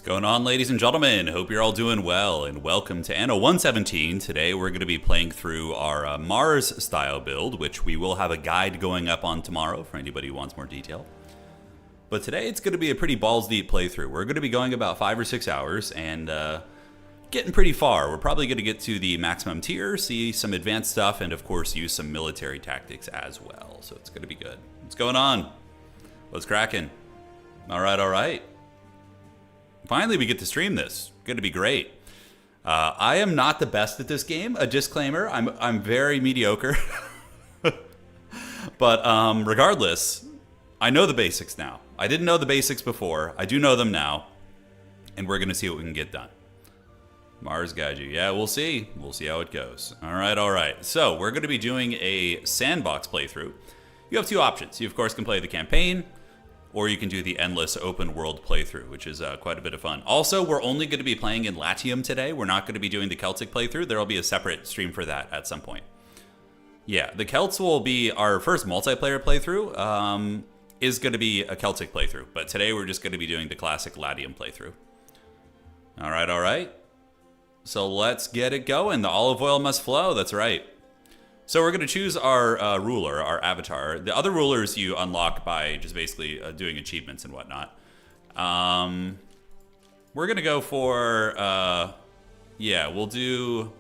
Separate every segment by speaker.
Speaker 1: What's going on, ladies and gentlemen? Hope you're all doing well, and welcome to Anno 117. Today we're going to be playing through our Mars style build, which we will have a guide going up on tomorrow for anybody who wants more detail. But today it's going to be a pretty balls deep playthrough. We're going to be going about 5 or 6 hours and getting pretty far. We're probably going to get to the maximum tier, see some advanced stuff, and of course use some military tactics as well. So it's going to be good. What's going on? What's cracking? All right. Finally, we get to stream this. Going to be great. I am not the best at this game. A disclaimer: I'm very mediocre. But regardless, I know the basics now. I didn't know the basics before. I do know them now, and we're going to see what we can get done. Mars guide you. Yeah, we'll see. We'll see how it goes. All right. So we're going to be doing a sandbox playthrough. You have two options. You of course can play the campaign, or you can do the endless open world playthrough, which is quite a bit of fun. Also, we're only going to be playing in Latium today. We're not going to be doing the Celtic playthrough. There will be a separate stream for that at some point. Yeah, the Celts will be our first multiplayer playthrough. Is going to be a Celtic playthrough, but today we're just going to be doing the classic Latium playthrough. All right. So let's get it going. The olive oil must flow. That's right. So we're going to choose our ruler, our avatar. The other rulers you unlock by just basically doing achievements and whatnot. We're going to go for, we'll do,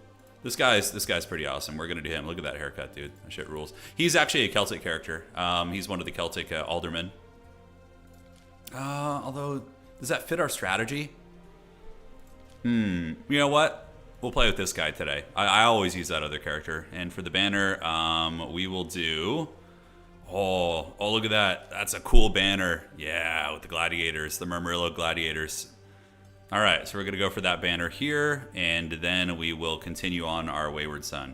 Speaker 1: this guy's pretty awesome. We're going to do him. Look at that haircut, dude. That shit rules. He's actually a Celtic character. He's one of the Celtic aldermen. Although, does that fit our strategy? You know what? We'll play with this guy today. I always use that other character. And for the banner, we will do... Oh, look at that. That's a cool banner. Yeah, with the gladiators, the Murmurillo gladiators. All right, so we're going to go for that banner here, and then we will continue on our wayward son.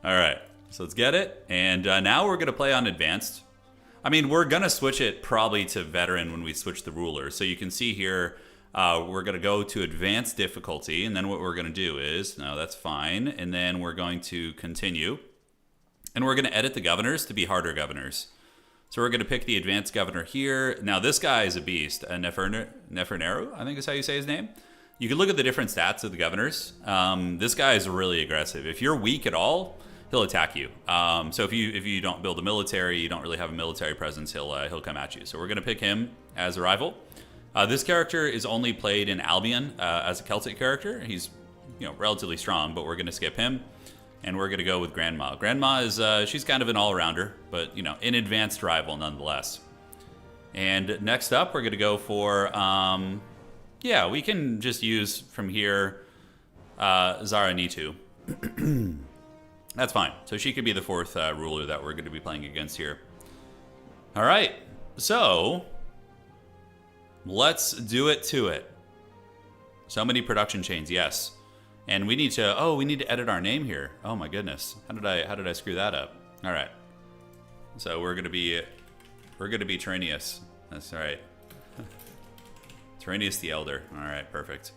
Speaker 1: All right, so let's get it. And now we're going to play on advanced. I mean, we're going to switch it probably to veteran when we switch the ruler. So you can see here... we're going to go to advanced difficulty, and then what we're going to do is, no, that's fine, and then we're going to continue, and we're going to edit the governors to be harder governors. So we're going to pick the advanced governor here. Now this guy is a beast, a Neferneru, I think is how you say his name. You can look at the different stats of the governors. This guy is really aggressive. If you're weak at all, he'll attack you. So if you don't build a military, you don't really have a military presence, he'll come at you. So we're going to pick him as a rival. This character is only played in Albion as a Celtic character. He's, relatively strong, but we're going to skip him, and we're going to go with Grandma. Grandma is she's kind of an all-rounder, but an advanced rival nonetheless. And next up, we're going to go for we can just use from here Zara Nitu. That's fine. So she could be the fourth ruler that we're going to be playing against here. All right, so. Let's do it to it. So many production chains, yes. And we need to edit our name here. Oh my goodness. How did I screw that up? All right. So we're going to be Tyrannius. That's all right. Tyrannius the Elder. All right, perfect.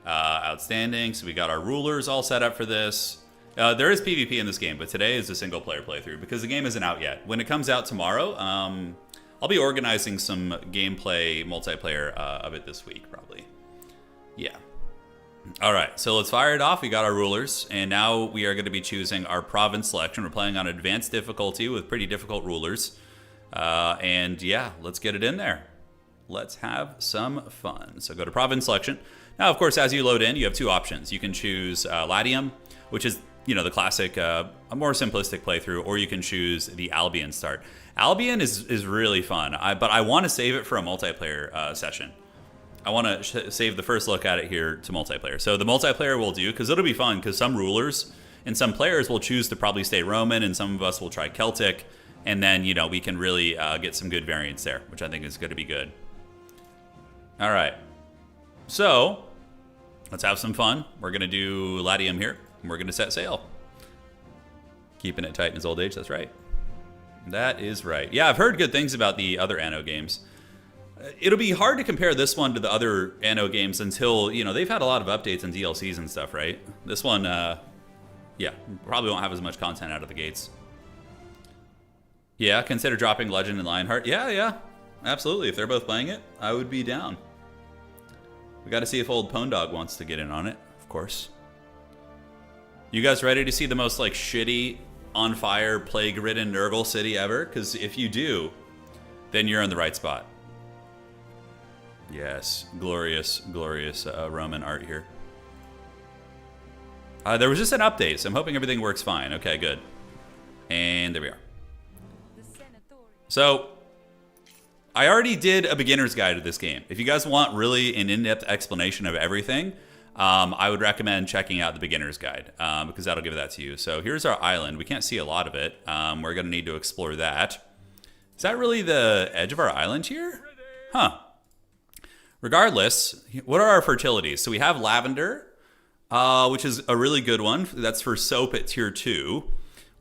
Speaker 1: Outstanding. So we got our rulers all set up for this. There is PvP in this game, but today is a single player playthrough because the game isn't out yet. When it comes out tomorrow, I'll be organizing some gameplay, multiplayer of it this week, probably. Yeah. All right, so let's fire it off. We got our rulers, and now we are going to be choosing our province selection. We're playing on advanced difficulty with pretty difficult rulers. And yeah, let's get it in there. Let's have some fun. So go to province selection. Now, of course, as you load in, you have two options. You can choose Latium, which is the classic, a more simplistic playthrough, or you can choose the Albion start. Albion is really fun, but I want to save it for a multiplayer session. I want to save the first look at it here to multiplayer. So the multiplayer we'll do, because it'll be fun, because some rulers and some players will choose to probably stay Roman, and some of us will try Celtic, and then, we can really get some good variants there, which I think is going to be good. All right. So let's have some fun. We're going to do Latium here. We're going to set sail. Keeping it tight in his old age, that's right. That is right. Yeah, I've heard good things about the other Anno games. It'll be hard to compare this one to the other Anno games until, they've had a lot of updates and DLCs and stuff, right? This one, probably won't have as much content out of the gates. Yeah, consider dropping Legend and Lionheart. Yeah. Absolutely. If they're both playing it, I would be down. We got to see if old Pwn Dog wants to get in on it, of course. You guys ready to see the most like shitty, on fire, plague-ridden Nurgle city ever? Because if you do, then you're in the right spot. Yes, glorious, glorious Roman art here. There was just an update, so I'm hoping everything works fine. Okay, good. And there we are. So, I already did a beginner's guide to this game. If you guys want really an in-depth explanation of everything, I would recommend checking out the beginner's guide, because that'll give that to you. So here's our island. We can't see a lot of it. We're going to need to explore that. Is that really the edge of our island here? Huh. Regardless, what are our fertilities? So we have lavender, which is a really good one. That's for soap at tier 2.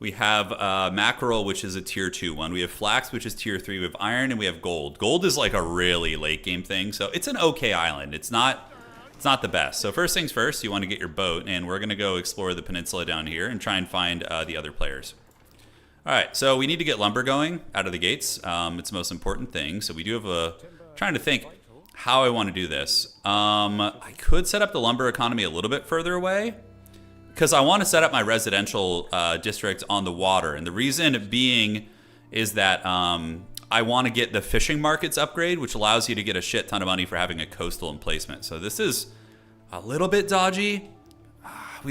Speaker 1: We have mackerel, which is a tier 2 one. We have flax, which is tier 3. We have iron, and we have gold. Gold is like a really late game thing, so it's an okay island. It's not the best. So first things first, you want to get your boat, and we're going to go explore the peninsula down here and try and find the other players. All right, so we need to get lumber going out of the gates. It's the most important thing. So we do have trying to think how I want to do this. I could set up the lumber economy a little bit further away, because I want to set up my residential district on the water. And the reason being is that I want to get the fishing markets upgrade, which allows you to get a shit ton of money for having a coastal emplacement. So this is a little bit dodgy.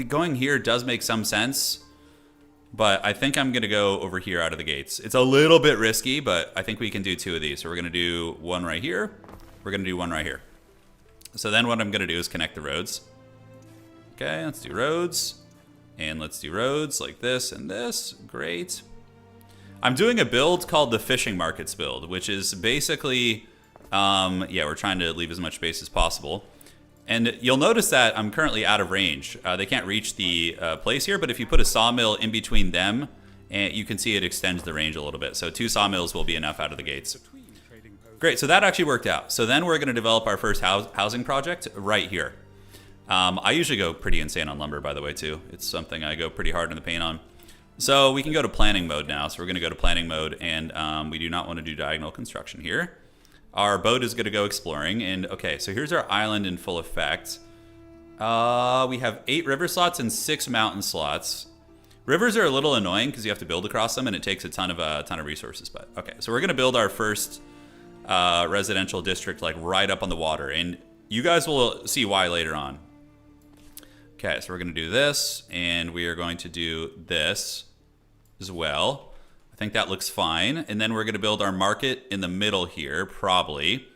Speaker 1: Going here does make some sense, but I think I'm going to go over here out of the gates. It's a little bit risky, but I think we can do 2 of these. So we're going to do one right here. We're going to do one right here. So then what I'm going to do is connect the roads. Okay, let's do roads. And let's do roads like this and this. Great. I'm doing a build called the fishing markets build, which is basically, yeah, we're trying to leave as much space as possible. And you'll notice that I'm currently out of range. They can't reach the place here, but if you put a sawmill in between them, and you can see it extends the range a little bit. So 2 sawmills will be enough out of the gates. Great, so that actually worked out. So then we're going to develop our first housing project right here. I usually go pretty insane on lumber, by the way, too. It's something I go pretty hard in the paint on. So we can go to planning mode now. So we're going to go to planning mode, and we do not want to do diagonal construction here. Our boat is going to go exploring, and okay, so here's our island in full effect. We have 8 river slots and 6 mountain slots. Rivers are a little annoying because you have to build across them, and it takes a ton of resources. But okay, so we're going to build our first residential district like right up on the water, and you guys will see why later on. Okay, so we're going to do this, and we are going to do this as well. I think that looks fine. And then we're going to build our market in the middle here, probably.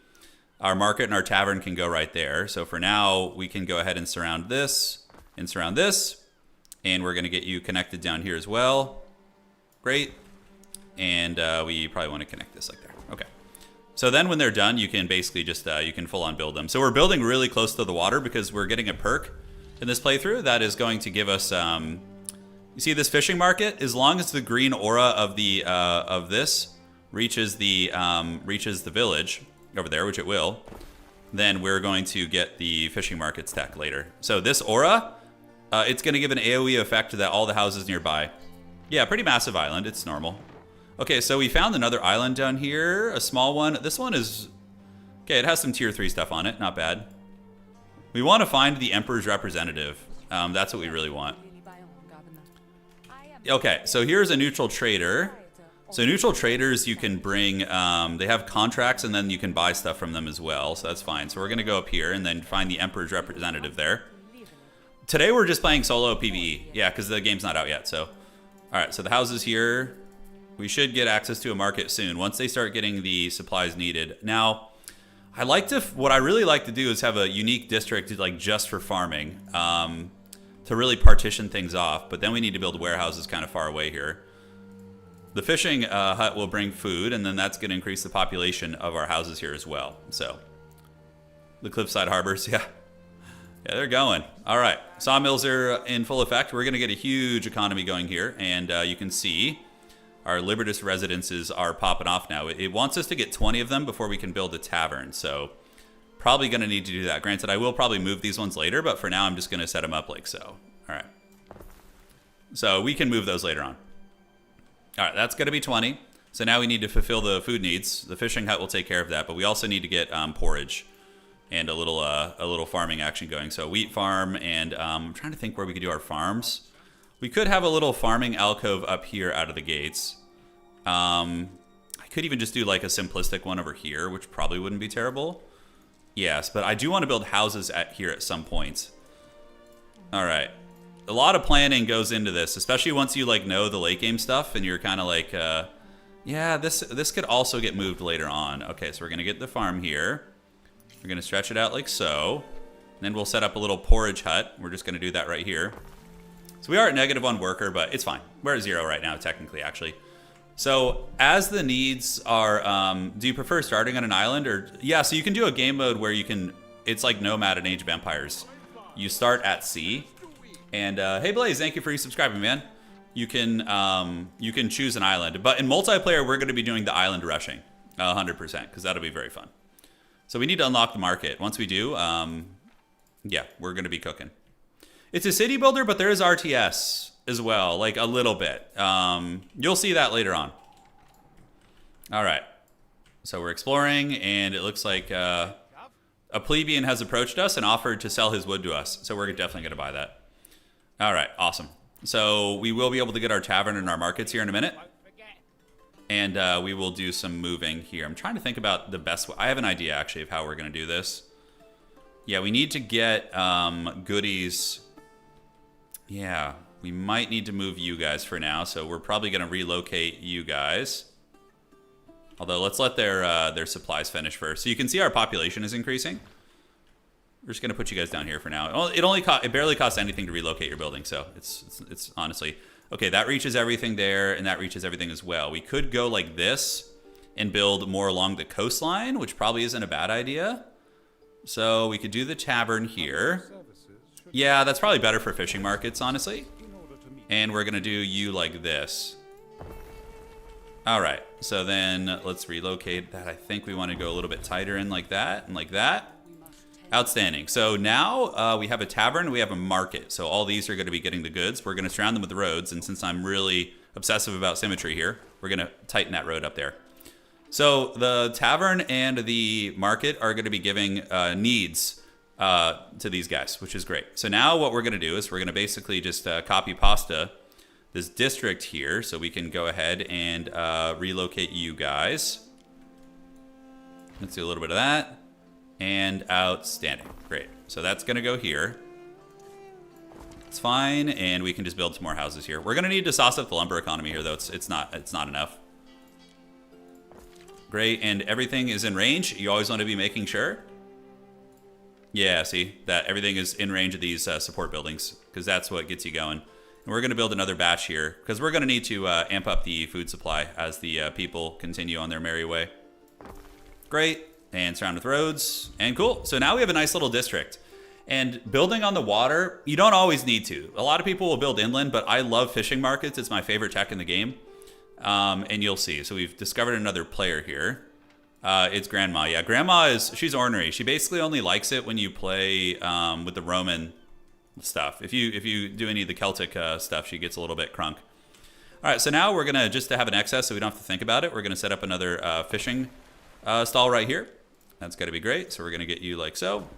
Speaker 1: Our market and our tavern can go right there. So for now, we can go ahead and surround this and surround this. And we're going to get you connected down here as well. Great. And we probably want to connect this like there. Okay. So then when they're done, you can basically just, you can full on build them. So we're building really close to the water because we're getting a perk in this playthrough that is going to give us, you see this fishing market? As long as the green aura of the of this reaches the village over there, which it will, then we're going to get the fishing markets tech later. So this aura, it's going to give an AoE effect to all the houses nearby. Yeah, pretty massive island. It's normal. Okay, so we found another island down here, a small one. This one is okay. It has some tier 3 stuff on it. Not bad. We want to find the Emperor's representative. That's what we really want. Okay, so here's a neutral trader. So neutral traders, you can bring, they have contracts and then you can buy stuff from them as well. So that's fine. So we're going to go up here and then find the Emperor's representative there. Today we're just playing solo PvE. Yeah, because the game's not out yet. So, all right, so the houses here, we should get access to a market soon once they start getting the supplies needed. Now, what I really like to do is have a unique district like just for farming. To really partition things off, but then we need to build warehouses kind of far away here. The fishing hut will bring food, and then that's going to increase the population of our houses here as well. So, the cliffside harbors, yeah, they're going. All right, sawmills are in full effect. We're going to get a huge economy going here, and you can see our Libertas residences are popping off now. It wants us to get 20 of them before we can build a tavern, so probably going to need to do that. Granted, I will probably move these ones later, but for now, I'm just going to set them up like so. All right. So we can move those later on. All right, that's going to be 20. So now we need to fulfill the food needs. The fishing hut will take care of that, but we also need to get porridge and a little farming action going. So wheat farm, and I'm trying to think where we could do our farms. We could have a little farming alcove up here out of the gates. I could even just do like a simplistic one over here, which probably wouldn't be terrible. Yes, but I do want to build houses here at some point. All right. A lot of planning goes into this, especially once you like know the late game stuff and you're kind of like, yeah, this could also get moved later on. Okay, so we're going to get the farm here. We're going to stretch it out like so. And then we'll set up a little porridge hut. We're just going to do that right here. So we are at -1 worker, but it's fine. We're at 0 right now, technically, actually. So as the needs are, do you prefer starting on an island? Or yeah, so you can do a game mode where you can, it's like Nomad in Age of Empires. You start at sea. And hey Blaze, thank you for resubscribing, man. You can choose an island, but in multiplayer we're going to be doing the island rushing 100% because that'll be very fun. So we need to unlock the market. Once we do, yeah, we're going to be cooking. It's a city builder, but there is RTS as well, like a little bit. You'll see that later on. All right, so we're exploring, and it looks like a plebeian has approached us and offered to sell his wood to us. So we're definitely going to buy that. All right, awesome. So we will be able to get our tavern and our markets here in a minute. And we will do some moving here. I'm trying to think about the best way. I have an idea, actually, of how we're going to do this. Yeah, we need to get goodies. Yeah, we might need to move you guys for now. So we're probably going to relocate you guys. Although, let's let their supplies finish first. So you can see our population is increasing. We're just gonna put you guys down here for now. It barely costs anything to relocate your building, so it's honestly okay. That reaches everything there, and that reaches everything as well. We could go like this and build more along the coastline, which probably isn't a bad idea. So we could do the tavern here. Yeah, that's probably better for fishing markets, honestly. And we're gonna do you like this. All right. So then let's relocate that. I think we want to go a little bit tighter in like that and like that. Outstanding. So now we have a tavern, we have a market. So all these are going to be getting the goods. We're going to surround them with roads. And since I'm really obsessive about symmetry here, we're going to tighten that road up there. So the tavern and the market are going to be giving needs to these guys, which is great. So now what we're going to do is we're going to basically just copy pasta this district here. So we can go ahead and relocate you guys. Let's do a little bit of that. And outstanding. Great. So that's going to go here. It's fine, and we can just build some more houses here. We're going to need to sauce up the lumber economy here, though. It's not enough. Great, and everything is in range. You always want to be making sure. Yeah, see that everything is in range of these support buildings because that's what gets you going. And we're going to build another batch here because we're going to need to amp up the food supply as the people continue on their merry way. Great. And surround with roads, and cool. So now we have a nice little district. And building on the water, you don't always need to. A lot of people will build inland, but I love fishing markets. It's my favorite tech in the game. And you'll see. So we've discovered another player here. It's Grandma. Yeah, Grandma she's ornery. She basically only likes it when you play with the Roman stuff. If you do any of the Celtic stuff, she gets a little bit crunk. All right, so now we're gonna, just to have an excess so we don't have to think about it, we're gonna set up another fishing stall right here. That's got to be great. So we're going to get you like so.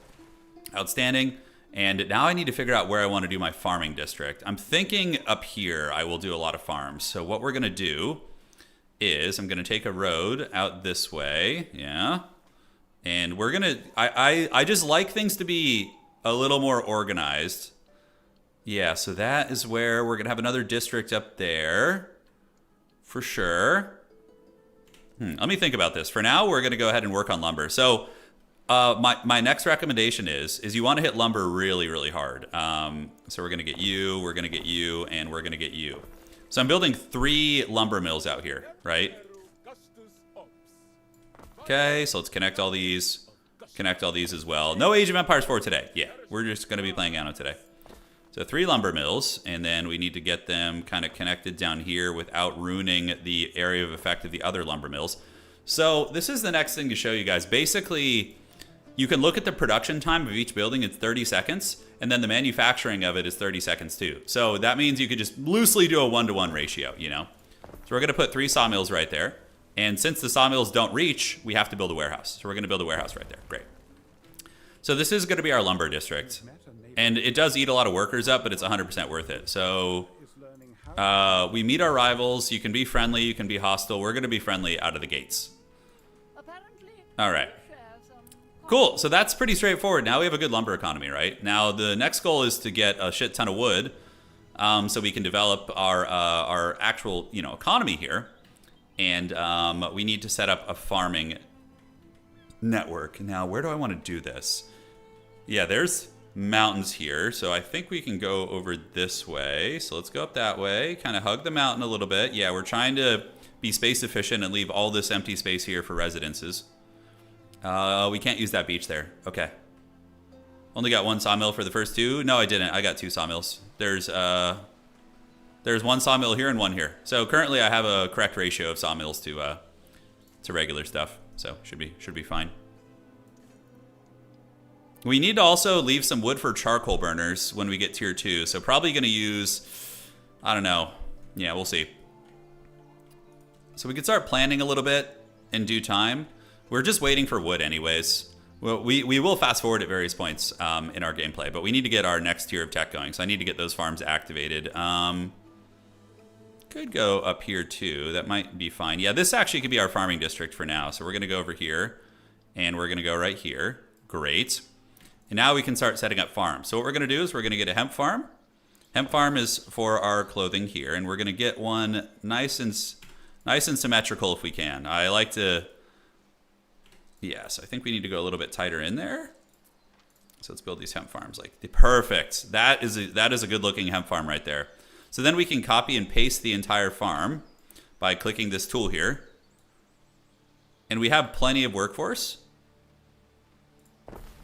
Speaker 1: Outstanding. And now I need to figure out where I want to do my farming district. I'm thinking up here I will do a lot of farms. So what we're going to do is I'm going to take a road out this way. Yeah. And we're going to... I just like things to be a little more organized. Yeah, so that is where we're going to have another district up there. For sure. Let me think about this. For now, we're going to go ahead and work on lumber. So my next recommendation is you want to hit lumber really, really hard. So we're going to get you, we're going to get you, and we're going to get you. So I'm building 3 lumber mills out here, right? Okay, so let's connect all these as well. No Age of Empires 4 today. Yeah, we're just going to be playing Anno today. So 3 lumber mills, and then we need to get them kind of connected down here without ruining the area of effect of the other lumber mills. So this is the next thing to show you guys. Basically, you can look at the production time of each building. It's 30 seconds, and then the manufacturing of it is 30 seconds too. So that means you could just loosely do a 1-to-1 ratio, you know? So we're going to put 3 sawmills right there. And since the sawmills don't reach, we have to build a warehouse. So we're going to build a warehouse right there. Great. So this is going to be our lumber district. And it does eat a lot of workers up, but it's 100% worth it. So we meet our rivals. You can be friendly. You can be hostile. We're going to be friendly out of the gates. All right. Cool. So that's pretty straightforward. Now we have a good lumber economy, right? Now the next goal is to get a shit ton of wood so we can develop our actual, economy here. And we need to set up a farming network. Now, where do I want to do this? Yeah, there's mountains here. So I think we can go over this way. So let's go up that way, kind of hug the mountain a little bit. Yeah, we're trying to be space efficient and leave all this empty space here for residences. We can't use that beach there. Okay. Only got one sawmill for the first two. No, I didn't. I got two sawmills. There's one sawmill here and one here. So currently I have a correct ratio of sawmills to regular stuff. So should be fine. We need to also leave some wood for charcoal burners when we get tier 2. So probably going to use, I don't know. Yeah, we'll see. So we can start planning a little bit in due time. We're just waiting for wood anyways. Well, we will fast forward at various points in our gameplay, but we need to get our next tier of tech going. So I need to get those farms activated. Could go up here too. That might be fine. Yeah, this actually could be our farming district for now. So we're going to go over here and we're going to go right here. Great. And now we can start setting up farms. So what we're going to do is we're going to get a hemp farm. Hemp farm is for our clothing here, and we're going to get one nice and symmetrical if we can. I like to. Yes, I think we need to go a little bit tighter in there. So let's build these hemp farms like perfect. That is a good looking hemp farm right there. So then we can copy and paste the entire farm by clicking this tool here. And we have plenty of workforce.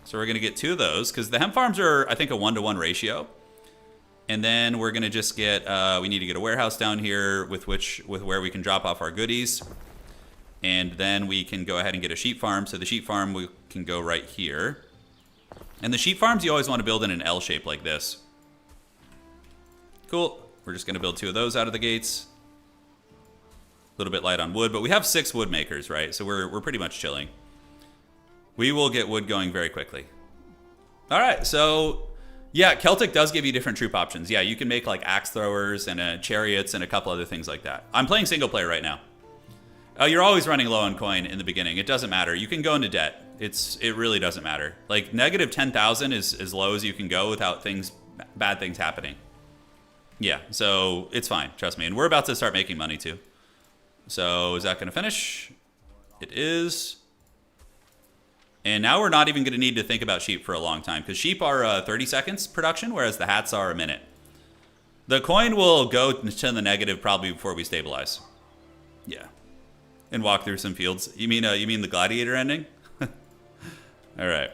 Speaker 1: So we're going to get 2 of those because the hemp farms are, I think, a 1-to-1 ratio. And then we're going to just get, we need to get a warehouse down here with where we can drop off our goodies. And then we can go ahead and get a sheep farm. So the sheep farm, we can go right here. And the sheep farms, you always want to build in an L shape like this. Cool. We're just going to build 2 of those out of the gates. A little bit light on wood, but we have 6 wood makers, right? So we're pretty much chilling. We will get wood going very quickly. All right, so yeah, Celtic does give you different troop options. Yeah, you can make like axe throwers and chariots and a couple other things like that. I'm playing single player right now. You're always running low on coin in the beginning. It doesn't matter. You can go into debt. It really doesn't matter. Like negative 10,000 is as low as you can go without bad things happening. Yeah, so it's fine. Trust me. And we're about to start making money too. So is that going to finish? It is. And now we're not even going to need to think about sheep for a long time because sheep are 30 seconds production, whereas the hats are a minute. The coin will go to the negative probably before we stabilize. Yeah. And walk through some fields. You mean the gladiator ending? All right.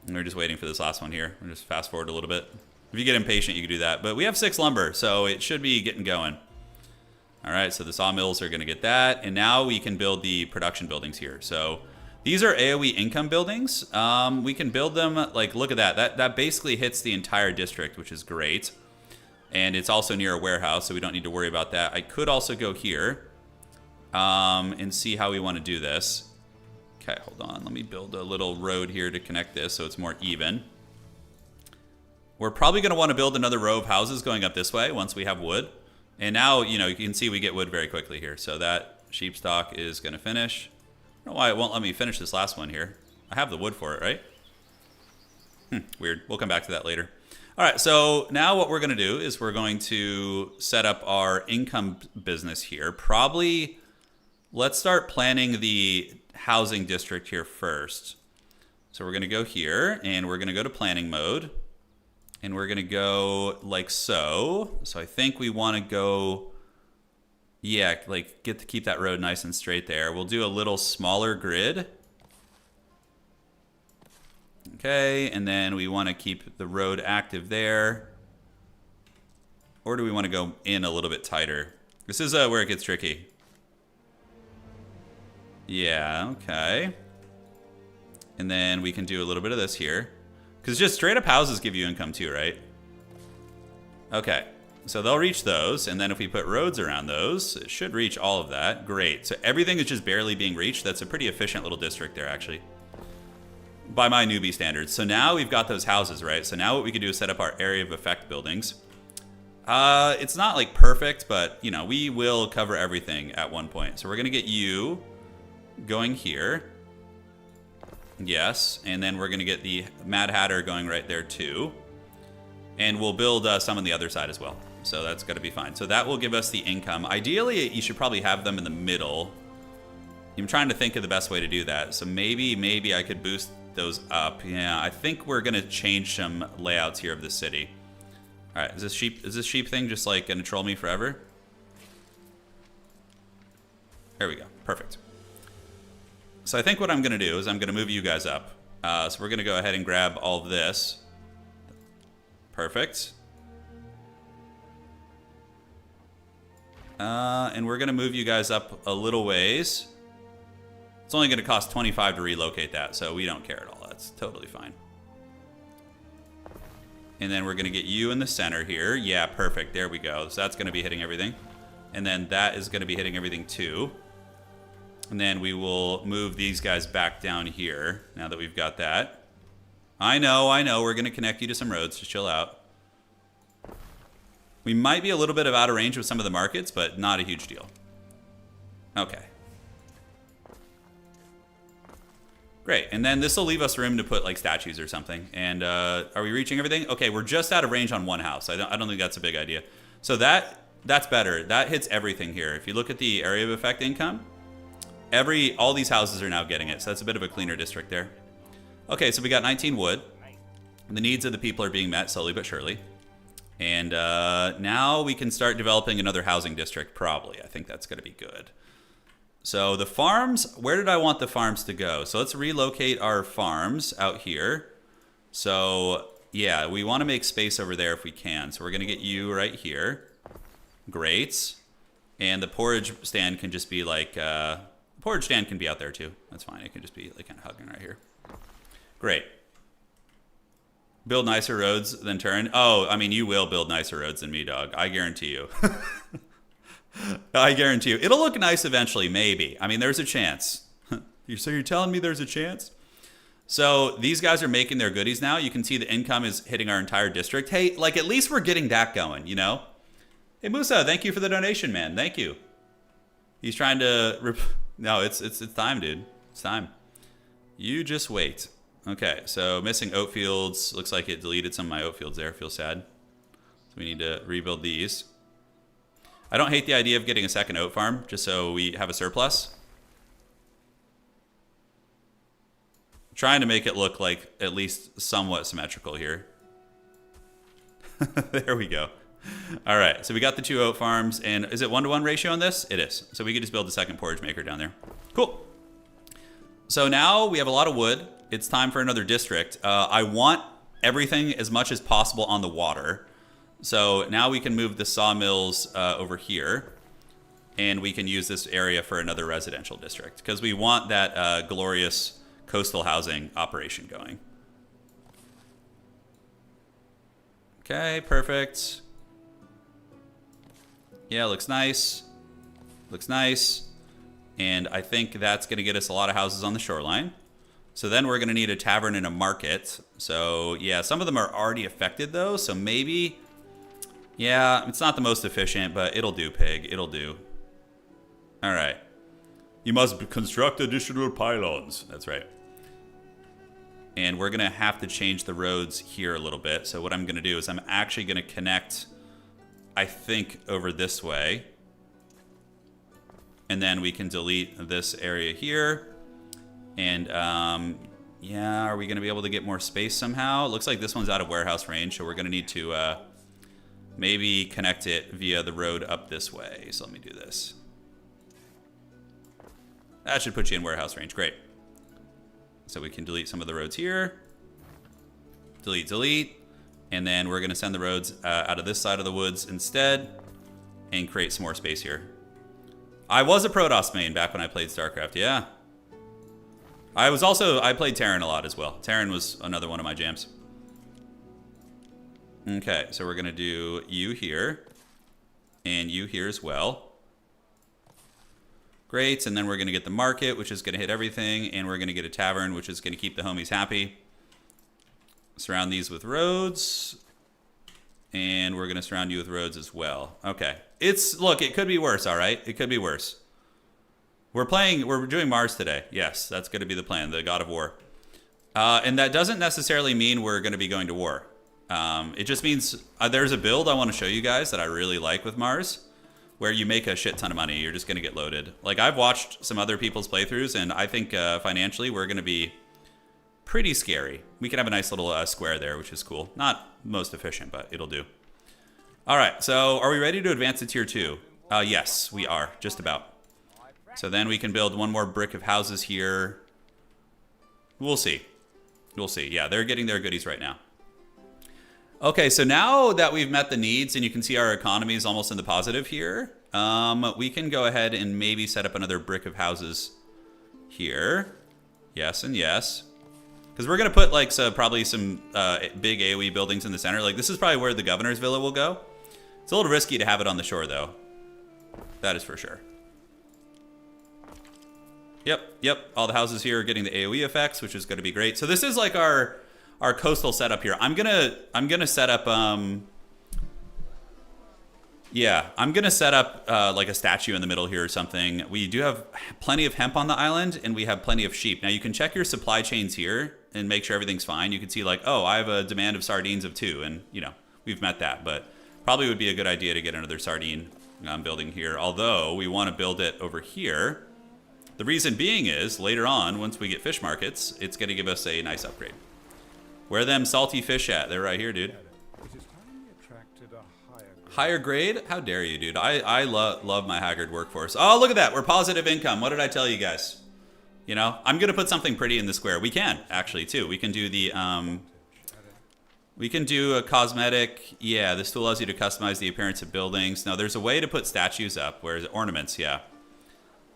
Speaker 1: We're just waiting for this last one here. We'll just fast forward a little bit. If you get impatient, you can do that. But we have 6 lumber, so it should be getting going. All right, so the sawmills are going to get that. And now we can build the production buildings here. So these are AoE income buildings. We can build them, like, look at that. That basically hits the entire district, which is great. And it's also near a warehouse, so we don't need to worry about that. I could also go here and see how we want to do this. Okay, hold on. Let me build a little road here to connect this so it's more even. We're probably going to want to build another row of houses going up this way once we have wood. And now, you can see we get wood very quickly here. So that sheep stock is going to finish. I don't know why it won't let me finish this last one here. I have the wood for it, right? Weird. We'll come back to that later. All right, so now what we're going to do is we're going to set up our income business here. Probably, let's start planning the housing district here first. So we're going to go here, and we're going to go to planning mode. And we're going to go like so. So I think we want to go, yeah, like keep that road nice and straight there. We'll do a little smaller grid. Okay, and then we want to keep the road active there. Or do we want to go in a little bit tighter? This is where it gets tricky. Yeah, okay. And then we can do a little bit of this here. Because just straight up houses give you income too, right? Okay. So they'll reach those, and then if we put roads around those, it should reach all of that. Great. So everything is just barely being reached. That's a pretty efficient little district there, actually, by my newbie standards. So now we've got those houses, right? So now what we can do is set up our area of effect buildings. It's not like perfect, but you know, we will cover everything at one point. So we're gonna get you going here. Yes, and then we're gonna get the Mad Hatter going right there too. And we'll build some on the other side as well. So that's gonna be fine. So that will give us the income. Ideally, you should probably have them in the middle. I'm trying to think of the best way to do that. So maybe I could boost those up. Yeah, I think we're gonna change some layouts here of the city. All right, is this sheep thing just like gonna troll me forever? There we go, perfect. So I think what I'm gonna do is I'm gonna move you guys up. So we're gonna go ahead and grab all of this. Perfect. And we're gonna move you guys up a little ways. It's only gonna cost 25 to relocate that, so we don't care at all. That's totally fine. And then we're gonna get you in the center here. Yeah, perfect, there we go. So that's gonna be hitting everything. And then that is gonna be hitting everything too. And then we will move these guys back down here, now that we've got that. I know, we're gonna connect you to some roads, just chill out. We might be a little bit of out of range with some of the markets, but not a huge deal. Okay. Great, and then this will leave us room to put like statues or something. And are we reaching everything? Okay, we're just out of range on one house. I don't think that's a big idea. So that's better. That hits everything here. If you look at the area of effect income, all these houses are now getting it. So that's a bit of a cleaner district there. Okay, so we got 19 wood. The needs of the people are being met slowly but surely. And now we can start developing another housing district, probably. I think that's going to be good. So the farms, where did I want the farms to go? So let's relocate our farms out here. So yeah, we want to make space over there if we can. So we're going to get you right here. Great. And the porridge stand can just be like, porridge stand can be out there too. That's fine. It can just be like kind of hugging right here. Great. Build nicer roads than Turin. Oh, I mean, you will build nicer roads than me, dog. I guarantee you. I guarantee you. It'll look nice eventually, maybe. I mean, there's a chance. So you're telling me there's a chance? So these guys are making their goodies now. You can see the income is hitting our entire district. Hey, like at least we're getting that going, you know? Hey, Musa, thank you for the donation, man. Thank you. He's trying to... No, it's time, dude. It's time. You just wait. Okay, so missing oat fields. Looks like it deleted some of my oat fields there. Feel sad. So we need to rebuild these. I don't hate the idea of getting a second oat farm, just so we have a surplus. I'm trying to make it look like at least somewhat symmetrical here. There we go. All right, so we got the 2 oat farms, and is it 1-to-1 ratio on this? It is. So we could just build a second porridge maker down there. Cool. So now we have a lot of wood. It's time for another district. I want everything as much as possible on the water. So now we can move the sawmills over here, and we can use this area for another residential district because we want that glorious coastal housing operation going. Okay, perfect. Yeah, looks nice. Looks nice. And I think that's going to get us a lot of houses on the shoreline. So then we're going to need a tavern and a market. So yeah, some of them are already affected though. So maybe, yeah, it's not the most efficient, but it'll do, pig. It'll do. All right. You must construct additional pylons. That's right. And we're going to have to change the roads here a little bit. So what I'm going to do is I'm actually going to connect, I think, over this way. And then we can delete this area here. And yeah, are we going to be able to get more space somehow? It looks like this one's out of warehouse range, so we're going to need to maybe connect it via the road up this way. So let me do this. That should put you in warehouse range. Great. So we can delete some of the roads here. Delete, delete. And then we're going to send the roads out of this side of the woods instead and create some more space here. I was a Protoss main back when I played StarCraft, yeah. I played Terran a lot as well. Terran was another one of my jams. Okay, so we're going to do you here. And you here as well. Great, and then we're going to get the market, which is going to hit everything. And we're going to get a tavern, which is going to keep the homies happy. Surround these with roads. And we're going to surround you with roads as well. Okay. Look, it could be worse, all right? It could be worse. We're doing Mars today. Yes, that's going to be the plan, the god of war. And that doesn't necessarily mean we're going to be going to war. It just means there's a build I want to show you guys that I really like with Mars, where you make a shit ton of money. You're just going to get loaded. Like, I've watched some other people's playthroughs, and I think financially we're going to be pretty scary. We can have a nice little square there, which is cool. Not most efficient, but it'll do. All right, so are we ready to advance to tier 2? Yes, we are, just about. So then we can build one more brick of houses here. We'll see. We'll see. Yeah, they're getting their goodies right now. Okay, so now that we've met the needs and you can see our economy is almost in the positive here, we can go ahead and maybe set up another brick of houses here. Yes and yes. Because we're going to put like probably some big AoE buildings in the center. Like, this is probably where the governor's villa will go. It's a little risky to have it on the shore, though. That is for sure. Yep. All the houses here are getting the AoE effects, which is going to be great. So this is like our coastal setup here. I'm gonna set up I'm gonna set up like a statue in the middle here or something. We do have plenty of hemp on the island, and we have plenty of sheep. Now you can check your supply chains here and make sure everything's fine. You can see like, oh, I have a demand of sardines of 2, and you know, we've met that. But probably would be a good idea to get another sardine building here. Although we want to build it over here. The reason being is later on, once we get fish markets, it's going to give us a nice upgrade. Where are them salty fish at? They're right here, dude. Higher grade? How dare you, dude. I love my haggard workforce. Oh, look at that. We're positive income. What did I tell you guys? You know, I'm going to put something pretty in the square. We can, actually, too. We can do the, we can do a cosmetic. Yeah, this tool allows you to customize the appearance of buildings. Now, there's a way to put statues up. Where's ornaments? Yeah.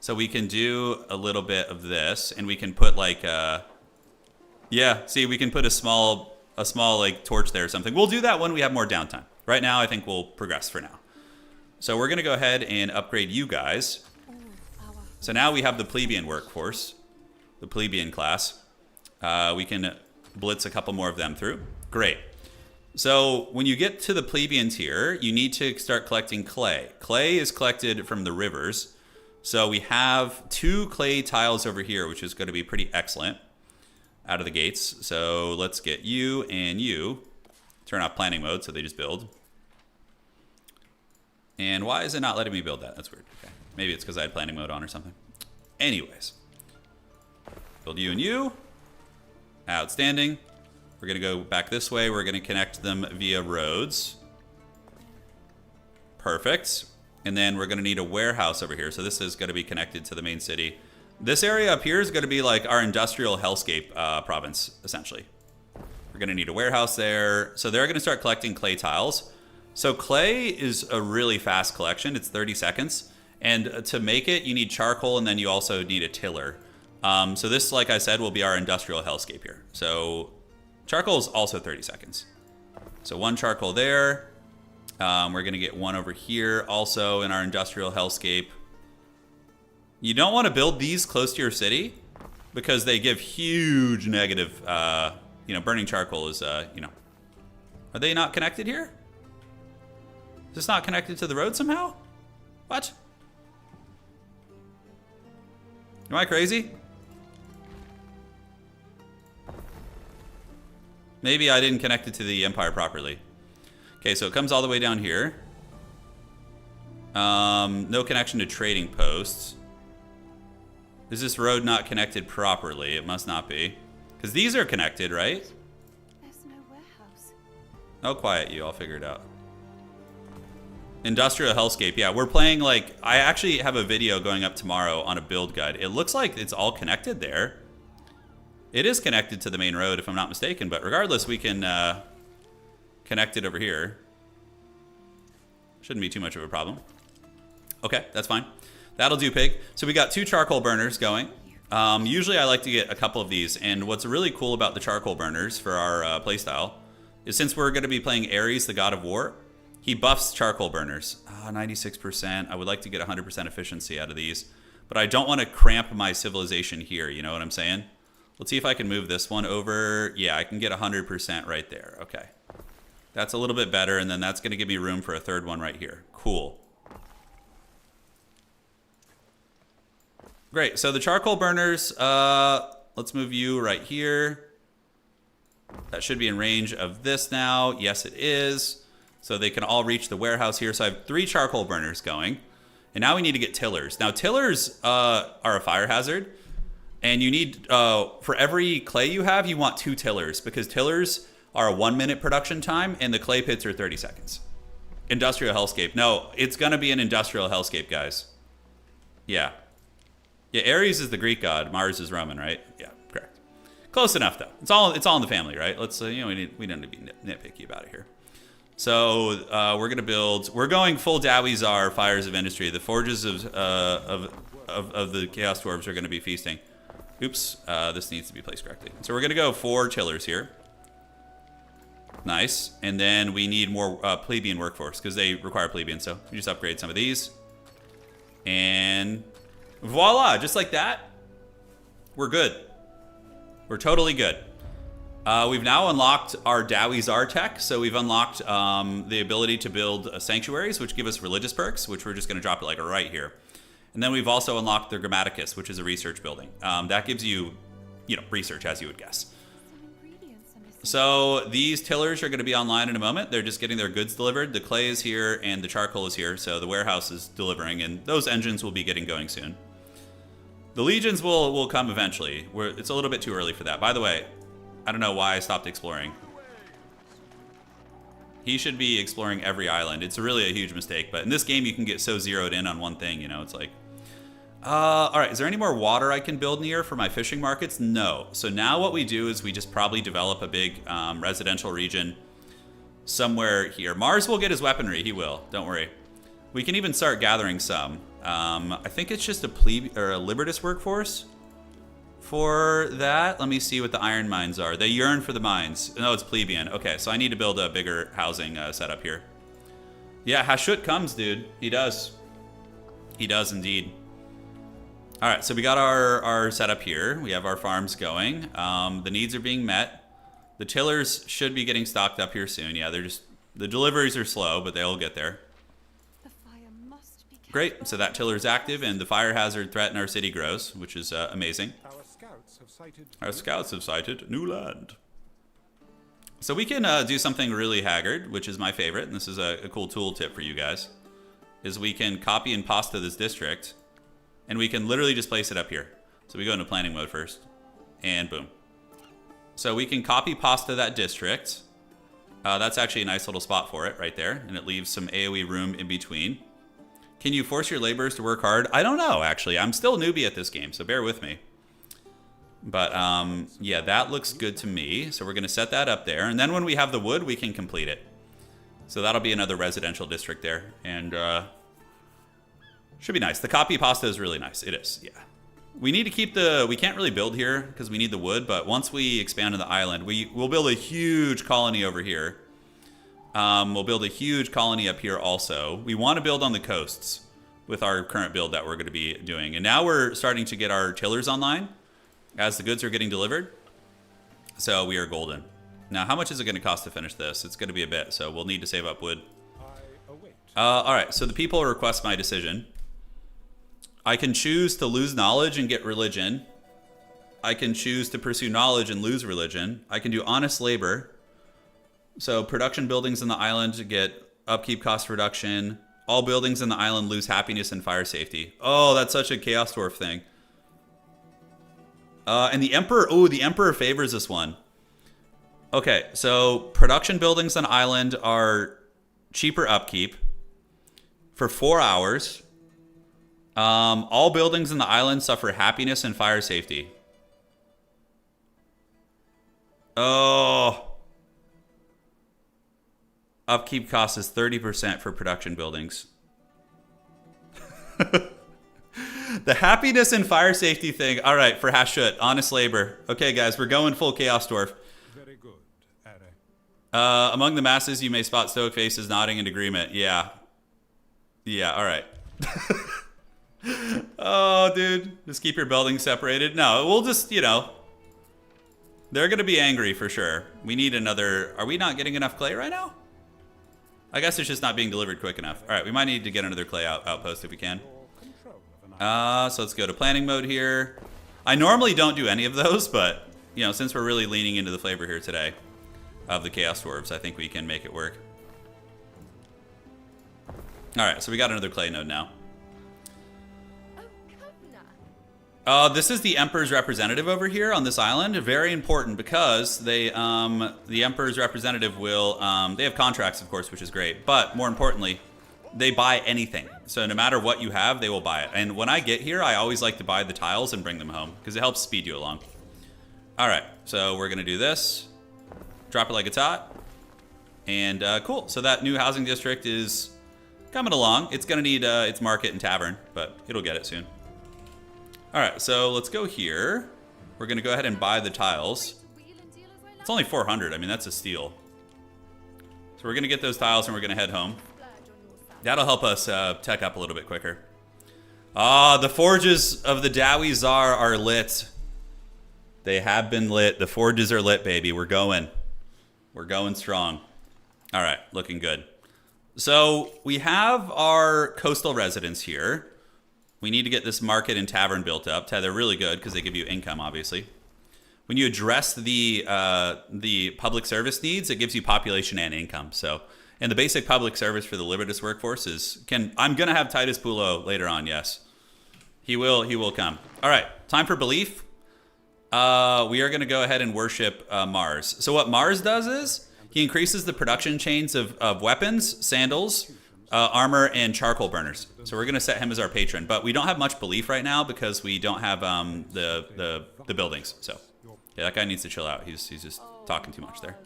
Speaker 1: So we can do a little bit of this, and we can put like yeah, see, we can put a small like torch there or something. We'll do that when we have more downtime. Right now, I think we'll progress for now. So we're gonna go ahead and upgrade you guys. So now we have the plebeian workforce, the plebeian class. We can blitz a couple more of them through. Great. So when you get to the plebeian tier, you need to start collecting clay. Clay is collected from the rivers. So we have 2 clay tiles over here, which is going to be pretty excellent out of the gates. So let's get you and you. Turn off planning mode so they just build. And why is it not letting me build that? That's weird. Okay. Maybe it's because I had planning mode on or something. Anyways. Build you and you. Outstanding. We're going to go back this way. We're going to connect them via roads. Perfect. And then we're going to need a warehouse over here. So this is going to be connected to the main city. This area up here is going to be like our industrial hellscape province, essentially. We're going to need a warehouse there. So they're going to start collecting clay tiles. So clay is a really fast collection. It's 30 seconds. And to make it, you need charcoal, and then you also need a tiller. So this, like I said, will be our industrial hellscape here. So charcoal is also 30 seconds. So 1 charcoal there. We're going to get 1 over here also in our industrial hellscape. You don't want to build these close to your city because they give huge negative, you know, burning charcoal is, you know. Are they not connected here? Is this not connected to the road somehow? What? Am I crazy? Maybe I didn't connect it to the Empire properly. Okay, so it comes all the way down here. No connection to trading posts. Is this road not connected properly? It must not be. Because these are connected, right?
Speaker 2: There's no warehouse.
Speaker 1: Oh, quiet you. I'll figure it out. Industrial hellscape. Yeah, we're playing like... I actually have a video going up tomorrow on a build guide. It looks like it's all connected there. It is connected to the main road, if I'm not mistaken. But regardless, we can... connected over here. Shouldn't be too much of a problem. Okay, that's fine. That'll do, pig. So we got 2 charcoal burners going. Usually I like to get a couple of these, and what's really cool about the charcoal burners for our playstyle is since we're going to be playing Ares, the god of war, he buffs charcoal burners. 96%. I would like to get 100% efficiency out of these. But I don't want to cramp my civilization here, you know what I'm saying? Let's see if I can move this one over. Yeah, I can get 100% right there. Okay. That's a little bit better, and then that's going to give me room for a third one right here. Cool. Great. So the charcoal burners, let's move you right here. That should be in range of this now. Yes, it is. So they can all reach the warehouse here. So I have 3 charcoal burners going. And now we need to get tillers. Now, tillers are a fire hazard. And you need, for every clay you have, you want 2 tillers. Because tillers are a 1-minute production time, and the clay pits are 30 seconds. Industrial hellscape. No, it's going to be an industrial hellscape, guys. Yeah. Yeah, Ares is the Greek god. Mars is Roman, right? Yeah, correct. Close enough, though. It's all in the family, right? Let's, we don't need to be nitpicky about it here. So we're gonna build. We're going full Dowie Czar fires of industry. The forges of the Chaos Dwarves are gonna be feasting. Oops, this needs to be placed correctly. So we're gonna go 4 tillers here. Nice, and then we need more plebeian workforce because they require plebeian. So we just upgrade some of these, and voila, just like that, we're good. We're totally good. We've now unlocked our Dowie Czar tech, so we've unlocked the ability to build sanctuaries, which give us religious perks, which we're just going to drop it like right here. And then we've also unlocked the Grammaticus, which is a research building. That gives you, research, as you would guess. So these tillers are going to be online in a moment. They're just getting their goods delivered. The clay is here and the charcoal is here, so the warehouse is delivering, and those engines will be getting going soon. The legions will come eventually. It's a little bit too early for that. By the way, I don't know why I stopped exploring. He should be exploring every island. It's really a huge mistake, but in this game you can get so zeroed in on one thing, it's like... Alright, is there any more water I can build near for my fishing markets? No. So now what we do is we just probably develop a big residential region somewhere here. Mars will get his weaponry, he will, don't worry. We can even start gathering some. I think it's just a Libertas workforce for that. Let me see what the iron mines are. They yearn for the mines. No, it's plebeian. Okay, so I need to build a bigger housing setup here. Yeah, Hashut comes, dude. He does. He does indeed. All right, so we got our setup here. We have our farms going. The needs are being met. The tillers should be getting stocked up here soon. Yeah, the deliveries are slow, but they'll get there. Great, so that tiller is active, and the fire hazard threat in our city grows, which is amazing. Our scouts have sighted new land. So we can do something really haggard, which is my favorite, and this is a cool tool tip for you guys, is we can copy and pasta this district, and we can literally just place it up here. So we go into planning mode first, and boom. So we can copy pasta that district. That's actually a nice little spot for it right there, and it leaves some AoE room in between. Can you force your laborers to work hard? I don't know, actually. I'm still a newbie at this game, so bear with me. But, yeah, that looks good to me. So we're going to set that up there. And then when we have the wood, we can complete it. So that'll be another residential district there. And, should be nice. The copy pasta is really nice. It is, yeah. We need to keep we can't really build here because we need the wood. But once we expand on the island, we'll build a huge colony over here. We'll build a huge colony up here also. We want to build on the coasts with our current build that we're going to be doing. And now we're starting to get our tillers online as the goods are getting delivered. So we are golden. Now, how much is it going to cost to finish this? It's going to be a bit, so we'll need to save up wood. All right, so the people request my decision. I can choose to lose knowledge and get religion. I can choose to pursue knowledge and lose religion. I can do honest labor. So production buildings in the island get upkeep cost reduction. All buildings in the island lose happiness and fire safety. Oh, that's such a Chaos Dwarf thing. And the Emperor, the Emperor favors this one. Okay, so production buildings on island are cheaper upkeep for 4 hours. All buildings in the island suffer happiness and fire safety. Oh. Upkeep cost is 30% for production buildings. The happiness and fire safety thing. All right, for Hashut, honest labor. Okay, guys, we're going full Chaos Dwarf.
Speaker 3: Very good, Are.
Speaker 1: Among the masses, you may spot stoic faces nodding in agreement. Yeah. Yeah, all right. Oh, dude. Just keep your buildings separated. No, we'll just, you know. They're going to be angry for sure. We need another... Are we not getting enough clay right now? I guess it's just not being delivered quick enough. All right, we might need to get another clay outpost if we can. So let's go to planning mode here. I normally don't do any of those, but, you know, since we're really leaning into the flavor here today of the Chaos Dwarves, I think we can make it work. All right, so we got another clay node now. This is the Emperor's representative over here on this island. Very important because they, the Emperor's representative will, they have contracts, of course, which is great. But more importantly, they buy anything. So no matter what you have, they will buy it. And when I get here, I always like to buy the tiles and bring them home because it helps speed you along. All right, so we're gonna do this. Drop it like it's hot. And cool, so that new housing district is coming along. It's gonna need its market and tavern, but it'll get it soon. All right, so let's go here. We're gonna go ahead and buy the tiles. It's only 400, I mean, that's a steal. So we're gonna get those tiles and we're gonna head home. That'll help us tech up a little bit quicker. The forges of the Dowie Czar are lit. They have been lit. The forges are lit, baby. We're going. We're going strong. All right, looking good. So we have our coastal residents here. We need to get this market and tavern built up. They're really good because they give you income, obviously. When you address the public service needs, it gives you population and income. So, and the basic public service for the Libertas workforce is I'm gonna have Titus Pulo later on. Yes, he will come. All right, time for belief. We are gonna go ahead and worship Mars. So what Mars does is he increases the production chains of weapons, sandals, armor, and charcoal burners. So we're gonna set him as our patron, but we don't have much belief right now because we don't have the buildings. So yeah, that guy needs to chill out. He's just talking too much there.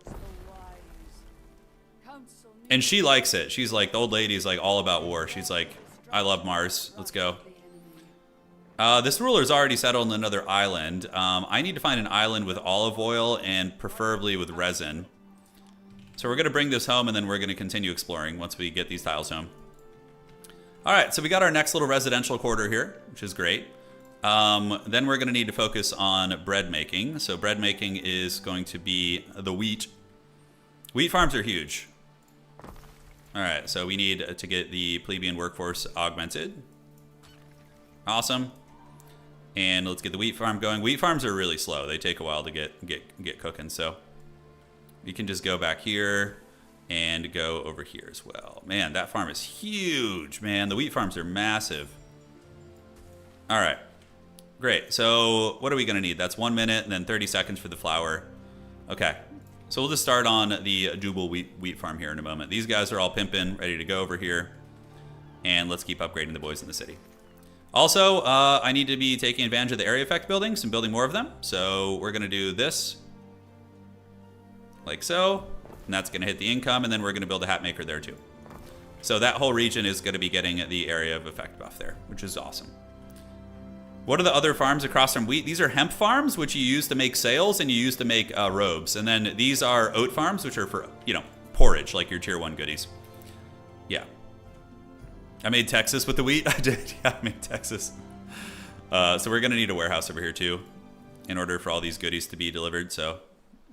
Speaker 1: And she likes it. She's like, the old lady's like all about war. She's like, I love Mars. Let's go. This ruler's already settled on another island. I need to find an island with olive oil and preferably with resin. So we're going to bring this home and then we're going to continue exploring once we get these tiles home. All right, so we got our next little residential quarter here, which is great. Then we're going to need to focus on bread making. So bread making is going to be the wheat. Wheat farms are huge. All right, so we need to get the plebeian workforce augmented. Awesome. And let's get the wheat farm going. Wheat farms are really slow. They take a while to get cooking, so you can just go back here and go over here as well. Man, that farm is huge, man. The wheat farms are massive. All right, great. So what are we gonna need? That's 1 minute and then 30 seconds for the flour. Okay, so we'll just start on the Jubal wheat farm here in a moment. These guys are all pimping, ready to go over here. And let's keep upgrading the boys in the city. Also, I need to be taking advantage of the area effect buildings and building more of them. So we're gonna do this, like so. And that's gonna hit the income, and then we're gonna build a hat maker there too. So that whole region is gonna be getting the area of effect buff there, which is awesome. What are the other farms across from wheat? These are hemp farms, which you use to make sails and you use to make robes. And then these are oat farms, which are for, you know, porridge, like your tier 1 goodies. Yeah. I made Texas with the wheat. I did, yeah, I made Texas. So we're gonna need a warehouse over here too in order for all these goodies to be delivered. So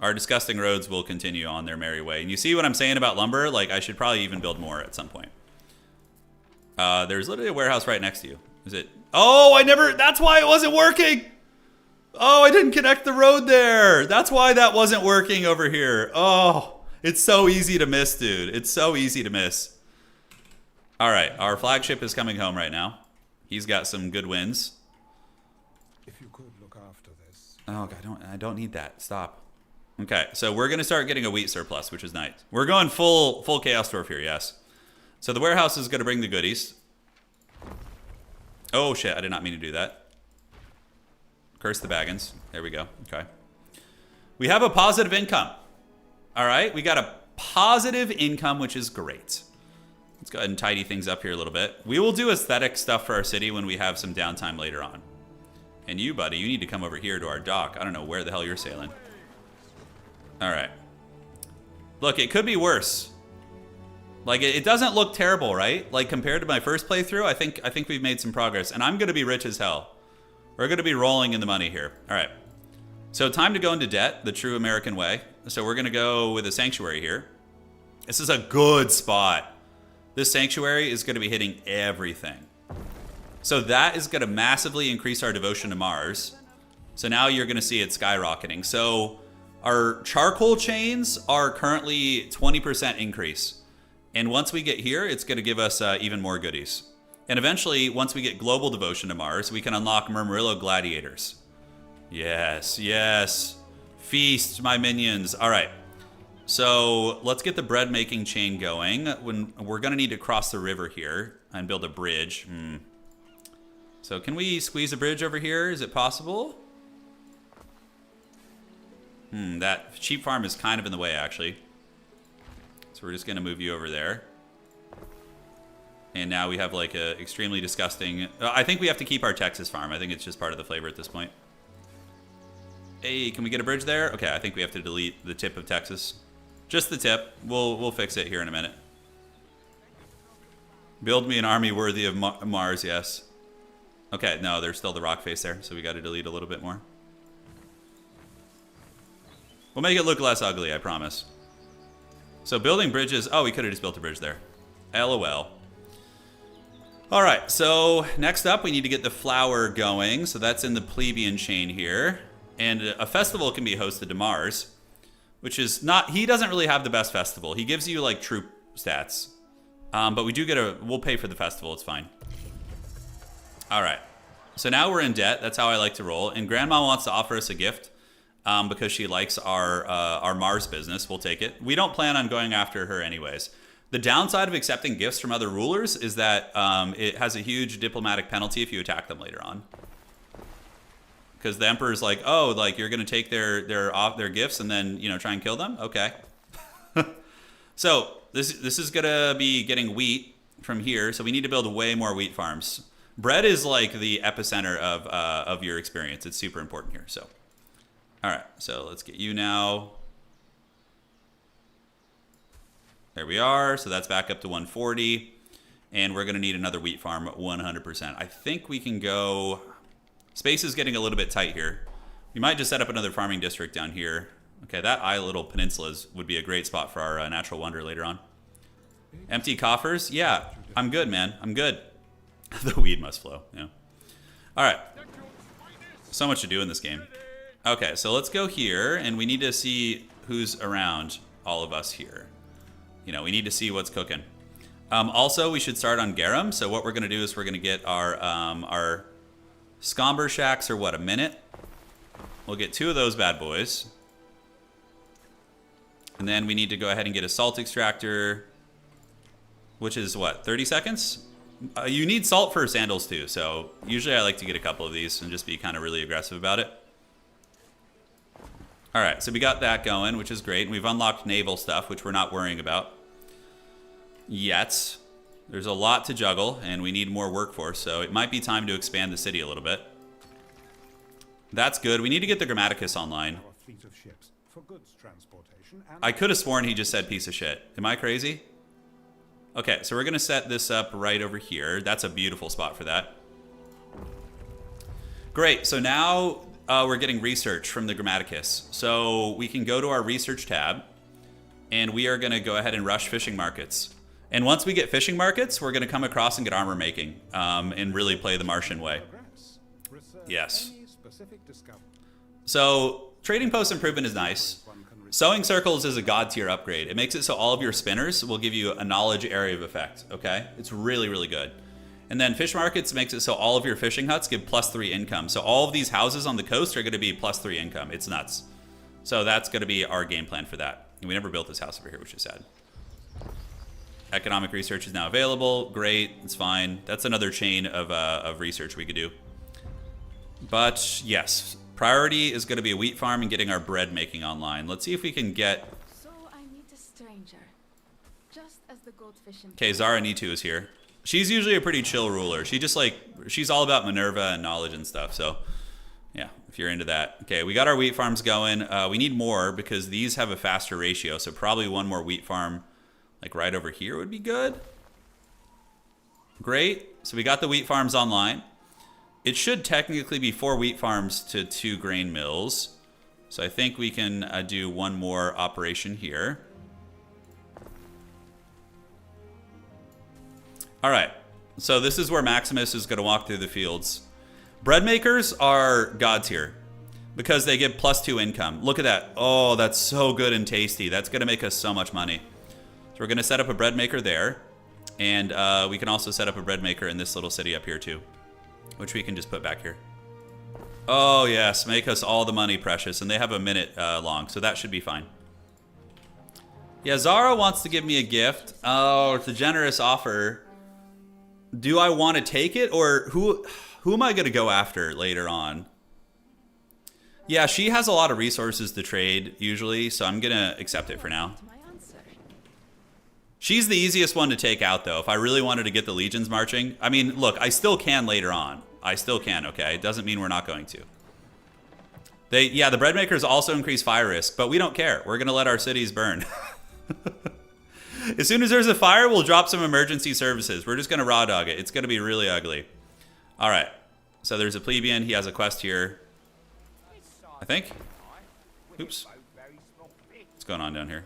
Speaker 1: our disgusting roads will continue on their merry way. And you see what I'm saying about lumber? Like, I should probably even build more at some point. There's literally a warehouse right next to you. Is it? Oh, that's why it wasn't working. Oh, I didn't connect the road there. That's why that wasn't working over here. Oh, it's so easy to miss, dude. It's so easy to miss. All right, our flagship is coming home right now. He's got some good wins.
Speaker 3: If you could look after this.
Speaker 1: Oh, God, I don't need that. Stop. Okay, so we're going to start getting a wheat surplus, which is nice. We're going full Chaos Dwarf here, yes. So the warehouse is going to bring the goodies. Oh, shit, I did not mean to do that. Curse the Baggins. There we go. Okay. We have a positive income. All right, we got a positive income, which is great. Let's go ahead and tidy things up here a little bit. We will do aesthetic stuff for our city when we have some downtime later on. And you, buddy, you need to come over here to our dock. I don't know where the hell you're sailing. All right. Look, it could be worse. Like, it doesn't look terrible, right? Like, compared to my first playthrough, I think we've made some progress. And I'm going to be rich as hell. We're going to be rolling in the money here. All right. So time to go into debt, the true American way. So we're going to go with a sanctuary here. This is a good spot. This sanctuary is going to be hitting everything. So that is going to massively increase our devotion to Mars. So now you're going to see it skyrocketing. So our charcoal chains are currently 20% increase. And once we get here, it's going to give us even more goodies. And eventually, once we get global devotion to Mars, we can unlock Murmurillo gladiators. Yes, yes. Feast, my minions. All right. So let's get the bread making chain going. We're going to need to cross the river here and build a bridge. So can we squeeze a bridge over here? Is it possible? That sheep farm is kind of in the way, actually. So we're just going to move you over there. And now we have like a extremely disgusting... I think we have to keep our Texas farm. I think it's just part of the flavor at this point. Hey, can we get a bridge there? Okay, I think we have to delete the tip of Texas. Just the tip. We'll fix it here in a minute. Build me an army worthy of Mars, yes. Okay, no, there's still the rock face there, so we got to delete a little bit more. We'll make it look less ugly, I promise. So building bridges... Oh, we could have just built a bridge there. LOL. All right, so next up, we need to get the flour going. So that's in the plebeian chain here. And a festival can be hosted to Mars, which is not... He doesn't really have the best festival. He gives you, like, troop stats. But we do get a... We'll pay for the festival. It's fine. All right. So now we're in debt. That's how I like to roll. And Grandma wants to offer us a gift because she likes our Mars business. We'll take it. We don't plan on going after her anyways. The downside of accepting gifts from other rulers is that it has a huge diplomatic penalty if you attack them later on. Because the emperor's like, oh, like you're gonna take their gifts and then try and kill them. Okay. So this is gonna be getting wheat from here. So we need to build way more wheat farms. Bread is like the epicenter of your experience. It's super important here. So, all right. So let's get you now. There we are. So that's back up to 140. And we're going to need another wheat farm 100%. I think we can go... Space is getting a little bit tight here. We might just set up another farming district down here. Okay, that little peninsula would be a great spot for our natural wonder later on. Empty coffers? Yeah, I'm good, man. I'm good. The weed must flow. Yeah. All right. So much to do in this game. Okay, so let's go here. And we need to see who's around all of us here. We need to see what's cooking. Also, we should start on garum. So what we're going to do is we're going to get our scomber shacks are what, a minute? We'll get 2 of those bad boys. And then we need to go ahead and get a salt extractor, which is what, 30 seconds? You need salt for sandals too. So usually I like to get a couple of these and just be kind of really aggressive about it. All right, so we got that going, which is great. And we've unlocked naval stuff, which we're not worrying about yet. There's a lot to juggle, and we need more workforce, so it might be time to expand the city a little bit. That's good. We need to get the Grammaticus online.
Speaker 3: Our fleet of ships for goods transportation and
Speaker 1: I could have sworn he just said piece of shit. Am I crazy? Okay, so we're going to set this up right over here. That's a beautiful spot for that. Great, so now we're getting research from the Grammaticus. So we can go to our research tab, and we are going to go ahead and rush fishing markets. And once we get fishing markets, we're going to come across and get armor making and really play the Martian way. Yes. So trading post improvement is nice. Sewing circles is a god tier upgrade. It makes it so all of your spinners will give you a knowledge area of effect. Okay, it's really, really good. And then fish markets makes it so all of your fishing huts give +3 income. So all of these houses on the coast are going to be +3 income. It's nuts. So that's going to be our game plan for that. And we never built this house over here, which is sad. Economic research is now available. Great, it's fine. That's another chain of research we could do. But yes, priority is going to be a wheat farm and getting our bread making online. Let's see if we can get...
Speaker 2: So I meet a stranger, just as the goldfish.
Speaker 1: Okay, Zara Nitu is here. She's usually a pretty chill ruler. She's all about Minerva and knowledge and stuff. So Yeah, if you're into that. Okay, we got our wheat farms going. We need more because these have a faster ratio. So probably one more wheat farm, like right over here would be good. Great. So we got the wheat farms online. It should technically be 4 wheat farms to 2 grain mills. So I think we can do one more operation here. All right. So this is where Maximus is going to walk through the fields. Bread makers are gods here because they give +2 income. Look at that. Oh, that's so good and tasty. That's going to make us so much money. So we're going to set up a bread maker there. And we can also set up a bread maker in this little city up here too, which we can just put back here. Oh, yes. Make us all the money, Precious. And they have a minute long, so that should be fine. Yeah, Zara wants to give me a gift. Oh, it's a generous offer. Do I want to take it, or who am I going to go after later on? Yeah, she has a lot of resources to trade, usually, so I'm going to accept it for now. She's the easiest one to take out, though, if I really wanted to get the legions marching. I mean, look, I still can later on. I still can, okay? It doesn't mean we're not going to. Yeah, the bread makers also increase fire risk, but we don't care. We're going to let our cities burn. As soon as there's a fire, we'll drop some emergency services. We're just going to raw dog it. It's going to be really ugly. All right. So there's a plebeian. He has a quest here, I think. Oops. What's going on down here?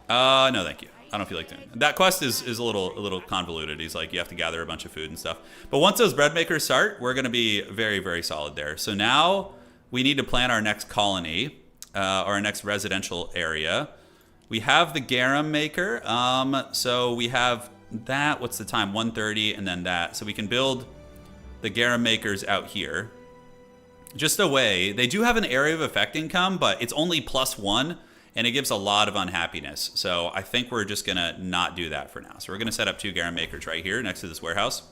Speaker 1: No, thank you. I don't feel like doing it. That quest is a little convoluted. He's like, you have to gather a bunch of food and stuff. But once those bread makers start, we're going to be very, very solid there. So now we need to plan our next colony, or our next residential area. We have the garum maker. So we have that. What's the time? 1:30, and then that. So we can build the garum makers out here. Just a way. They do have an area of effect income, but it's only +1. And it gives a lot of unhappiness. So I think we're just going to not do that for now. So we're going to set up 2 garum makers right here next to this warehouse.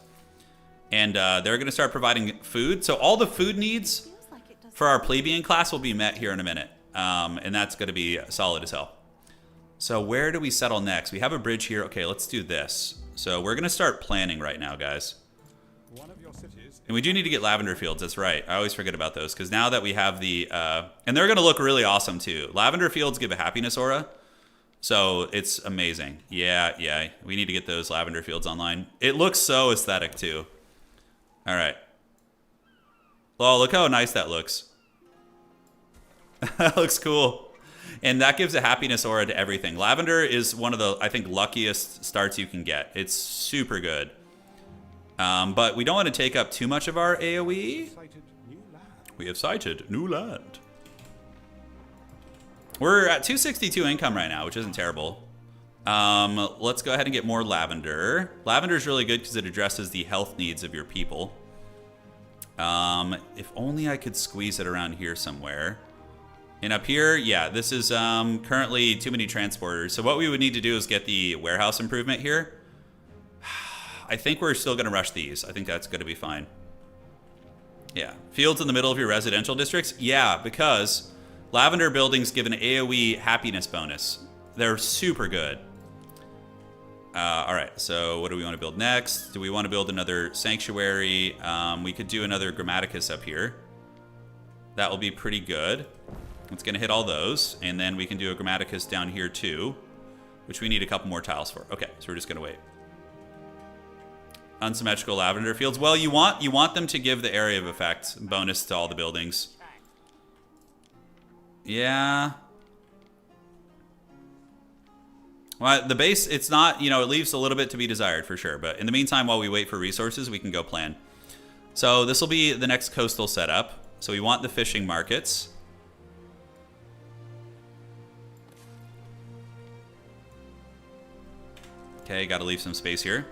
Speaker 1: And they're going to start providing food. So all the food needs for our plebeian class will be met here in a minute. And that's going to be solid as hell. So where do we settle next? We have a bridge here. Okay, let's do this. So we're going to start planning right now, guys. And we do need to get lavender fields. That's right. I always forget about those because now that we have the... and they're going to look really awesome too. Lavender fields give a happiness aura. So it's amazing. Yeah. We need to get those lavender fields online. It looks so aesthetic too. All right. Oh, look how nice that looks. That looks cool. And that gives a happiness aura to everything. Lavender is one of the, I think, luckiest starts you can get. It's super good. But we don't want to take up too much of our AoE. We have sighted new land. We're at 262 income right now, which isn't terrible. Let's go ahead and get more lavender. Lavender is really good because it addresses the health needs of your people. If only I could squeeze it around here somewhere. And up here, yeah, this is currently too many transporters. So what we would need to do is get the warehouse improvement here. I think we're still going to rush these. I think that's going to be fine. Yeah. Fields in the middle of your residential districts? Yeah, because lavender buildings give an AoE happiness bonus. They're super good. All right, so what do we want to build next? Do we want to build another sanctuary? We could do another Grammaticus up here. That will be pretty good. It's going to hit all those. And then we can do a Grammaticus down here too, which we need a couple more tiles for. Okay, so we're just going to wait. Unsymmetrical lavender fields. Well, you want them to give the area of effect bonus to all the buildings. Yeah. Well, the base, it's not, it leaves a little bit to be desired for sure. But in the meantime, while we wait for resources, we can go plan. So this will be the next coastal setup. So we want the fishing markets. Okay, got to leave some space here.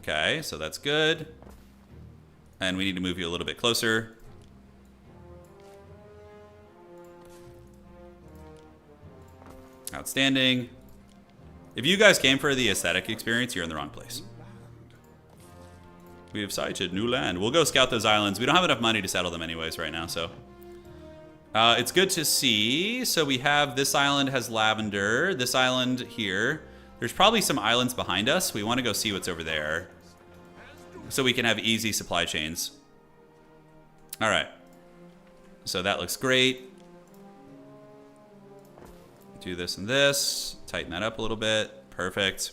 Speaker 1: Okay, so that's good. And we need to move you a little bit closer. Outstanding. If you guys came for the aesthetic experience, you're in the wrong place. We have sighted new land. We'll go scout those islands. We don't have enough money to settle them anyways right now, so. It's good to see. So we have this island has lavender. This island here. There's probably some islands behind us. We want to go see what's over there. so we can have easy supply chains. All right. So that looks great. Do this and this. Tighten that up a little bit. Perfect.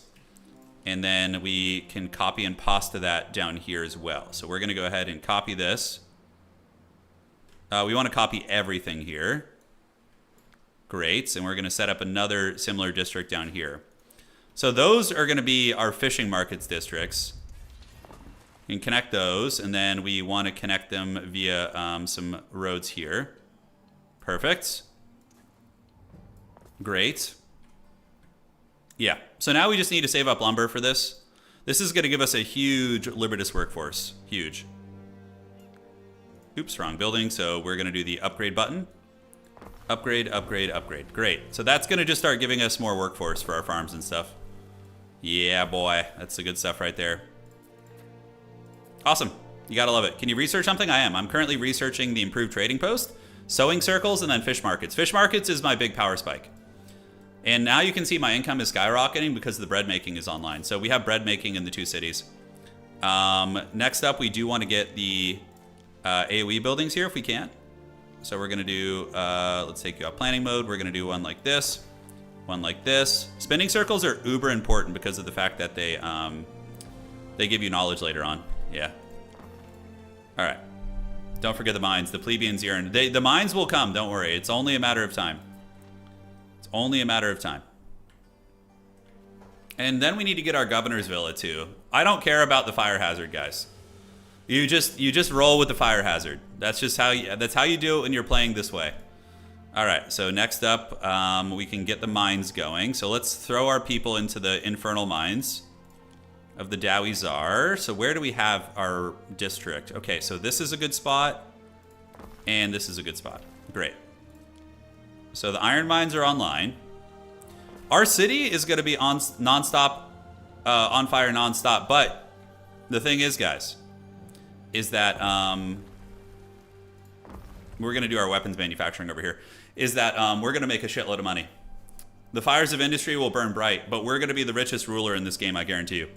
Speaker 1: And then we can copy and pasta that down here as well. So we're going to go ahead and copy this. We want to copy everything here. Great. And we're going to set up another similar district down here. So those are going to be our fishing markets districts. You can connect those. And then we want to connect them via some roads here. Perfect. Great. Yeah. So now we just need to save up lumber for this. This is going to give us a huge Libertas workforce. Huge. Oops, wrong building. So we're going to do the upgrade button. Upgrade, upgrade, upgrade. Great. So that's going to just start giving us more workforce for our farms and stuff. Yeah, boy. That's the good stuff right there. Awesome. You got to love it. Can you research something? I am. I'm currently researching the improved trading post, sewing circles, and then fish markets. Fish markets is my big power spike. And now you can see my income is skyrocketing because the bread making is online. So we have bread making in the 2 cities. Next up, we do want to get the AoE buildings here if we can. So we're going to do, let's take you off planning mode. We're going to do one like this, one like this. Spinning circles are uber important because of the fact that they give you knowledge later on. Yeah. All right. Don't forget the mines. The plebeians yearn. The mines will come. Don't worry. It's only a matter of time. It's only a matter of time. And then we need to get our governor's villa too. I don't care about the fire hazard, guys. You just roll with the fire hazard. That's just how you do it when you're playing this way. All right, so next up, we can get the mines going. So let's throw our people into the infernal mines of the Dowie Czar. So where do we have our district? Okay, so this is a good spot, and this is a good spot. Great. So the iron mines are online. Our city is going to be on nonstop, on fire nonstop. But the thing is, guys, is that we're going to do our weapons manufacturing over here, is that we're going to make a shitload of money. The fires of industry will burn bright, but we're going to be the richest ruler in this game, I guarantee you.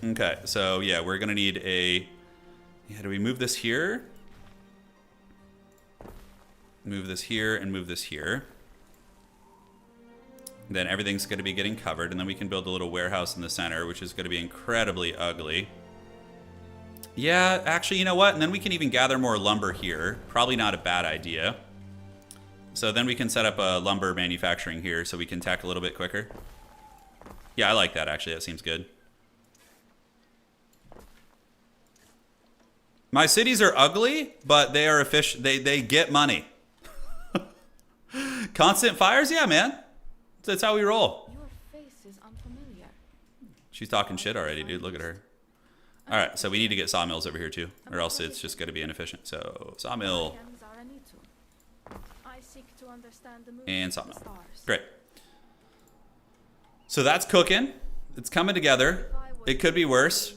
Speaker 1: Okay, so yeah, we're going to need a... Yeah, do we move this here? Move this here and move this here. Then everything's going to be getting covered, and then we can build a little warehouse in the center, which is going to be incredibly ugly. Yeah, actually, you know what? And then we can even gather more lumber here. Probably not a bad idea. So then we can set up a lumber manufacturing here so we can tack a little bit quicker. Yeah, I like that, actually. That seems good. My cities are ugly, but they are efficient. They get money. Constant fires? Yeah, man. That's how we roll.
Speaker 2: Your face is unfamiliar.
Speaker 1: She's talking shit already, dude. Look at her. All right, so we need to get sawmills over here too, or else it's just going to be inefficient. So sawmill and sawmill. Great. So that's cooking. It's coming together. It could be worse.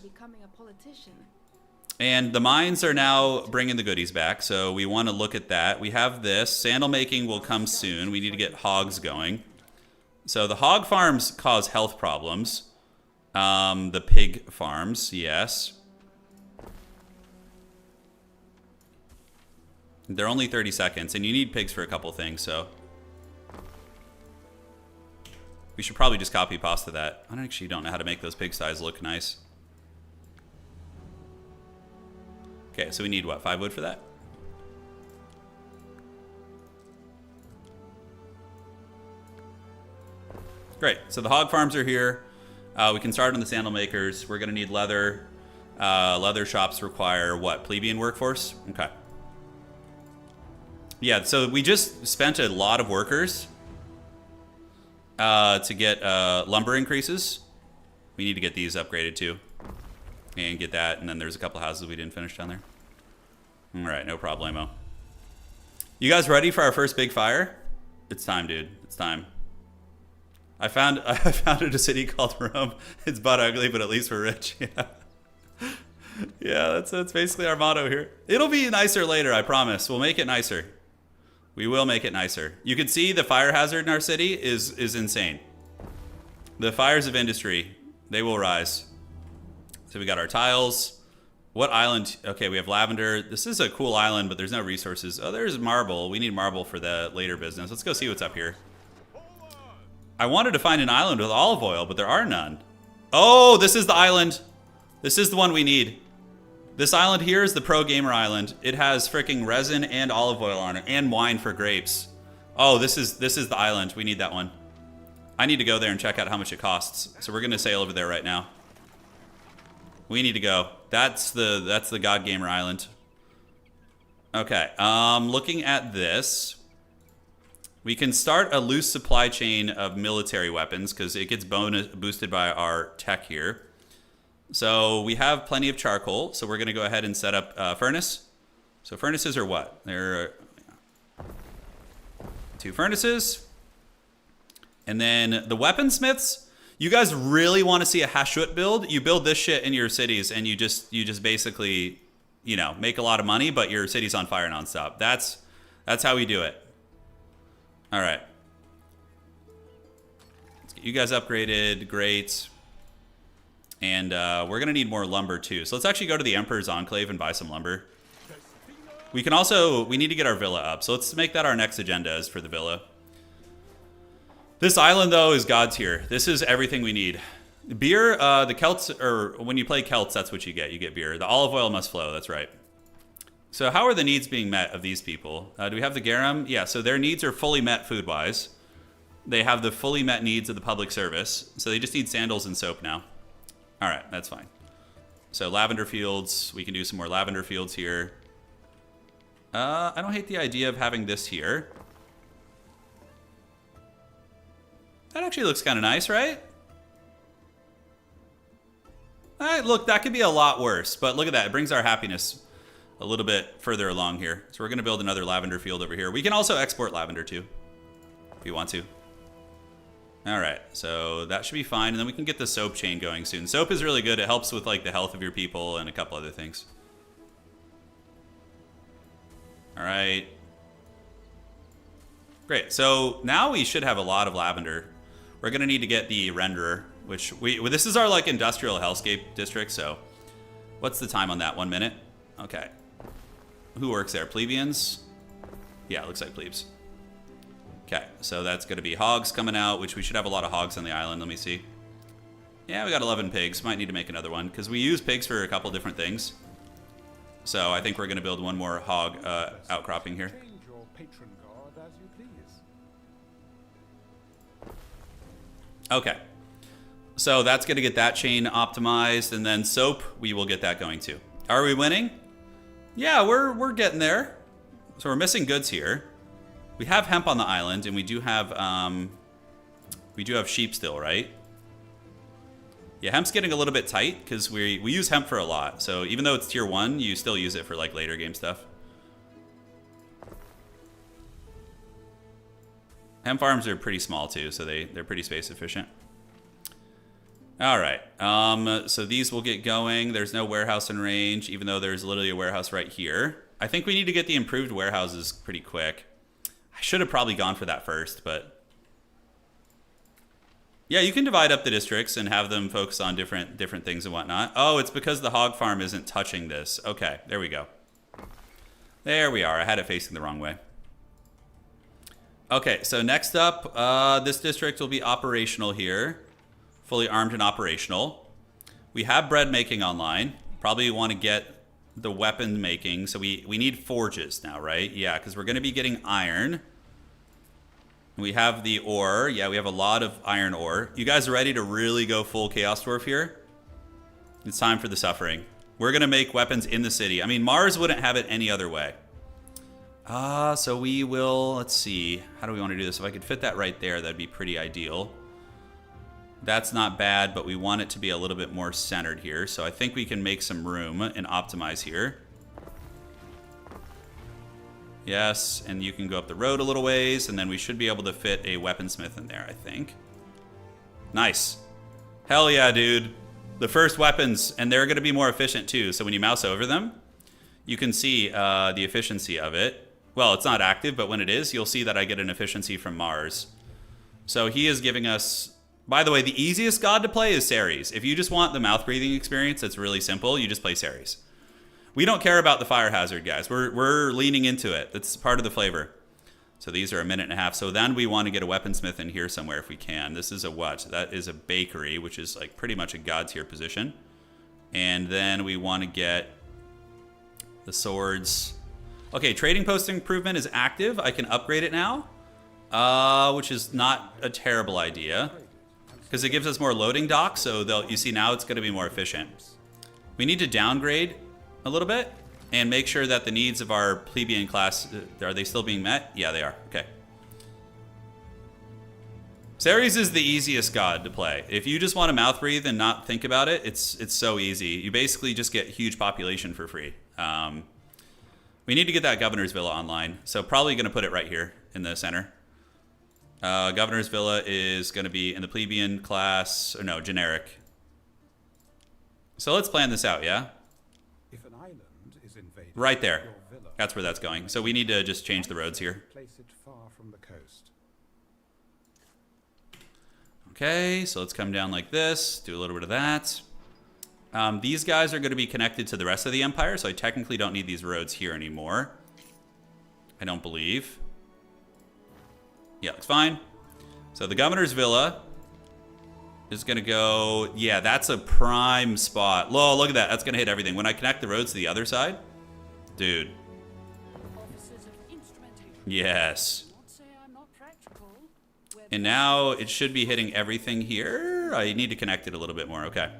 Speaker 1: And the mines are now bringing the goodies back, so we want to look at that. We have this. Sandal making will come soon. We need to get hogs going. So the hog farms cause health problems. The pig farms, yes. They're only 30 seconds, and you need pigs for a couple things, so... We should probably just copy pasta that. I actually don't know how to make those pigsties look nice. Okay, so we need, what, 5 wood for that? Great, so the hog farms are here. We can start on the sandal makers. We're going to need leather. Leather shops require, what, plebeian workforce? Okay. Yeah, so we just spent a lot of workers to get lumber increases. We need to get these upgraded too. And get that, and then there's a couple houses we didn't finish down there. All right, no problemo. You guys ready for our first big fire? It's time, dude. It's time. I founded a city called Rome. It's butt ugly, but at least we're rich. Yeah, yeah, that's basically our motto here. It'll be nicer later, I promise. We'll make it nicer. We will make it nicer. You can see the fire hazard in our city is insane. The fires of industry, they will rise. So So we got our tiles. What island? Okay, we have lavender. This is a cool island, but there's no resources. Oh, there's marble. We need marble for the later business. Let's go see what's up here. I wanted to find an island with olive oil, but there are none. Oh, this is the island. This is the one we need. This island here is the Pro Gamer Island. It has freaking resin and olive oil on it, and wine for grapes. Oh, this is the island. We need that one. I need to go there and check out how much it costs. So we're gonna sail over there right now. We need to go. That's the God Gamer Island. Okay. Looking at this, we can start a loose supply chain of military weapons because it gets boosted by our tech here. So we have plenty of charcoal. So we're gonna go ahead and set up a furnace. So furnaces are what? They're 2 furnaces. And then the weaponsmiths, you guys really want to see a Hashut build? You build this shit in your cities and you just basically, you know, make a lot of money, but your city's on fire nonstop. That's how we do it. All right. Let's get you guys upgraded. Great. And we're going to need more lumber too. So let's actually go to the Emperor's Enclave and buy some lumber. We can also, we need to get our villa up. So let's make that our next agenda is for the villa. This island, though, is God's here. This is everything we need. Beer, the Celts, or when you play Celts, that's what you get. You get beer. The olive oil must flow. That's right. So how are the needs being met of these people? Do we have the garum? Yeah, so their needs are fully met food-wise. They have the fully met needs of the public service. So they just need sandals and soap now. All right, that's fine. So lavender fields. We can do some more lavender fields here. I don't hate the idea of having this here. That actually looks kind of nice, right? All right, look, that could be a lot worse, but look at that. It brings our happiness a little bit further along here. So we're going to build another lavender field over here. We can also export lavender too, if you want to. All right, so that should be fine. And then we can get the soap chain going soon. Soap is really good. It helps with like the health of your people and a couple other things. All right. Great, so now we should have a lot of lavender. We're gonna need to get the renderer, which this is our like industrial hellscape district, so what's the time on that? 1 minute? Okay. Who works there? Plebeians? Yeah, it looks like plebes. Okay, so that's gonna be hogs coming out, which we should have a lot of hogs on the island. Let me see. Yeah, we got 11 pigs. Might need to make another one, because we use pigs for a couple different things. So I think we're gonna build one more hog outcropping here.
Speaker 3: Change your patron god as you please.
Speaker 1: Okay, so that's going to get that chain optimized, and then soap, we will get that going too. Are we winning? Yeah, we're getting there. So we're missing goods here. We have hemp on the island, and we do have sheep still, right? Yeah, hemp's getting a little bit tight because we use hemp for a lot. So even though it's tier 1, you still use it for like later game stuff. Hemp farms are pretty small too, so they're pretty space efficient. All right, so these will get going. There's no warehouse in range, even though there's literally a warehouse right here. I think we need to get the improved warehouses pretty quick. I should have probably gone for that first, but yeah, you can divide up the districts and have them focus on different things and whatnot. Oh, it's because the hog farm isn't touching this. Okay, there we go. There we are. I had it facing the wrong way. Okay, so next up, this district will be operational here. Fully armed and operational. We have bread making online. Probably want to get the weapon making. So we need forges now, right? Yeah, because we're going to be getting iron. We have the ore. Yeah, we have a lot of iron ore. You guys ready to really go full Chaos Dwarf here? It's time for the suffering. We're going to make weapons in the city. I mean, Mars wouldn't have it any other way. So we will, let's see. How do we want to do this? If I could fit that right there, that'd be pretty ideal. That's not bad, but we want it to be a little bit more centered here. So I think we can make some room and optimize here. Yes, and you can go up the road a little ways, and then we should be able to fit a weaponsmith in there, I think. Nice. Hell yeah, dude. The first weapons, and they're going to be more efficient too. So when you mouse over them, you can see the efficiency of it. Well, it's not active, but when it is, you'll see that I get an efficiency from Mars. So he is giving us By the way, the easiest god to play is Ceres. If you just want the mouth breathing experience, that's really simple. You just play Ceres. We don't care about the fire hazard, guys. We're leaning into it. That's part of the flavor. So these are 1.5 minutes. So then we want to get a weaponsmith in here somewhere if we can. This is a what? That is a bakery, which is like pretty much a god tier position. And then we want to get the swords. Okay, trading post improvement is active. I can upgrade it now, which is not a terrible idea because it gives us more loading docks. So you see now it's going to be more efficient. We need to downgrade a little bit and make sure that the needs of our plebeian class, are they still being met? Yeah, they are. Okay. Ceres is the easiest god to play. If you just want to mouth breathe and not think about it, it's so easy. You basically just get huge population for free. We need to get that governor's villa online, so probably going to put it right here in the center. Governor's villa is going to be in the plebeian class, or no, generic. So let's plan this out, yeah?
Speaker 3: If an island is invaded,
Speaker 1: Right there.
Speaker 3: your villa
Speaker 1: That's where that's going. So we need to just change the roads here.
Speaker 3: place it far from the coast.
Speaker 1: Okay, so let's come down like this, do a little bit of that. These guys are going to be connected to the rest of the empire, so I technically don't need these roads here anymore. I don't believe. Yeah, looks fine. So the governor's villa is going to go... Yeah, that's a prime spot. Whoa, look at that. That's going to hit everything. When I connect the roads to the other side, dude. Yes. And now it should be hitting everything here. I need to connect it a little bit more. Okay.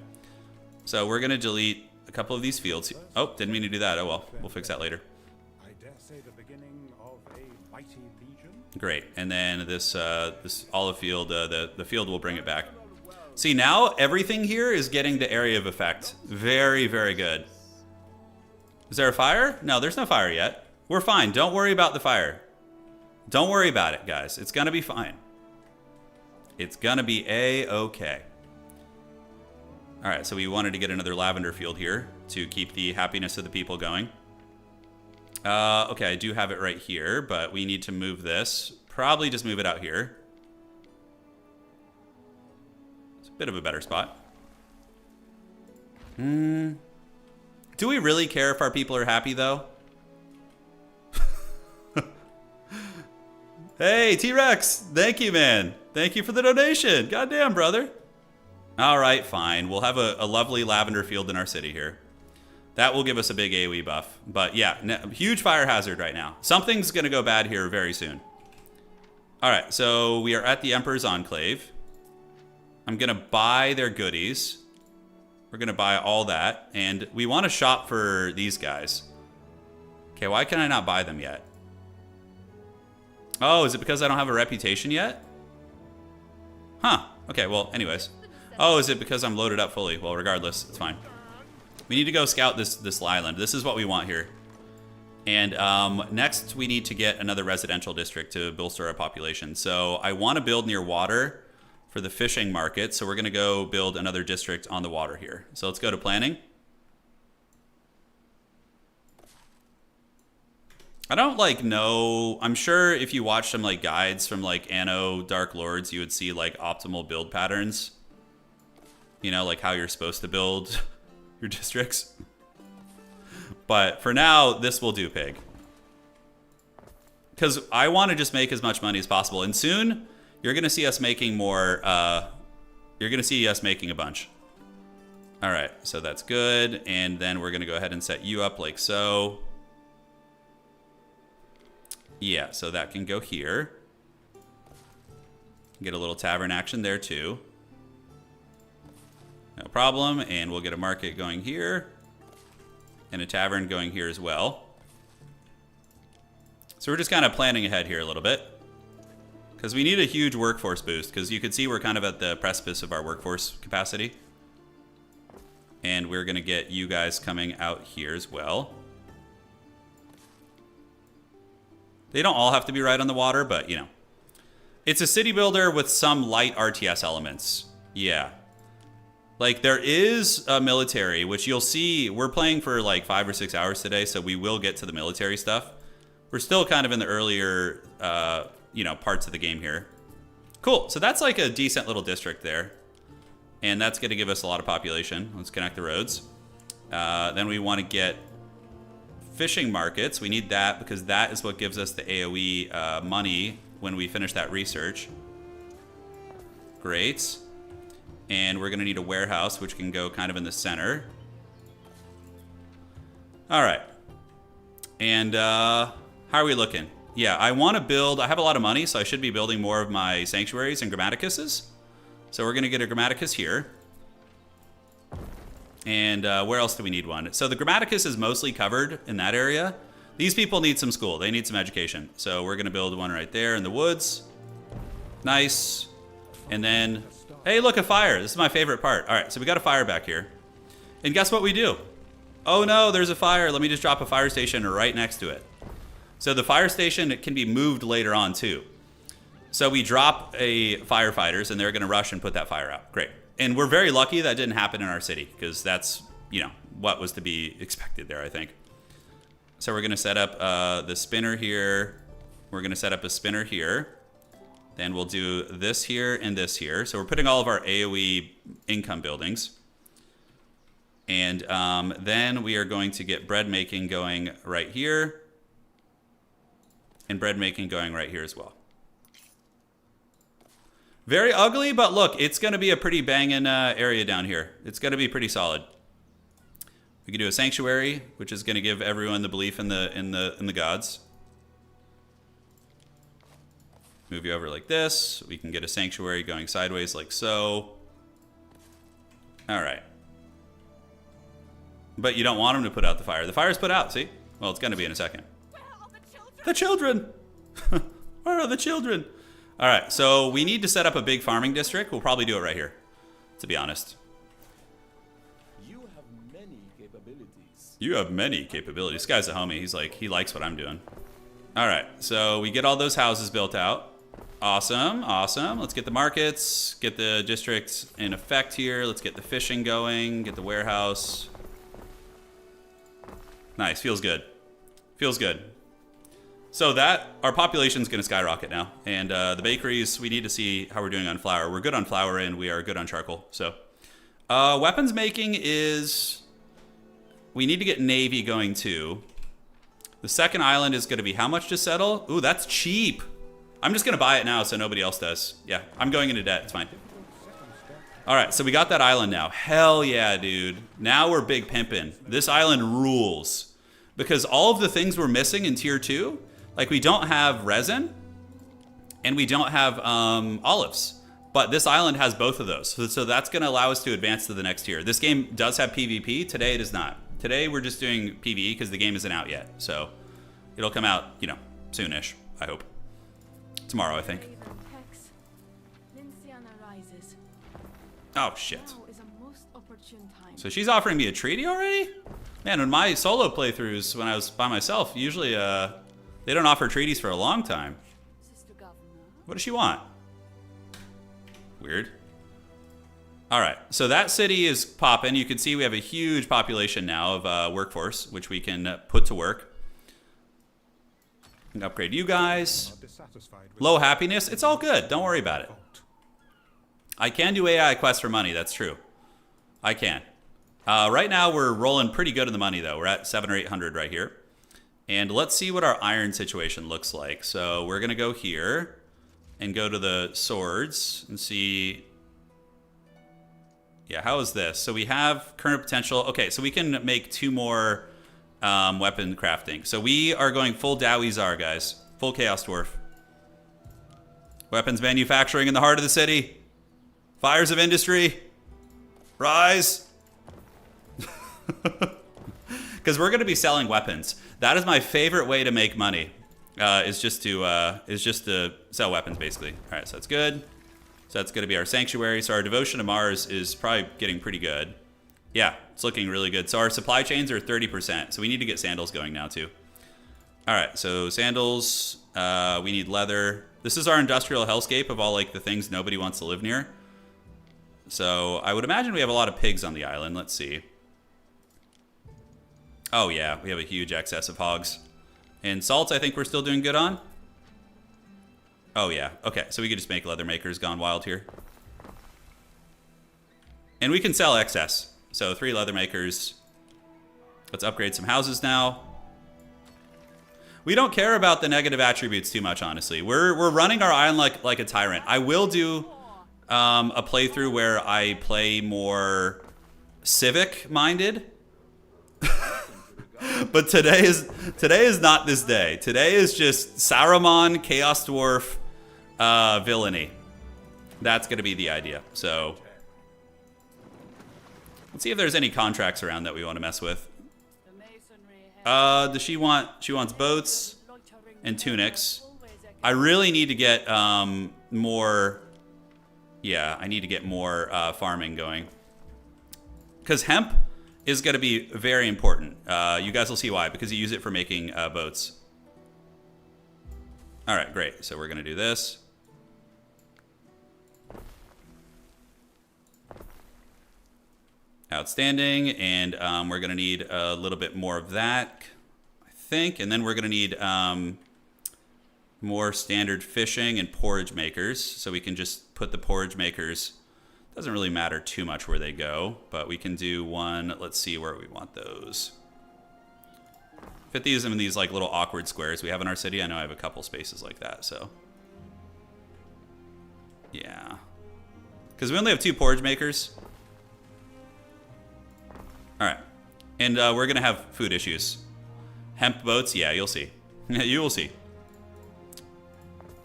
Speaker 1: So we're going to delete a couple of these fields. Oh, didn't mean to do that. Oh, well. We'll fix that later.
Speaker 3: I dare say the beginning of a mighty legion.
Speaker 1: Great. And then this olive field, the field will bring it back. See, now everything here is getting the area of effect. Very, very good. Is there a fire? No, there's no fire yet. We're fine. Don't worry about the fire. Don't worry about it, guys. It's going to be fine. It's going to be A-okay. All right, so we wanted to get another lavender field here to keep the happiness of the people going. Okay, I do have it right here, but we need to move this. Probably just move it out here. It's a bit of a better spot. Do we really care if our people are happy, though? Hey, T-Rex! Thank you, man. Thank you for the donation. Goddamn, brother. All right, fine. We'll have a lovely lavender field in our city here. That will give us a big AoE buff. But yeah, huge fire hazard right now. Something's going to go bad here very soon. All right, so we are at the Emperor's Enclave. I'm going to buy their goodies. We're going to buy all that. And we want to shop for these guys. Okay, why can I not buy them yet? Oh, is it because I don't have a reputation yet? Huh. Okay, well, anyways. Oh, is it because I'm loaded up fully? Well, regardless, it's fine. We need to go scout this island. This is what we want here. And next, we need to get another residential district to bolster our population. So I want to build near water for the fishing market. So we're going to go build another district on the water here. So let's go to planning. I don't know. I'm sure if you watch some guides from Anno Dark Lords, you would see optimal build patterns. You know, how you're supposed to build your districts. But for now, this will do, Pig. Because I want to just make as much money as possible. And soon, you're going to see us making more. You're going to see us making a bunch. All right, so that's good. And then we're going to go ahead and set you up like so. Yeah, so that can go here. Get a little tavern action there, too. No problem. And we'll get a market going here. And a tavern going here as well. So we're just kind of planning ahead here a little bit. Because we need a huge workforce boost. Because you can see we're kind of at the precipice of our workforce capacity. And we're going to get you guys coming out here as well. They don't all have to be right on the water, but, you know. It's a city builder with some light RTS elements. Yeah. There is a military, which you'll see. We're playing for 5 or 6 hours today, so we will get to the military stuff. We're still kind of in the earlier, parts of the game here. Cool. So that's like a decent little district there. And that's going to give us a lot of population. Let's connect the roads. Then we want to get fishing markets. We need that because that is what gives us the AoE money when we finish that research. Great. And we're going to need a warehouse, which can go kind of in the center. All right. And how are we looking? Yeah, I want to build... I have a lot of money, so I should be building more of my sanctuaries and grammaticuses. So we're going to get a grammaticus here. And where else do we need one? So the grammaticus is mostly covered in that area. These people need some school. They need some education. So we're going to build one right there in the woods. Nice. And then... Hey, look, a fire. This is my favorite part. All right, so we got a fire back here. And guess what we do? Oh, no, there's a fire. Let me just drop a fire station right next to it. So the fire station, it can be moved later on, too. So we drop a firefighters, and they're going to rush and put that fire out. Great. And we're very lucky that didn't happen in our city, because that's, you know, what was to be expected there, I think. So we're going to set up the spinner here. We're going to set up a spinner here. Then we'll do this here and this here. So we're putting all of our AoE income buildings. And then we are going to get bread making going right here. And bread making going right here as well. Very ugly, but look, it's going to be a pretty banging area down here. It's going to be pretty solid. We can do a sanctuary, which is going to give everyone the belief in the gods. Move you over like this. We can get a sanctuary going sideways like so. All right. But you don't want them to put out the fire. The fire's put out, see? Well, it's going to be in a second.
Speaker 2: Where are the children?
Speaker 1: The children! Where are the children? All right, so we need to set up a big farming district. We'll probably do it right here, to be honest.
Speaker 4: You have many capabilities.
Speaker 1: You have many capabilities. This guy's a homie. He's like, he likes what I'm doing. All right, so we get all those houses built out. Awesome, awesome. Let's get the markets, get the districts in effect here. Let's get the fishing going, get the warehouse. Nice, feels good. Feels good. So that, our population's going to skyrocket now. And the bakeries, we need to see how we're doing on flour. We're good on flour and we are good on charcoal. So weapons making is, we need to get navy going too. The second island is going to be how much to settle? Ooh, that's cheap. I'm just going to buy it now so nobody else does. Yeah, I'm going into debt. It's fine. All right, so we got that island now. Hell yeah, dude. Now we're big pimping. This island rules. Because all of the things we're missing in tier 2, like we don't have resin and we don't have olives. But this island has both of those. So that's going to allow us to advance to the next tier. This game does have PvP. Today it is not. Today we're just doing PvE because the game isn't out yet. So it'll come out, you know, soonish, I hope. Tomorrow, I think. Oh, shit. So she's offering me a treaty already? Man, in my solo playthroughs, when I was by myself, usually they don't offer treaties for a long time. What does she want? Weird. All right, so that city is popping. You can see we have a huge population now of workforce, which we can put to work. We can upgrade you guys. Low happiness. It's all good. Don't worry about it. I can do AI quests for money. That's true. I can. Right now, we're rolling pretty good in the money, though. We're at 700 or 800 right here. And let's see what our iron situation looks like. So we're going to go here and go to the swords and see... Yeah, how is this? So we have current potential. Okay, so we can make 2 more weapon crafting. So we are going full Dowizar, guys. Full Chaos Dwarf. Weapons manufacturing in the heart of the city. Fires of industry. Rise. Because we're going to be selling weapons. That is my favorite way to make money. Is just to sell weapons, basically. All right, so that's good. So that's going to be our sanctuary. So our devotion to Mars is probably getting pretty good. Yeah, it's looking really good. So our supply chains are 30%. So we need to get sandals going now too. All right, so sandals. We need leather. This is our industrial hellscape of all like the things nobody wants to live near. So I would imagine we have a lot of pigs on the island. Let's see. Oh yeah, we have a huge excess of hogs. And salt, I think we're still doing good on. Oh, yeah. Okay, so we could just make leather makers gone wild here. And we can sell excess. So 3 leather makers. Let's upgrade some houses now. We don't care about the negative attributes too much, honestly. We're running our island like a tyrant. I will do a playthrough where I play more civic-minded. But today is not this day. Today is just Saruman, Chaos Dwarf, villainy. That's going to be the idea. So let's see if there's any contracts around that we want to mess with. Does she wants boats and tunics. I really need to get more. Yeah, I need to get more farming going. Because hemp is going to be very important. You guys will see why, because you use it for making boats. All right, great. So we're going to do this. Outstanding. And we're going to need a little bit more of that, I think. And then we're going to need more standard fishing and porridge makers. So we can just put the porridge makers. Doesn't really matter too much where they go, but we can do one. Let's see where we want those. Fit these in these like little awkward squares we have in our city. I know I have a couple spaces like that, so. Yeah. Because we only have 2 porridge makers. All right. And we're going to have food issues. Hemp boats, yeah, you'll see. You will see.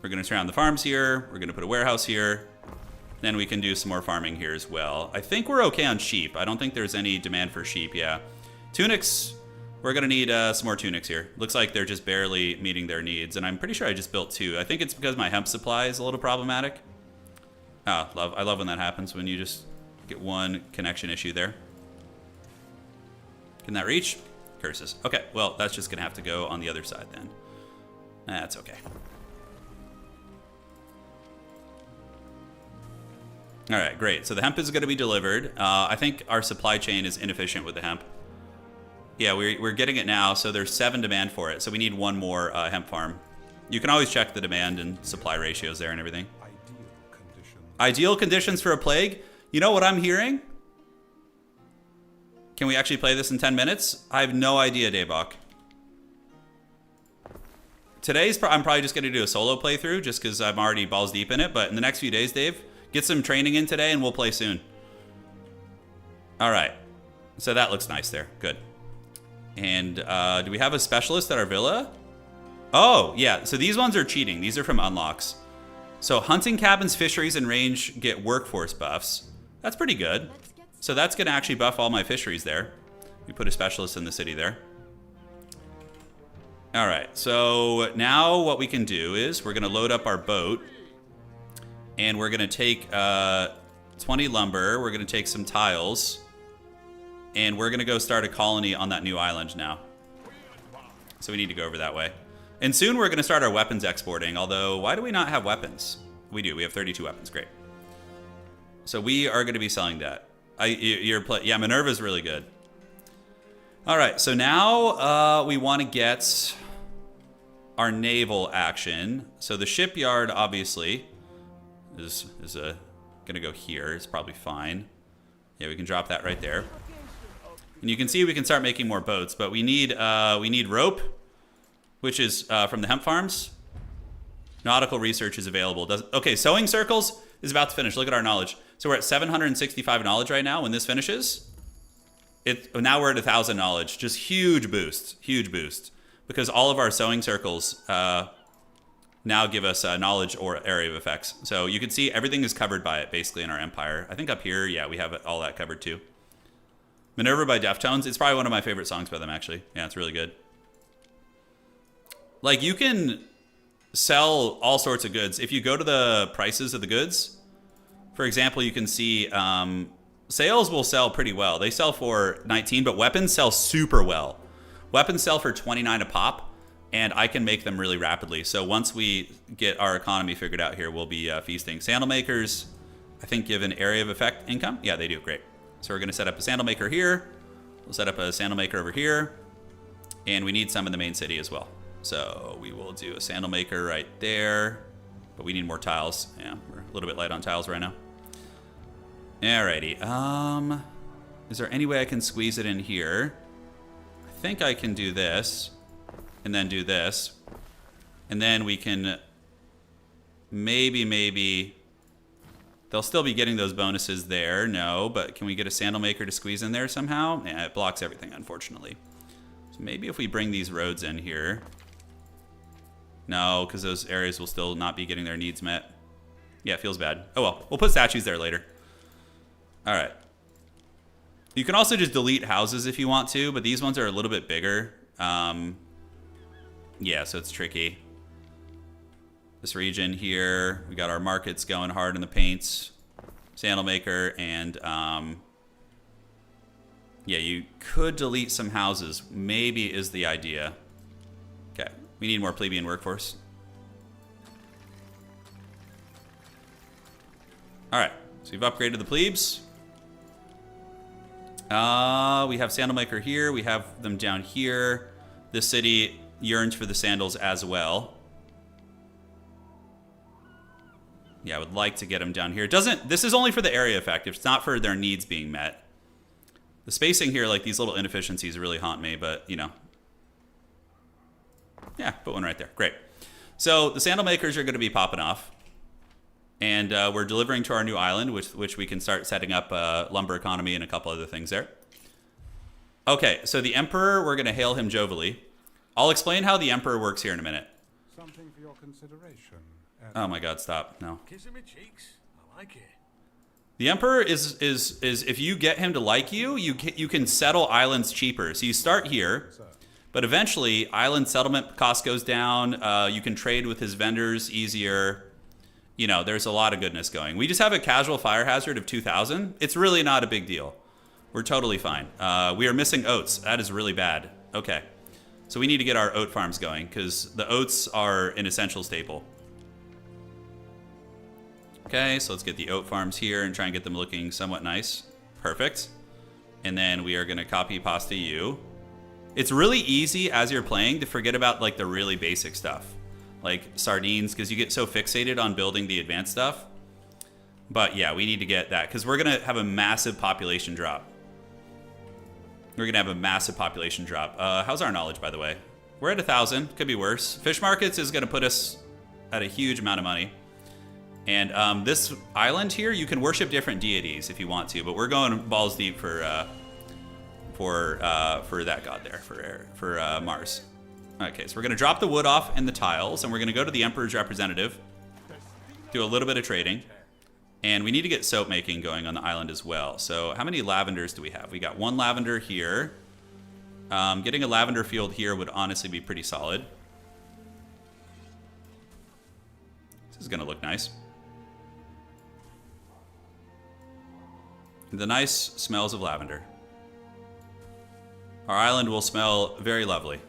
Speaker 1: We're going to surround the farms here. We're going to put a warehouse here. Then we can do some more farming here as well. I think we're okay on sheep. I don't think there's any demand for sheep, yeah. Tunics, we're going to need some more tunics here. Looks like they're just barely meeting their needs, and I'm pretty sure I just built 2. I think it's because my hemp supply is a little problematic. Oh, I love when that happens, when you just get one connection issue there. Can that reach? Curses. Okay, well, that's just going to have to go on the other side then. That's okay. All right, great. So the hemp is going to be delivered. I think our supply chain is inefficient with the hemp. Yeah, we're getting it now, so there's 7 demand for it. So we need 1 more hemp farm. You can always check the demand and supply ratios there and everything. Ideal conditions for a plague? You know what I'm hearing? Can we actually play this in 10 minutes? I have no idea, Daybok. I'm probably just going to do a solo playthrough just because I'm already balls deep in it. But in the next few days, Dave, get some training in today and we'll play soon. All right. So that looks nice there. Good. And do we have a specialist at our villa? Oh, yeah. So these ones are cheating. These are from unlocks. So hunting cabins, fisheries, and range get workforce buffs. That's pretty good. So that's going to actually buff all my fisheries there. We put a specialist in the city there. All right. So now what we can do is we're going to load up our boat. And we're going to take 20 lumber. We're going to take some tiles. And we're going to go start a colony on that new island now. So we need to go over that way. And soon we're going to start our weapons exporting. Although, why do we not have weapons? We do. We have 32 weapons. Great. So we are going to be selling that. Yeah, Minerva's really good. All right. So now we want to get our naval action. So the shipyard, obviously, is going to go here. It's probably fine. Yeah, we can drop that right there. And you can see we can start making more boats, but we need rope, which is from the hemp farms. Nautical research is available. Okay, sewing circles is about to finish. Look at our knowledge. So we're at 765 knowledge right now. When this finishes, now we're at 1,000 knowledge. Just huge boost, because all of our sewing circles now give us knowledge or area of effects. So you can see everything is covered by it basically in our empire. I think up here, yeah, we have all that covered too. Minerva by Deftones. It's probably one of my favorite songs by them, actually. Yeah, it's really good. Like, you can sell all sorts of goods. If you go to the prices of the goods, for example, you can see sales will sell pretty well. They sell for 19, but weapons sell super well. Weapons sell for 29 a pop, and I can make them really rapidly. So once we get our economy figured out here, we'll be feasting. Sandal makers, I think, give an area of effect income. Yeah, they do. Great. So we're going to set up a sandal maker here. We'll set up a sandal maker over here. And we need some in the main city as well. So we will do a sandal maker right there. But we need more tiles. Yeah, we're a little bit light on tiles right now. Alrighty. Is there any way I can squeeze it in here? I think I can do this. And then do this. And then we can... Maybe... They'll still be getting those bonuses there. No, but can we get a sandal maker to squeeze in there somehow? Yeah, it blocks everything, unfortunately. So maybe if we bring these roads in here... No, because those areas will still not be getting their needs met. Yeah, it feels bad. Oh well, we'll put statues there later. Alright. You can also just delete houses if you want to, but these ones are a little bit bigger. Yeah, so it's tricky. This region here, we got our markets going hard in the paints. Sandal maker, and yeah, you could delete some houses. Maybe is the idea. Okay. We need more plebeian workforce. Alright, so we've upgraded the plebes. We have Sandalmaker here. We have them down here. This city yearns for the sandals as well. Yeah, I would like to get them down here. This is only for the area effect. It's not for their needs being met. The spacing here, like these little inefficiencies really haunt me, but, you know. Yeah, put one right there. Great. So the sandal makers are going to be popping off. And we're delivering to our new island, which we can start setting up lumber economy and a couple other things there. Okay, so the Emperor, we're going to hail him jovially. I'll explain how the Emperor works here in a minute.
Speaker 3: Something for your consideration.
Speaker 1: Oh my god, stop. No.
Speaker 4: Kissing me cheeks. I like it.
Speaker 1: The Emperor is if you get him to like you, you can settle islands cheaper. So you start here. But eventually, island settlement cost goes down. You can trade with his vendors easier. You know, there's a lot of goodness going. We just have a casual fire hazard of 2,000. It's really not a big deal. We're totally fine. We are missing oats. That is really bad. Okay. So we need to get our oat farms going because the oats are an essential staple. Okay, so let's get the oat farms here and try and get them looking somewhat nice. Perfect. And then we are going to copy pasta you. It's really easy as you're playing to forget about like the really basic stuff, like sardines, because you get so fixated on building the advanced stuff. But yeah, we need to get that because we're going to have a massive population drop. We're going to have a massive population drop. How's our knowledge, by the way? We're at 1,000. Could be worse. Fish markets is going to put us at a huge amount of money. And this island here, you can worship different deities if you want to, but we're going balls deep for that god there, for Mars. Okay, so we're going to drop the wood off and the tiles, and we're going to go to the Emperor's representative, do a little bit of trading, and we need to get soap making going on the island as well. So how many lavenders do we have? We got 1 lavender here. Getting a lavender field here would honestly be pretty solid. This is going to look nice. The nice smells of lavender. Our island will smell very lovely.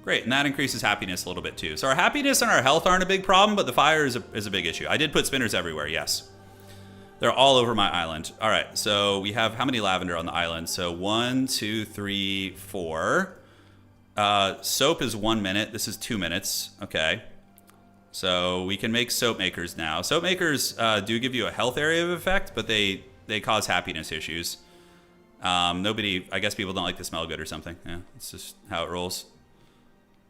Speaker 1: Great, and that increases happiness a little bit too. So our happiness and our health aren't a big problem, but the fire is a big issue. I did put spinners everywhere, yes. They're all over my island. All right, so we have how many lavender on the island? So 1, 2, 3, 4. Soap is 1 minute. This is 2 minutes. Okay. So we can make soap makers now. Soap makers do give you a health area of effect, but they cause happiness issues. I guess people don't like to smell good or something. Yeah, it's just how it rolls.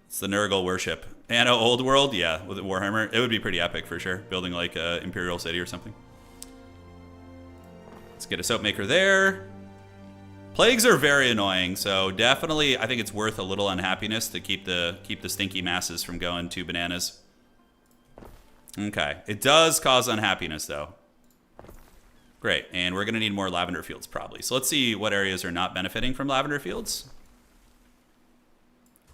Speaker 1: It's the Nurgle worship. Anno Old World, yeah, with Warhammer. It would be pretty epic for sure. Building like a Imperial City or something. Let's get a soap maker there. Plagues are very annoying, so definitely I think it's worth a little unhappiness to keep the stinky masses from going to bananas. Okay, it does cause unhappiness though. Great, and we're gonna need more lavender fields probably. So let's see what areas are not benefiting from lavender fields.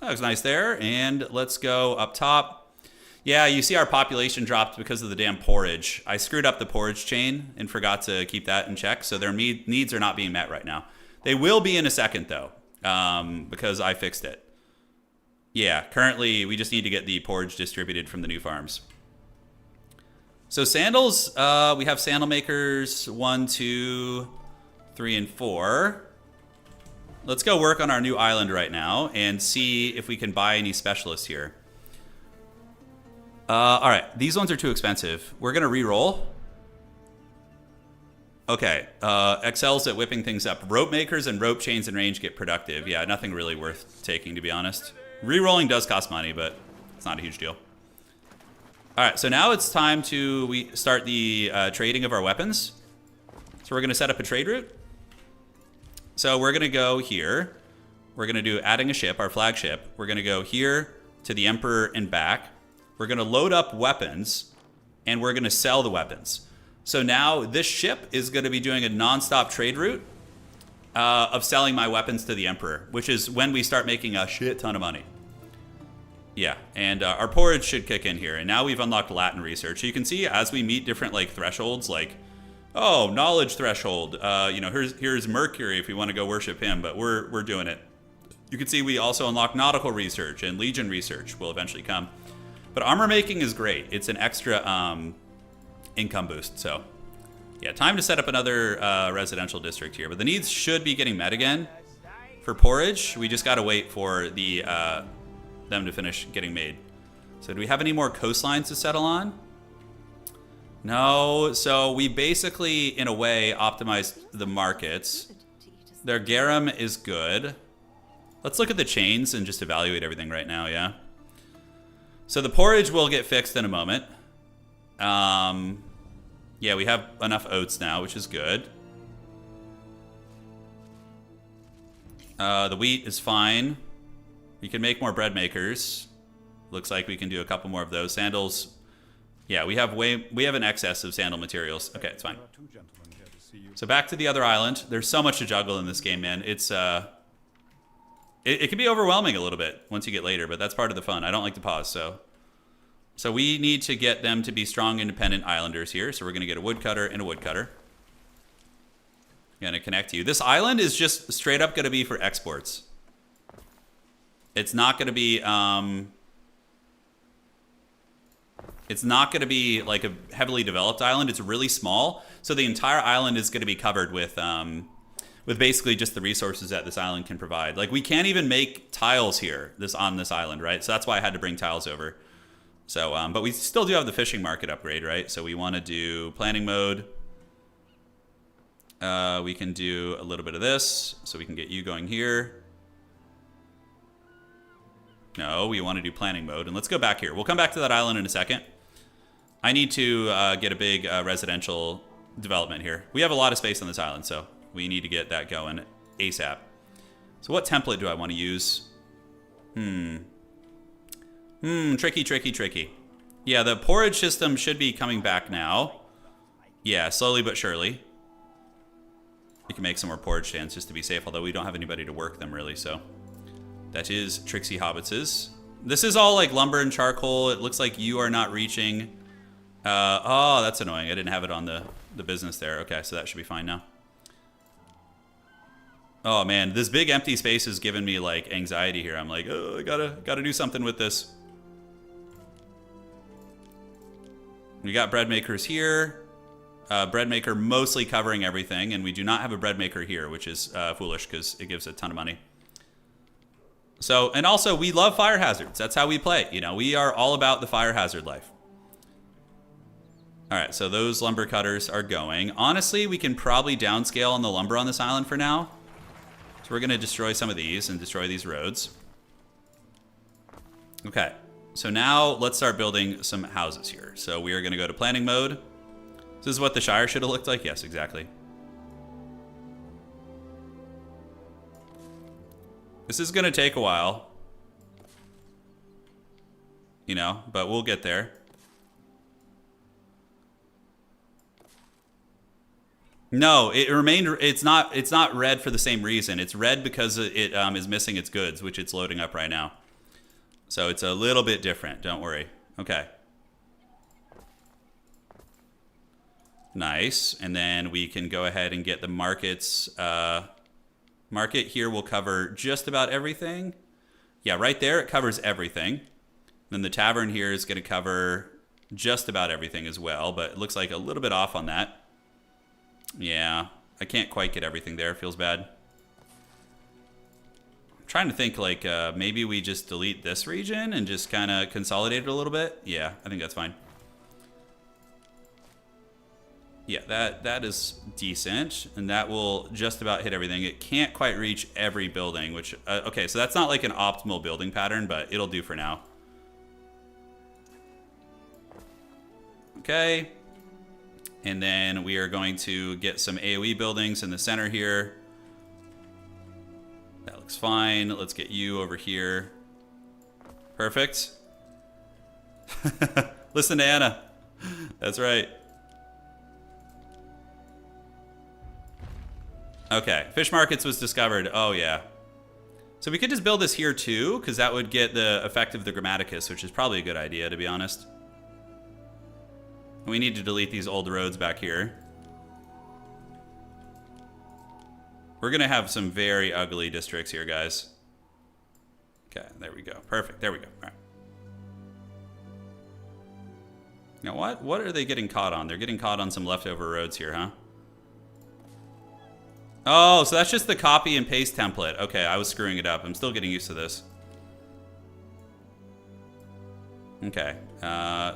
Speaker 1: That was nice there, and let's go up top. Yeah, you see our population dropped because of the damn porridge. I screwed up the porridge chain and forgot to keep that in check, so their needs are not being met right now. They will be in a second though, because I fixed it. Yeah, currently we just need to get the porridge distributed from the new farms. So sandals, we have sandal makers 1, 2, 3, and 4. Let's go work on our new island right now and see if we can buy any specialists here. All right, these ones are too expensive. We're gonna re-roll. Okay, excels at whipping things up. Rope makers and rope chains in range get productive. Yeah, nothing really worth taking, to be honest. Re-rolling does cost money, but it's not a huge deal. All right, so now it's time to start the trading of our weapons. So we're gonna set up a trade route. So we're gonna go here. We're gonna do adding a ship, our flagship. We're gonna go here to the Emperor and back. We're gonna load up weapons, and we're gonna sell the weapons. So now this ship is gonna be doing a non-stop trade route of selling my weapons to the Emperor, which is when we start making a shit ton of money. Yeah, and our porridge should kick in here. And now we've unlocked Latin research. So you can see as we meet different like thresholds, like, oh, knowledge threshold. You know, here's Mercury if we want to go worship him, but we're doing it. You can see we also unlock nautical research, and legion research will eventually come. But armor making is great. It's an extra income boost. So yeah, time to set up another residential district here. But the needs should be getting met again. For porridge, we just got to wait for the them to finish getting made. So do we have any more coastlines to settle on? No. So we basically, in a way, optimized the markets. Their garum is good. Let's look at the chains and just evaluate everything right now, yeah? So the porridge will get fixed in a moment. Yeah, we have enough oats now, which is good. The wheat is fine. We can make more bread makers. Looks like we can do a couple more of those. Sandals, yeah, we have an excess of sandal materials. Okay, it's fine. So back to the other island. There's so much to juggle in this game, man. It's it can be overwhelming a little bit once you get later, but that's part of the fun. I don't like to pause, so we need to get them to be strong, independent islanders here. So we're going to get a woodcutter and a woodcutter. Going to connect you. This island is just straight up going to be for exports. It's not going to be like a heavily developed island. It's really small, so the entire island is going to be covered with basically just the resources that this island can provide. Like, we can't even make tiles here on this island, right? So that's why I had to bring tiles over. So, but we still do have the fishing market upgrade, right? So we want to do planning mode. We can do a little bit of this, so we can get you going here. No, we want to do planning mode. And let's go back here. We'll come back to that island in a second. I need to get a big residential development here. We have a lot of space on this island, so we need to get that going ASAP. So what template do I want to use? Tricky. Yeah, the porridge system should be coming back now. Yeah, slowly but surely. We can make some more porridge stands just to be safe, although we don't have anybody to work them really, so. That is Trixie Hobbitses. This is all like lumber and charcoal. It looks like you are not reaching. Oh, that's annoying. I didn't have it on the business there. Okay, so that should be fine now. Oh man, this big empty space is giving me like anxiety here. I'm like, oh, I gotta do something with this. We got bread makers here. Bread maker mostly covering everything, and we do not have a bread maker here, which is foolish because it gives a ton of money. So, and also we love fire hazards. That's how we play. You know, we are all about the fire hazard life. All right, so those lumber cutters are going. Honestly, we can probably downscale on the lumber on this island for now. So we're going to destroy some of these and destroy these roads. Okay, so now let's start building some houses here. So we are going to go to planning mode. This is what the Shire should have looked like. Yes, exactly. This is going to take a while. You know, but we'll get there. No, it remained. It's not red for the same reason. It's red because it is missing its goods, which it's loading up right now. So it's a little bit different. Don't worry. Okay. Nice. And then we can go ahead and get the markets. Market here will cover just about everything. Yeah, right there it covers everything. Then the tavern here is going to cover just about everything as well, but it looks like a little bit off on that. Yeah, I can't quite get everything there. Feels bad. I'm Trying to think like maybe we just delete this region and just kind of consolidate it a little bit. Yeah, I think that's fine. Yeah, that is decent, and that will just about hit everything. It can't quite reach every building, which, okay, so that's not like an optimal building pattern, but it'll do for now. Okay, and then we are going to get some AoE buildings in the center here. That looks fine. Let's get you over here. Perfect. Listen to Anna. That's right. Okay, fish markets was discovered. Oh, yeah. So we could just build this here, too, because that would get the effect of the Grammaticus, which is probably a good idea, to be honest. We need to delete these old roads back here. We're going to have some very ugly districts here, guys. Okay, there we go. Perfect. There we go. All right. Now, what are they getting caught on? They're getting caught on some leftover roads here, huh? Oh, so that's just the copy and paste template. Okay, I was screwing it up. I'm still getting used to this. Okay,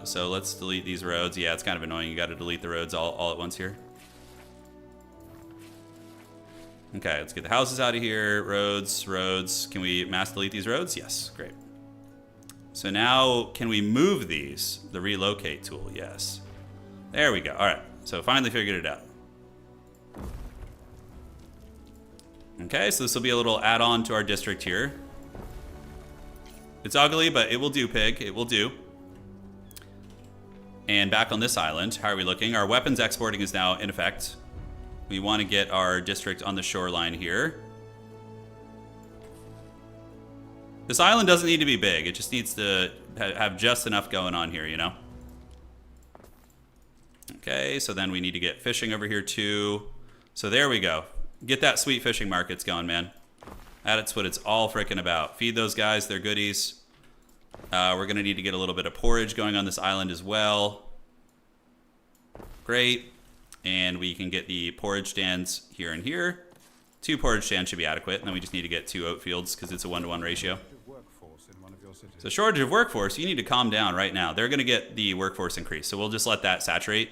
Speaker 1: so let's delete these roads. Yeah, it's kind of annoying. You got to delete the roads all at once here. Okay, let's get the houses out of here. Roads. Can we mass delete these roads? Yes, great. So now, can we move these? The relocate tool, yes. There we go. All right, so finally figured it out. Okay, so this will be a little add-on to our district here. It's ugly, but it will do, pig. It will do. And back on this island, how are we looking? Our weapons exporting is now in effect. We want to get our district on the shoreline here. This island doesn't need to be big. It just needs to have just enough going on here, you know? Okay, so then we need to get fishing over here too. So there we go. Get that sweet fishing markets going, man. That's what it's all freaking about. Feed those guys their goodies. We're going to need to get a little bit of porridge going on this island as well. Great. And we can get the porridge stands here and here. 2 porridge stands should be adequate. And then we just need to get 2 oat fields because it's a 1-to-1 ratio. So shortage of workforce, you need to calm down right now. They're going to get the workforce increase. So we'll just let that saturate.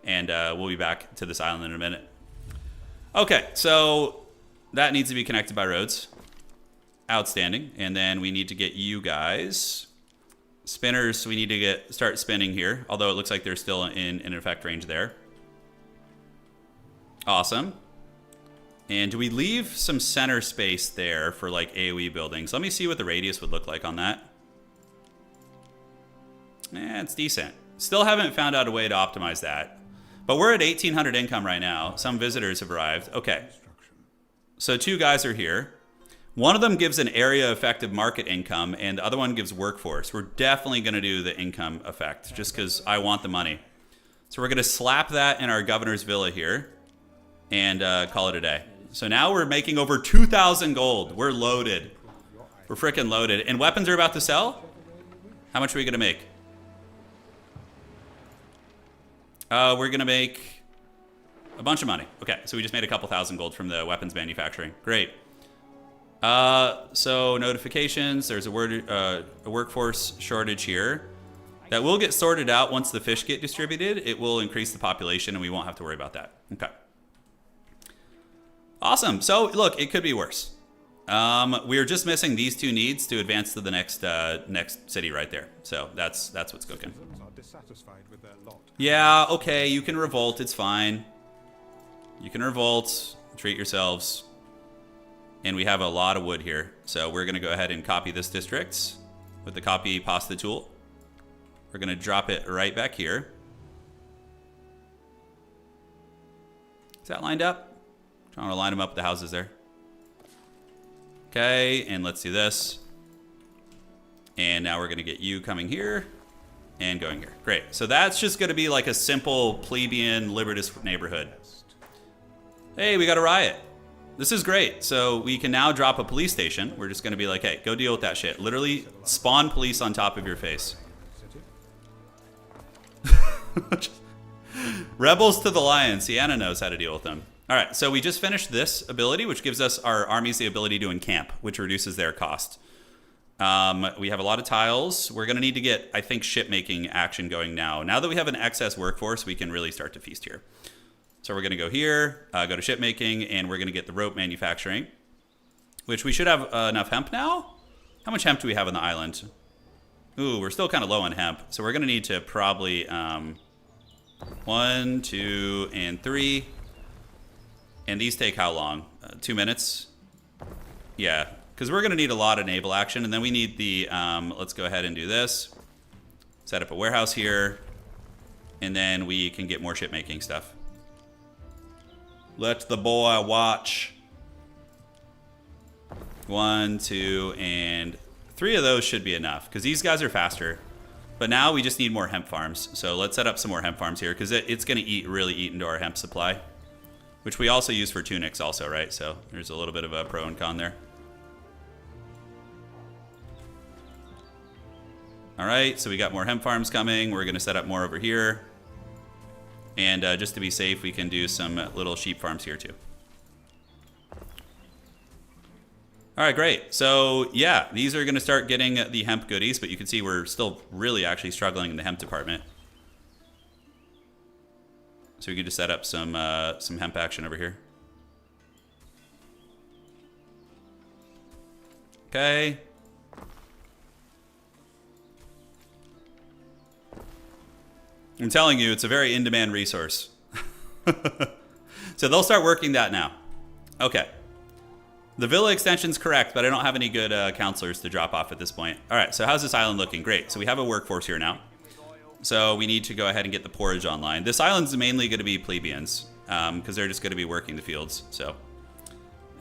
Speaker 1: And we'll be back to this island in a minute. Okay, so that needs to be connected by roads. Outstanding. And then we need to get you guys. Spinners, we need to start spinning here. Although it looks like they're still in effect range there. Awesome. And do we leave some center space there for like AoE buildings? Let me see what the radius would look like on that. It's decent. Still haven't found out a way to optimize that. But we're at 1,800 income right now. Some visitors have arrived. Okay. So 2 guys are here. One of them gives an area effective market income, and the other one gives workforce. We're definitely going to do the income effect, just because I want the money. So we're going to slap that in our governor's villa here, and call it a day. So now we're making over 2,000 gold. We're loaded. We're freaking loaded. And weapons are about to sell? How much are we going to make? We're going to make a bunch of money. Okay, so we just made a couple thousand gold from the weapons manufacturing. Great. So notifications, there's a workforce shortage here. That will get sorted out once the fish get distributed. It will increase the population and we won't have to worry about that. Okay. Awesome. So look, it could be worse. We're just missing these 2 needs to advance to the next city right there. So that's what's cooking. Yeah, okay, you can revolt, it's fine. You can revolt, treat yourselves. And we have a lot of wood here. So we're going to go ahead and copy this district with the copy pasta tool. We're going to drop it right back here. Is that lined up? Trying to line them up with the houses there. Okay, and let's do this. And now we're going to get you coming here and going here. Great. So that's just going to be like a simple plebeian libertist neighborhood. Hey, we got a riot. This is great. So we can now drop a police station. We're just going to be like, hey, go deal with that shit. Literally spawn police on top of your face. Rebels to the lions. Sienna knows how to deal with them. All right, so we just finished this ability, which gives us our armies the ability to encamp, which reduces their cost. We have a lot of tiles. We're going to need to get, I think, ship-making action going now. Now that we have an excess workforce, we can really start to feast here. So we're going to go here, go to ship-making, and we're going to get the rope manufacturing, which we should have enough hemp now. How much hemp do we have on the island? Ooh, we're still kind of low on hemp, so we're going to need to probably 1, 2, and 3. And these take how long? 2 minutes? Yeah, because we're going to need a lot of naval action, and then we need the, let's go ahead and do this. Set up a warehouse here, and then we can get more ship-making stuff. Let the boy watch. 1, 2, and 3 of those should be enough, because these guys are faster. But now we just need more hemp farms, so let's set up some more hemp farms here, because it's going to really eat into our hemp supply. Which we also use for tunics also, right? So there's a little bit of a pro and con there. All right, so we got more hemp farms coming. We're going to set up more over here. And just to be safe, we can do some little sheep farms here too. All right, great. So yeah, these are going to start getting the hemp goodies, but you can see we're still really actually struggling in the hemp department. So we can just set up some hemp action over here. Okay. I'm telling you, it's a very in-demand resource. So they'll start working that now. Okay. The villa extension's correct, but I don't have any good counselors to drop off at this point. All right, so how's this island looking? Great. So we have a workforce here now. So we need to go ahead and get the porridge online. This island's mainly going to be plebeians because they're just going to be working the fields. So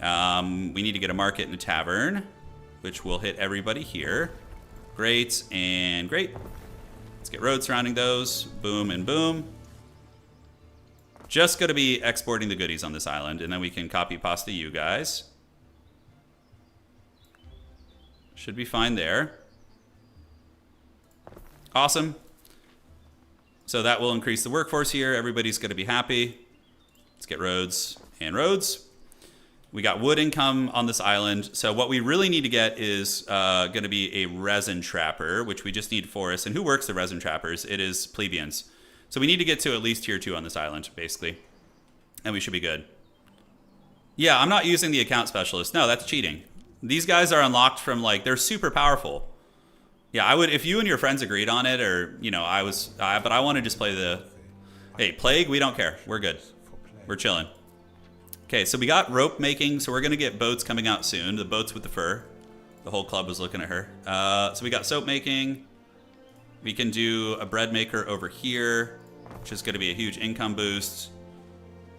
Speaker 1: we need to get a market and a tavern, which will hit everybody here. Great and great. Let's get roads surrounding those. Boom and boom. Just going to be exporting the goodies on this island, and then we can copy pasta you guys. Should be fine there. Awesome. So that will increase the workforce here. Everybody's going to be happy. Let's get roads and roads. We got wood income on this island. So what we really need to get is going to be a resin trapper, which we just need forests. And who works the resin trappers? It is plebeians. So we need to get to at least tier 2 on this island, basically. And we should be good. Yeah, I'm not using the account specialist. No, that's cheating. These guys are unlocked from, like, they're super powerful. Yeah, I would, if you and your friends agreed on it, or, you know, but I want to just play the, hey, Plague, we don't care. We're good. We're chilling. Okay, so we got rope making, so we're going to get boats coming out soon. The boats with the fur. The whole club was looking at her. So we got soap making. We can do a bread maker over here, which is going to be a huge income boost.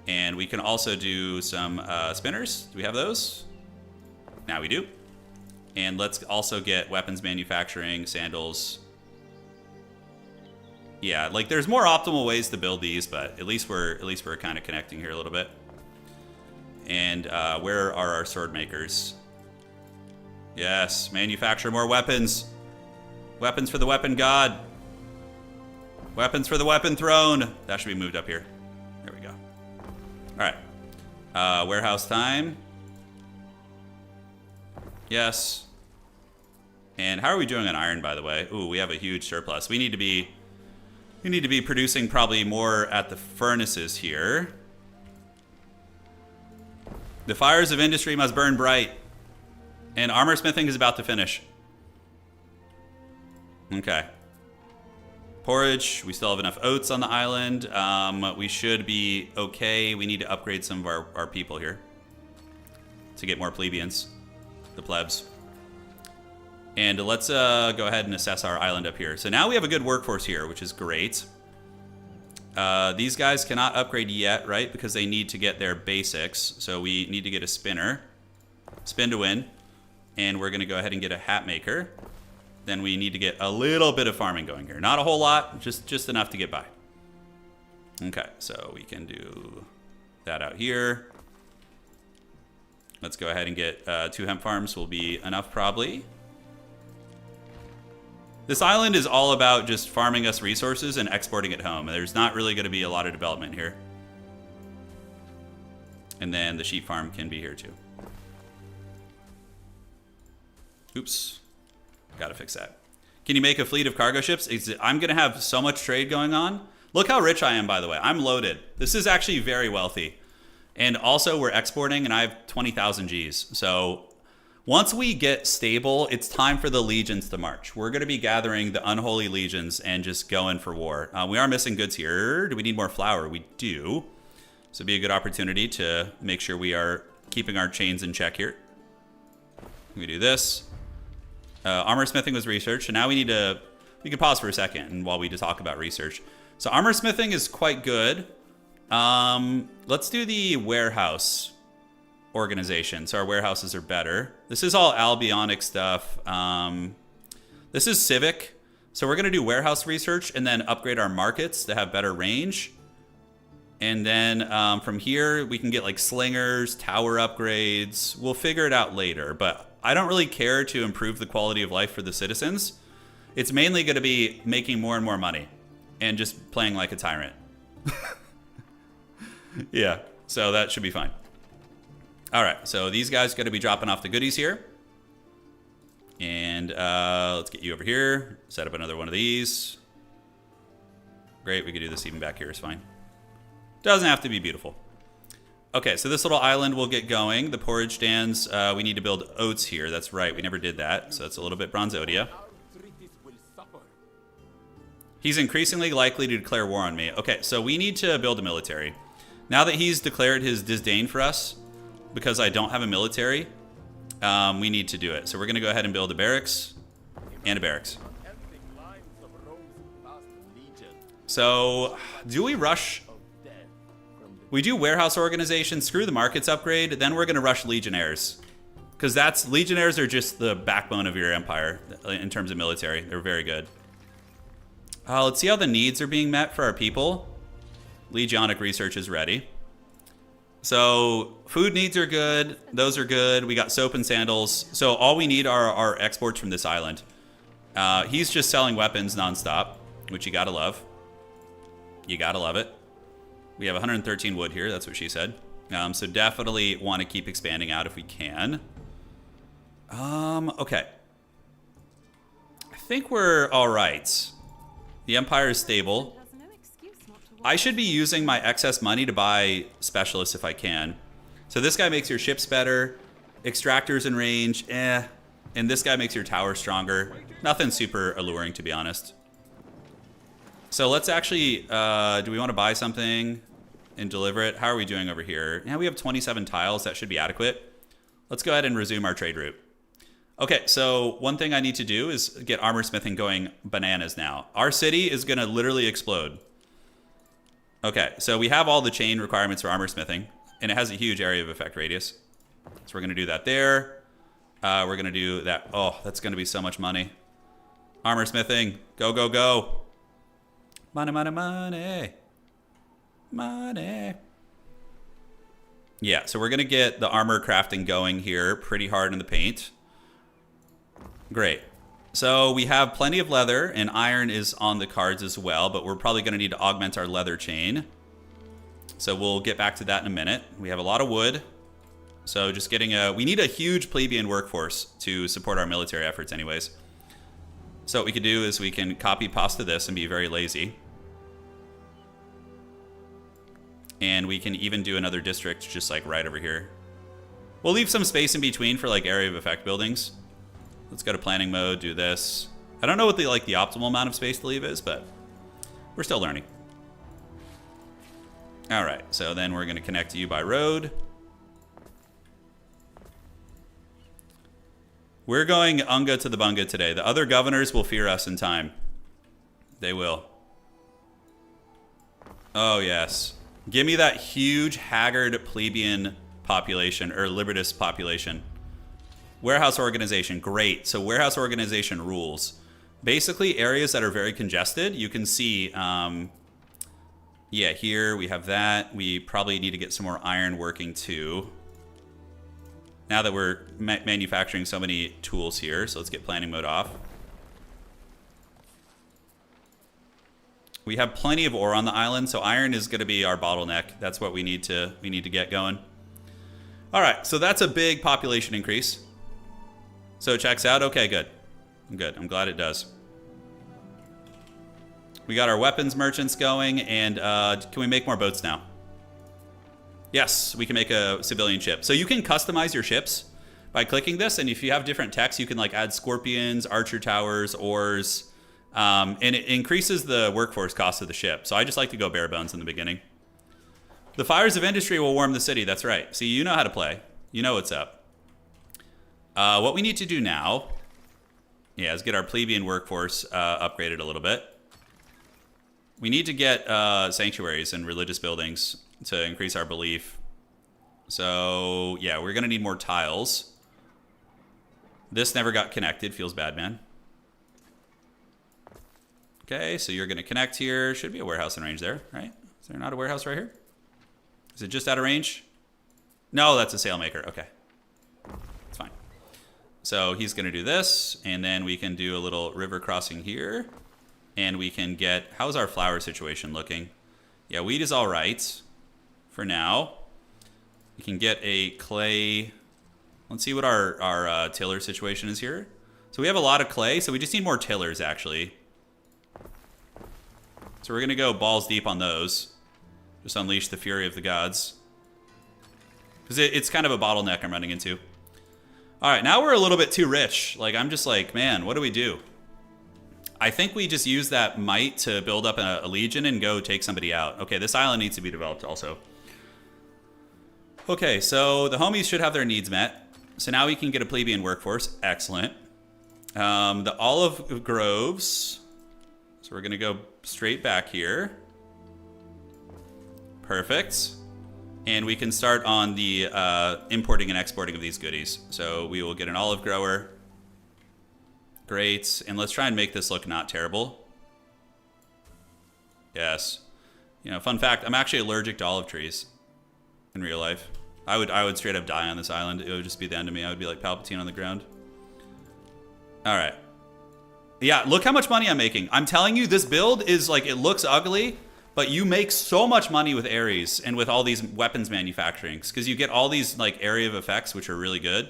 Speaker 1: And we can also do some spinners. Do we have those? Now we do. And let's also get weapons manufacturing, sandals. Yeah, like there's more optimal ways to build these, but at least we're kind of connecting here a little bit. And where are our sword makers? Yes, manufacture more weapons. Weapons for the weapon god. Weapons for the weapon throne. That should be moved up here. There we go. All right. Warehouse time. Yes. And how are we doing on iron, by the way? Ooh, we have a huge surplus. We need to be producing probably more at the furnaces here. The fires of industry must burn bright. And armor smithing is about to finish. Okay. Porridge. We still have enough oats on the island. We should be okay. We need to upgrade some of our people here to get more plebeians. The plebs. And let's go ahead and assess our island up here. So now we have a good workforce here, which is great. These guys cannot upgrade yet, right? Because they need to get their basics. So we need to get a spinner. Spin to win. And we're going to go ahead and get a hat maker. Then we need to get a little bit of farming going here. Not a whole lot, just enough to get by. Okay, so we can do that out here. Let's go ahead and get 2 hemp farms will be enough probably. This island is all about just farming us resources and exporting it home. There's not really going to be a lot of development here. And then the sheep farm can be here too. Oops. Gotta fix that. Can you make a fleet of cargo ships? I'm gonna have so much trade going on. Look how rich I am, by the way. I'm loaded. This is actually very wealthy. And also we're exporting and I have 20,000 Gs. So once we get stable, it's time for the legions to march. We're gonna be gathering the unholy legions and just going for war. We are missing goods here. Do we need more flour? We do. So it'd be a good opportunity to make sure we are keeping our chains in check here. We do this. Armor smithing was research, and now we can pause for a second and while we just talk about research. So armor smithing is quite good. Let's do the warehouse organization. So our warehouses are better. This is all Albionic stuff. This is civic. So we're gonna do warehouse research and then upgrade our markets to have better range. And then from here, we can get like slingers, tower upgrades. We'll figure it out later, but I don't really care to improve the quality of life for the citizens. It's mainly going to be making more and more money and just playing like a tyrant. Yeah, so that should be fine. All right, so these guys got to be dropping off the goodies here. And let's get you over here. Set up another one of these. Great, we could do this even back here, it's fine. Doesn't have to be beautiful. Okay, so this little island will get going. The porridge stands, we need to build oats here. That's right, we never did that. So that's a little bit Bronzodia. He's increasingly likely to declare war on me. Okay, so we need to build a military. Now that he's declared his disdain for us, because I don't have a military, we need to do it. So we're gonna go ahead and build a barracks and a barracks. So, do we rush? We do warehouse organization, screw the markets upgrade, then we're going to rush legionnaires. Because legionnaires are just the backbone of your empire in terms of military. They're very good. Let's see how the needs are being met for our people. Legionic research is ready. So food needs are good. Those are good. We got soap and sandals. So all we need are our exports from this island. He's just selling weapons nonstop, which you gotta love. You gotta love it. We have 113 wood here. That's what she said. So definitely want to keep expanding out if we can. Okay. I think we're all right. The empire is stable. I should be using my excess money to buy specialists if I can. So this guy makes your ships better. Extractors in range, And this guy makes your tower stronger. Nothing super alluring, to be honest. So let's actually, do we want to buy something and deliver it? How are we doing over here? Now we have 27 tiles. That should be adequate. Let's go ahead and resume our trade route. Okay, so one thing I need to do is get armor smithing going bananas now. Our city is going to literally explode. Okay, so we have all the chain requirements for armor smithing, and it has a huge area of effect radius. So we're going to do that there. We're going to do that. Oh, that's going to be so much money. Armor smithing. Go, go, go. Money, money, money. Money. Yeah, so we're going to get the armor crafting going here pretty hard in the paint. Great. So we have plenty of leather, and iron is on the cards as well, but we're probably going to need to augment our leather chain. So we'll get back to that in a minute. We have a lot of wood. So just getting we need a huge plebeian workforce to support our military efforts anyways. So what we could do is we can copy pasta this and be very lazy. And we can even do another district just like right over here. We'll leave some space in between for like area of effect buildings. Let's go to planning mode, do this. I don't know what the optimal amount of space to leave is, but we're still learning. All right, so then we're going to connect to you by road. We're going unga to the bunga today. The other governors will fear us in time. They will. Oh, yes. Give me that huge haggard plebeian population, or libertus population. Warehouse organization, great. So warehouse organization rules. Basically, areas that are very congested, you can see, yeah, here we have that. We probably need to get some more iron working too. Now that we're manufacturing so many tools here, so let's get planning mode off. We have plenty of ore on the island, so iron is going to be our bottleneck. That's what we need to get going. All right, so that's a big population increase. So it checks out. Okay, good. I'm good. I'm glad it does. We got our weapons merchants going, and can we make more boats now? Yes, we can make a civilian ship. So you can customize your ships by clicking this, and if you have different techs, you can like add scorpions, archer towers, oars, and it increases the workforce cost of the ship. So I just like to go bare bones in the beginning. The fires of industry will warm the city. That's right. See, you know how to play. You know what's up. What we need to do now, is get our plebeian workforce upgraded a little bit. We need to get sanctuaries and religious buildings to increase our belief. So, yeah, we're going to need more tiles. This never got connected. Feels bad, man. Okay, so you're going to connect here. Should be a warehouse in range there, right? Is there not a warehouse right here? Is it just out of range? No, that's a sailmaker. Okay. It's fine. So he's going to do this, and then we can do a little river crossing here. And we can get... How's our flower situation looking? Yeah, wheat is all right for now. We can get a clay... Let's see what our tiller situation is here. So we have a lot of clay, so we just need more tillers, actually. So we're going to go balls deep on those. Just unleash the fury of the gods. Because it's kind of a bottleneck I'm running into. All right, now we're a little bit too rich. Like, I'm just like, man, what do we do? I think we just use that might to build up a legion and go take somebody out. Okay, this island needs to be developed also. Okay, so the homies should have their needs met. So now we can get a plebeian workforce. Excellent. The olive groves. So we're going to go straight back here. Perfect. And we can start on the importing and exporting of these goodies. So we will get an olive grower. Great. And let's try and make this look not terrible. Yes. You know, fun fact, I'm actually allergic to olive trees in real life. I would straight up die on this island. It would just be the end of me. I would be like Palpatine on the ground. All right. Yeah, look how much money I'm making. I'm telling you, this build is like, it looks ugly, but you make so much money with Ares and with all these weapons manufacturing, because you get all these like area of effects, which are really good.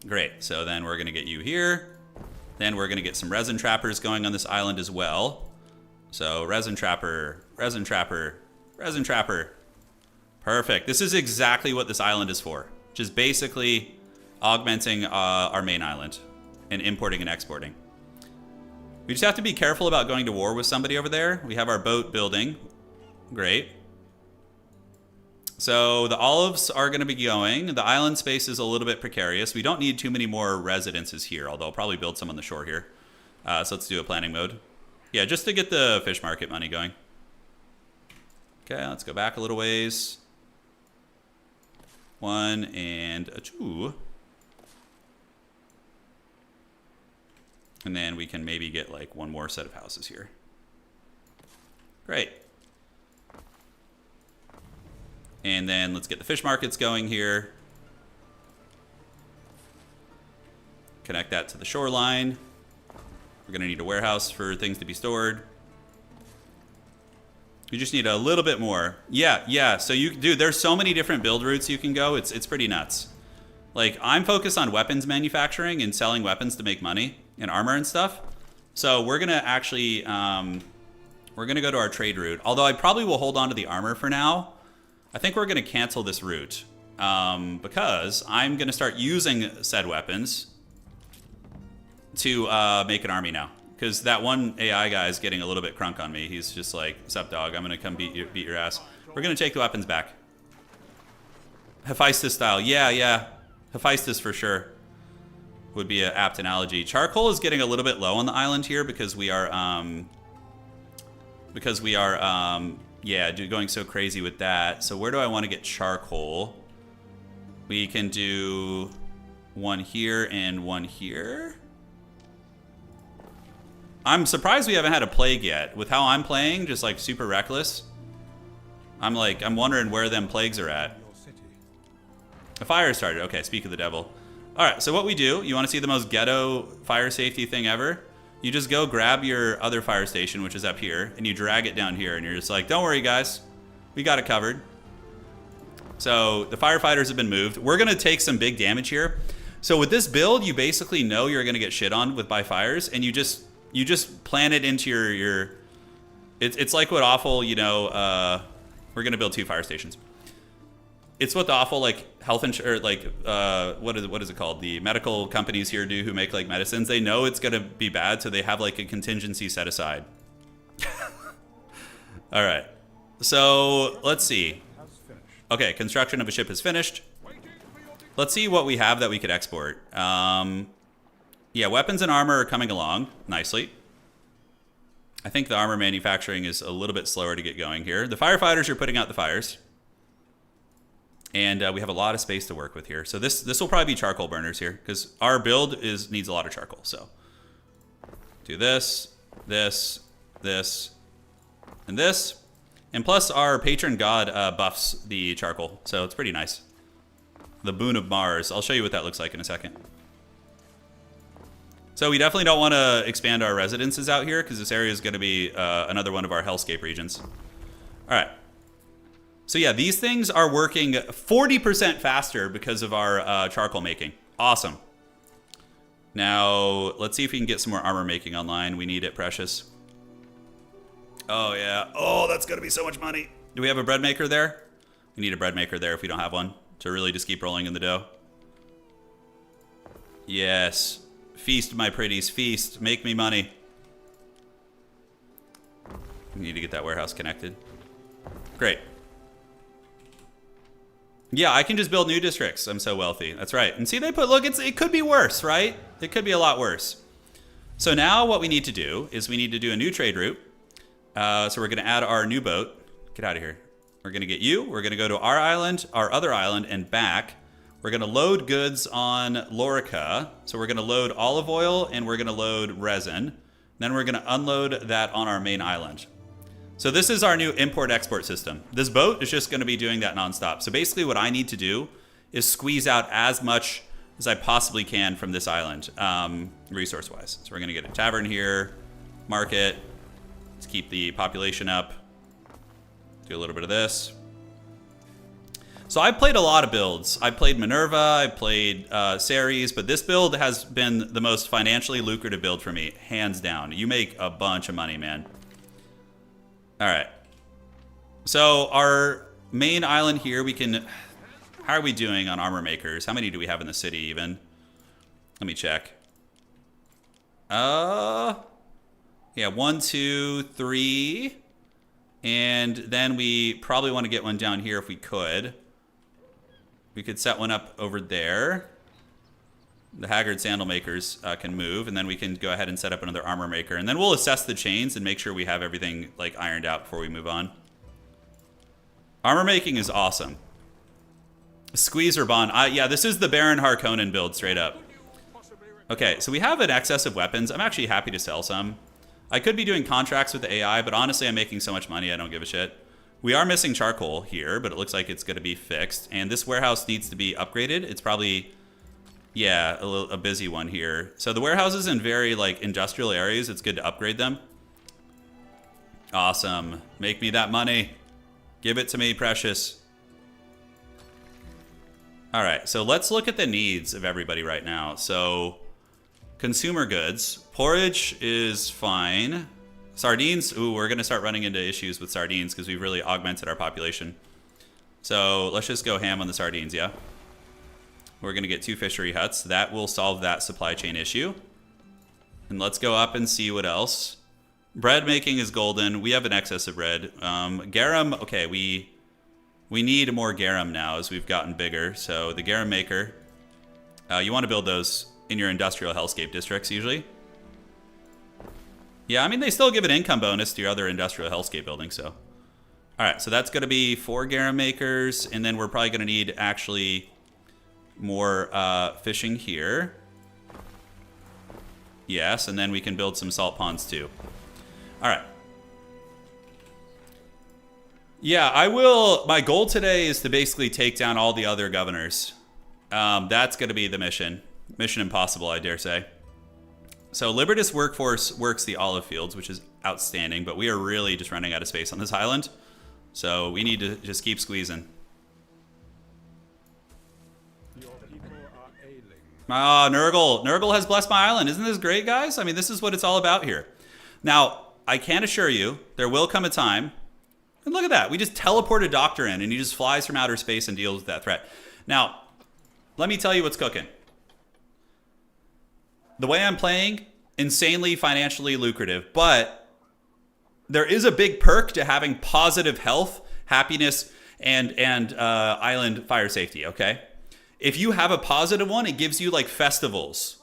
Speaker 1: Great. So then we're going to get you here. Then we're going to get some resin trappers going on this island as well. So resin trapper, resin trapper, resin trapper. Perfect. This is exactly what this island is for. Just basically augmenting our main island and importing and exporting. We just have to be careful about going to war with somebody over there. We have our boat building. Great. So the olives are going to be going. The island space is a little bit precarious. We don't need too many more residences here, although I'll probably build some on the shore here. So let's do a planning mode. Yeah, just to get the fish market money going. Okay, let's go back a little ways. 1 and a 2. And then we can maybe get like one more set of houses here. Great. And then let's get the fish markets going here. Connect that to the shoreline. We're going to need a warehouse for things to be stored. You just need a little bit more. Yeah. So dude, there's so many different build routes you can go. It's pretty nuts. Like, I'm focused on weapons manufacturing and selling weapons to make money and armor and stuff. So we're going to actually, we're going to go to our trade route. Although I probably will hold on to the armor for now. I think we're going to cancel this route because I'm going to start using said weapons to make an army now. Because that one AI guy is getting a little bit crunk on me. He's just like, sup dog, I'm going to come beat your ass. We're going to take the weapons back. Hephaestus style. Yeah. Hephaestus for sure would be an apt analogy. Charcoal is getting a little bit low on the island here because we are going so crazy with that. So where do I want to get charcoal? We can do one here and one here. I'm surprised we haven't had a plague yet. With how I'm playing, just like super reckless. I'm wondering where them plagues are at. A fire started. Okay, speak of the devil. All right, so what we do, you want to see the most ghetto fire safety thing ever? You just go grab your other fire station, which is up here, and you drag it down here, and you're just like, don't worry, guys. We got it covered. So the firefighters have been moved. We're going to take some big damage here. So with this build, you basically know you're going to get shit on by fires, and you just plan it into your it's like what awful, you know, we're going to build 2 fire stations. It's what the awful, like, health insurance, like, what is it called? The medical companies here do who make, like, medicines. They know it's going to be bad, so they have, like, a contingency set aside. All right. So let's see. Okay, construction of a ship is finished. Let's see what we have that we could export. Yeah, weapons and armor are coming along nicely. I think the armor manufacturing is a little bit slower to get going here. The firefighters are putting out the fires. And we have a lot of space to work with here. So this will probably be charcoal burners here, because our build needs a lot of charcoal. So do this, this, this, and this. And plus our patron god buffs the charcoal. So it's pretty nice. The boon of Mars. I'll show you what that looks like in a second. So we definitely don't want to expand our residences out here, because this area is going to be another one of our hellscape regions. All right. So yeah, these things are working 40% faster because of our charcoal making. Awesome. Now, let's see if we can get some more armor making online. We need it, precious. Oh, yeah. Oh, that's going to be so much money. Do we have a bread maker there? We need a bread maker there if we don't have one, to really just keep rolling in the dough. Yes. Feast, my pretties, feast. Make me money. We need to get that warehouse connected. Great. Yeah, I can just build new districts. I'm so wealthy. That's right. And see, they put, look, it could be worse, right? It could be a lot worse. So now what we need to do is we need to do a new trade route. So we're going to add our new boat. Get out of here. We're going to get you. We're going to go to our island, our other island, and back. We're going to load goods on Lorica. So we're going to load olive oil, and we're going to load resin. Then we're going to unload that on our main island. So this is our new import-export system. This boat is just going to be doing that nonstop. So basically what I need to do is squeeze out as much as I possibly can from this island, resource-wise. So we're going to get a tavern here, market. Let's keep the population up. Do a little bit of this. So I've played a lot of builds. I played Minerva, I played Ceres, but this build has been the most financially lucrative build for me, hands down. You make a bunch of money, man. All right. So our main island here, we can... How are we doing on armor makers? How many do we have in the city even? Let me check. Yeah, 1, 2, 3. And then we probably want to get one down here if we could. We could set one up over there. The Haggard sandal makers can move, and then we can go ahead and set up another armor maker. And then we'll assess the chains and make sure we have everything like ironed out before we move on. Armor making is awesome. Squeezer bond. Yeah, this is the Baron Harkonnen build straight up. Okay, so we have an excess of weapons. I'm actually happy to sell some. I could be doing contracts with the AI, but honestly, I'm making so much money, I don't give a shit. We are missing charcoal here, but it looks like it's going to be fixed. And this warehouse needs to be upgraded. It's probably... Yeah, a busy one here. So the warehouses in very like industrial areas, it's good to upgrade them. Awesome. Make me that money. Give it to me, precious. All right, so let's look at the needs of everybody right now. So consumer goods. Porridge is fine. Sardines, ooh, we're going to start running into issues with sardines because we've really augmented our population. So let's just go ham on the sardines, yeah? We're going to get 2 fishery huts. That will solve that supply chain issue. And let's go up and see what else. Bread making is golden. We have an excess of bread. Garum, okay, we need more garum now as we've gotten bigger. So the garum maker, you want to build those in your industrial hellscape districts usually. Yeah, I mean, they still give an income bonus to your other industrial hellscape buildings, so. All right, so that's going to be 4 garum makers, and then we're probably going to need actually... more fishing here. Yes, and then we can build some salt ponds too. All right. Yeah, I will. My goal today is to basically take down all the other governors. That's going to be the mission. Mission impossible, I dare say. So Libertas Workforce works the olive fields, which is outstanding, but we are really just running out of space on this island. So we need to just keep squeezing. Ah, Nurgle. Nurgle has blessed my island. Isn't this great, guys? I mean, this is what it's all about here. Now, I can assure you, there will come a time, and look at that. We just teleport a doctor in, and he just flies from outer space and deals with that threat. Now, let me tell you what's cooking. The way I'm playing, insanely financially lucrative, but there is a big perk to having positive health, happiness, and island fire safety, okay? If you have a positive one, it gives you like festivals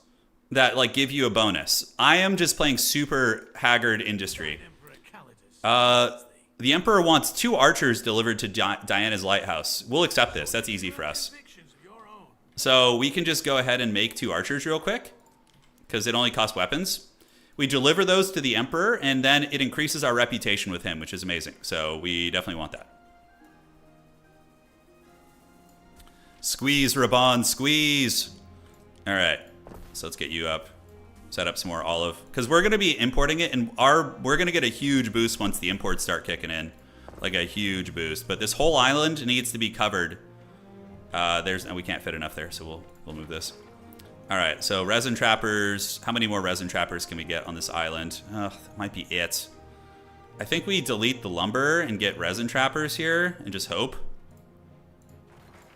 Speaker 1: that like give you a bonus. I am just playing super haggard industry. The Emperor wants 2 archers delivered to Diana's lighthouse. We'll accept this. That's easy for us. So we can just go ahead and make 2 archers real quick because it only costs weapons. We deliver those to the Emperor, and then it increases our reputation with him, which is amazing. So we definitely want that. Squeeze, Raban, squeeze. All right, so let's get you up. Set up some more olive. Because we're going to be importing it, and we're going to get a huge boost once the imports start kicking in. Like a huge boost. But this whole island needs to be covered. We can't fit enough there, so we'll move this. All right, so resin trappers. How many more resin trappers can we get on this island? That might be it. I think we delete the lumber and get resin trappers here and just hope.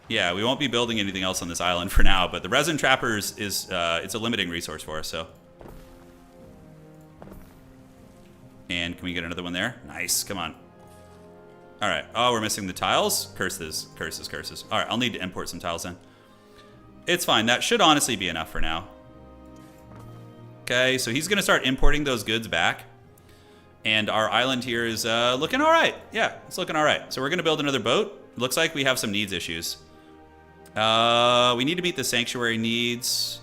Speaker 1: Yeah, we won't be building anything else on this island for now, but the resin trappers is it's a limiting resource for us, so. And can we get another one there? Nice, come on. All right, oh, we're missing the tiles. Curses, curses, curses. All right, I'll need to import some tiles then. It's fine, that should honestly be enough for now. Okay, so he's gonna start importing those goods back. And our island here is looking all right. Yeah, it's looking all right. So we're gonna build another boat. Looks like we have some needs issues. We need to meet the sanctuary needs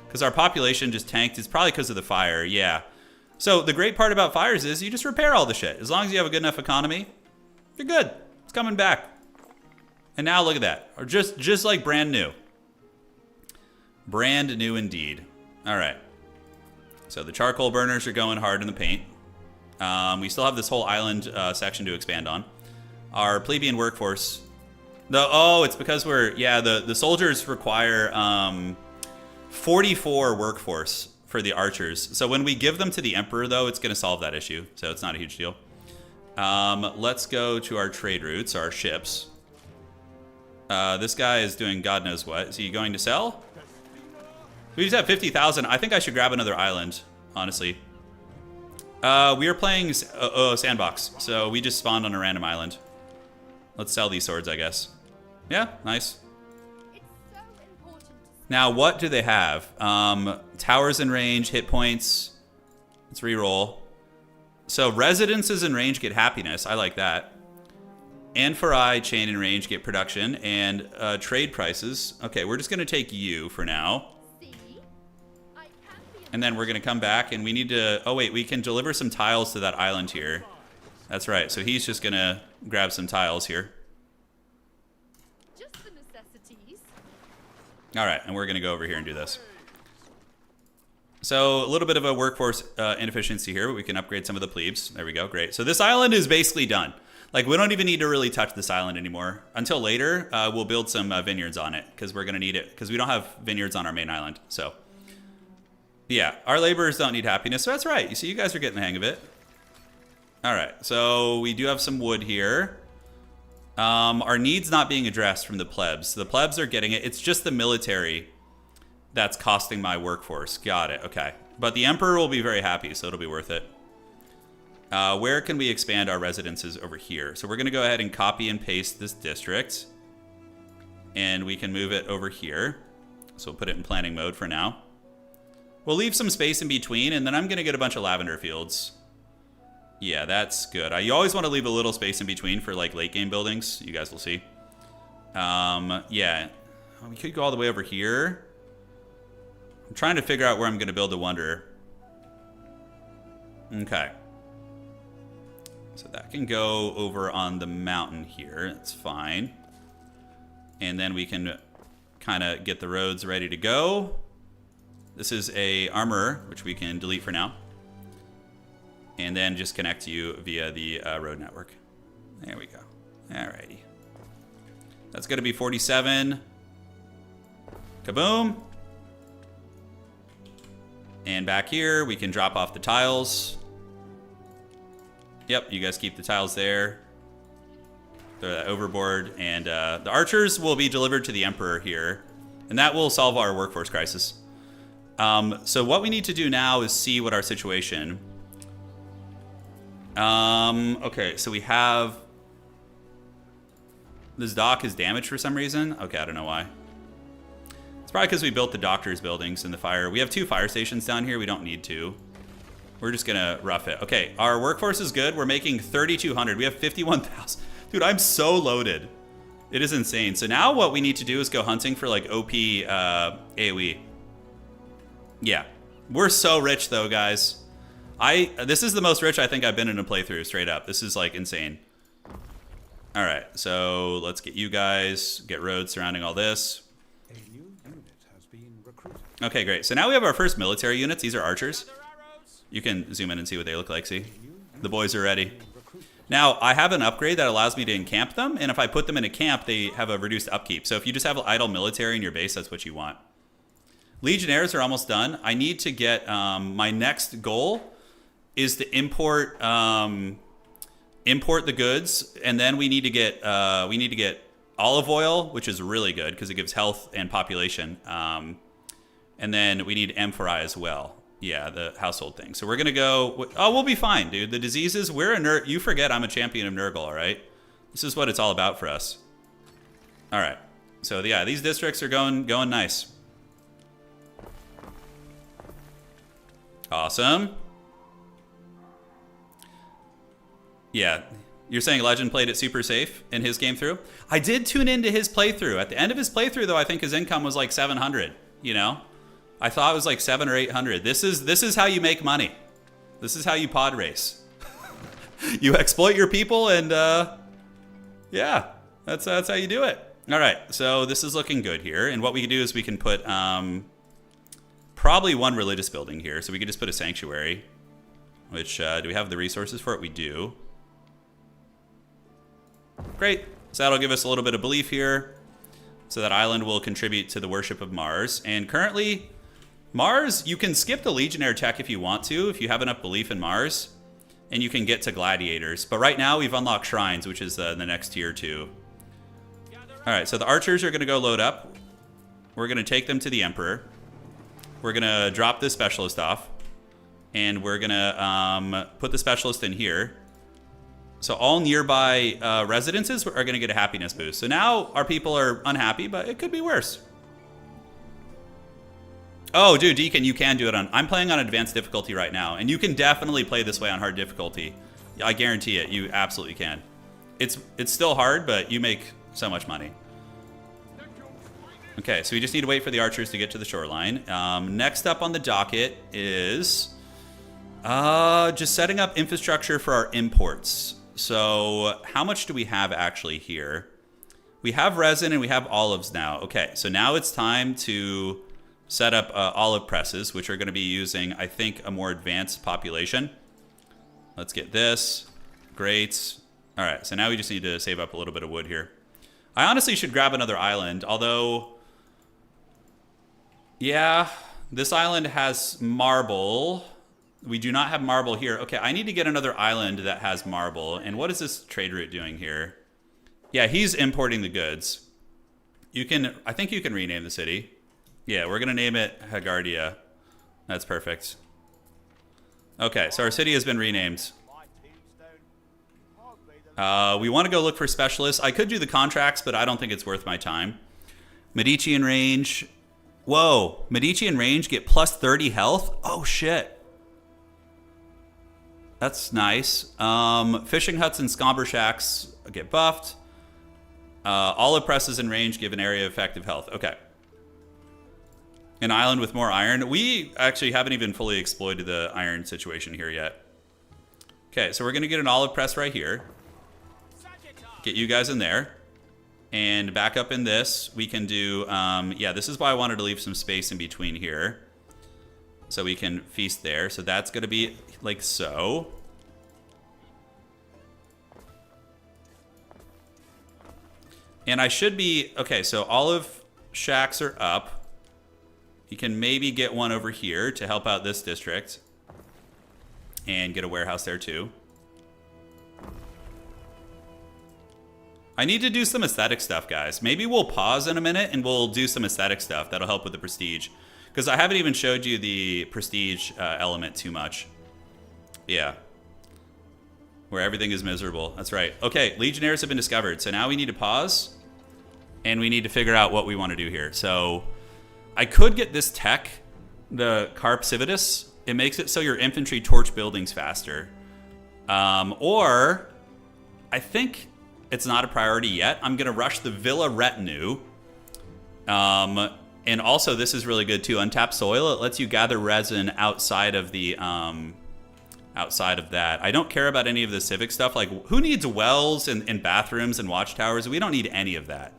Speaker 1: because our population just tanked. It's probably because of the fire. Yeah. So the great part about fires is you just repair all the shit. As long as you have a good enough economy, you're good. It's coming back. And now look at that. Or just like brand new. Brand new indeed. All right. So the charcoal burners are going hard in the paint. We still have this whole island section to expand on. Our plebeian workforce. It's because the soldiers require 44 workforce for the archers. So when we give them to the Emperor, though, it's going to solve that issue. So it's not a huge deal. Let's go to our trade routes, our ships. This guy is doing God knows what. Is he going to sell? We just have 50,000. I think I should grab another island, honestly. We are playing Sandbox, so we just spawned on a random island. Let's sell these swords, I guess. Yeah, nice. Now, what do they have? Towers in range, hit points. Let's re-roll. So residences in range get happiness. I like that. Amphorae chain in range get production. And trade prices. Okay, we're just going to take you for now. And then we're going to come back and we need to... Oh, wait, we can deliver some tiles to that island here. That's right. So he's just going to grab some tiles here.
Speaker 2: Just the necessities.
Speaker 1: All right, and we're going to go over here and do this. So a little bit of a workforce inefficiency here, but we can upgrade some of the plebes. There we go, great. So this island is basically done. Like, we don't even need to really touch this island anymore. Until later, we'll build some vineyards on it, because we're going to need it, because we don't have vineyards on our main island. So, yeah, our laborers don't need happiness, so that's right. You see, you guys are getting the hang of it. All right, so we do have some wood here. Our needs not being addressed from the plebs. The plebs are getting it. It's just the military that's costing my workforce. Got it, okay. But the Emperor will be very happy, so it'll be worth it. Where can we expand our residences over here? So we're going to go ahead and copy and paste this district. And we can move it over here. So we'll put it in planning mode for now. We'll leave some space in between, and then I'm going to get a bunch of lavender fields. Yeah, that's good. You always want to leave a little space in between for like late game buildings. You guys will see. Yeah, we could go all the way over here. I'm trying to figure out where I'm going to build a wonder. Okay. So that can go over on the mountain here. That's fine. And then we can kind of get the roads ready to go. This is a armorer, which we can delete for now. And then just connect to you via the road network. There we go. Alrighty. That's going to be 47. Kaboom. And back here, we can drop off the tiles. Yep, you guys keep the tiles there. Throw that overboard. And the archers will be delivered to the Emperor here. And that will solve our workforce crisis. So what we need to do now is see what our situation. Okay, so we have... This dock is damaged for some reason. Okay, I don't know why. It's probably because we built the doctor's buildings in the fire. We have 2 fire stations down here. We don't need to. We're just gonna rough it. Okay, our workforce is good. We're making 3,200. We have 51,000. Dude, I'm so loaded. It is insane. So now what we need to do is go hunting for like OP AoE. Yeah, we're so rich though, guys. This is the most rich I think I've been in a playthrough, straight up. This is like insane. All right, so let's get you guys, get roads surrounding all this.
Speaker 3: A new unit has been recruited.
Speaker 1: Okay, great. So now we have our first military units. These are archers. You can zoom in and see what they look like, see? The boys are ready. Now, I have an upgrade that allows me to encamp them, and if I put them in a camp, they have a reduced upkeep. So if you just have idle military in your base, that's what you want. Legionnaires are almost done. I need to get, my next goal is to import the goods, and then we need to get olive oil, which is really good because it gives health and population. And then we need amphorae as well. Yeah, the household thing. So we're gonna go. Oh, we'll be fine, dude. The diseases. We're a nerd. You forget I'm a champion of Nurgle, all right? This is what it's all about for us. All right. So yeah, these districts are going nice. Awesome. Yeah, you're saying Legend played it super safe in his game through? I did tune into his playthrough. At the end of his playthrough, though, I think his income was like 700. You know, I thought it was like 700 or 800. This is how you make money. This is how you pod race. You exploit your people, and yeah, that's how you do it. All right, so this is looking good here, and what we can do is we can put probably 1 religious building here. So we could just put a sanctuary. Which do we have the resources for it? We do. Great. So that'll give us a little bit of belief here. So that island will contribute to the worship of Mars. And currently, Mars, you can skip the Legionnaire tech if you want to, if you have enough belief in Mars. And you can get to gladiators. But right now, we've unlocked shrines, which is the next tier 2. All right, so the archers are going to go load up. We're going to take them to the Emperor. We're going to drop this specialist off. And we're going to put the specialist in here. So all nearby residences are going to get a happiness boost. So now our people are unhappy, but it could be worse. Oh, dude, Deacon, you can do it on... I'm playing on advanced difficulty right now. And you can definitely play this way on hard difficulty. I guarantee it. You absolutely can. It's still hard, but you make so much money. Okay, so we just need to wait for the archers to get to the shoreline. Next up on the docket is... just setting up infrastructure for our imports. So how much do we have actually here? We have resin and we have olives now. Okay, so now it's time to set up olive presses, which are going to be using, I think, a more advanced population. Let's get this. Great. All right, so now we just need to save up a little bit of wood here. I honestly should grab another island, although... Yeah, this island has marble... We do not have marble here. Okay, I need to get another island that has marble. And what is this trade route doing here? Yeah, he's importing the goods. You can, I think you can rename the city. Yeah, we're gonna name it Hagardia. That's perfect. Okay, so our city has been renamed. We want to go look for specialists. I could do the contracts, but I don't think it's worth my time. Medici in range. Whoa, Medici in range get plus 30 health? Oh shit. That's nice. Fishing huts and scomber shacks get buffed. Olive presses in range give an area of effective health. Okay. An island with more iron. We actually haven't even fully exploited the iron situation here yet. Okay, so we're going to get an olive press right here. Get you guys in there. And back up in this, we can do... yeah, this is why I wanted to leave some space in between here. So we can feast there. So that's going to be like so. And I should be... Okay, so olive shacks are up. You can maybe get one over here to help out this district. And get a warehouse there too. I need to do some aesthetic stuff, guys. Maybe we'll pause in a minute and we'll do some aesthetic stuff. That'll help with the prestige. Because I haven't even showed you the prestige element too much. Yeah. Where everything is miserable. That's right. Okay, legionnaires have been discovered. So now we need to pause. And we need to figure out what we want to do here. So I could get this tech, the Carp Civitas. It makes it so your infantry torch buildings faster. Or I think it's not a priority yet. I'm going to rush the Villa Retinue. And also, this is really good too. Untapped soil. It lets you gather resin outside of the outside of that. I don't care about any of the civic stuff. Like, who needs wells and bathrooms and watchtowers? We don't need any of that.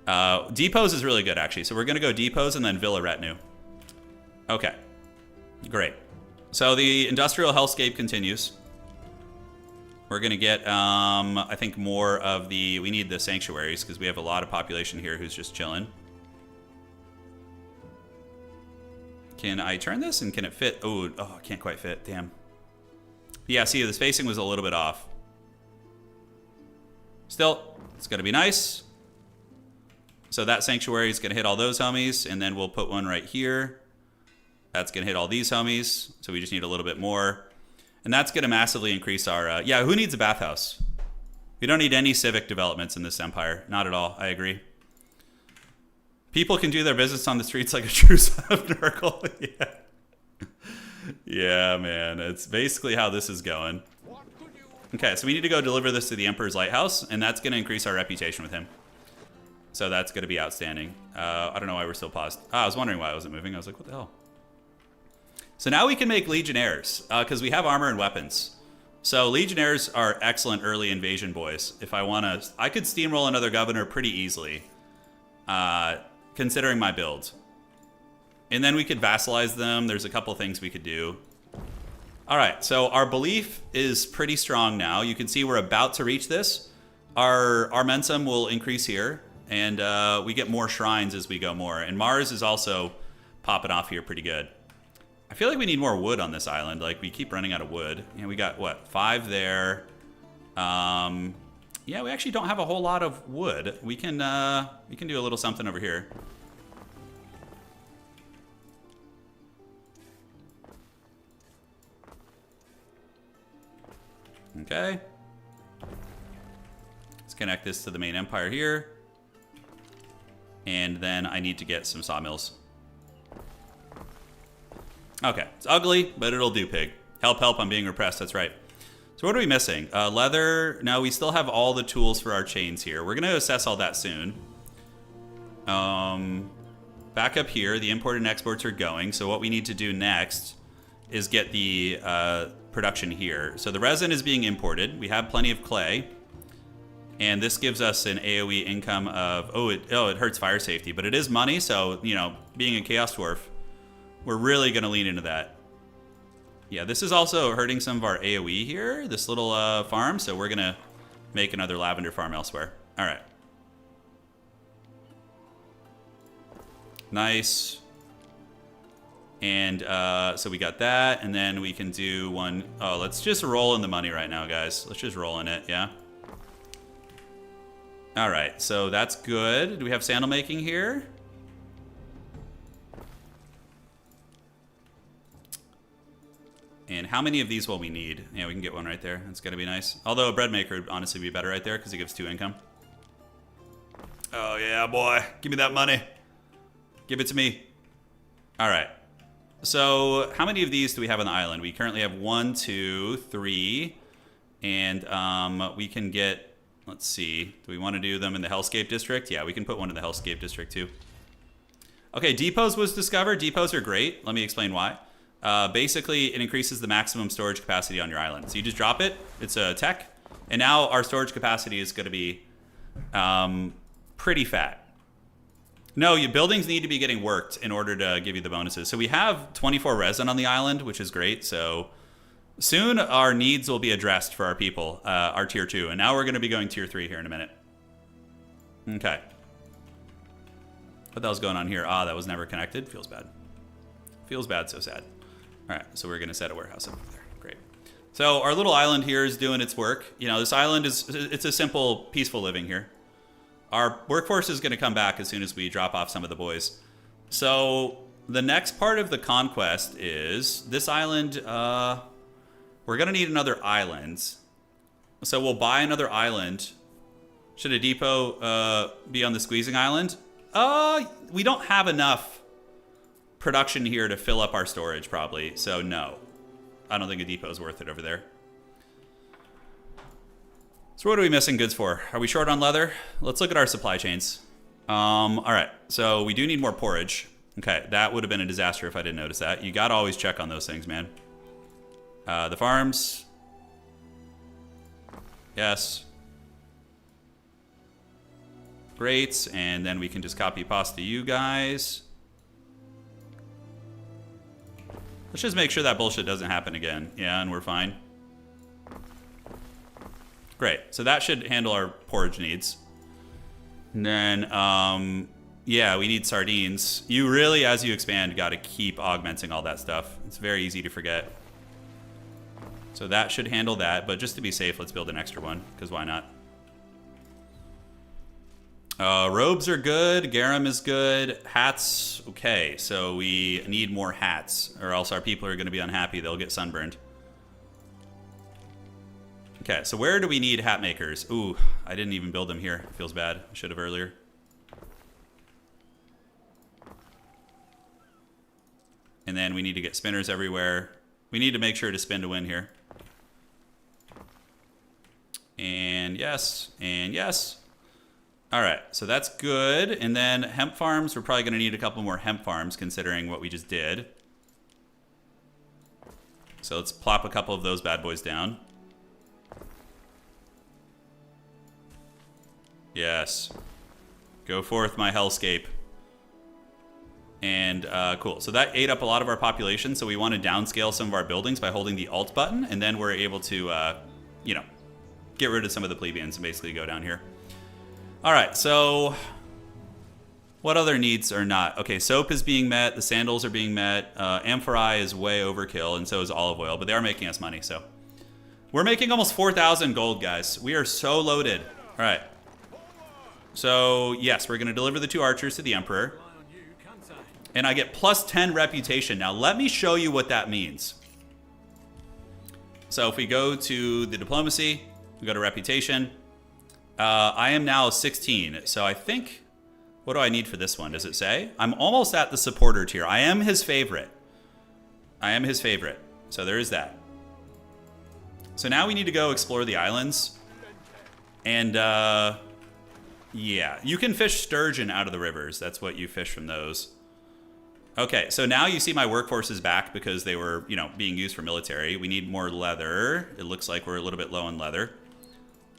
Speaker 1: Depots is really good, actually. So we're going to go depots and then Villa Retinue. Okay. Great. So the industrial hellscape continues. We're going to get, I think, more of the... We need the sanctuaries because we have a lot of population here who's just chilling. Can I turn this and can it fit? Oh, I can't quite fit. Damn. Yeah, see, the spacing was a little bit off. Still, it's going to be nice. So that sanctuary is going to hit all those homies, and then we'll put one right here. That's going to hit all these homies, so we just need a little bit more. And that's going to massively increase our... yeah, who needs a bathhouse? We don't need any civic developments in this empire. Not at all, I agree. People can do their business on the streets like a true son of Nurgle. Yeah. Yeah, man. It's basically how this is going. Okay, so we need to go deliver this to the Emperor's Lighthouse, and that's going to increase our reputation with him. So that's going to be outstanding. I don't know why we're still paused. I was wondering why I wasn't moving. I was like, what the hell? So now we can make legionnaires because we have armor and weapons. So legionnaires are excellent early invasion boys. If I want to, I could steamroll another governor pretty easily, considering my build. And then we could vassalize them. There's a couple things we could do. All right, so our belief is pretty strong now. You can see we're about to reach this. Our mensum will increase here, and we get more shrines as we go more. And Mars is also popping off here pretty good. I feel like we need more wood on this island. Like, we keep running out of wood. And we got, what, 5 there. Yeah, we actually don't have a whole lot of wood. We can do a little something over here. Okay. Let's connect this to the main empire here. And then I need to get some sawmills. Okay, it's ugly, but it'll do, pig. Help, help, I'm being repressed, that's right. So what are we missing? Leather. No, we still have all the tools for our chains here. We're going to assess all that soon. Back up here, the import and exports are going. So what we need to do next is get the production here. So the resin is being imported. We have plenty of clay. And this gives us an AoE income of... Oh, it hurts fire safety, but it is money. So, you know, being a Chaos Dwarf, we're really going to lean into that. Yeah, this is also hurting some of our AoE here, this little farm, so we're going to make another lavender farm elsewhere. All right. Nice. And so we got that, and then we can do one... Oh, let's just roll in the money right now, guys. Let's just roll in it, yeah? All right, so that's good. Do we have sandal making here? And how many of these will we need? Yeah, we can get one right there. That's going to be nice. Although a bread maker would honestly be better right there because it gives 2 income. Oh, yeah, boy. Give me that money. Give it to me. All right. So how many of these do we have on the island? We currently have 1, 2, 3. And we can get... Let's see. Do we want to do them in the Hellscape District? Yeah, we can put one in the Hellscape District, too. Okay, depots was discovered. Depots are great. Let me explain why. Basically, it increases the maximum storage capacity on your island. So you just drop it. It's a tech. And now our storage capacity is going to be pretty fat. No, your buildings need to be getting worked in order to give you the bonuses. So we have 24 resin on the island, which is great. So soon our needs will be addressed for our people, our tier 2. And now we're going to be going tier 3 here in a minute. Okay. What the hell's going on here? Ah, that was never connected. Feels bad. Feels bad, so sad. All right, so we're going to set a warehouse up there. Great. So our little island here is doing its work. You know, this island it's a simple, peaceful living here. Our workforce is going to come back as soon as we drop off some of the boys. So the next part of the conquest is this island. We're going to need another island. So we'll buy another island. Should a depot be on the squeezing island? We don't have enough production here to fill up our storage, probably. So no, I don't think a depot is worth it over there. So what are we missing goods for? Are we short on leather? Let's look at our supply chains. All right, so we do need more porridge. Okay, that would have been a disaster if I didn't notice that. You gotta always check on those things, man. The farms. Yes. Great, and then we can just copy pasta you guys. Let's just make sure that bullshit doesn't happen again. Yeah, and we're fine. Great, so that should handle our porridge needs. And then, yeah, we need sardines. You really, as you expand, got to keep augmenting all that stuff. It's very easy to forget. So that should handle that, but just to be safe, let's build an extra one, because why not? Robes are good, garum is good, hats, okay, so we need more hats, or else our people are going to be unhappy, they'll get sunburned. Okay, so where do we need hat makers? Ooh, I didn't even build them here, feels bad, I should have earlier. And then we need to get spinners everywhere. We need to make sure to spin to win here. And yes, and yes. All right, so that's good. And then hemp farms, we're probably going to need a couple more hemp farms considering what we just did. So let's plop a couple of those bad boys down. Yes. Go forth, my hellscape. And cool, so that ate up a lot of our population, so we want to downscale some of our buildings by holding the Alt button, and then we're able to, you know, get rid of some of the plebeians and basically go down here. All right, so what other needs are not? Okay, soap is being met, the sandals are being met, amphorae is way overkill, and so is olive oil, but they are making us money, so. We're making almost 4,000 gold, guys. We are so loaded. All right. So, yes, we're going to deliver the 2 archers to the Emperor. And I get plus 10 reputation. Now, let me show you what that means. So, if we go to the diplomacy, we go to reputation. I am now 16. So, I think, what do I need for this one? Does it say? I'm almost at the supporter tier. I am his favorite. I am his favorite. So, there is that. So, now we need to go explore the islands. And, yeah, you can fish sturgeon out of the rivers. That's what you fish from those. Okay, so now you see my workforce is back because they were, you know, being used for military. We need more leather. It looks like we're a little bit low on leather.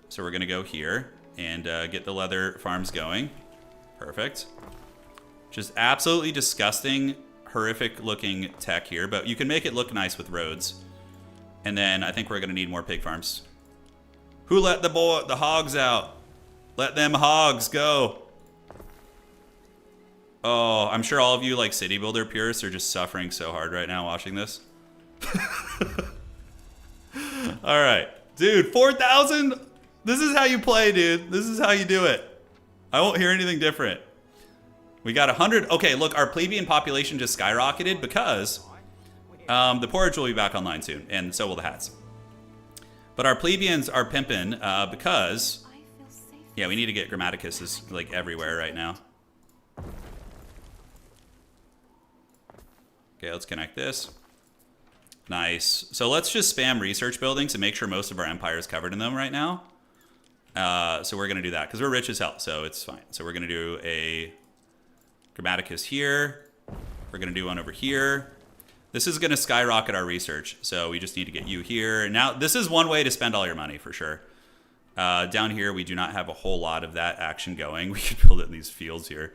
Speaker 1: So we're going to go here and get the leather farms going. Perfect. Just absolutely disgusting, horrific looking tech here, but you can make it look nice with roads. And then I think we're going to need more pig farms. Who let the hogs out? Let them hogs go. Oh, I'm sure all of you like city builder purists are just suffering so hard right now watching this. All right, dude, 4,000. This is how you play, dude. This is how you do it. I won't hear anything different. We got 100. Okay, look, our plebeian population just skyrocketed because the porridge will be back online soon, and so will the hats. But our plebeians are pimping because, yeah, we need to get Grammaticus like everywhere right now. Okay, let's connect this. Nice. So let's just spam research buildings and make sure most of our empire is covered in them right now. So we're going to do that because we're rich as hell, so it's fine. So we're going to do a Grammaticus here. We're going to do one over here. This is going to skyrocket our research, so we just need to get you here. Now, this is one way to spend all your money for sure. Down here, we do not have a whole lot of that action going. We could build it in these fields here.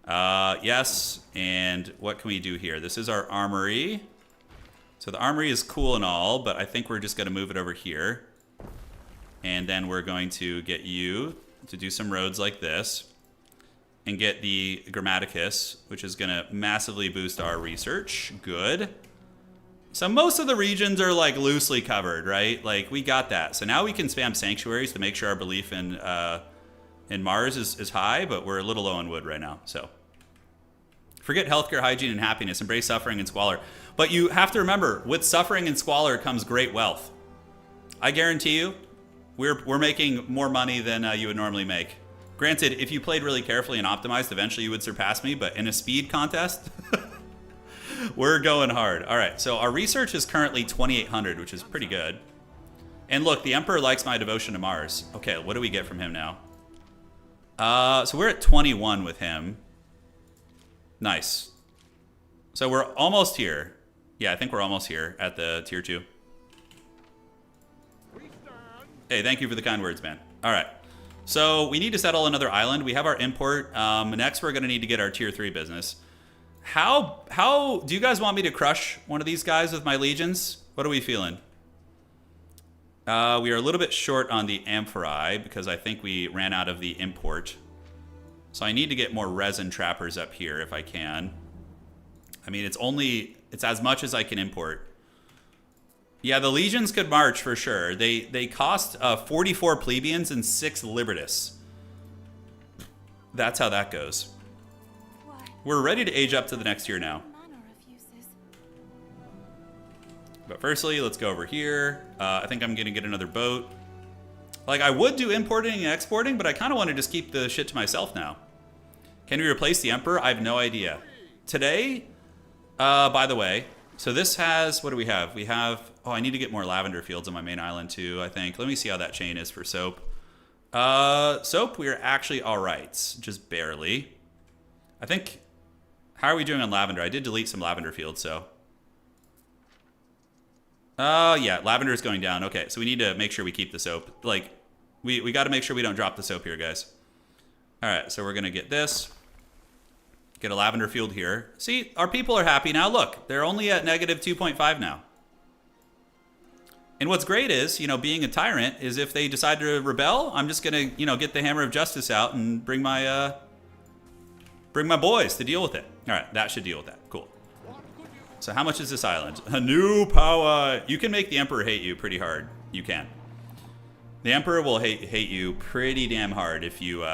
Speaker 1: Yes, and what can we do here? This is our armory. So the armory is cool and all, but I think we're just going to move it over here. And then we're going to get you to do some roads like this. and get the Grammaticus, which is going to massively boost our research. Good. So most of the regions are like loosely covered, right? Like we got that. So now we can spam sanctuaries to make sure our belief in Mars is high, but we're a little low on wood right now. So forget healthcare, hygiene, and happiness. Embrace suffering and squalor. But you have to remember, with suffering and squalor comes great wealth. I guarantee you, we're making more money than you would normally make. Granted, if you played really carefully and optimized, eventually you would surpass me. But in a speed contest, we're going hard. All right, so our research is currently 2,800, which is pretty good. And look, the Emperor likes my devotion to Mars. Okay, what do we get from him now? So we're at 21 with him. Nice. So we're almost here. Yeah, I think we're almost here at the tier 2. Hey, thank you for the kind words, man. All right. So we need to settle another island. We have our import. Next, we're going to need to get our tier 3 business. How do you guys want me to crush one of these guys with my legions? What are we feeling? We are a little bit short on the amphorae because I think we ran out of the import. So I need to get more resin trappers up here if I can. I mean, it's as much as I can import. Yeah, the legions could march for sure. They cost 44 plebeians and 6 libertus. That's how that goes. We're ready to age up to the next tier now. But firstly, let's go over here. I think I'm gonna get another boat. Like, I would do importing and exporting, but I kind of want to just keep the shit to myself now. Can we replace the Emperor? I have no idea. Today, by the way, so this has, what do we have? We have, oh, I need to get more lavender fields on my main island too, I think. Let me see how that chain is for soap. Soap, we're actually all right, just barely. I think, how are we doing on lavender? I did delete some lavender fields, so. Yeah, lavender is going down. Okay, so we need to make sure we keep the soap. Like, we got to make sure we don't drop the soap here, guys. All right, so we're going to get this. Get a lavender field here. See, our people are happy now. Look, they're only at negative 2.5 now. And what's great is, you know, being a tyrant is if they decide to rebel, I'm just going to, you know, get the hammer of justice out and bring my boys to deal with it. All right, that should deal with that. Cool. So how much is this island? A new power. You can make the Emperor hate you pretty hard. You can. The Emperor will hate you pretty damn hard if you...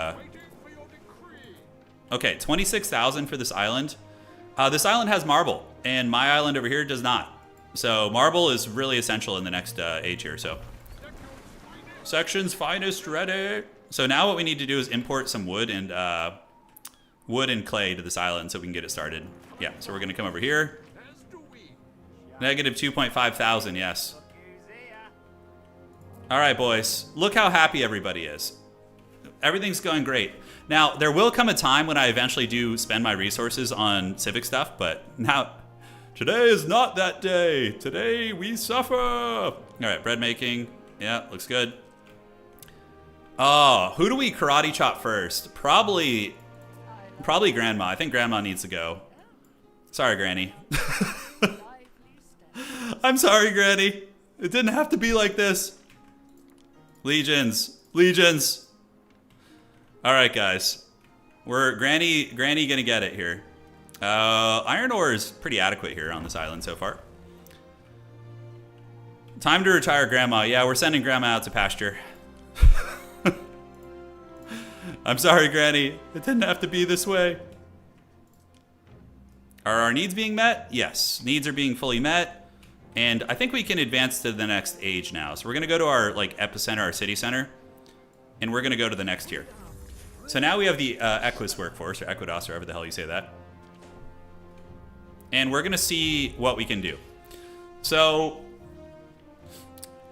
Speaker 1: Okay, 26,000 for this island. This island has marble, and my island over here does not. So marble is really essential in the next age here. So section's finest ready. So now what we need to do is import some wood and clay to this island so we can get it started. Yeah, so we're going to come over here. Negative 2.5 thousand, yes. All right, boys. Look how happy everybody is. Everything's going great. Now, there will come a time when I eventually do spend my resources on civic stuff, but now, today is not that day. Today, we suffer. All right, bread making. Yeah, looks good. Oh, who do we karate chop first? Probably Grandma. I think Grandma needs to go. Sorry, Granny. I'm sorry, Granny. It didn't have to be like this. Legions. Legions. All right, guys. We're Granny gonna get it here. Iron ore is pretty adequate here on this island so far. Time to retire Grandma. Yeah, we're sending Grandma out to pasture. I'm sorry, Granny. It didn't have to be this way. Are our needs being met? Yes, needs are being fully met. And I think we can advance to the next age now. So we're gonna go to our epicenter, our city center, and we're gonna go to the next tier. So now we have the Equus workforce, or Equidos, or however the hell you say that. And we're gonna see what we can do. So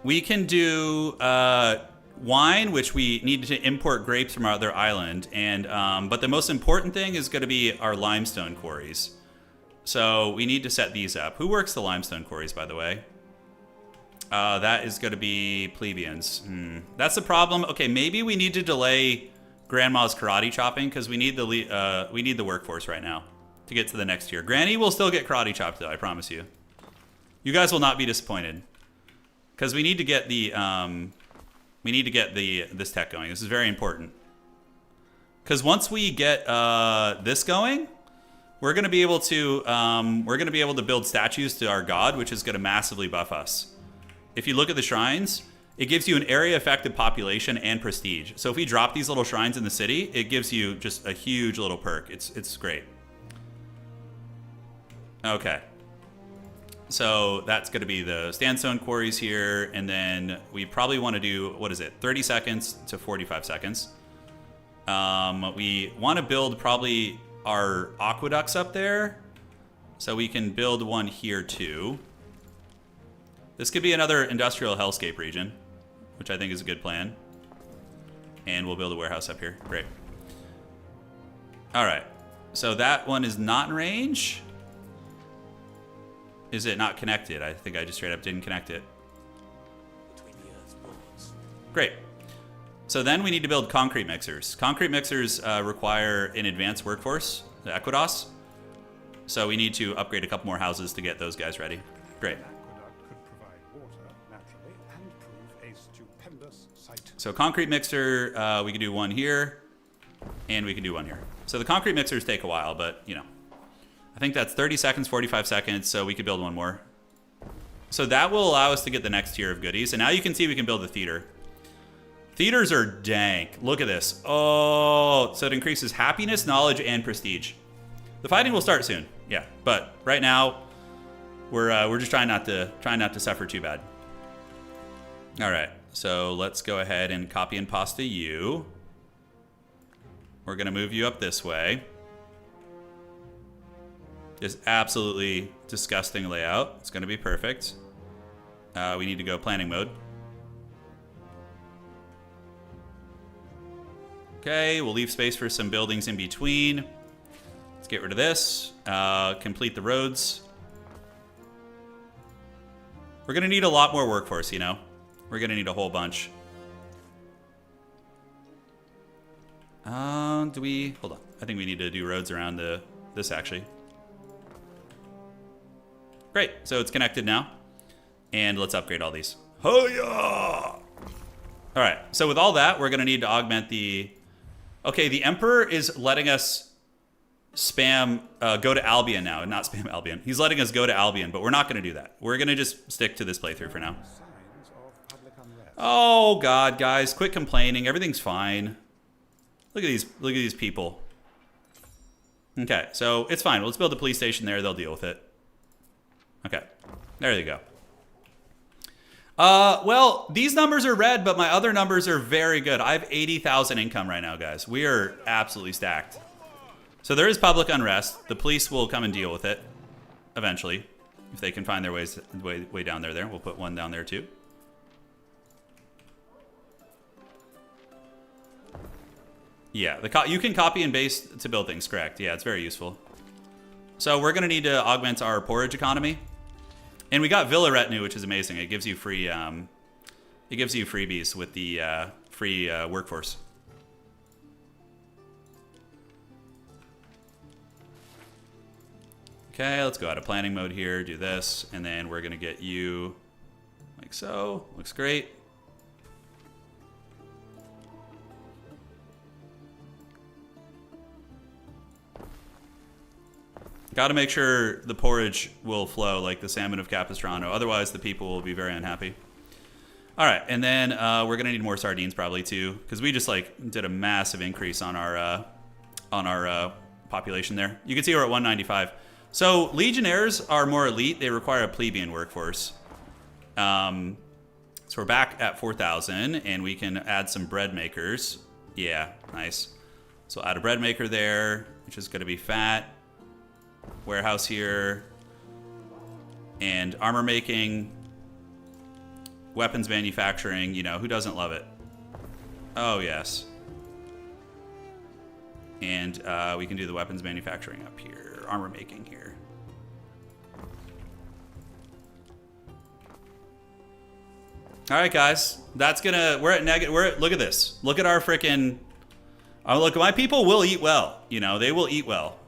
Speaker 1: we can do wine, which we need to import grapes from our other island. And but the most important thing is gonna be our limestone quarries. So we need to set these up. Who works the limestone quarries, by the way? That is going to be plebeians. That's the problem. Okay, maybe we need to delay Grandma's karate chopping because we need the workforce right now to get to the next tier. Granny will still get karate chopped though, I promise you. You guys will not be disappointed because we need to get the this tech going. This is very important. Because once we get this going, we're gonna be able to build statues to our god, which is gonna massively buff us. If you look at the shrines, it gives you an area affected population and prestige. So if we drop these little shrines in the city, it gives you just a huge little perk. It's great. Okay. So that's going to be the sandstone quarries here. And then we probably want to do, 30 seconds to 45 seconds. We want to build probably our aqueducts up there. So we can build one here too. This could be another industrial hellscape region, which I think is a good plan. And we'll build a warehouse up here. Great. All right. So that one is not in range. Is it not connected? I think I just straight up didn't connect it. Great. So then we need to build concrete mixers. Concrete mixers require an advanced workforce, the Equidos. So we need to upgrade a couple more houses to get those guys ready. Great.
Speaker 3: An aqueduct could provide water naturally and prove a stupendous sight.
Speaker 1: So concrete mixer, we can do one here, and we can do one here. So the concrete mixers take a while, but you know. I think that's 30 seconds, 45 seconds, so we could build one more. So that will allow us to get the next tier of goodies. And now you can see we can build a theater. Theaters are dank. Look at this. Oh, so it increases happiness, knowledge, and prestige. The fighting will start soon. Yeah, but right now we're just trying not to suffer too bad. All right, so let's go ahead and copy and pasta you. We're gonna move you up this way. Just absolutely disgusting layout. It's gonna be perfect. We need to go planning mode. Okay, we'll leave space for some buildings in between. Let's get rid of this. Complete the roads. We're gonna need a lot more workforce, you know? We're gonna need a whole bunch. Do we, hold on. I think we need to do roads around this actually. Great, so it's connected now. And let's upgrade all these. Oh yeah! All right, so with all that, we're gonna need to augment the, okay, the Emperor is letting us spam, go to Albion now, not spam Albion. He's letting us go to Albion, but we're not gonna do that. We're gonna just stick to this playthrough for now.
Speaker 3: Signs of public unrest.
Speaker 1: Oh God, guys, quit complaining. Everything's fine. Look at these people. Okay, so it's fine. Let's build a police station there. They'll deal with it. Okay, there you go. Well, these numbers are red, but my other numbers are very good. I have 80,000 income right now, guys. We are absolutely stacked. So there is public unrest. The police will come and deal with it eventually, if they can find their way down there. We'll put one down there too. Yeah, you can copy and paste to build things, correct? Yeah, it's very useful. So we're gonna need to augment our porridge economy. And we got Villa Retinue, which is amazing. It gives you free, freebies with the free workforce. Okay, let's go out of planning mode here, do this, and then we're gonna get you like so. Looks great. Got to make sure the porridge will flow like the salmon of Capistrano. Otherwise, the people will be very unhappy. All right, and then we're gonna need more sardines probably too, because we just like did a massive increase on our population there. You can see we're at 195. So legionnaires are more elite. They require a plebeian workforce. So we're back at 4,000, and we can add some bread makers. Yeah, nice. So add a bread maker there, which is gonna be fat. Warehouse here, and armor making, weapons manufacturing. You know, who doesn't love it? Oh yes. And we can do the weapons manufacturing up here, armor making here. All right, guys, that's gonna. We're at negative. Look at this. Look at our freaking. Oh, look, my people will eat well. You know, they will eat well.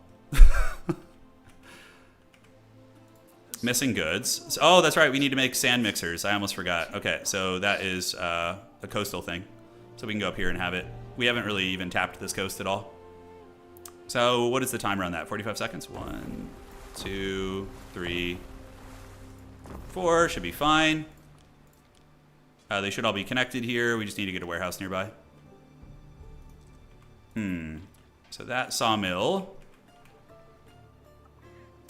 Speaker 1: Missing goods. So, oh, that's right. We need to make sand mixers. I almost forgot. Okay, so that is a coastal thing. So we can go up here and have it. We haven't really even tapped this coast at all. So what is the timer on that? 45 seconds? 1, 2, 3, 4. Should be fine. They should all be connected here. We just need to get a warehouse nearby. So that sawmill.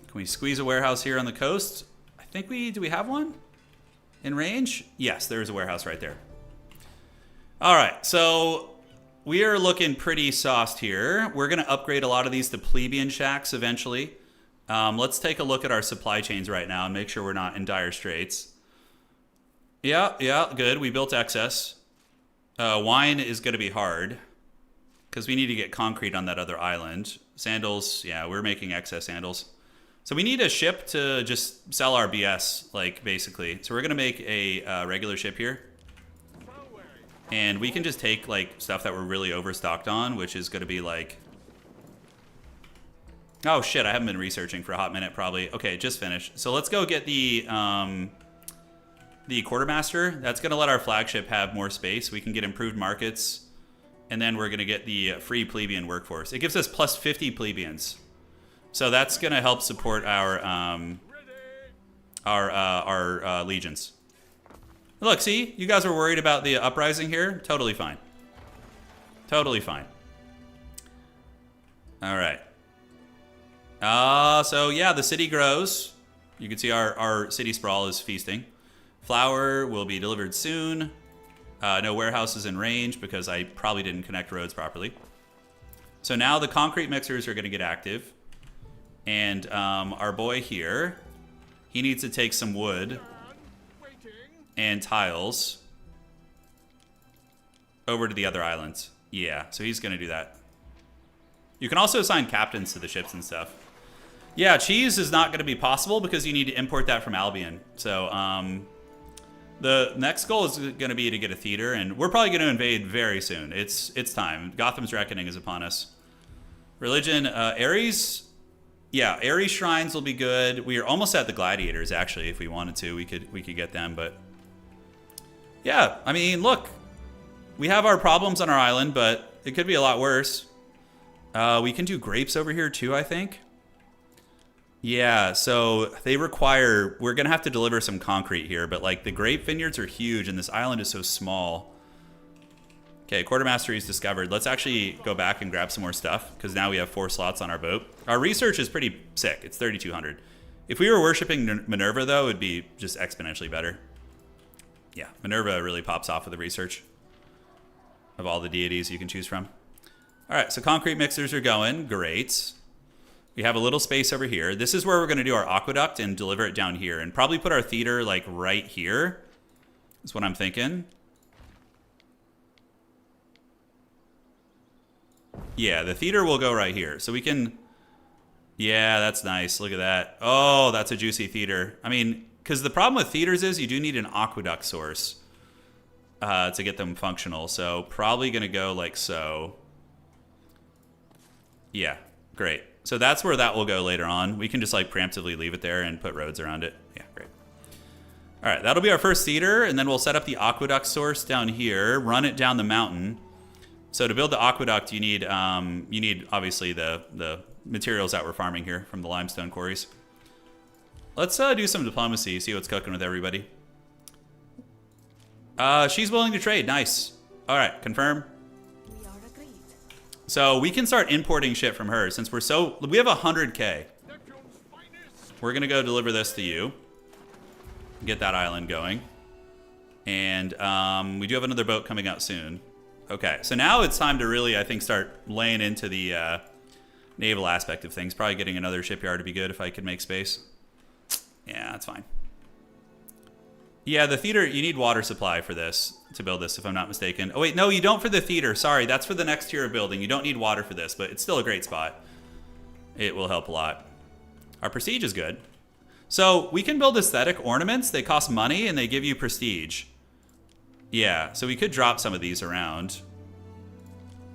Speaker 1: Can we squeeze a warehouse here on the coast? I think do we have one in range? Yes, there's a warehouse right there. All right, so we are looking pretty sauced here. We're going to upgrade a lot of these to plebeian shacks eventually. Let's take a look at our supply chains right now and make sure we're not in dire straits. Yeah, good. We built excess. Wine is going to be hard because we need to get concrete on that other island. Sandals, yeah, we're making excess sandals. So we need a ship to just sell our BS, like, basically. So we're going to make a regular ship here. And we can just take, like, stuff that we're really overstocked on, which is going to be, like... Oh, shit, I haven't been researching for a hot minute, probably. Okay, just finished. So let's go get the quartermaster. That's going to let our flagship have more space. We can get improved markets. And then we're going to get the free plebeian workforce. It gives us plus 50 plebeians. So that's going to help support our legions. Look, see? You guys were worried about the uprising here? Totally fine. Totally fine. All right. So, yeah, the city grows. You can see our city sprawl is feasting. Flour will be delivered soon. No warehouses in range because I probably didn't connect roads properly. So now the concrete mixers are going to get active. And our boy here, he needs to take some wood and tiles over to the other islands. Yeah, so he's going to do that. You can also assign captains to the ships and stuff. Yeah, cheese is not going to be possible because you need to import that from Albion. So the next goal is going to be to get a theater, and we're probably going to invade very soon. It's time. Gotham's reckoning is upon us. Religion, Ares. Yeah, Ares shrines will be good. We are almost at the gladiators, actually. If we wanted to, we could get them, but yeah, I mean, look, we have our problems on our island, but it could be a lot worse. We can do grapes over here too, I think. Yeah, so they require, we're gonna have to deliver some concrete here, but like the grape vineyards are huge and this island is so small. Okay, quartermastery is discovered. Let's actually go back and grab some more stuff because now we have 4 slots on our boat. Our research is pretty sick. It's 3,200. If we were worshiping Minerva, though, it would be just exponentially better. Yeah, Minerva really pops off with the research of all the deities you can choose from. All right, so concrete mixers are going. Great. We have a little space over here. This is where we're going to do our aqueduct and deliver it down here and probably put our theater like right here is what I'm thinking. Yeah, the theater will go right here. So we can... Yeah, that's nice. Look at that. Oh, that's a juicy theater. I mean, because the problem with theaters is you do need an aqueduct source to get them functional. So probably going to go like so. Yeah, great. So that's where that will go later on. We can just like preemptively leave it there and put roads around it. Yeah, great. All right, that'll be our first theater, and then we'll set up the aqueduct source down here, run it down the mountain. So to build the aqueduct, you need obviously the materials that we're farming here from the limestone quarries. Let's do some diplomacy, see what's cooking with everybody. She's willing to trade. Nice. All right, confirm.
Speaker 2: We are agreed.
Speaker 1: So we can start importing shit from her since we have 100K. We're gonna go deliver this to you. Get that island going. And we do have another boat coming out soon. Okay, so now it's time to really, I think, start laying into the naval aspect of things. Probably getting another shipyard would be good if I could make space. Yeah, that's fine. Yeah, the theater, you need water supply for this, to build this, if I'm not mistaken. Oh, wait, no, you don't for the theater. Sorry, that's for the next tier of building. You don't need water for this, but it's still a great spot. It will help a lot. Our prestige is good. So we can build aesthetic ornaments. They cost money, and they give you prestige. Yeah, so we could drop some of these around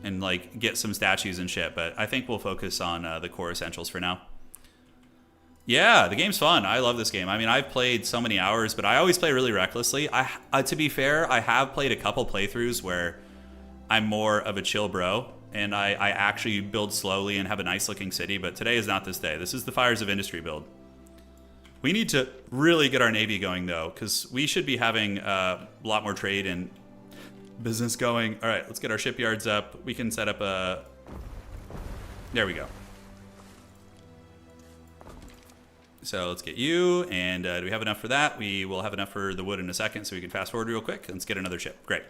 Speaker 1: and like get some statues and shit, but I think we'll focus on the core essentials for now. Yeah, the game's fun. I love this game. I mean, I've played so many hours, but I always play really recklessly. To be fair, I have played a couple playthroughs where I'm more of a chill bro, and I actually build slowly and have a nice looking city, but today is not this day. This is the Fires of Industry build. We need to really get our Navy going, though, because we should be having a lot more trade and business going. All right, let's get our shipyards up. We can set up a... There we go. So let's get you, and do we have enough for that? We will have enough for the wood in a second, so we can fast forward real quick. Let's get another ship. Great.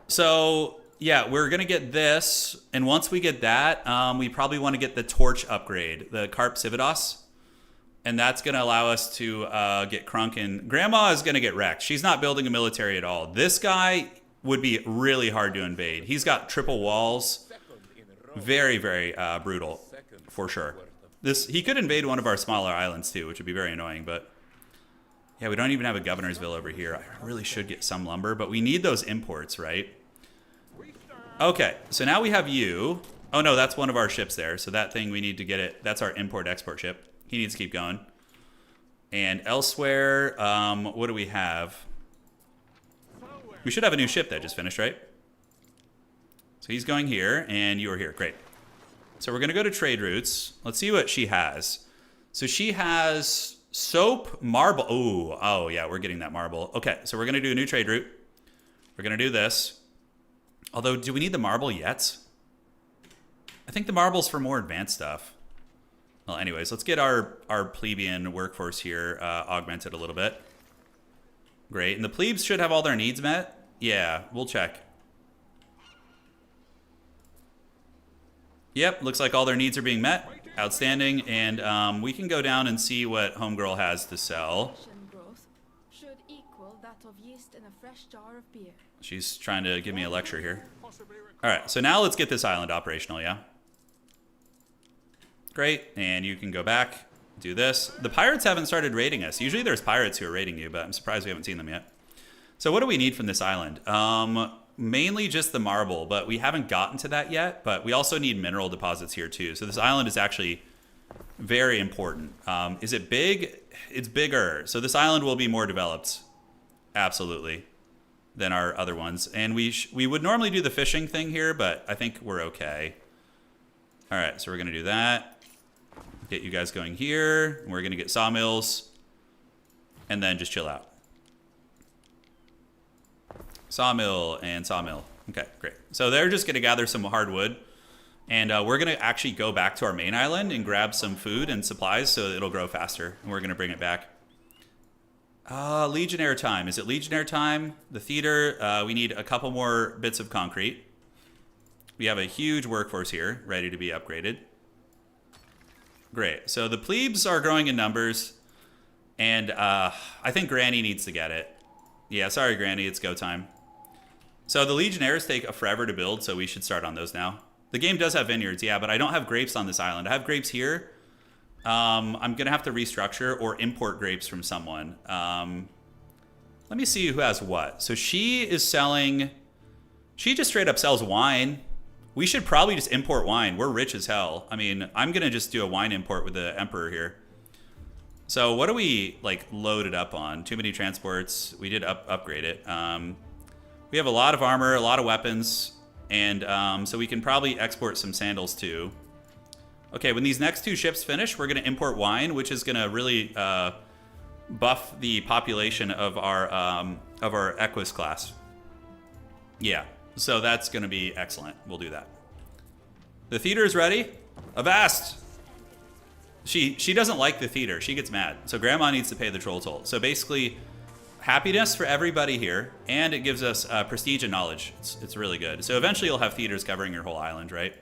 Speaker 1: So, yeah, we're going to get this, and once we get that, we probably want to get the torch upgrade, the Carp Civitas, and that's going to allow us to get Crunk, and Grandma is going to get wrecked. She's not building a military at all. This guy would be really hard to invade. He's got triple walls. Very, very brutal, for sure. He could invade one of our smaller islands too, which would be very annoying, but yeah, we don't even have a Governorsville over here. I really should get some lumber, but we need those imports, right? Okay, so now we have you. Oh no, that's one of our ships there. So that thing, we need to get it. That's our import-export ship. He needs to keep going. And elsewhere, what do we have? We should have a new ship that just finished, right? So he's going here, and you are here. Great. So we're going to go to trade routes. Let's see what she has. So she has soap, marble. Oh, yeah, we're getting that marble. Okay, so we're going to do a new trade route. We're going to do this. Although, do we need the marble yet? I think the marble's for more advanced stuff. Well, anyways, let's get our plebeian workforce here augmented a little bit. Great. And the plebes should have all their needs met. Yeah, we'll check. Yep, looks like all their needs are being met. Outstanding. And we can go down and see what Homegirl has to sell.
Speaker 2: Population growth should equal that of yeast in a fresh jar of beer.
Speaker 1: She's trying to give me a lecture here. All right, so now let's get this island operational, yeah? Great, and you can go back, do this. The pirates haven't started raiding us. Usually there's pirates who are raiding you, but I'm surprised we haven't seen them yet. So what do we need from this island? Mainly just the marble, but we haven't gotten to that yet. But we also need mineral deposits here too. So this island is actually very important. Is it big? It's bigger. So this island will be more developed, absolutely, than our other ones. And we would normally do the fishing thing here, but I think we're okay. All right, so we're gonna do that. Get you guys going here. We're gonna get sawmills, and then just chill out. Sawmill and sawmill. Okay, great. So they're just going to gather some hardwood, and we're going to actually go back to our main island and grab some food and supplies so it'll grow faster, and we're going to bring it back. Legionnaire time. Is it Legionnaire time? The theater, we need a couple more bits of concrete. We have a huge workforce here ready to be upgraded. Great. So the plebes are growing in numbers, and I think Granny needs to get it. Yeah, sorry, Granny, it's go time. So the Legionnaires take forever to build, so we should start on those now. The game does have vineyards, yeah, but I don't have grapes on this island. I have grapes here. I'm going to have to restructure or import grapes from someone. Let me see who has what. So she is selling... She just straight up sells wine. We should probably just import wine. We're rich as hell. I mean, I'm going to just do a wine import with the Emperor here. So what do we, like, load it up on? Too many transports. We did upgrade it. We have a lot of armor, a lot of weapons, and so we can probably export some sandals too. Okay, when these next two ships finish, we're going to import wine, which is going to really buff the population of our Equus class. Yeah, so that's going to be excellent. We'll do that. The theater is ready. Avast! She doesn't like the theater. She gets mad. So Grandma needs to pay the troll toll. So basically, happiness for everybody here, and it gives us prestige and knowledge. It's really good. So eventually you'll have theaters covering your whole island, right?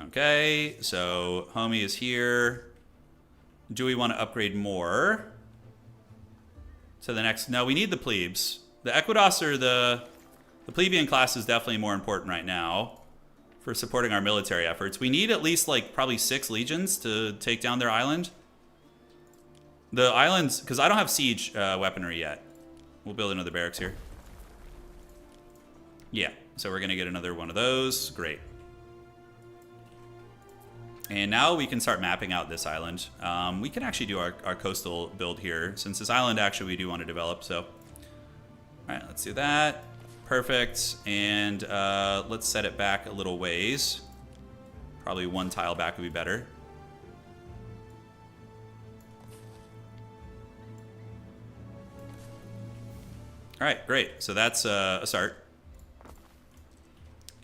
Speaker 1: Okay, so homie is here. Do we want to upgrade more? To the next... No, we need the plebes. The Equidos or the plebeian class is definitely more important right now for supporting our military efforts. We need at least, like, probably 6 legions to take down their island. The islands, because I don't have siege weaponry yet. We'll build another barracks here. Yeah, so we're going to get another one of those. Great. And now we can start mapping out this island. We can actually do our coastal build here, since this island actually we do want to develop, so... All right, let's do that. Perfect. And let's set it back a little ways. Probably one tile back would be better. All right, great. So that's a start.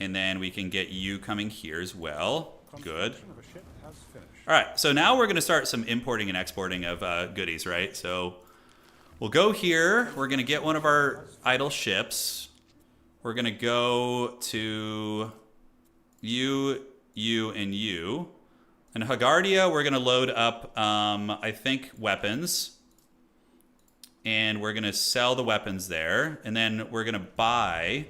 Speaker 1: And then we can get you coming here as well. Good.
Speaker 3: Construction of a ship has finished.
Speaker 1: All right, so now we're going to start some importing and exporting of goodies, right? So we'll go here. We're going to get one of our idle ships. We're going to go to you, and you. And Hagardia, we're going to load up, I think, weapons. And we're going to sell the weapons there. And then we're going to buy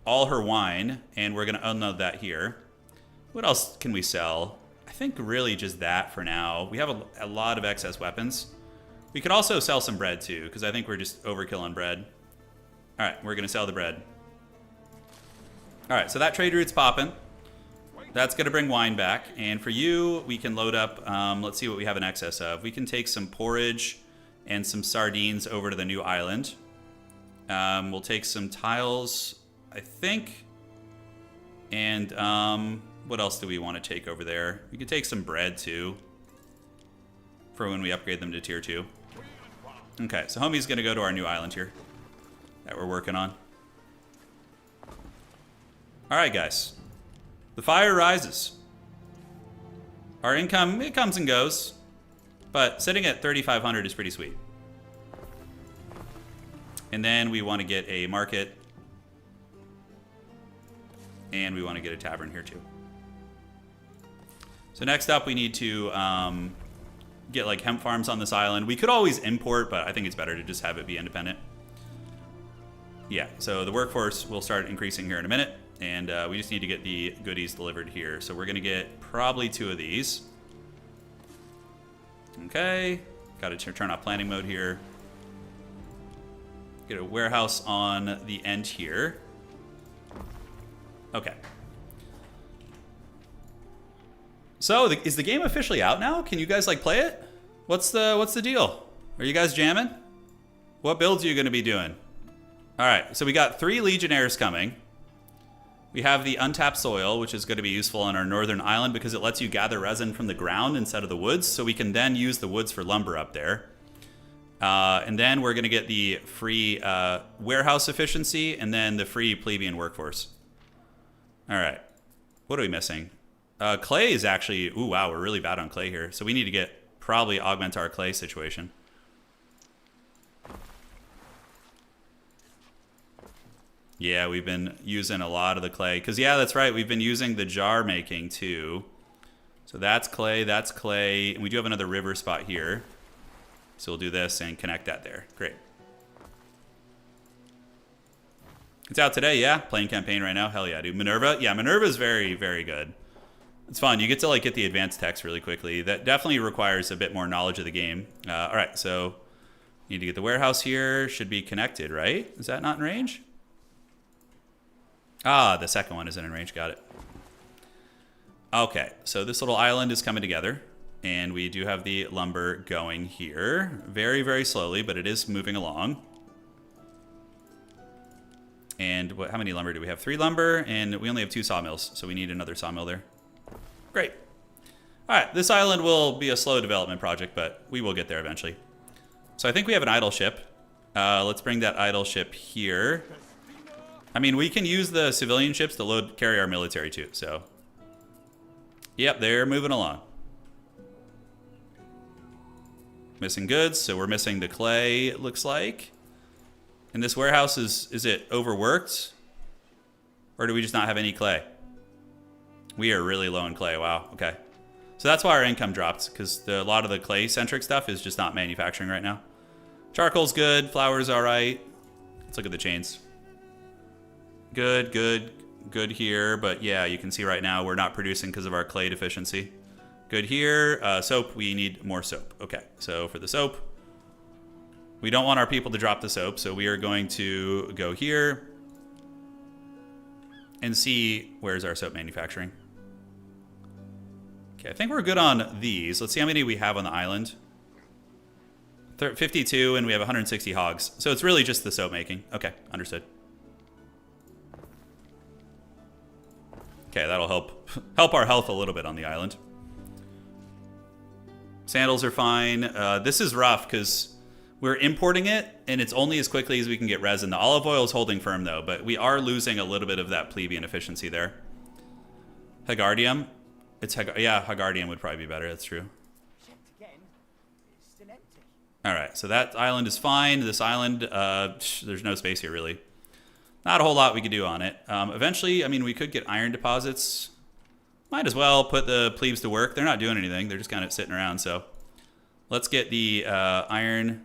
Speaker 1: all her wine. And we're going to unload that here. What else can we sell? I think really just that for now. We have a lot of excess weapons. We could also sell some bread too, because I think we're just overkill on bread. All right, we're going to sell the bread. All right, so that trade route's popping. That's going to bring wine back. And for you, we can load up, let's see what we have in excess of. We can take some porridge and some sardines over to the new island. We'll take some tiles, I think. And what else do we want to take over there? We could take some bread too for when we upgrade them to tier 2. Okay, so homie's going to go to our new island here that we're working on. All right, guys. The fire rises. Our income, it comes and goes. But sitting at 3,500 is pretty sweet. And then we want to get a market. And we want to get a tavern here too. So next up, we need to get like hemp farms on this island. We could always import, but I think it's better to just have it be independent. Yeah, so the workforce will start increasing here in a minute. And we just need to get the goodies delivered here. So we're going to get probably 2 of these. Okay. Got to turn off planning mode here. Get a warehouse on the end here. Okay. So, is the game officially out now? Can you guys like play it? What's the deal? Are you guys jamming? What builds are you going to be doing? All right, so we got 3 legionnaires coming. We have the untapped soil, which is going to be useful on our northern island because it lets you gather resin from the ground instead of the woods, so we can then use the woods for lumber up there. And then we're going to get the free warehouse efficiency and then the free plebeian workforce. All right. What are we missing? Clay is actually... Ooh, wow, we're really bad on clay here. So we need to probably augment our clay situation. Yeah, we've been using a lot of the clay. Because, yeah, that's right. We've been using the jar making, too. So that's clay, that's clay. And we do have another river spot here. So we'll do this and connect that there. Great. It's out today, yeah. Playing campaign right now. Hell yeah, dude. Minerva? Yeah, Minerva is very, very good. It's fun. You get to, like, get the advanced text really quickly. That definitely requires a bit more knowledge of the game. All right, so need to get the warehouse here. Should be connected, right? Is that not in range? Ah, the second one isn't in range. Got it. Okay, so this little island is coming together. And we do have the lumber going here. Very, very slowly, but it is moving along. And how many lumber do we have? 3 lumber, and we only have 2 sawmills. So we need another sawmill there. Great. All right, this island will be a slow development project, but we will get there eventually. So I think we have an idle ship. Let's bring that idle ship here. I mean, we can use the civilian ships to carry our military too, so. Yep, they're moving along. Missing goods, so we're missing the clay, it looks like. And this warehouse, is it overworked? Or do we just not have any clay? We are really low in clay, wow, okay. So that's why our income dropped, because a lot of the clay-centric stuff is just not manufacturing right now. Charcoal's good, flour's all right. Let's look at the chains. Good, good, good here, but yeah, you can see right now we're not producing because of our clay deficiency. Good here. Soap, we need more soap. Okay, so for the soap, we don't want our people to drop the soap, so we are going to go here and see where's our soap manufacturing. Okay, I think we're good on these. Let's see how many we have on the island. 52, and we have 160 hogs. So it's really just the soap making. Okay, understood. Okay, that'll help our health a little bit on the island. Sandals are fine. This is rough because we're importing it, and it's only as quickly as we can get resin. The olive oil is holding firm, though, but we are losing a little bit of that plebeian efficiency there. Hegardium. Yeah, Hegardium would probably be better. That's true. All right, so that island is fine. This island, there's no space here, really. Not a whole lot we could do on it. Eventually, I mean, we could get iron deposits. Might as well put the plebes to work. They're not doing anything. They're just kind of sitting around, so. Let's get the iron.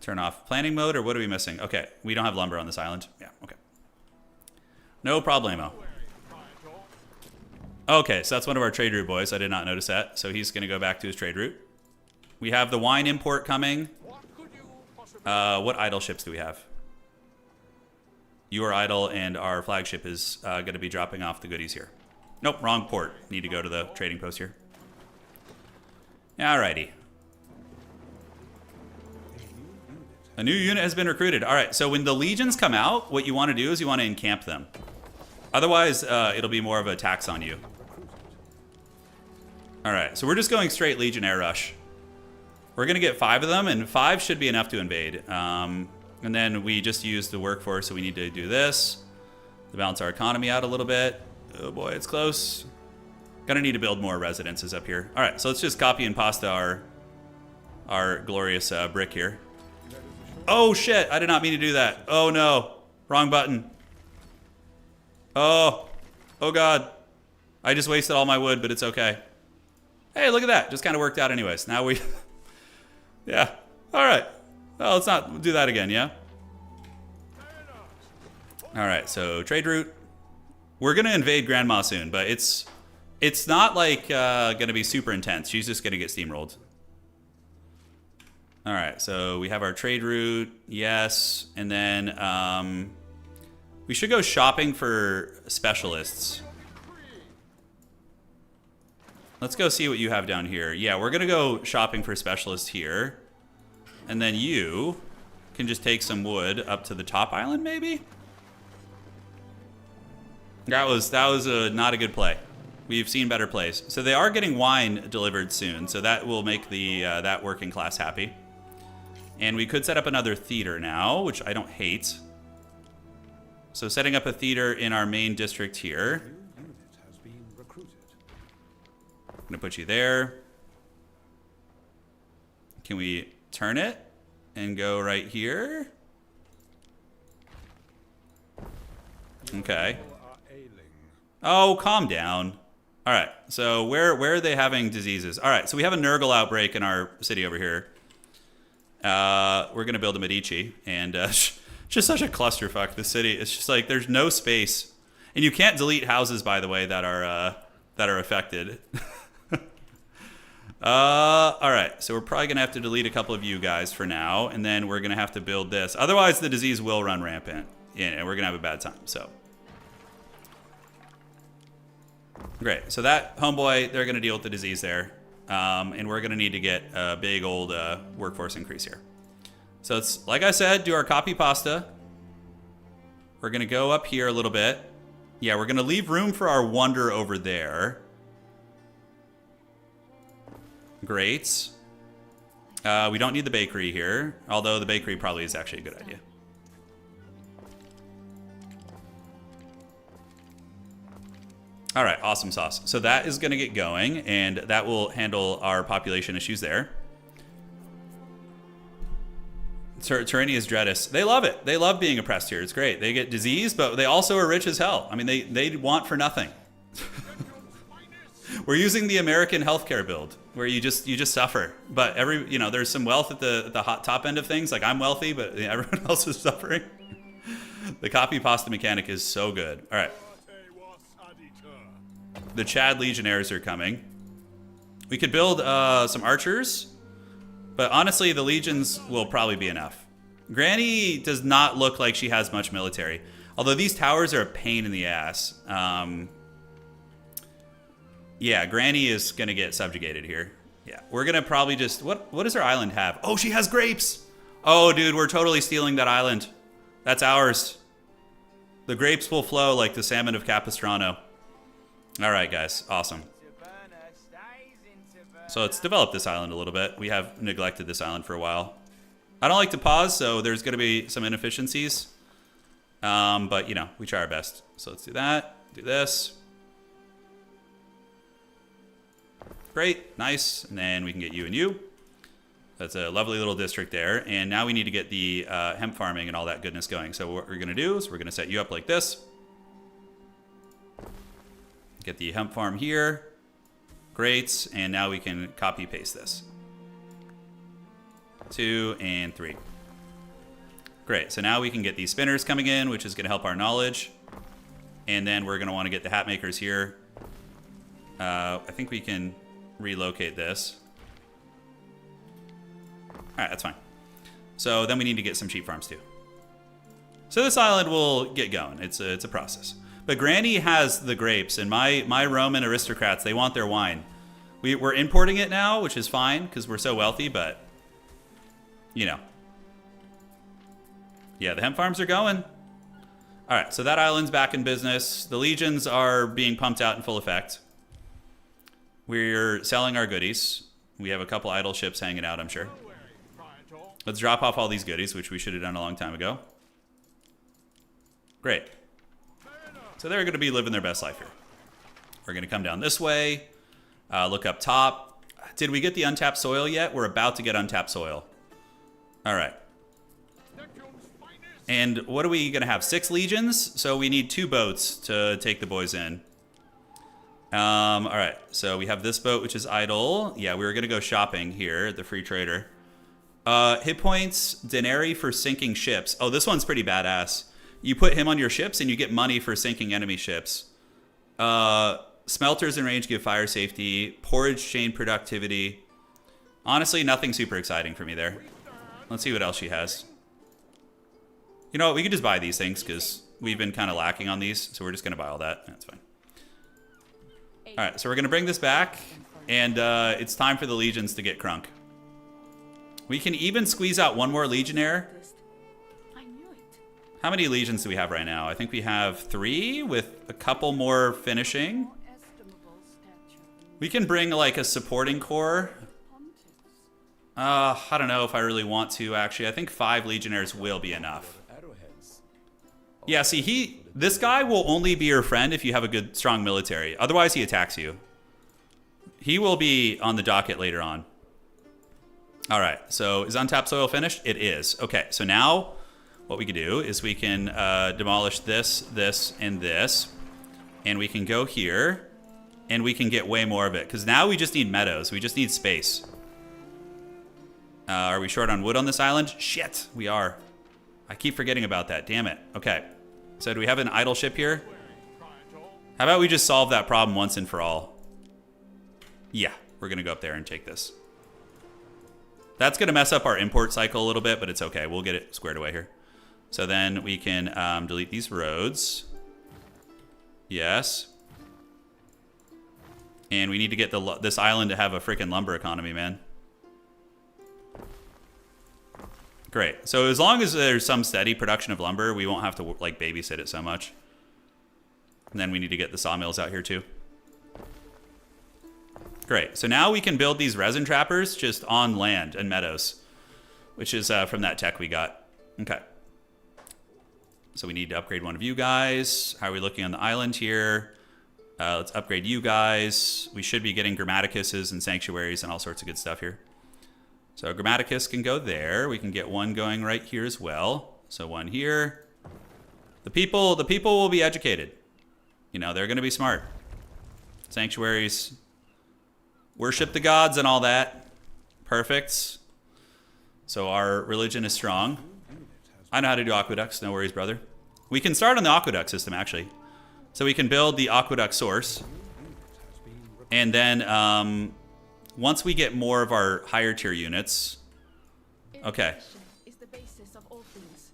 Speaker 1: Turn off planning mode, or what are we missing? Okay, we don't have lumber on this island. Yeah, okay. No problemo. Okay, so that's one of our trade route boys. I did not notice that. So he's going to go back to his trade route. We have the wine import coming. What idle ships do we have? You are idle, and our flagship is going to be dropping off the goodies here. Nope, wrong port. Need to go to the trading post here. Alrighty. A new unit has been recruited. All right, so when the legions come out, what you want to do is you want to encamp them. Otherwise, it'll be more of a tax on you. All right, so we're just going straight legionnaire rush. We're going to get 5 of them, and 5 should be enough to invade. And then we just use the workforce, so we need to do this to balance our economy out a little bit. Oh boy, it's close. Gonna need to build more residences up here. All right, so let's just copy and pasta our glorious brick here. Oh shit, I did not mean to do that. Oh no, wrong button. Oh god. I just wasted all my wood, but it's okay. Hey, look at that, just kind of worked out anyways. Now we, yeah, all right. Well, let's not do that again, yeah? All right, so trade route. We're gonna invade Grandma soon, but it's not like gonna be super intense. She's just gonna get steamrolled. All right, so we have our trade route, yes, and then we should go shopping for specialists. Let's go see what you have down here. Yeah, we're gonna go shopping for specialists here. And then you can just take some wood up to the top island, maybe? That was not a good play. We've seen better plays. So they are getting wine delivered soon, so that will make the that working class happy. And we could set up another theater now, which I don't hate. So setting up a theater in our main district here. I'm gonna put you there. Can we turn it and go right here? Okay. Oh, calm down. All right, so where are they having diseases? All right, so we have a Nurgle outbreak in our city over here. We're gonna build a Medici, and just such a clusterfuck. This city, it's just like there's no space, and you can't delete houses, by the way, that are affected. All right, so we're probably gonna have to delete a couple of you guys for now, and then we're gonna have to build this. Otherwise, the disease will run rampant, and we're gonna have a bad time. So. Great, so that homeboy, they're gonna deal with the disease there. And we're gonna need to get a big old workforce increase here. So it's, like I said, do our copy pasta. We're gonna go up here a little bit. Yeah, we're gonna leave room for our wonder over there. Great. We don't need the bakery here, although the bakery probably is actually a good idea. All right, awesome sauce. So that is going to get going, and that will handle our population issues there. Tyrannius Dreadus, they love it. They love being oppressed here. It's great. They get disease, but they also are rich as hell. I mean, they want for nothing. We're using the American healthcare build, where you just suffer. But there's some wealth at the hot top end of things. Like I'm wealthy, but everyone else is suffering. The copy pasta mechanic is so good. All right. The Chad Legionnaires are coming. We could build some archers, but honestly, the legions will probably be enough. Granny does not look like she has much military, although these towers are a pain in the ass. Yeah, Granny is going to get subjugated here. Yeah, we're gonna probably just, what does our island have? Oh, she has grapes! Oh, dude, we're totally stealing that island. That's ours. The grapes will flow like the salmon of Capistrano. All right, guys, awesome. So let's develop this island a little bit. We have neglected this island for a while. I don't like to pause, so there's gonna be some inefficiencies. But, you know, we try our best. So let's do that, do this. Great, nice, and then we can get you and you. That's a lovely little district there. And now we need to get the hemp farming and all that goodness going. So what we're gonna do is we're gonna set you up like this. Get the hemp farm here. Great, and now we can copy paste this. 2 and 3. Great, so now we can get these spinners coming in, which is gonna help our knowledge. And then we're gonna wanna get the hat makers here. I think we can relocate this. All right, that's fine. So then we need to get some sheep farms too. So this island will get going. It's a process. But Granny has the grapes, and my Roman aristocrats, they want their wine. We're importing it now, which is fine because we're so wealthy, but you know. Yeah, the hemp farms are going. All right, so that island's back in business. The legions are being pumped out in full effect. We're selling our goodies. We have a couple idle ships hanging out, I'm sure. Let's drop off all these goodies, which we should have done a long time ago. Great. So they're going to be living their best life here. We're going to come down this way. Look up top. Did we get the untapped soil yet? We're about to get untapped soil. All right. And what are we going to have? 6 legions? So we need 2 boats to take the boys in. All right, so we have this boat, which is idle. Yeah, we were going to go shopping here at the free trader. Hit points, denarii for sinking ships. Oh, this one's pretty badass. You put him on your ships and you get money for sinking enemy ships. Smelters in range give fire safety. Porridge chain productivity. Honestly, nothing super exciting for me there. Let's see what else she has. You know what, we could just buy these things because we've been kind of lacking on these. So we're just going to buy all that. That's fine. All right, so we're going to bring this back, and it's time for the legions to get crunk. We can even squeeze out 1 more legionnaire.
Speaker 2: I knew it.
Speaker 1: How many legions do we have right now? I think we have 3 with a couple more finishing. We can bring like a supporting corps. I don't know if I really want to, actually. I think 5 legionnaires will be enough. Yeah, see, this guy will only be your friend if you have a good, strong military. Otherwise, he attacks you. He will be on the docket later on. All right, so is untapped soil finished? It is. Okay, so now what we can do is we can demolish this, this, and this. And we can go here, and we can get way more of it. Because now we just need meadows. We just need space. Are we short on wood on this island? Shit, we are. I keep forgetting about that. Damn it. Okay. So do we have an idle ship here? How about we just solve that problem once and for all? Yeah, we're going to go up there and take this. That's going to mess up our import cycle a little bit, but it's okay. We'll get it squared away here. So then we can delete these roads. Yes. And we need to get this island to have a freaking lumber economy, man. Great. So as long as there's some steady production of lumber, we won't have to like babysit it so much. And then we need to get the sawmills out here too. Great. So now we can build these resin trappers just on land and meadows, which is from that tech we got. Okay. So we need to upgrade one of you guys. How are we looking on the island here? Let's upgrade you guys. We should be getting Grammaticuses and sanctuaries and all sorts of good stuff here. So Grammaticus can go there. We can get one going right here as well. So one here. The people will be educated. You know, they're going to be smart. Sanctuaries. Worship the gods and all that. Perfect. So our religion is strong. I know how to do aqueducts. No worries, brother. We can start on the aqueduct system, actually. So we can build the aqueduct source. And then once we get more of our higher tier units. Okay.
Speaker 2: Is the basis of all things.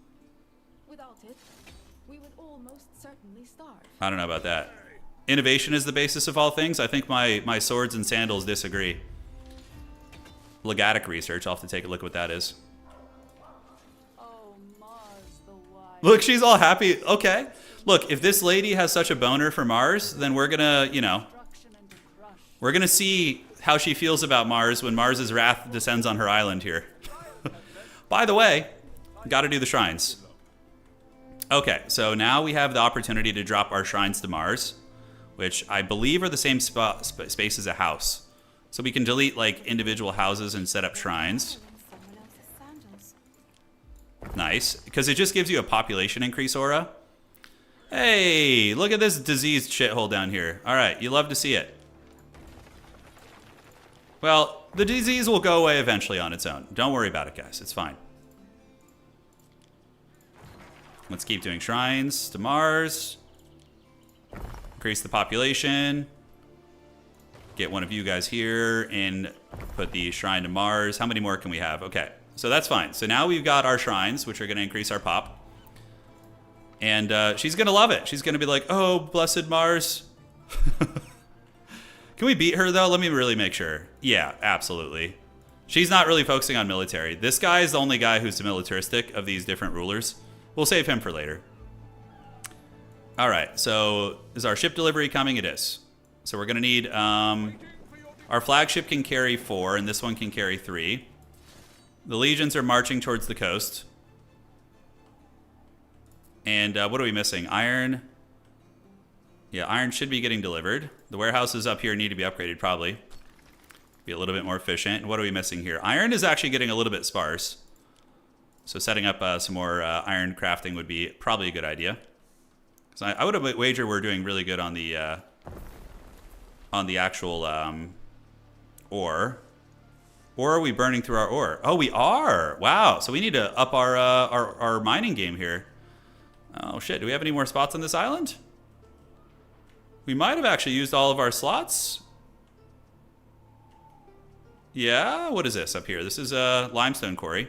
Speaker 2: Without it, we would almost certainly starve.
Speaker 1: I don't know about that. Innovation is the basis of all things. I think my swords and sandals disagree. legatic research. I'll have to take a look at what that is.
Speaker 2: Oh, Mars the Wise.
Speaker 1: Look, she's all happy. Okay. Look, if this lady has such a boner for Mars, then we're gonna, you know,
Speaker 2: Destruction and to crush.
Speaker 1: we're gonna see how she feels about Mars when Mars's wrath descends on her island here. By the way, gotta do the shrines. Okay, so now we have the opportunity to drop our shrines to Mars, which I believe are the same space as a house. So we can delete like individual houses and set up shrines.
Speaker 2: Someone else's sandals.
Speaker 1: Nice, because it just gives you a population increase aura. Hey, look at this diseased shithole down here. All right, you love to see it. Well, the disease will go away eventually on its own. Don't worry about it, guys. It's fine. Let's keep doing shrines to Mars. Increase the population. Get one of you guys here and put the shrine to Mars. How many more can we have? Okay, so that's fine. So now we've got our shrines, which are going to increase our pop. And she's going to love it. She's going to be like, oh, blessed Mars. Can we beat her, though? Let me really make sure. Yeah, absolutely. She's not really focusing on military. This guy is the only guy who's militaristic of these different rulers. We'll save him for later. All right, so is our ship delivery coming? It is. So we're going to need... our flagship can carry 4, and this one can carry 3. The legions are marching towards the coast. And what are we missing? Iron. Yeah, iron should be getting delivered. The warehouses up here need to be upgraded, probably. Be a little bit more efficient. And what are we missing here? Iron is actually getting a little bit sparse. So setting up some more iron crafting would be probably a good idea. So I would wager we're doing really good on the actual ore. Or are we burning through our ore? Oh, we are. Wow. So we need to up our mining game here. Oh shit. Do we have any more spots on this island? We might have actually used all of our slots. Yeah. What is this up here? This is a limestone quarry.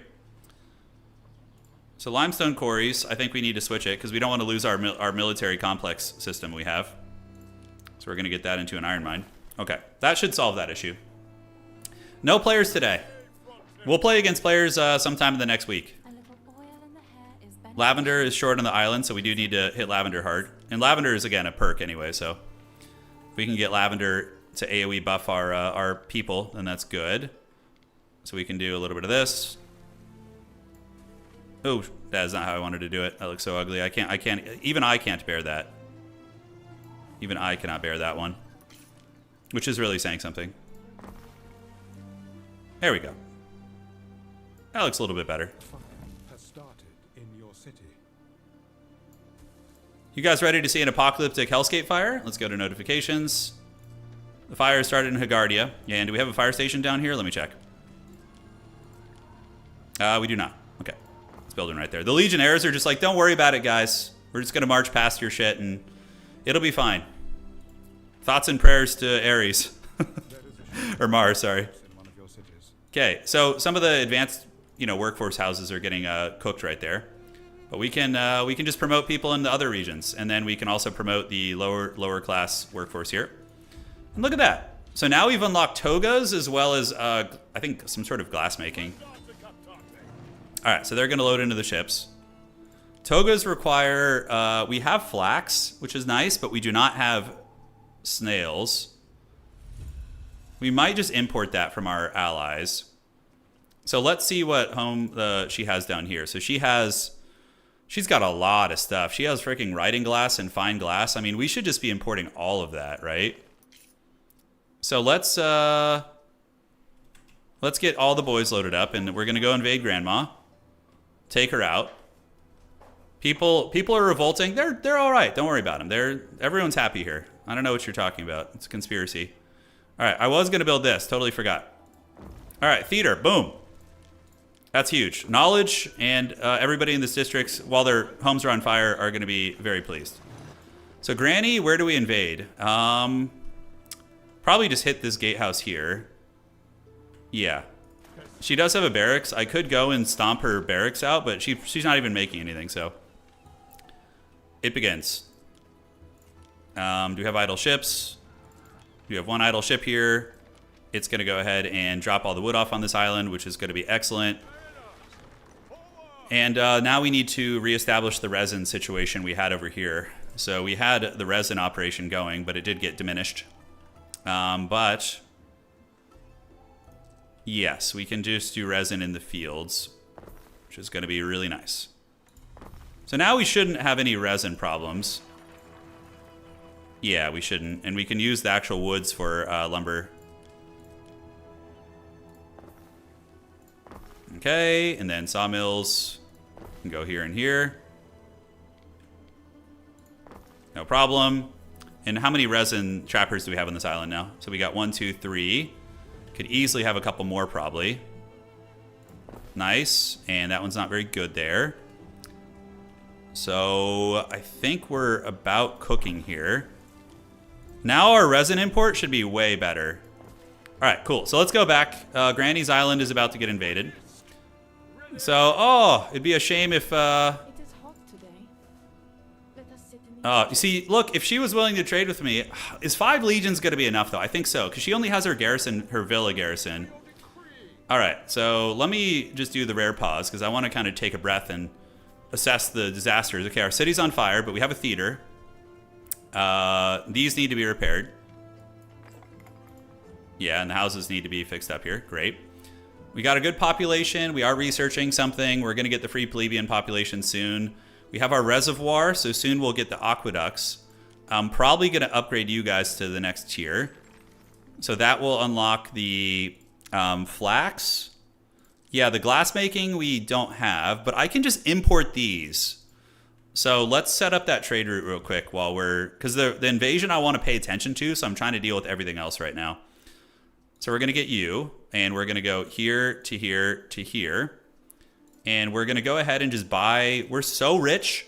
Speaker 1: So limestone quarries, I think we need to switch it because we don't want to lose our military complex system we have. So we're going to get that into an iron mine. Okay, that should solve that issue. No players today. We'll play against players sometime in the next week.
Speaker 2: A little oil in the hair is beneficial.
Speaker 1: Lavender is short on the island, so we do need to hit Lavender hard. And Lavender is, again, a perk anyway, so if we can get Lavender to AoE buff our people, then that's good. So we can do a little bit of this. Oh, that is not how I wanted to do it. That looks so ugly. Even I can't bear that. Even I cannot bear that one. Which is really saying something. There we go. That looks a little bit better.
Speaker 3: Fire has started in your city.
Speaker 1: You guys ready to see an apocalyptic hellscape fire? Let's go to notifications. The fire started in Hagardia. And do we have a fire station down here? Let me check. We do not. Okay. It's building right there. The Legionnaires are just like, don't worry about it, guys. We're just going to march past your shit and it'll be fine. Thoughts and prayers to Ares. Or Mars, sorry.
Speaker 3: In one of your cities.
Speaker 1: Okay, so some of the advanced, workforce houses are getting cooked right there. But we can just promote people in the other regions. And then we can also promote the lower class workforce here. And look at that. So now we've unlocked togas as well as, I think, some sort of glass making. All right, so they're going to load into the ships. Togas require, we have flax, which is nice, but we do not have snails. We might just import that from our allies. So let's see what she has down here. So she's got a lot of stuff. She has freaking writing glass and fine glass. I mean, we should just be importing all of that, right? So let's get all the boys loaded up, and we're gonna go invade Grandma. Take her out. People are revolting. They're all right. Don't worry about them. Everyone's happy here. I don't know what you're talking about. It's a conspiracy. All right, I was gonna build this. Totally forgot. All right, theater. Boom. That's huge. Knowledge and everybody in this district, while their homes are on fire, are gonna be very pleased. So Granny, where do we invade? Probably just hit this gatehouse here. Yeah. She does have a barracks. I could go and stomp her barracks out, but she's not even making anything, so. It begins. Do we have idle ships? We have one idle ship here. it's going to go ahead and drop all the wood off on this island, which is going to be excellent. And now we need to reestablish the resin situation we had over here. So we had the resin operation going, but it did get diminished. But yes, we can just do resin in the fields, which is going to be really nice. So now we shouldn't have any resin problems. Yeah, we shouldn't. And we can use the actual woods for lumber. Okay, and then sawmills can go here and here. No problem. And how many resin trappers do we have on this island now? So we got 1, 2, 3. Could easily have a couple more probably. Nice. And that one's not very good there. So I think we're about cooking here. Now our resin import should be way better. All right, cool. So let's go back. Granny's Island is about to get invaded. So, oh, it'd be a shame if...
Speaker 2: It is hot today. Let us sit in the
Speaker 1: you see, look, if she was willing to trade with me, is 5 legions going to be enough, though? I think so, because she only has her garrison, her villa garrison. All right, so let me just do the rare pause, because I want to kind of take a breath and assess the disasters. Okay, our city's on fire, but we have a theater. These need to be repaired. Yeah, and the houses need to be fixed up here. Great. We got a good population. We are researching something. We're going to get the free plebeian population soon. We have our reservoir, so soon we'll get the aqueducts. I'm probably going to upgrade you guys to the next tier. So that will unlock the flax. Yeah, the glass making we don't have, but I can just import these. So let's set up that trade route real quick while we're... Because the invasion I want to pay attention to, so I'm trying to deal with everything else right now. So we're going to get you, and we're going to go here to here to here. And we're going to go ahead and just buy... We're so rich.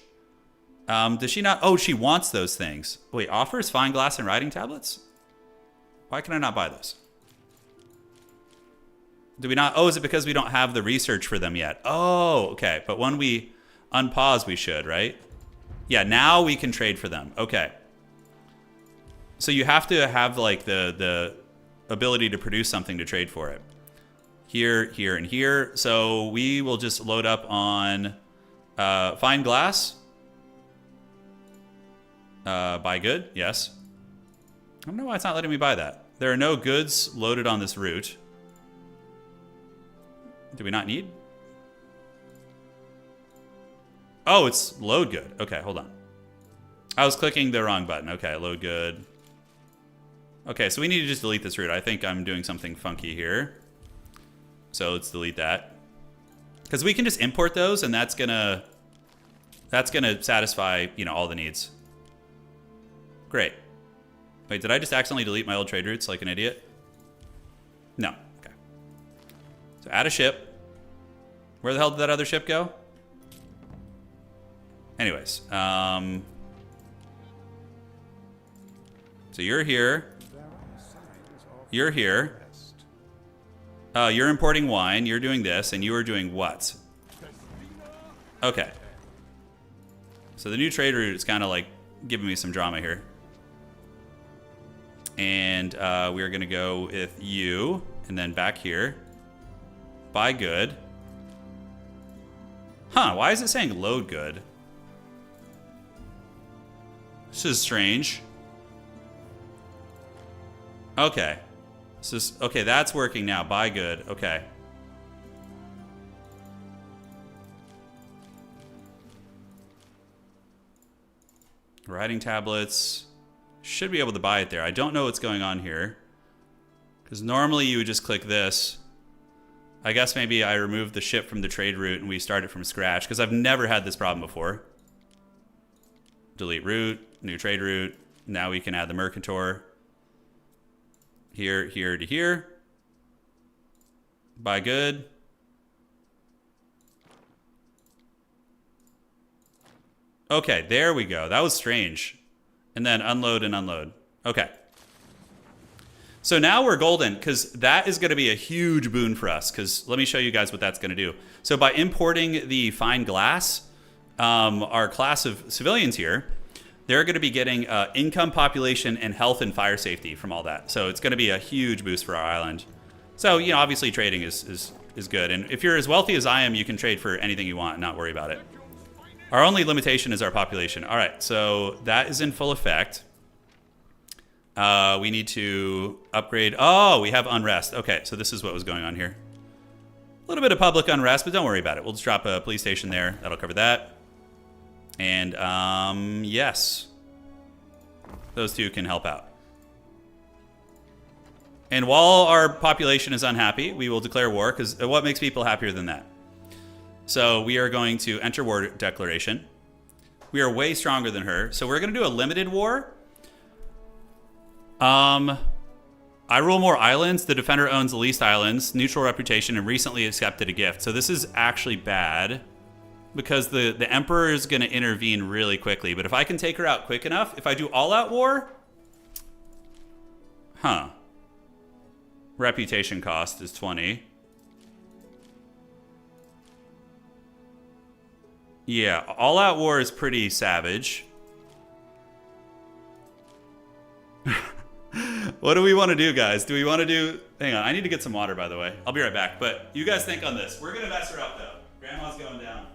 Speaker 1: Does she not... Oh, she wants those things. Wait, offers fine glass and writing tablets? Why can I not buy those? Do we not... Oh, is it because we don't have the research for them yet? Oh, okay. But when we unpause, we should, right? Yeah, now we can trade for them. Okay. So you have to have, like, the ability to produce something to trade for it. Here, here, and here. So we will just load up on fine glass. Buy good, yes. I don't know why it's not letting me buy that. There are no goods loaded on this route. Do we not need? Oh, it's load good. Okay, hold on. I was clicking the wrong button. Okay, load good. Okay, so we need to just delete this route. I think I'm doing something funky here. So let's delete that. Because we can just import those, and that's gonna satisfy, you know, all the needs. Great. Wait, did I just accidentally delete my old trade routes like an idiot? No. Okay. So add a ship. Where the hell did that other ship go? Anyways, so you're here. You're here. You're importing wine. You're doing this, and you are doing what? Okay. So the new trade route is kind of like giving me some drama here. And we're going to go with you, and then back here. Buy good. Huh, why is it saying load good? This is strange. Okay. Okay, that's working now. Buy good. Okay. Writing tablets. Should be able to buy it there. I don't know what's going on here. Because normally you would just click this. I guess maybe I removed the ship from the trade route and we started from scratch. Because I've never had this problem before. Delete route. New trade route. Now we can add the Mercantor. Here, here to here. Buy good. Okay, there we go. That was strange. And then unload and unload. Okay. So now we're golden, because that is going to be a huge boon for us. Because let me show you guys what that's going to do. So by importing the fine glass, our class of civilians here, they're going to be getting income, population, and health and fire safety from all that. So it's going to be a huge boost for our island. So, you know, obviously trading is good. And if you're as wealthy as I am, you can trade for anything you want and not worry about it. Our only limitation is our population. All right, so that is in full effect. We need to upgrade. Oh, we have unrest. Okay, so this is what was going on here. A little bit of public unrest, but don't worry about it. We'll just drop a police station there. That'll cover that. And, yes. Those two can help out. And while our population is unhappy, we will declare war, because what makes people happier than that? So we are going to enter war declaration. We are way stronger than her. So we're going to do a limited war. I rule more islands. The defender owns the least islands. Neutral reputation and recently accepted a gift. So this is actually bad because the emperor is going to intervene really quickly. But if I can take her out quick enough, if I do all-out war... Huh. Reputation cost is 20. Yeah, all-out war is pretty savage. What do we want to do, guys? Do we want to do... Hang on, I need to get some water, by the way. I'll be right back. But you guys think on this. We're going to mess her up, though. Grandma's going down.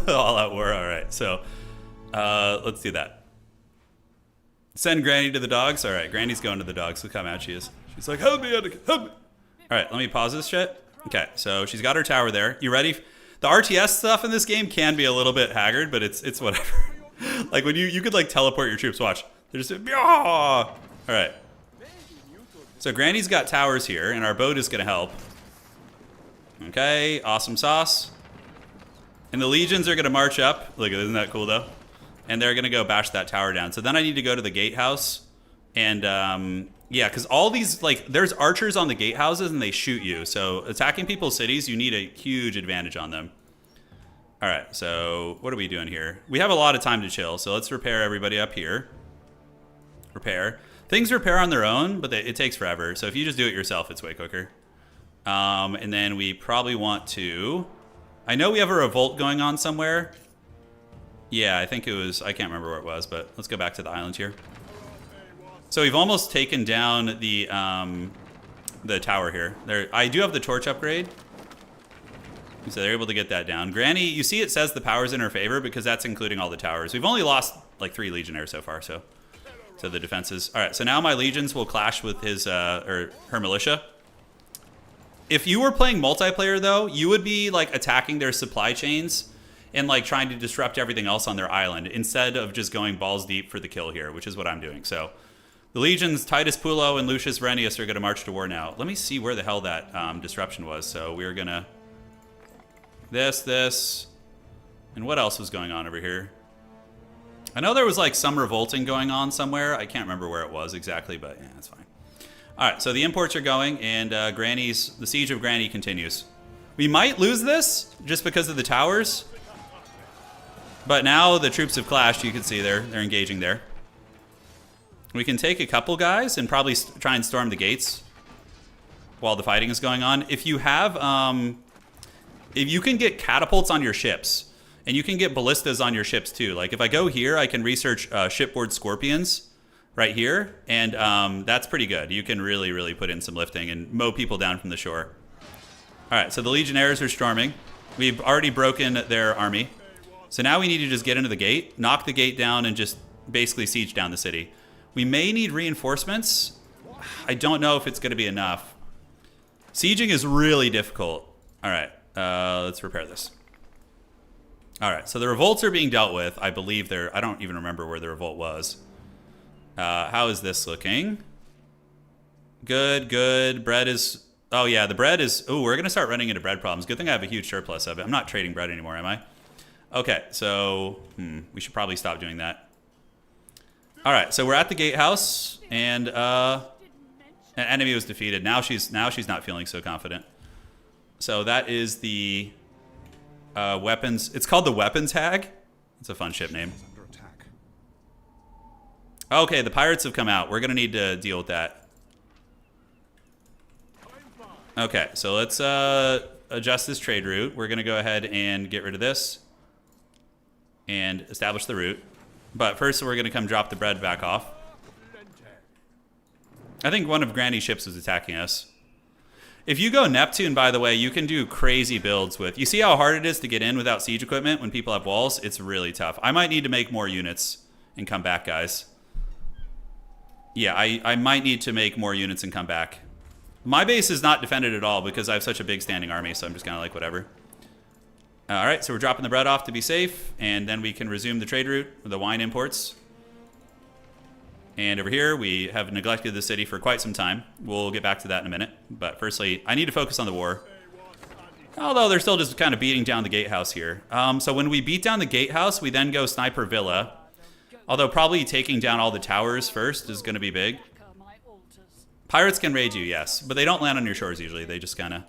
Speaker 1: All out war. All right. So let's do that. Send Granny to the dogs. All right. Granny's going to the dogs. Look how mad she is. She's like, help me, Anakin, help me. All right. Let me pause this shit. Okay. So she's got her tower there. You ready? The RTS stuff in this game can be a little bit haggard, but it's whatever. Like when you could like teleport your troops. Watch. They're just, all right. So Granny's got towers here, and our boat is going to help. Okay. Awesome sauce. And the legions are going to march up. Look, isn't that cool, though? And they're going to go bash that tower down. So then I need to go to the gatehouse. And, yeah, because all these, like, there's archers on the gatehouses, and they shoot you. So attacking people's cities, you need a huge advantage on them. All right, so what are we doing here? We have a lot of time to chill, so let's repair everybody up here. Repair. Things repair on their own, but it takes forever. So if you just do it yourself, it's way quicker. And then we probably want to... I know we have a revolt going on somewhere. Yeah, I think it was... I can't remember where it was, but let's go back to the island here. So we've almost taken down the tower here. I do have the torch upgrade. So they're able to get that down. Granny, you see it says the power's in her favor because that's including all the towers. We've only lost like 3 legionnaires so far, so the defenses. All right, so now my legions will clash with his or her militia. If you were playing multiplayer, though, you would be, like, attacking their supply chains and, like, trying to disrupt everything else on their island instead of just going balls deep for the kill here, which is what I'm doing. So the legions, Titus Pulo and Lucius Renius, are going to march to war now. Let me see where the hell that disruption was. So we're going to... This... And what else was going on over here? I know there was, like, some revolting going on somewhere. I can't remember where it was exactly, but yeah, that's fine. All right, so the imports are going, and the siege of Granny continues. We might lose this just because of the towers, but now the troops have clashed. You can see they're engaging there. We can take a couple guys and probably try and storm the gates while the fighting is going on. If you have, if you can get catapults on your ships, and you can get ballistas on your ships too. Like if I go here, I can research shipboard scorpions. Right here, and that's pretty good. You can really, really put in some lifting and mow people down from the shore. All right, so the legionnaires are storming. We've already broken their army. So now we need to just get into the gate, knock the gate down, and just basically siege down the city. We may need reinforcements. I don't know if it's going to be enough. Sieging is really difficult. All right, let's repair this. All right, so the revolts are being dealt with. I believe I don't even remember where the revolt was. How is this looking? Good, good. Bread is... Oh, yeah, the bread is... Oh, we're going to start running into bread problems. Good thing I have a huge surplus of it. I'm not trading bread anymore, am I? Okay, so... we should probably stop doing that. All right, so we're at the gatehouse, and an enemy was defeated. Now she's not feeling so confident. So that is the weapons. It's called the Weapons Hag. It's a fun ship name.
Speaker 3: Under attack.
Speaker 1: Okay, the pirates have come out. We're gonna need to deal with that. Okay, so let's adjust this trade route. We're gonna go ahead and get rid of this and establish the route. But first, we're gonna come drop the bread back off. I think one of Granny's ships was attacking us. If you go Neptune, by the way, you can do crazy builds with. You see how hard it is to get in without siege equipment when people have walls? It's really tough. I might need to make more units and come back, guys. Yeah, I might need to make more units and come back. My base is not defended at all because I have such a big standing army, so I'm just kind of like, whatever. All right, so we're dropping the bread off to be safe, and then we can resume the trade route with the wine imports. And over here, we have neglected the city for quite some time. We'll get back to that in a minute. But firstly, I need to focus on the war. Although they're still just kind of beating down the gatehouse here. So when we beat down the gatehouse, we then go Sniper Villa. Although probably taking down all the towers first is going to be big. Pirates can raid you, yes. But they don't land on your shores usually. They just kind of...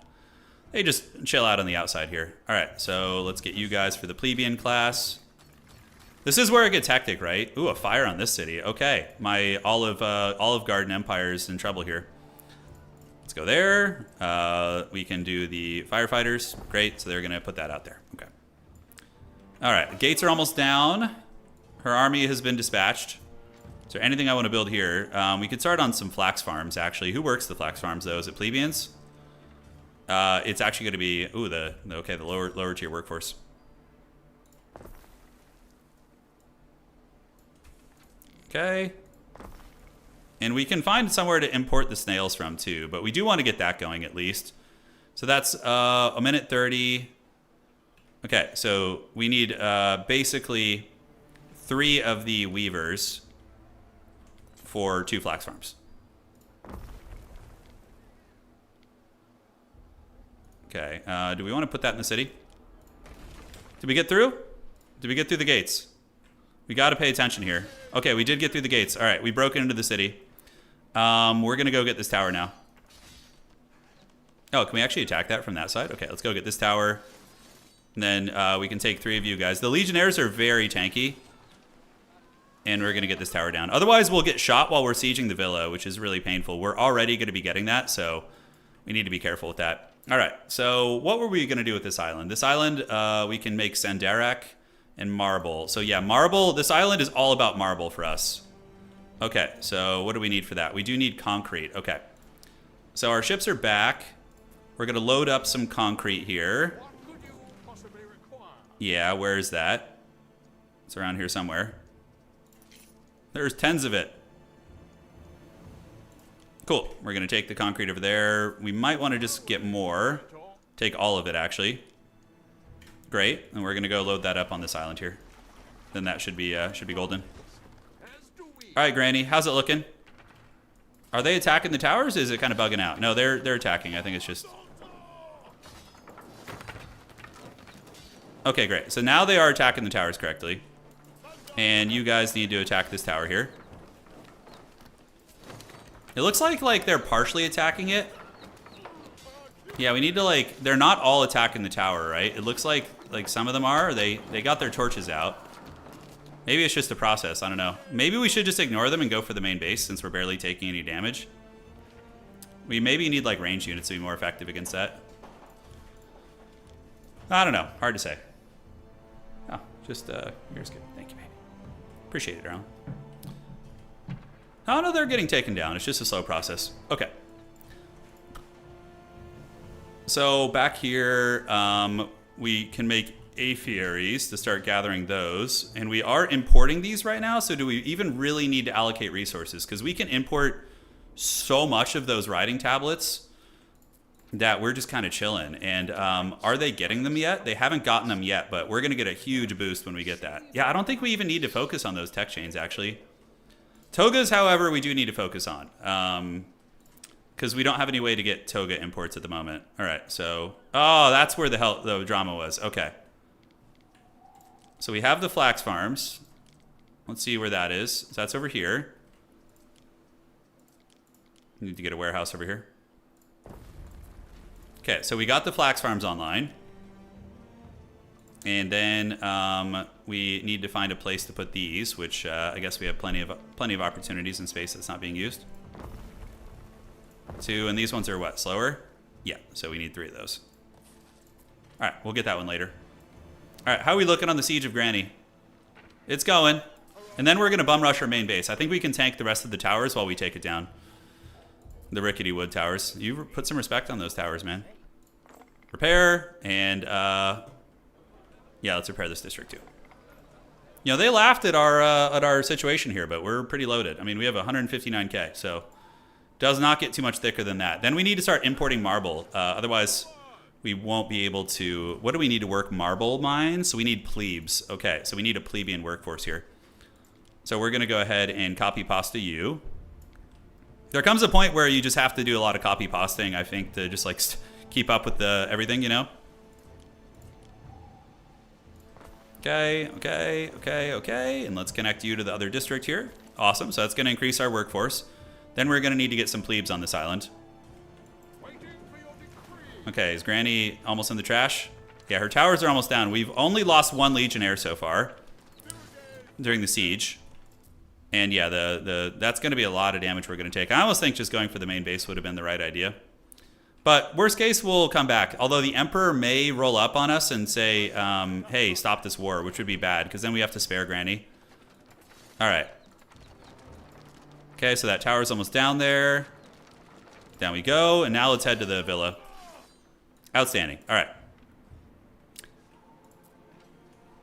Speaker 1: They just chill out on the outside here. All right, so let's get you guys for the plebeian class. This is where it gets hectic, right? Ooh, a fire on this city. Okay, my Olive Garden Empire is in trouble here. Let's go there. We can do the firefighters. Great, so they're going to put that out there. Okay. All right, the gates are almost down. Her army has been dispatched. Is there anything I want to build here? We could start on some flax farms, actually. Who works the flax farms, though? Is it plebeians? It's actually going to be, ooh, the lower tier workforce. Okay. And we can find somewhere to import the snails from too, but we do want to get that going at least. So that's a minute 30. Okay, so we need basically 3 of the weavers for 2 flax farms. Okay, do we want to put that in the city? Did we get through? Did we get through the gates? We got to pay attention here. Okay, we did get through the gates. All right, we broke into the city. We're going to go get this tower now. Oh, can we actually attack that from that side? Okay, let's go get this tower. And then we can take 3 of you guys. The Legionnaires are very tanky. And we're going to get this tower down. Otherwise, we'll get shot while we're sieging the villa, which is really painful. We're already going to be getting that, so we need to be careful with that. All right, so what were we going to do with this island? This island, we can make Sandarak and marble. So yeah, marble, this island is all about marble for us. Okay, so what do we need for that? We do need concrete. Okay, so our ships are back. We're going to load up some concrete here. Yeah, where is that? It's around here somewhere. There's tons of it. Cool. We're going to take the concrete over there. We might want to just get more. Take all of it, actually. Great. And we're going to go load that up on this island here. Then that should be golden. All right, Granny. How's it looking? Are they attacking the towers? Is it kind of bugging out? No, they're attacking. I think it's just... Okay, great. So now they are attacking the towers correctly. And you guys need to attack this tower here. It looks like they're partially attacking it. Yeah, we need to they're not all attacking the tower, right? It looks like some of them are. They got their torches out. Maybe it's just a process, I don't know. Maybe we should just ignore them and go for the main base since we're barely taking any damage. We maybe need range units to be more effective against that. I don't know, hard to say. Oh, just, here's good, thank you, baby. Appreciate it, Aaron. Oh no, they're getting taken down. It's just a slow process. Okay. So back here, we can make apiaries to start gathering those. And we are importing these right now. So do we even really need to allocate resources? Because we can import so much of those writing tablets that we're just kind of chilling. And are they getting them yet? They haven't gotten them yet, but we're going to get a huge boost when we get that. Yeah, I don't think we even need to focus on those tech chains, actually. Togas, however, we do need to focus on. Because we don't have any way to get toga imports at the moment. All right, so... Oh, that's where the drama was. Okay. So we have the flax farms. Let's see where that is. So that's over here. Need to get a warehouse over here. Okay, so we got the flax farms online. And then we need to find a place to put these, which I guess we have plenty of opportunities in space that's not being used. 2, and these ones are what, slower? Yeah, so we need 3 of those. All right, we'll get that one later. All right, how are we looking on the Siege of Granny? It's going. And then we're going to bum rush our main base. I think we can tank the rest of the towers while we take it down. The rickety wood towers. You put some respect on those towers, man. Repair, and yeah, let's repair this district too. You know, they laughed at our situation here, but we're pretty loaded. I mean, we have 159k, so does not get too much thicker than that. Then we need to start importing marble. Otherwise, we won't be able to... What do we need to work marble mines? So we need plebes. Okay, so we need a plebeian workforce here. So we're going to go ahead and copy pasta you. There comes a point where you just have to do a lot of copy pasting, I think, to just like keep up with the everything, you know? Okay. And let's connect you to the other district here. Awesome, so that's going to increase our workforce. Then we're going to need to get some plebes on this island. Okay, is Granny almost in the trash? Yeah, her towers are almost down. We've only lost 1 legionnaire so far during the siege. And yeah, that's going to be a lot of damage we're going to take. I almost think just going for the main base would have been the right idea. But worst case, we'll come back. Although the Emperor may roll up on us and say, hey, stop this war, which would be bad, because then we have to spare Granny. All right. Okay, so that tower's almost down there. Down we go, and now let's head to the villa. Outstanding. All right.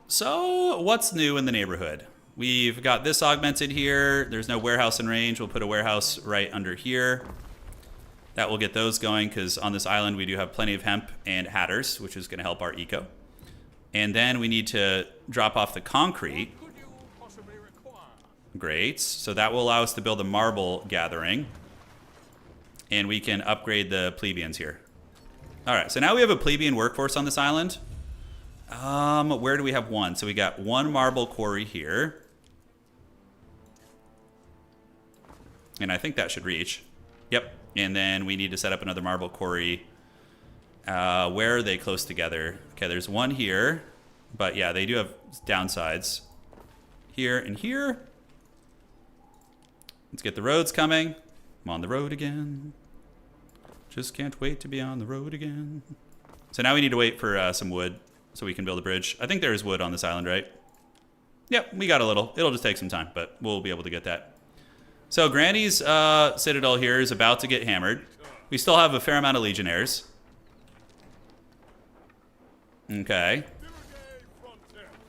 Speaker 1: So, what's new in the neighborhood? We've got this augmented here. There's no warehouse in range. We'll put a warehouse right under here. That will get those going, because on this island we do have plenty of hemp and hatters, which is going to help our eco. And then we need to drop off the concrete. Great. So that will allow us to build a marble gathering. And we can upgrade the plebeians here. All right, so now we have a plebeian workforce on this island. Where do we have 1? So we got 1 marble quarry here. And I think that should reach. Yep. And then we need to set up another marble quarry. Where are they close together? Okay, there's 1 here. But yeah, they do have downsides. Here and here. Let's get the roads coming. I'm on the road again. Just can't wait to be on the road again. So now we need to wait for some wood so we can build a bridge. I think there is wood on this island, right? Yep, we got a little. It'll just take some time, but we'll be able to get that. So Granny's citadel here is about to get hammered. We still have a fair amount of legionnaires. Okay.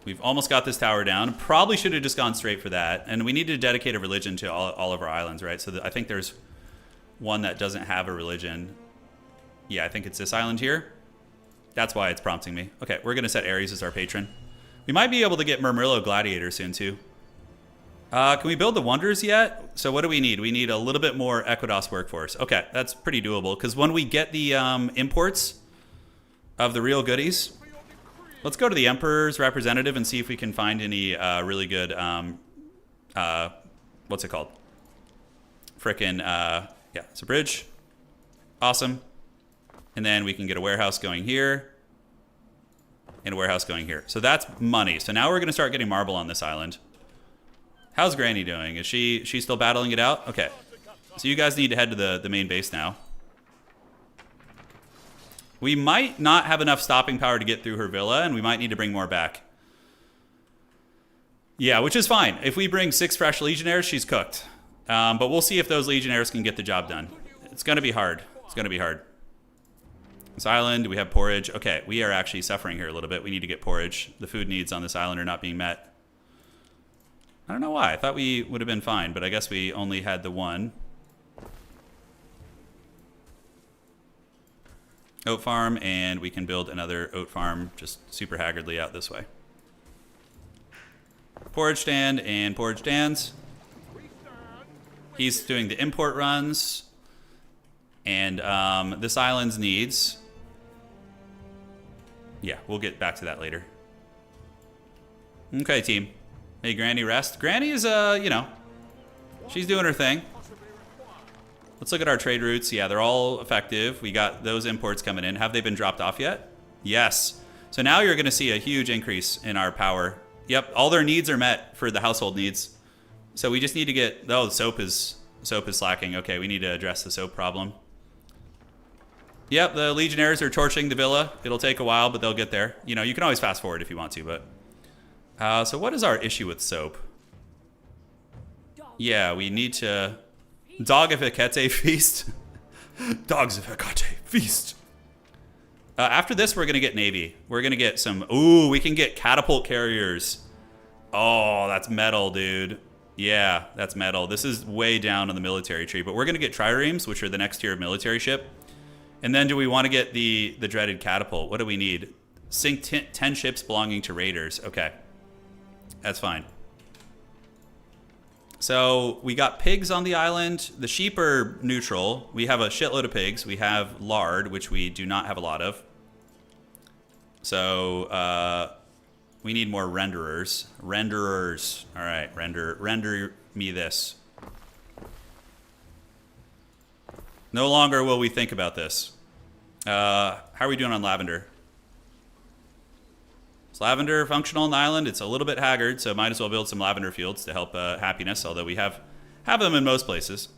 Speaker 1: We've almost got this tower down. Probably should have just gone straight for that. And we need to dedicate a religion to all of our islands, right? So I think there's one that doesn't have a religion. Yeah, I think it's this island here. That's why it's prompting me. Okay, we're going to set Ares as our patron. We might be able to get Murmillo Gladiator soon, too. Can we build the Wonders yet? So what do we need? We need a little bit more Equidos workforce. Okay, that's pretty doable. Because when we get the imports of the real goodies, let's go to the Emperor's representative and see if we can find any really good, what's it called? Frickin', yeah, it's a bridge. Awesome. And then we can get a warehouse going here. And a warehouse going here. So that's money. So now we're going to start getting marble on this island. How's Granny doing? Is she still battling it out? Okay. So you guys need to head to the main base now. We might not have enough stopping power to get through her villa, and we might need to bring more back. Yeah, which is fine. If we bring 6 fresh legionnaires, she's cooked. But we'll see if those legionnaires can get the job done. It's going to be hard. It's going to be hard. This island, we have porridge. Okay, we are actually suffering here a little bit. We need to get porridge. The food needs on this island are not being met. I don't know why. I thought we would have been fine, but I guess we only had the 1. Oat farm, and we can build another oat farm just super haggardly out this way. Porridge stand and porridge stands. He's doing the import runs. And this island's needs. Yeah, we'll get back to that later. Okay, team. Hey, Granny, rest. Granny is, you know, she's doing her thing. Let's look at our trade routes. Yeah, they're all effective. We got those imports coming in. Have they been dropped off yet? Yes. So now you're going to see a huge increase in our power. Yep, all their needs are met for the household needs. So we just need to get... Oh, soap is slacking. Okay, we need to address the soap problem. Yep, the Legionnaires are torching the villa. It'll take a while, but they'll get there. You know, you can always fast forward if you want to, but... so what is our issue with soap? Yeah, we need to... Dog of Hecate feast. Dogs of Hecate feast. After this, we're going to get Navy. We're going to get some... Ooh, we can get catapult carriers. Oh, that's metal, dude. Yeah, that's metal. This is way down on the military tree, but we're going to get triremes, which are the next tier of military ship. And then do we want to get the dreaded catapult? What do we need? Sink 10 ships belonging to raiders. Okay. That's fine. So we got pigs on the island. The sheep are neutral. We have a shitload of pigs. We have lard, which we do not have a lot of. So we need more renderers. Renderers. All right, render me this. No longer will we think about this. How are we doing on lavender? Is lavender functional on the island? It's a little bit haggard, so might as well build some lavender fields to help happiness, although we have them in most places.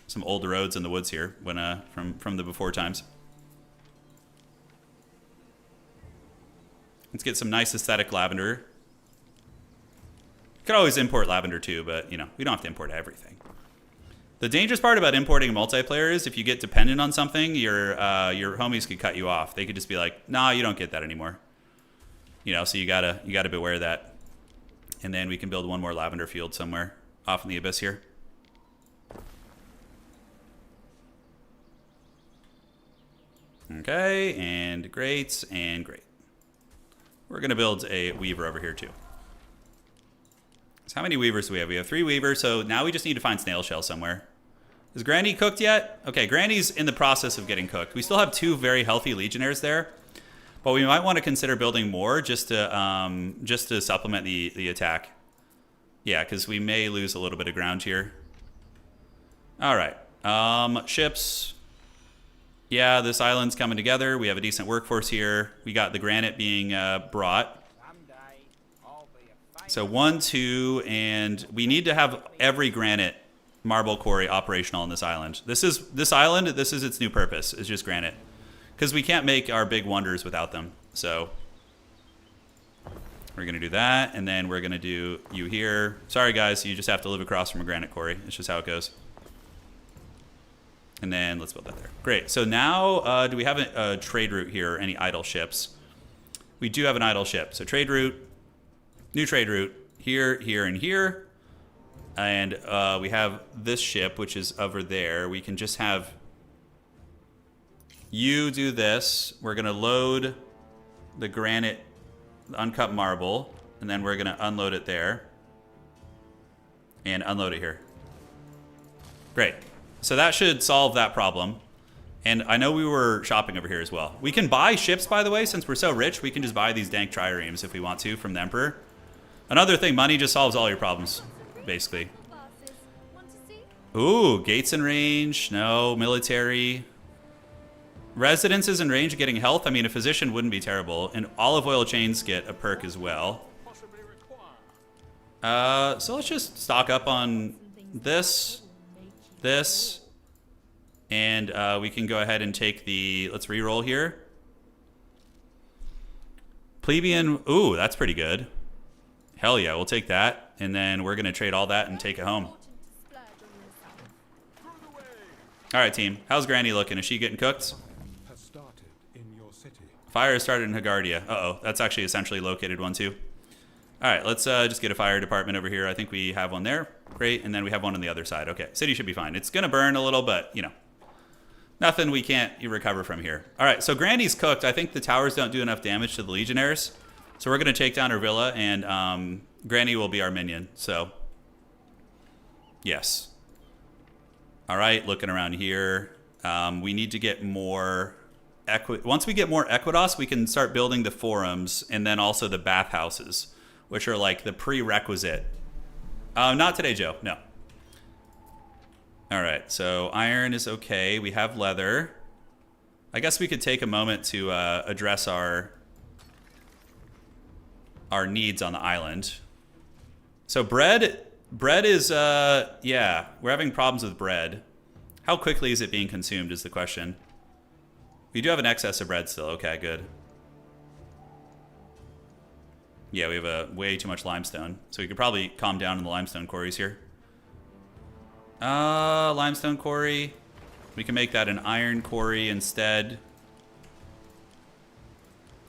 Speaker 1: Some old roads in the woods here when from the before times. Let's get some nice aesthetic lavender. Could always import lavender too, but you know, we don't have to import everything. The dangerous part about importing multiplayer is if you get dependent on something, your homies could cut you off. They could just be like, "Nah, you don't get that anymore." You know, so you gotta beware of that. And then we can build one more lavender field somewhere off in the abyss here. Okay, and great, and great. We're gonna build a weaver over here too. So how many weavers do we have? We have 3 weavers, so now we just need to find snail shell somewhere. Is Granny cooked yet? Okay, Granny's in the process of getting cooked. We still have 2 very healthy legionnaires there, but we might want to consider building more just to supplement the attack. Yeah, because we may lose a little bit of ground here. All right, ships. Yeah, this island's coming together. We have a decent workforce here. We got the granite being brought. So 1, 2, and we need to have every granite marble quarry operational on this island. This is its new purpose, is just granite. Because we can't make our big wonders without them. So we're going to do that, and then we're going to do you here. Sorry guys, you just have to live across from a granite quarry. It's just how it goes. And then let's build that there. Great. So now, do we have a trade route here or any idle ships? We do have an idle ship. So trade route, new trade route, here, here, and here. And we have this ship, which is over there. We can just have you do this. We're going to load the granite, the uncut marble, and then we're going to unload it there. And unload it here. Great. So that should solve that problem. And I know we were shopping over here as well. We can buy ships, by the way, since we're so rich. We can just buy these dank triremes if we want to from the Emperor. Another thing, money just solves all your problems, basically. Ooh, gates in range. No, military. Residences in range getting health. I mean, a physician wouldn't be terrible. And olive oil chains get a perk as well. So let's just stock up on this, and we can go ahead and take the, let's re-roll here. Plebeian, ooh, that's pretty good. Hell yeah, we'll take that. And then we're going to trade all that and take it home. All right, team. How's Granny looking? Is she getting cooked?
Speaker 3: Has started in your city.
Speaker 1: Fire has started in Hagardia. Uh-oh, that's actually a centrally located one too. All right, let's just get a fire department over here. I think we have one there. Great, and then we have one on the other side. Okay, city should be fine. It's going to burn a little, but, you know, nothing we can't recover from here. All right, so Granny's cooked. I think the towers don't do enough damage to the Legionnaires. So we're going to take down her villa, and Granny will be our minion. So, yes. All right, looking around here. We need to get more once we get more equidos, we can start building the forums and then also the bathhouses, which are like the prerequisite. Not today, Joe. No. All right. So iron is okay. We have leather. I guess we could take a moment to address our needs on the island. So bread is yeah, we're having problems with bread. How quickly is it being consumed is the question. We do have an excess of bread still. Okay, good. Yeah, we have way too much limestone. So we could probably calm down in the limestone quarries here. Limestone quarry. We can make that an iron quarry instead.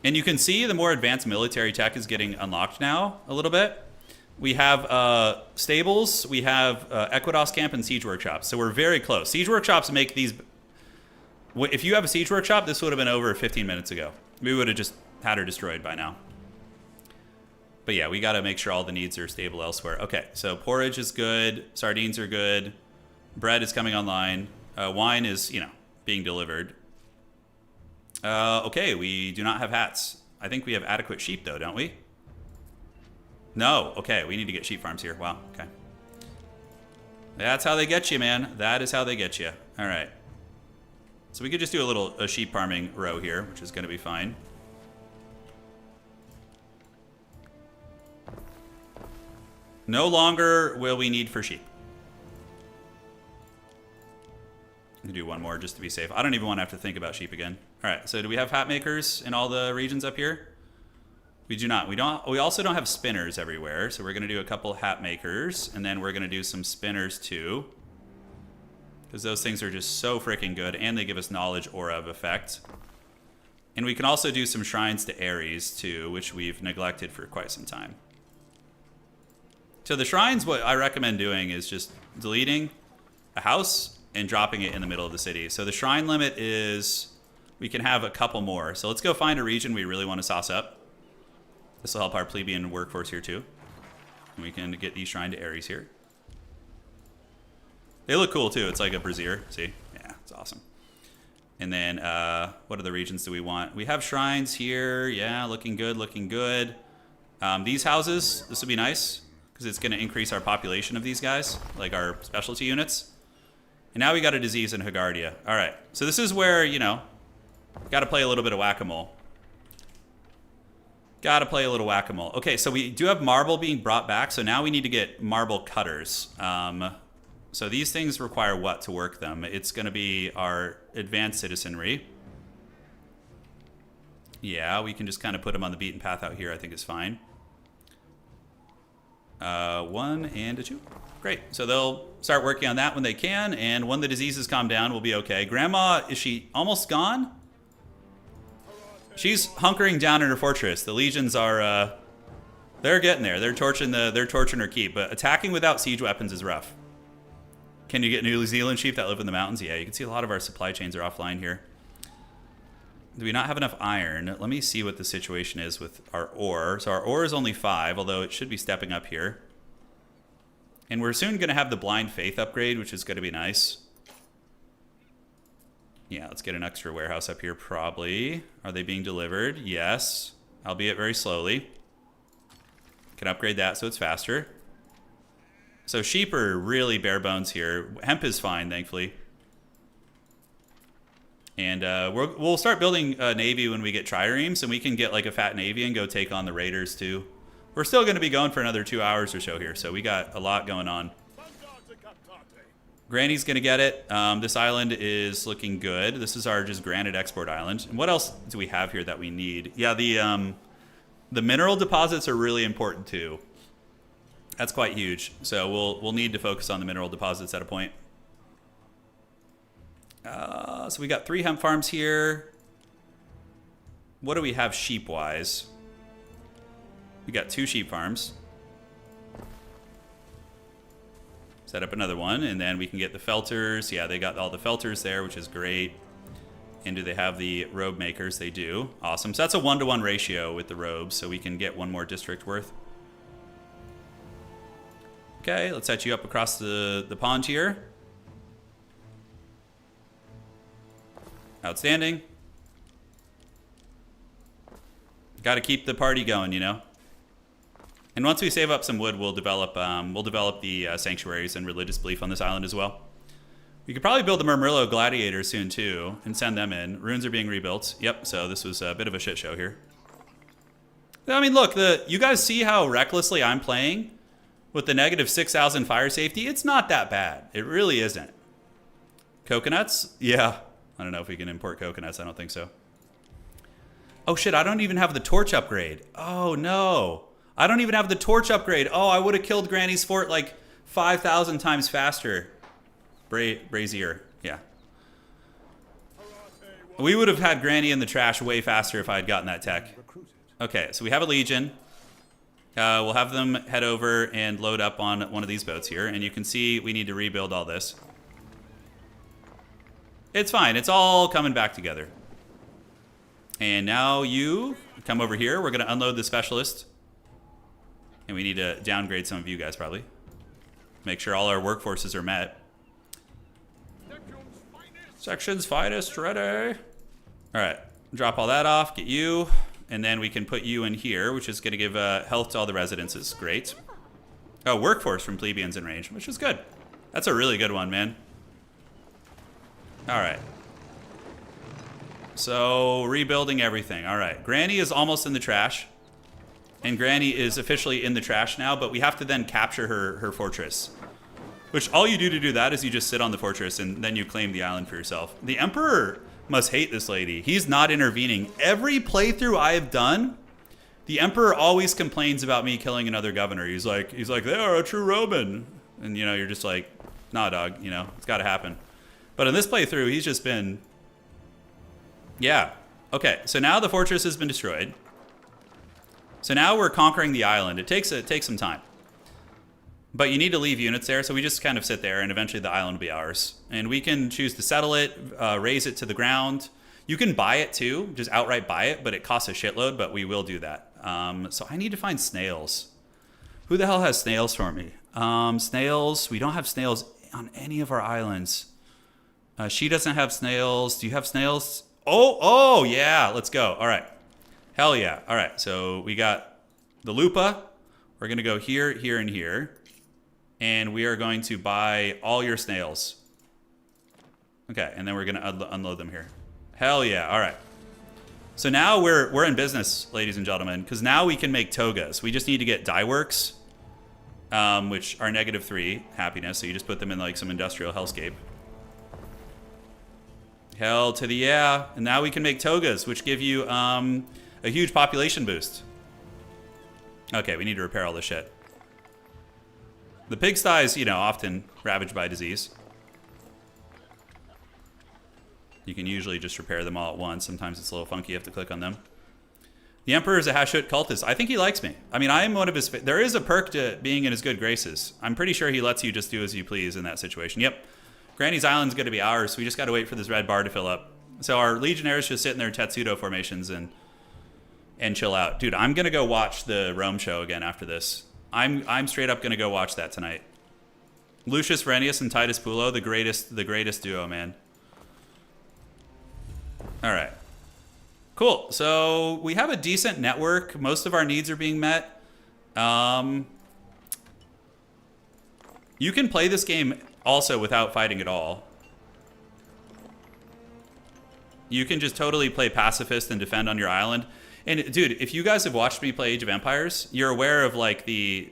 Speaker 1: And you can see the more advanced military tech is getting unlocked now a little bit. We have stables, we have Equidos camp and siege workshops. So we're very close. Siege workshops make these... If you have a siege workshop, this would have been over 15 minutes ago. We would have just had her destroyed by now. But yeah, we got to make sure all the needs are stable elsewhere. Okay, so porridge is good. Sardines are good. Bread is coming online. Wine is, you know, being delivered. Okay, we do not have hats. I think we have adequate sheep, though, don't we? No. Okay, we need to get sheep farms here. Wow, okay. That's how they get you, man. That is how they get you. All right. So we could just do a sheep farming row here, which is going to be fine. No longer will we need for sheep. I'm going to do one more just to be safe. I don't even want to have to think about sheep again. All right, so do we have hat makers in all the regions up here? We do not. We also don't have spinners everywhere, so we're going to do a couple hat makers, and then we're going to do some spinners too. Because those things are just so freaking good, and they give us knowledge aura of effect. And we can also do some shrines to Ares too, which we've neglected for quite some time. So the shrines, what I recommend doing is just deleting a house and dropping it in the middle of the city. So the shrine limit is, we can have a couple more. So let's go find a region we really want to sauce up. This will help our plebeian workforce here too. And we can get these shrine to Ares here. They look cool too. It's like a brazier. See? Yeah, it's awesome. And then what other regions do we want? We have shrines here. Yeah, looking good, looking good. These houses, this would be nice because it's going to increase our population of these guys, like our specialty units. And now we got a disease in Hagardia. All right. So this is where, you know, got to play a little bit of whack-a-mole. Got to play a little whack-a-mole. Okay, so we do have marble being brought back. So now we need to get marble cutters. So these things require what to work them? It's going to be our advanced citizenry. Yeah, we can just kind of put them on the beaten path out here. I think it's fine. 1 and a 2. Great. So they'll start working on that when they can, and when the diseases calm down, we'll be okay. Grandma, is she almost gone? She's hunkering down in her fortress. The legions are, they're getting there. They're torching her keep, but attacking without siege weapons is rough. Can you get New Zealand sheep that live in the mountains? Yeah, you can see a lot of our supply chains are offline here. Do we not have enough iron? Let me see what the situation is with our ore. So our ore is only 5, although it should be stepping up here. And we're soon going to have the blind faith upgrade, which is going to be nice. Yeah, let's get an extra warehouse up here probably. Are they being delivered? Yes, albeit very slowly. Can upgrade that so it's faster. So sheep are really bare bones here. Hemp is fine, thankfully. And we'll start building a navy when we get triremes, and we can get like a fat navy and go take on the raiders too. We're still going to be going for another 2 hours or so here, so we got a lot going on. Granny's going to get it. This island is looking good. This is our just granite export island. And what else do we have here that we need? Yeah, the mineral deposits are really important too. That's quite huge. So we'll need to focus on the mineral deposits at a point. So we got 3 hemp farms here. What do we have sheep-wise? We got 2 sheep farms. Set up another one, and then we can get the felters. Yeah, they got all the felters there, which is great. And do they have the robe makers? They do. Awesome. So that's a 1-to-1 ratio with the robes, so we can get 1 more district worth. Okay, let's set you up across the pond here. Outstanding. Got to keep the party going, you know. And once we save up some wood, we'll develop the sanctuaries and religious belief on this island as well. We could probably build the Murmurlo gladiators soon too, and send them in. Ruins are being rebuilt. Yep. So this was a bit of a shit show here. I mean, look, you guys see how recklessly I'm playing with the negative 6,000 fire safety. It's not that bad. It really isn't. Coconuts? Yeah. I don't know if we can import coconuts. I don't think so. Oh shit! I don't even have the torch upgrade. Oh no. I don't even have the torch upgrade. Oh, I would have killed Granny's fort like 5,000 times faster. Brazier, yeah. We would have had Granny in the trash way faster if I had gotten that tech. Okay, so we have a legion. We'll have them head over and load up on one of these boats here. And you can see we need to rebuild all this. It's fine. It's all coming back together. And now you come over here. We're going to unload the specialist. And we need to downgrade some of you guys, probably. Make sure all our workforces are met. Section's finest, ready. All right, drop all that off, get you. And then we can put you in here, which is going to give health to all the residences. Great. Oh, workforce from plebeians in range, which is good. That's a really good one, man. All right. So, rebuilding everything. All right. Granny is almost in the trash. And Granny is officially in the trash now, but we have to then capture her fortress. Which all you do to do that is you just sit on the fortress and then you claim the island for yourself. The Emperor must hate this lady. He's not intervening. Every playthrough I have done, the Emperor always complains about me killing another governor. He's like, they are a true Roman. And you know, you're just like, nah, dog, you know, it's gotta happen. But in this playthrough, he's just been, yeah. Okay, so now the fortress has been destroyed. So now we're conquering the island. It takes some time. But you need to leave units there, so we just kind of sit there, and eventually the island will be ours. And we can choose to settle it, raise it to the ground. You can buy it too, just outright buy it, but it costs a shitload, but we will do that. So I need to find snails. Who the hell has snails for me? Snails, we don't have snails on any of our islands. She doesn't have snails. Do you have snails? Oh, yeah, let's go. All right. Hell yeah. All right, so we got the Lupa. We're going to go here, here, and here. And we are going to buy all your snails. Okay, and then we're going to unload them here. Hell yeah. All right. So now we're in business, ladies and gentlemen, because now we can make togas. We just need to get dye works, which are -3 happiness. So you just put them in like some industrial hellscape. Hell to the yeah. And now we can make togas, which give you a huge population boost. Okay, we need to repair all this shit. The pigsties, you know, often ravaged by disease. You can usually just repair them all at once. Sometimes it's a little funky. You have to click on them. The Emperor is a Hashut cultist. I think he likes me. I mean, I am one of his... There is a perk to being in his good graces. I'm pretty sure he lets you just do as you please in that situation. Yep. Granny's Island's going to be ours. So we just got to wait for this red bar to fill up. So our legionnaires just sit in their Tetsudo formations and chill out. Dude, I'm going to go watch the Rome show again after this. I'm straight up going to go watch that tonight. Lucius Verenius and Titus Pulo, the greatest duo, man. All right. Cool. So we have a decent network. Most of our needs are being met. You can play this game also without fighting at all. You can just totally play pacifist and defend on your island. And dude, if you guys have watched me play Age of Empires, you're aware of like the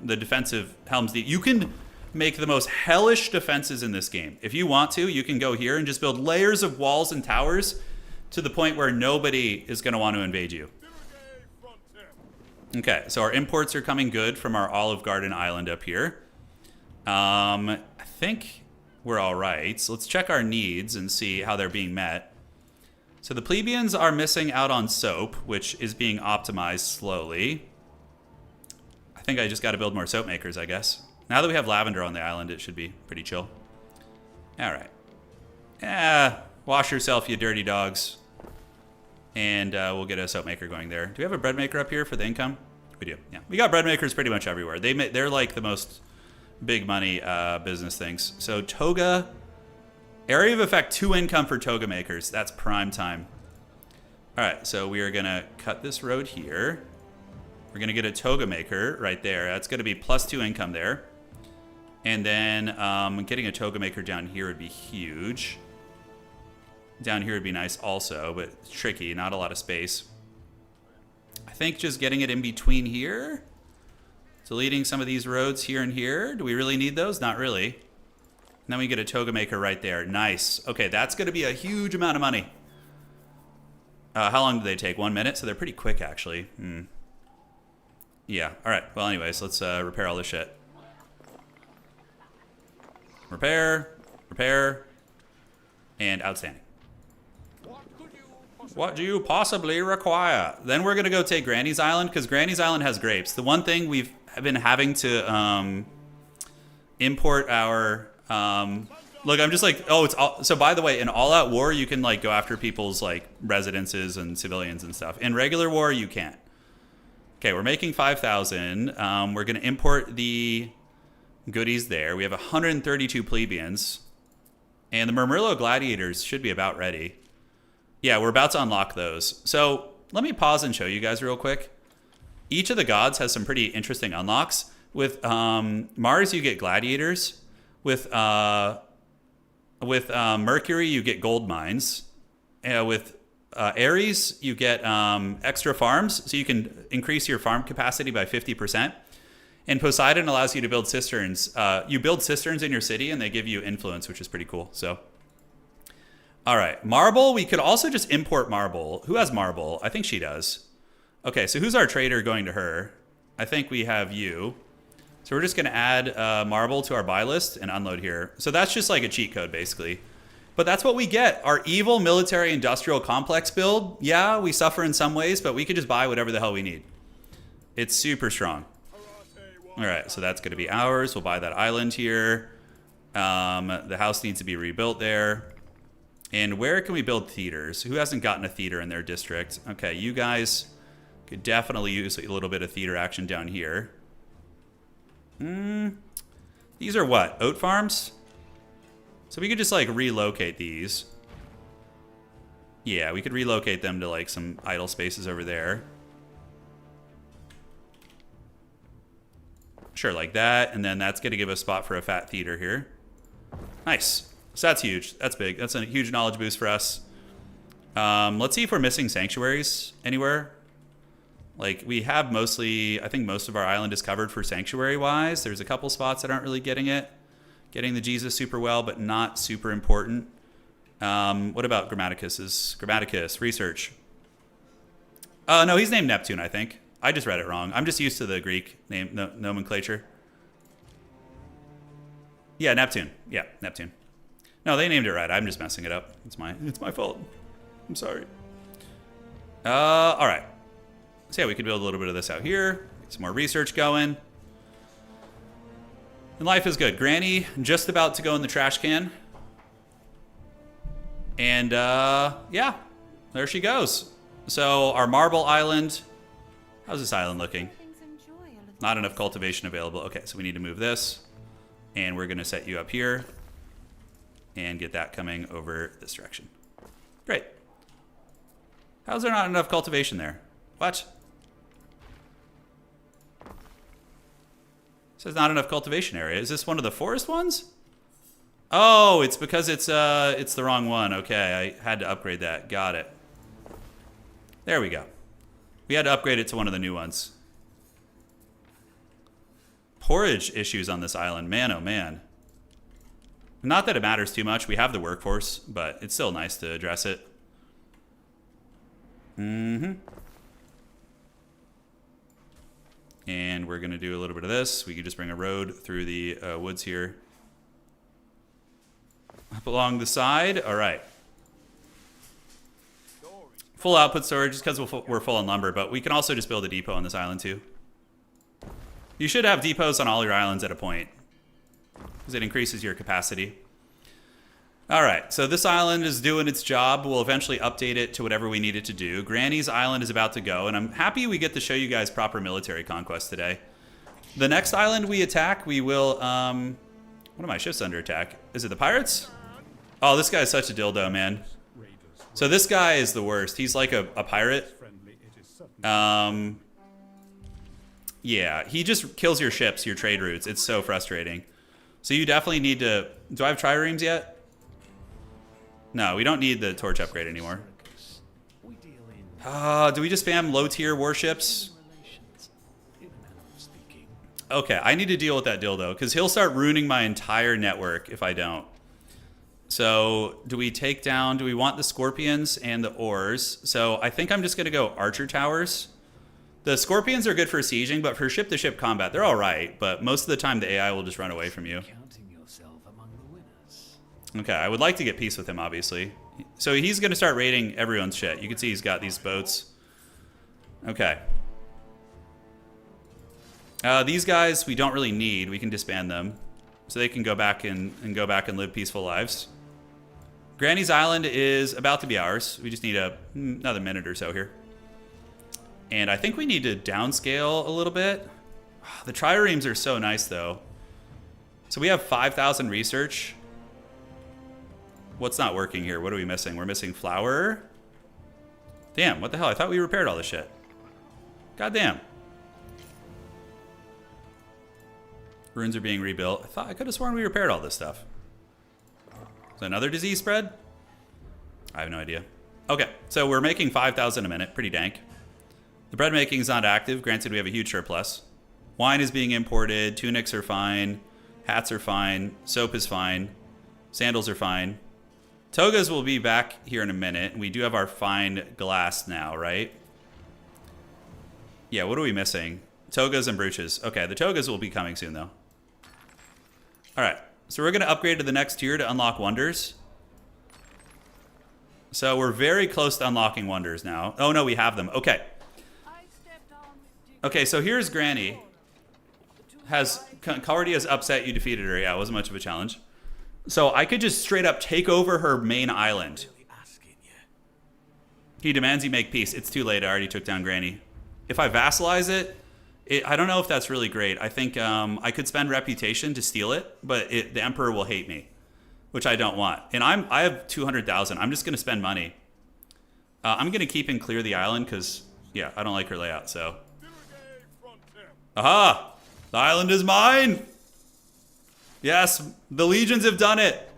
Speaker 1: defensive Helm's Deep. You can make the most hellish defenses in this game. If you want to, you can go here and just build layers of walls and towers to the point where nobody is going to want to invade you. Okay, so our imports are coming good from our Olive Garden island up here. I think we're all right. So let's check our needs and see how they're being met. So the plebeians are missing out on soap, which is being optimized slowly. I think I just got to build more soap makers, I guess. Now that we have lavender on the island, it should be pretty chill. All right. Yeah, wash yourself, you dirty dogs. And we'll get a soap maker going there. Do we have a bread maker up here for the income? We do, yeah. We got bread makers pretty much everywhere. They're like the most big money business things. So toga... Area of effect 2 income for toga makers. That's prime time. All right, so we are gonna cut this road here. We're gonna get a toga maker right there. That's gonna be +2 income there. And then getting a toga maker down here would be huge. Down here would be nice also, but it's tricky, not a lot of space. I think just getting it in between here. Deleting some of these roads here and here. Do we really need those? Not really. And then we get a toga maker right there. Nice. Okay, that's gonna be a huge amount of money. How long do they take? 1 minute? So they're pretty quick, actually. Yeah. All right. Well, anyways, let's repair all this shit. Repair, repair, and outstanding. What do you possibly require? Then we're going to go take Granny's Island, because Granny's Island has grapes. The one thing we've been having to import our... look, I'm just like, oh, it's all, so by the way, in all-out war, you can like go after people's like residences and civilians and stuff. In regular war, you can't. Okay, we're making 5,000. We're going to import the goodies there. We have 132 plebeians. And the Murmillo gladiators should be about ready. Yeah, we're about to unlock those. So let me pause and show you guys real quick. Each of the gods has some pretty interesting unlocks. With Mars, you get gladiators. With Mercury, you get gold mines. With Ares, you get extra farms, so you can increase your farm capacity by 50%. And Poseidon allows you to build cisterns. You build cisterns in your city, and they give you influence, which is pretty cool. So, all right, marble. We could also just import marble. Who has marble? I think she does. Okay, so who's our trader going to her? I think we have you. So we're just going to add marble to our buy list and unload here. So that's just like a cheat code, basically. But that's what we get. Our evil military industrial complex build. Yeah, we suffer in some ways, but we could just buy whatever the hell we need. It's super strong. All right, so that's going to be ours. We'll buy that island here. The house needs to be rebuilt there. And where can we build theaters? Who hasn't gotten a theater in their district? Okay, you guys could definitely use a little bit of theater action down here. These are what? Oat farms? So we could just like relocate these. Yeah, we could relocate them to like some idle spaces over there. Sure, like that. And then that's going to give us a spot for a fat theater here. Nice. So that's huge. That's big. That's a huge knowledge boost for us. Let's see if we're missing sanctuaries anywhere. Like, we have mostly, I think most of our island is covered for sanctuary-wise. There's a couple spots that aren't really getting it. Getting the Jesus super well, but not super important. What about Grammaticus, research. No, he's named Neptune, I think. I just read it wrong. I'm just used to the Greek name nomenclature. Yeah, Neptune. Yeah, Neptune. No, they named it right. I'm just messing it up. It's my fault. I'm sorry. All right. So yeah, we could build a little bit of this out here. Get some more research going. And life is good. Granny just about to go in the trash can. And yeah, there she goes. So our marble island. How's this island looking? Not enough cultivation available. Okay, so we need to move this. And we're going to set you up here. And get that coming over this direction. Great. How's there not enough cultivation there? What? It says not enough cultivation area. Is this one of the forest ones? Oh, it's because it's the wrong one. Okay, I had to upgrade that. Got it. There we go. We had to upgrade it to one of the new ones. Porridge issues on this island. Man, oh man. Not that it matters too much. We have the workforce, but it's still nice to address it. And we're going to do a little bit of this. We could just bring a road through the woods here. Up along the side. All right. Full output storage just because we're full on lumber, but we can also just build a depot on this island too. You should have depots on all your islands at a point because it increases your capacity. All right, so this island is doing its job. We'll eventually update it to whatever we need it to do. Granny's Island is about to go, and I'm happy we get to show you guys proper military conquest today. The next island we attack, we will... what are my ships under attack? Is it the pirates? Oh, this guy's such a dildo, man. So this guy is the worst. He's like a pirate.
Speaker 3: Friendly, it is certainly
Speaker 1: Yeah, he just kills your ships, your trade routes. It's so frustrating. So you definitely need to... Do I have triremes yet? No, we don't need the torch upgrade anymore.
Speaker 4: We deal in
Speaker 1: Do we just spam low-tier warships?
Speaker 4: relations, in a manner of speaking.
Speaker 1: Okay, I need to deal with that dildo, because he'll start ruining my entire network if I don't. So, do we take down... Do we want the scorpions and the ores? So, I think I'm just going to go archer towers. The scorpions are good for sieging, but for ship-to-ship combat, they're alright. But most of the time, the AI will just run away from you.
Speaker 4: Counting yourself among the winners.
Speaker 1: Okay, I would like to get peace with him, obviously. So he's going to start raiding everyone's shit. You can see he's got these boats. Okay. These guys we don't really need. We can disband them. So they can go back and go back and live peaceful lives. Granny's Island is about to be ours. We just need another minute or so here. And I think we need to downscale a little bit. The triremes are so nice, though. So we have 5,000 research. What's not working here? What are we missing? We're missing flour. Damn, what the hell? I thought we repaired all this shit. God damn. Ruins are being rebuilt. I could have sworn we repaired all this stuff. Is that another disease spread? I have no idea. Okay, so we're making 5,000 a minute. Pretty dank. The bread making is not active. Granted, we have a huge surplus. Wine is being imported. Tunics are fine. Hats are fine. Soap is fine. Sandals are fine. Togas will be back here in a minute. We do have our fine glass now, right? Yeah, what are we missing? Togas and brooches. Okay, the togas will be coming soon, though. All right, so we're going to upgrade to the next tier to unlock wonders. So we're very close to unlocking wonders now. Oh, no, we have them. Okay. Okay, so here's Granny. Cardi has upset you, defeated her. Yeah, it wasn't much of a challenge. So I could just straight up take over her main island.
Speaker 4: Asking you.
Speaker 1: He demands you make peace. It's too late. I already took down Granny. If I vassalize it, I don't know if that's really great. I think I could spend reputation to steal it, but the Emperor will hate me, which I don't want. And I have 200,000. I'm just going to spend money. I'm going to keep and clear the island because, yeah, I don't like her layout, so... Aha! The island is mine! Yes, the legions have done it!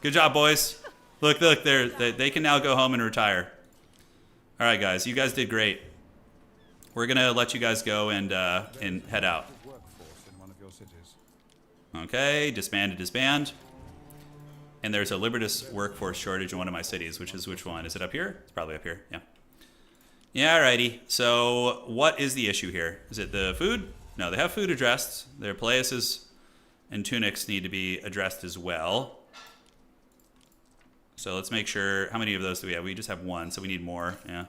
Speaker 1: Good job, boys. Look, they can now go home and retire. Alright, guys, you guys did great. We're gonna let you guys go and head out.
Speaker 3: workforce in one of your cities.
Speaker 1: Okay, disband to disband. And there's a Libertas workforce shortage in one of my cities, which is which one? Is it up here? It's probably up here, yeah. Yeah, alrighty. So, what is the issue here? Is it the food? No, they have food addressed. Their palaises and tunics need to be addressed as well. So let's make sure, how many of those do we have? We just have one, so we need more, yeah.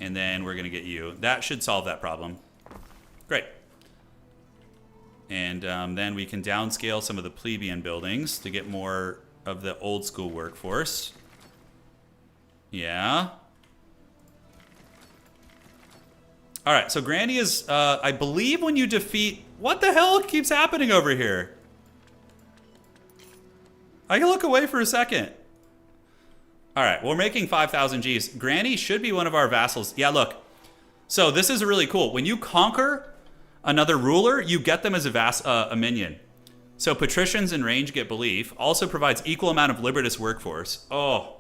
Speaker 1: And then we're gonna get you. That should solve that problem. Great. And then we can downscale some of the plebeian buildings to get more of the old school workforce. Yeah. All right, so Granny is, I believe when you defeat... What the hell keeps happening over here? I can look away for a second. All right, we're making 5,000 Gs. Granny should be one of our vassals. Yeah, look. So this is really cool. When you conquer another ruler, you get them as a minion. So patricians in range get belief. Also provides equal amount of Libertas workforce. Oh.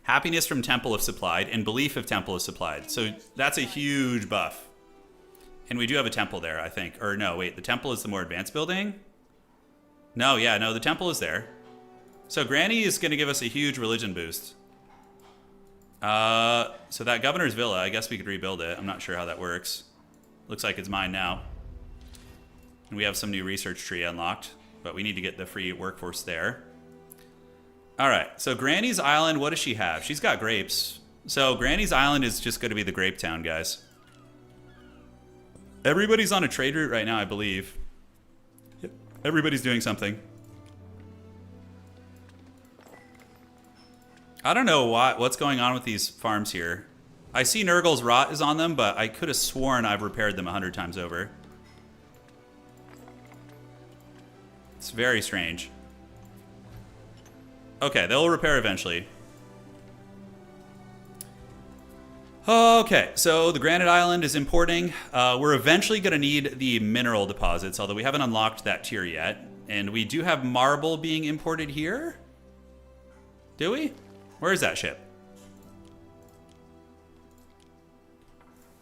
Speaker 1: Happiness from Temple if supplied, and belief if Temple is supplied. So that's a huge buff. And we do have a temple there, I think. Or no, wait, the temple is the more advanced building? No, yeah, no, the temple is there. So Granny is going to give us a huge religion boost. So that governor's villa, I guess we could rebuild it. I'm not sure how that works. Looks like it's mine now. And we have some new research tree unlocked, but we need to get the free workforce there. All right, so Granny's Island, what does she have? She's got grapes. So Granny's Island is just going to be the grape town, guys. Everybody's on a trade route right now, I believe. Yep. Everybody's doing something. I don't know what's going on with these farms here. I see Nurgle's rot is on them, but I could have sworn I've repaired them 100 times over. It's very strange. Okay, they'll repair eventually. Okay, so the Granite Island is importing. We're eventually going to need the mineral deposits, although we haven't unlocked that tier yet. And we do have marble being imported here. Do we? Where is that ship?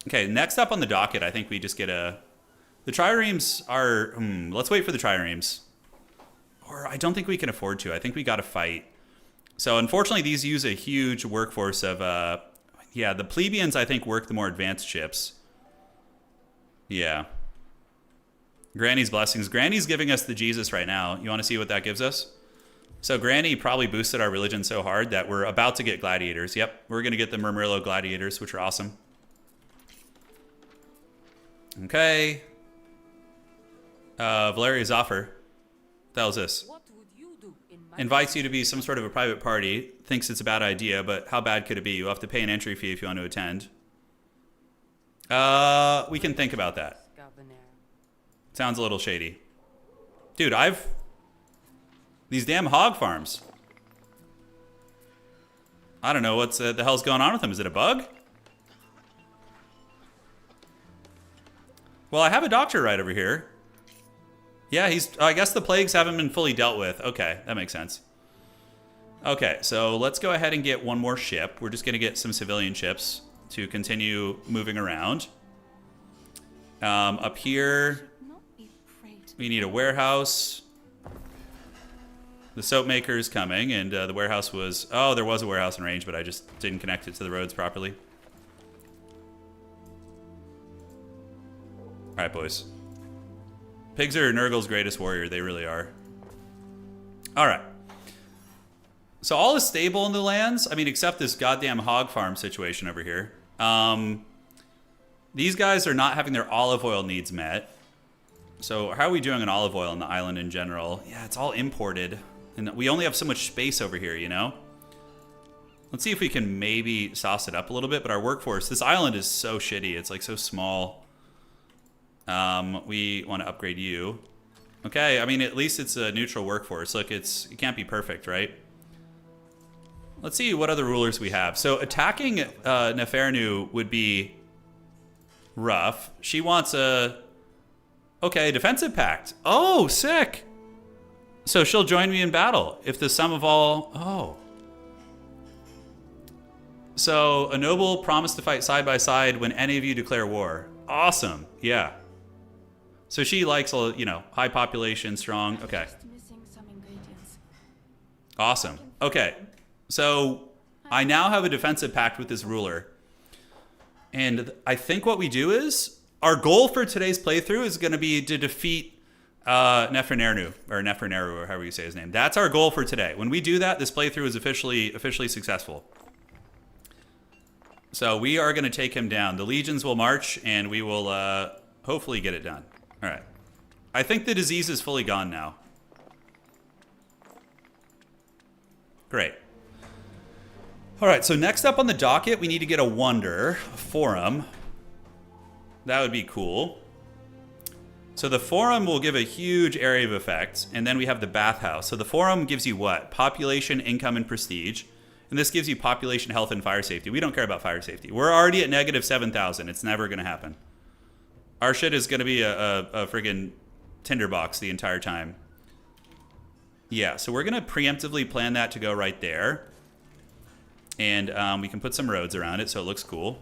Speaker 1: Okay, next up on the docket, I think we just get a... The triremes are... let's wait for the triremes. Or I don't think we can afford to. I think we got to fight. So unfortunately, these use a huge workforce of... yeah, the plebeians, I think, work the more advanced ships. Yeah. Granny's blessings. Granny's giving us the Jesus right now. You want to see what that gives us? So Granny probably boosted our religion so hard that we're about to get gladiators. Yep, we're going to get the Murmurlo gladiators, which are awesome. Okay. Valeria's offer. What the hell is this?
Speaker 2: What would you do in my
Speaker 1: Invites you to be some sort of a private party. Thinks it's a bad idea, but how bad could it be? You'll have to pay an entry fee if you want to attend. We can think about that.
Speaker 2: governor?
Speaker 1: Sounds a little shady. Dude, these damn hog farms. I don't know what's the hell's going on with them. Is it a bug? Well, I have a doctor right over here. Yeah, I guess the plagues haven't been fully dealt with. Okay, that makes sense. Okay, so let's go ahead and get one more ship. We're just going to get some civilian ships to continue moving around. Up here,
Speaker 2: Not be afraid.
Speaker 1: we need a warehouse. The soap maker is coming, and the warehouse was... Oh, there was a warehouse in range, but I just didn't connect it to the roads properly. All right, boys. Pigs are Nurgle's greatest warrior. They really are. All right. So all is stable in the lands. I mean, except this goddamn hog farm situation over here. These guys are not having their olive oil needs met. So how are we doing on olive oil on the island in general? Yeah, it's all imported. And we only have so much space over here, you know? Let's see if we can maybe sauce it up a little bit. But our workforce, this island is so shitty. It's like so small. We want to upgrade you. Okay, I mean, at least it's a neutral workforce. Look, it can't be perfect, right? Let's see what other rulers we have. So attacking Nefernu would be rough. She wants a... Okay, defensive pact. Oh, sick! So she'll join me in battle if the sum of all... Oh. So a noble promised to fight side by side when any of you declare war. Awesome, yeah. So she likes, you know, high population, strong. Okay.
Speaker 2: Just missing some ingredients.
Speaker 1: Awesome. Okay. So I now have a defensive pact with this ruler. And I think what we do is, our goal for today's playthrough is going to be to defeat Nefernernu, or however you say his name. That's our goal for today. When we do that, this playthrough is officially successful. So we are going to take him down. The legions will march, and we will hopefully get it done. All right. I think the disease is fully gone now. Great. All right, so next up on the docket, we need to get a wonder, a forum. That would be cool. So the forum will give a huge area of effect, and then we have the bathhouse. So the forum gives you what? Population, income, and prestige. And this gives you population, health, and fire safety. We don't care about fire safety. We're already at negative 7,000. It's never going to happen. Our shit is going to be a friggin' tinderbox the entire time. Yeah, so we're going to preemptively plan that to go right there. And we can put some roads around it so it looks cool.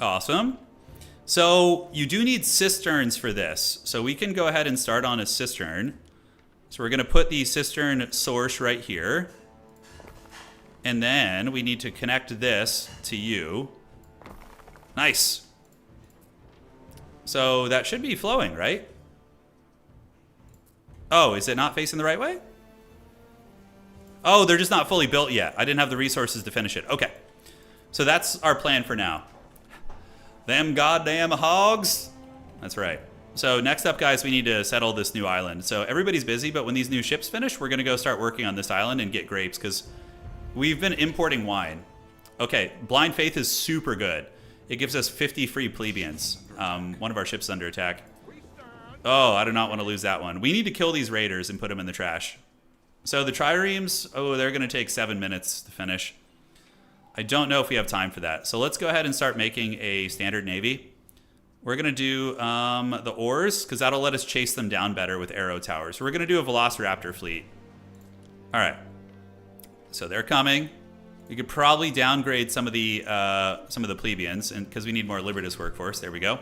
Speaker 1: Awesome. So you do need cisterns for this. So we can go ahead and start on a cistern. So we're going to put the cistern source right here. And then we need to connect this to you. Nice. So that should be flowing, right? Oh, is it not facing the right way? Oh, they're just not fully built yet. I didn't have the resources to finish it. Okay. So that's our plan for now. Them goddamn hogs. That's right. So next up, guys, we need to settle this new island. So everybody's busy, but when these new ships finish, we're going to go start working on this island and get grapes because we've been importing wine. Okay, Blind Faith is super good. It gives us 50 free plebeians. One of our ships is under attack. Oh, I do not want to lose that one. We need to kill these raiders and put them in the trash. So the triremes, oh, they're going to take 7 minutes to finish. I don't know if we have time for that. So let's go ahead and start making a standard navy. We're going to do the oars, because that'll let us chase them down better with arrow towers. We're going to do a velociraptor fleet. All right. So they're coming. We could probably downgrade some of the plebeians, and because we need more Libertas workforce. There we go.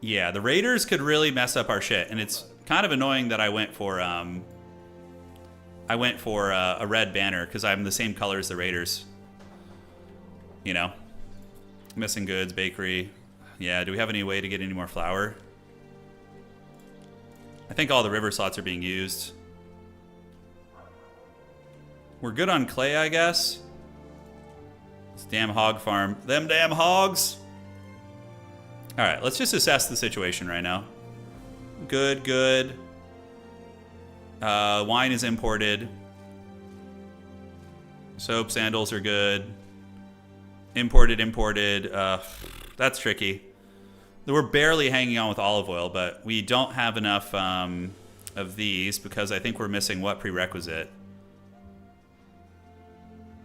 Speaker 1: Yeah, the raiders could really mess up our shit, and it's kind of annoying that I went for a red banner because I'm the same color as the raiders. You know, missing goods, bakery. Yeah, do we have any way to get any more flour? I think all the river slots are being used. We're good on clay, I guess. This damn hog farm. Them damn hogs. All right, let's just assess the situation right now. Good, good. Wine is imported. Soap, sandals are good. Imported, imported. That's tricky. We're barely hanging on with olive oil, but we don't have enough of these because I think we're missing what prerequisite?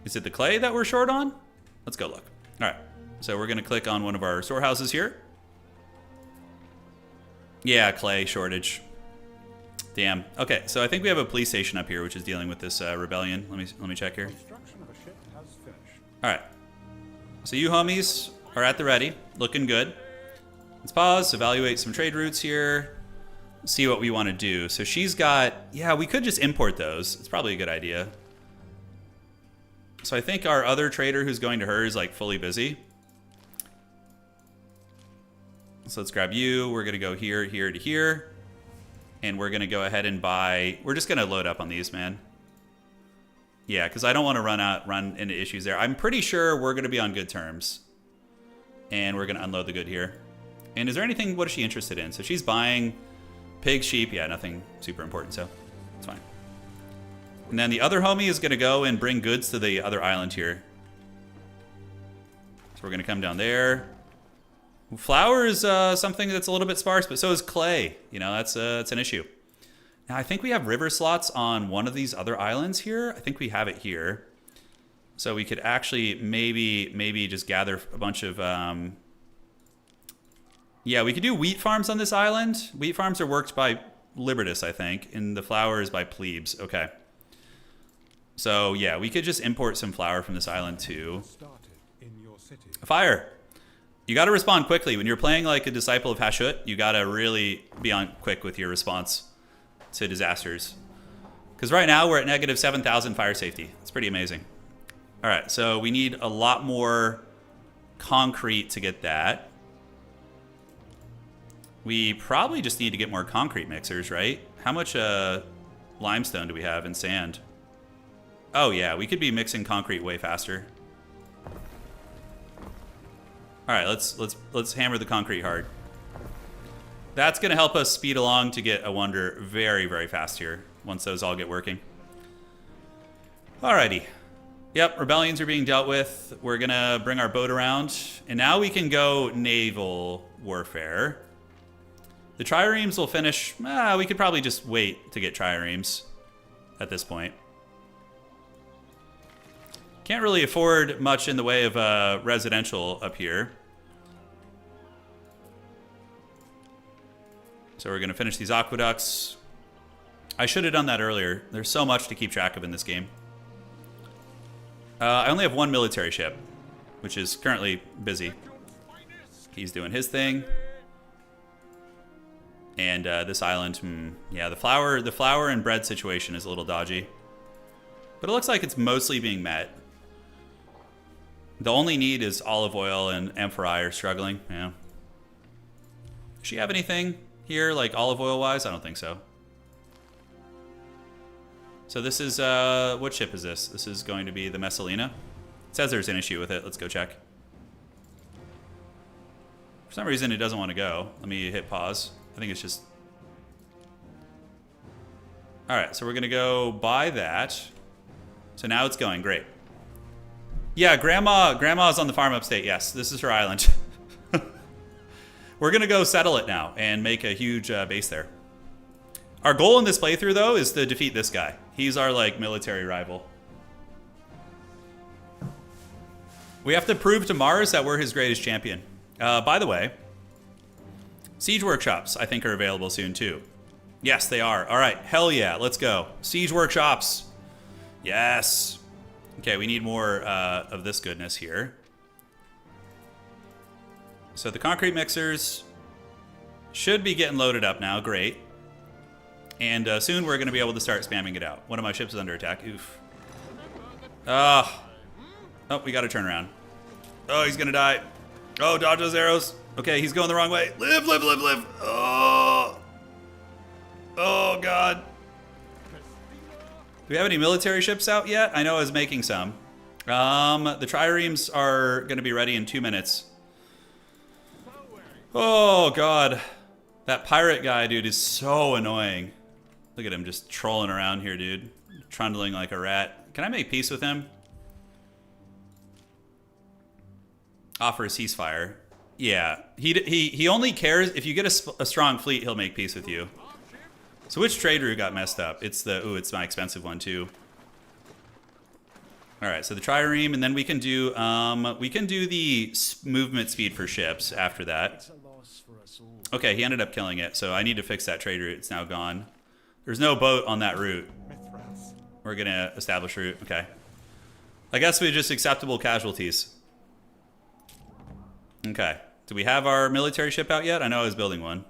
Speaker 1: Is it the clay that we're short on? Let's go look. All right, so we're gonna click on one of our storehouses here. Yeah, clay shortage. Damn. Okay, so I think we have a police station up here which is dealing with this rebellion. Let me check here.
Speaker 3: Construction of a ship has finished.
Speaker 1: All right. So you homies are at the ready, looking good. Let's pause, evaluate some trade routes here, see what we want to do. So she's got, yeah, we could just import those. It's probably a good idea. So I think our other trader who's going to her is like fully busy. So let's grab you. We're going to go here, here to here. And we're going to go ahead and buy, we're just going to load up on these, man. Yeah, because I don't want to run into issues there. I'm pretty sure we're going to be on good terms. And we're going to unload the good here. And is there anything, what is she interested in? So she's buying pigs, sheep. Yeah, nothing super important, so it's fine. And then the other homie is going to go and bring goods to the other island here. So we're going to come down there. Flour is something that's a little bit sparse, but so is clay. You know, that's an issue. Now, I think we have river slots on one of these other islands here. I think we have it here. So we could actually maybe just gather a bunch of... yeah, we could do wheat farms on this island. Wheat farms are worked by Libertas, I think, and the flour is by plebes. Okay. So, yeah, we could just import some flour from this island, too.
Speaker 3: Started in your city.
Speaker 1: Fire! You got to respond quickly. When you're playing like a Disciple of Hashut, you got to really be on quick with your response to disasters. Because right now, we're at negative 7,000 fire safety. It's pretty amazing. All right, so we need a lot more concrete to get that. We probably just need to get more concrete mixers, right? How much limestone do we have and sand? Oh yeah, we could be mixing concrete way faster. All right, let's hammer the concrete hard. That's gonna help us speed along to get a wonder very, very fast here once those all get working. Alrighty. Yep, rebellions are being dealt with. We're gonna bring our boat around, and now we can go naval warfare. The triremes will finish. We could probably just wait to get triremes at this point. Can't really afford much in the way of residential up here. So we're going to finish these aqueducts. I should have done that earlier. There's so much to keep track of in this game. I only have one military ship, which is currently busy. He's doing his thing. And this island, yeah, the flour and bread situation is a little dodgy. But it looks like it's mostly being met. The only need is olive oil, and amphorae are struggling. Yeah. Does she have anything here, like olive oil wise? I don't think so. So this is, what ship is this? This is going to be the Messalina. It says there's an issue with it. Let's go check. For some reason, it doesn't want to go. Let me hit pause. I think it's just... All right, so we're going to go buy that. So now it's going. Great. Yeah, Grandma's on the farm upstate. Yes, this is her island. We're going to go settle it now and make a huge base there. Our goal in this playthrough, though, is to defeat this guy. He's our, like, military rival. We have to prove to Mars that we're his greatest champion. By the way, siege workshops, I think, are available soon, too. Yes, they are. All right, hell yeah, let's go. Siege workshops. Yes. Okay, we need more of this goodness here. So the concrete mixers should be getting loaded up now. Great. And soon we're going to be able to start spamming it out. One of my ships is under attack. Oof. Oh, we got to turn around. Oh, he's going to die. Oh, dodge those arrows. Okay, he's going the wrong way. Live, live, live, live. Oh. Oh, God. Do we have any military ships out yet? I know I was making some. The triremes are going to be ready in 2 minutes. Oh, God. That pirate guy, dude, is so annoying. Look at him just trolling around here, dude. Trundling like a rat. Can I make peace with him? Offer a ceasefire. Yeah. He only cares... If you get a strong fleet, he'll make peace with you. So which trade route got messed up? It's the... Ooh, it's my expensive one, too. Alright, so the trireme, and then we can do the movement speed for ships after that. Okay, he ended up killing it, so I need to fix that trade route. It's now gone. There's no boat on that route. We're gonna establish route. Okay. I guess we just acceptable casualties. Okay. Do we have our military ship out yet? I know I was building one.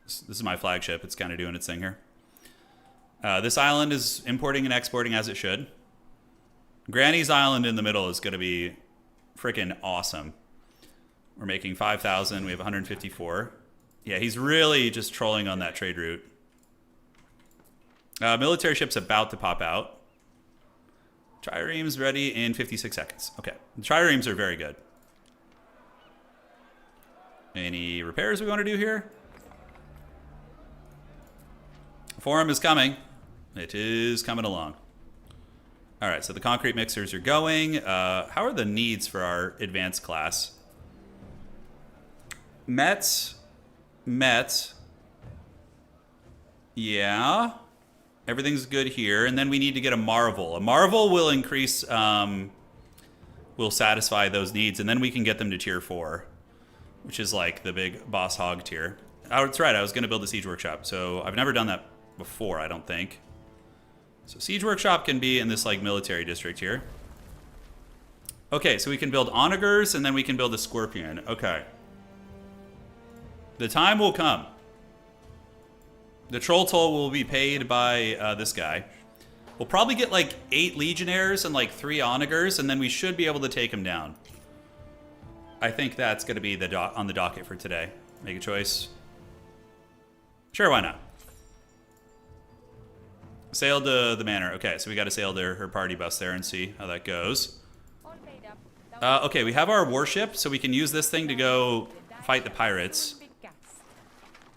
Speaker 1: This is my flagship. It's kind of doing its thing here. This island is importing and exporting as it should. Granny's Island in the middle is going to be freaking awesome. We're making 5,000. We have 154. Yeah, he's really just trolling on that trade route. Military ship's about to pop out. Triremes ready in 56 seconds. Okay. The triremes are very good. Any repairs we want to do here? Forum is coming. It is coming along. All right, so the concrete mixers are going. How are the needs for our advanced class? Mets. Yeah. Everything's good here. And then we need to get a Marvel. A Marvel will increase, will satisfy those needs. And then we can get them to tier 4, which is like the big boss hog tier. Oh, that's right. I was going to build a siege workshop. So I've never done that before, I don't think. So siege workshop can be in this like military district here. Okay, so we can build onagers and then we can build a scorpion. Okay. The time will come. The troll toll will be paid by this guy. We'll probably get like 8 legionnaires and like 3 onagers, and then we should be able to take him down. I think that's going to be the on the docket for today. Make a choice. Sure, why not? Sail to the manor. Okay, so we got to sail to her party bus there and see how that goes. Okay, we have our warship, so we can use this thing to go fight the pirates.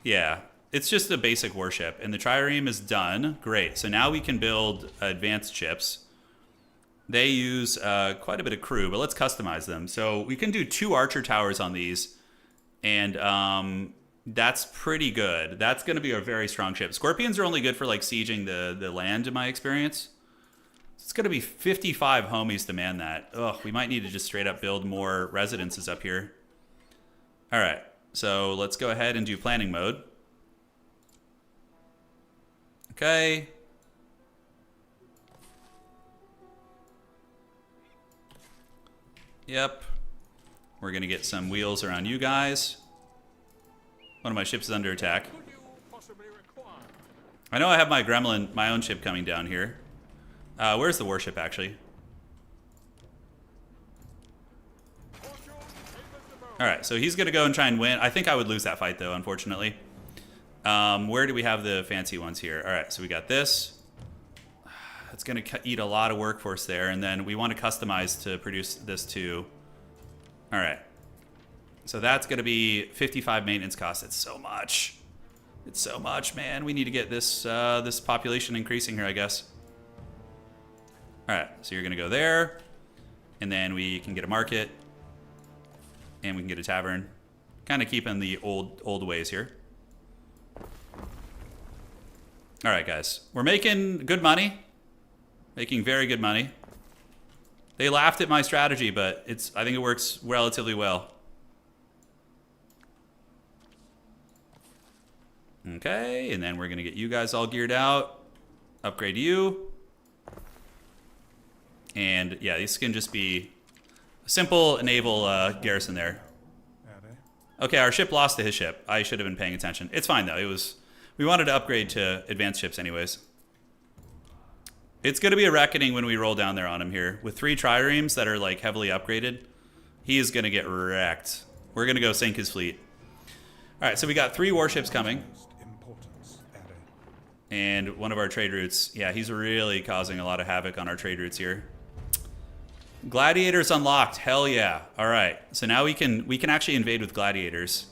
Speaker 1: Yeah, it's just a basic warship, and the trireme is done. Great, so now we can build advanced ships. They use quite a bit of crew, but let's customize them. So we can do 2 archer towers on these, and that's pretty good. That's going to be a very strong ship. Scorpions are only good for like sieging the land, in my experience. It's going to be 55 homies to man that. Ugh, we might need to just straight up build more residences up here. All right, so let's go ahead and do planning mode. Okay. Yep. We're going to get some wheels around you guys. One of my ships is under attack. I know I have my gremlin, my own ship coming down here. Where's the warship, actually? Alright, so he's going to go and try and win. I think I would lose that fight, though, unfortunately. Where do we have the fancy ones here? Alright, so we got this. It's going to eat a lot of workforce there, and then we want to customize to produce this, too. Alright. So that's going to be 55 maintenance costs. It's so much. It's so much, man. We need to get this this population increasing here, I guess. All right, so you're going to go there, and then we can get a market, and we can get a tavern. Kind of keeping the old ways here. All right, guys. We're making good money. Making very good money. They laughed at my strategy, but I think it works relatively well. Okay, and then we're going to get you guys all geared out. Upgrade you. And yeah, these can just be a simple naval garrison there. Okay, our ship lost to his ship. I should have been paying attention. It's fine though. We wanted to upgrade to advanced ships anyways. It's going to be a reckoning when we roll down there on him here. With 3 triremes that are like heavily upgraded, he is going to get wrecked. We're going to go sink his fleet. All right, so we got 3 warships coming. And one of our trade routes. Yeah, he's really causing a lot of havoc on our trade routes here. Gladiators unlocked. Hell yeah. All right. So now we can actually invade with gladiators.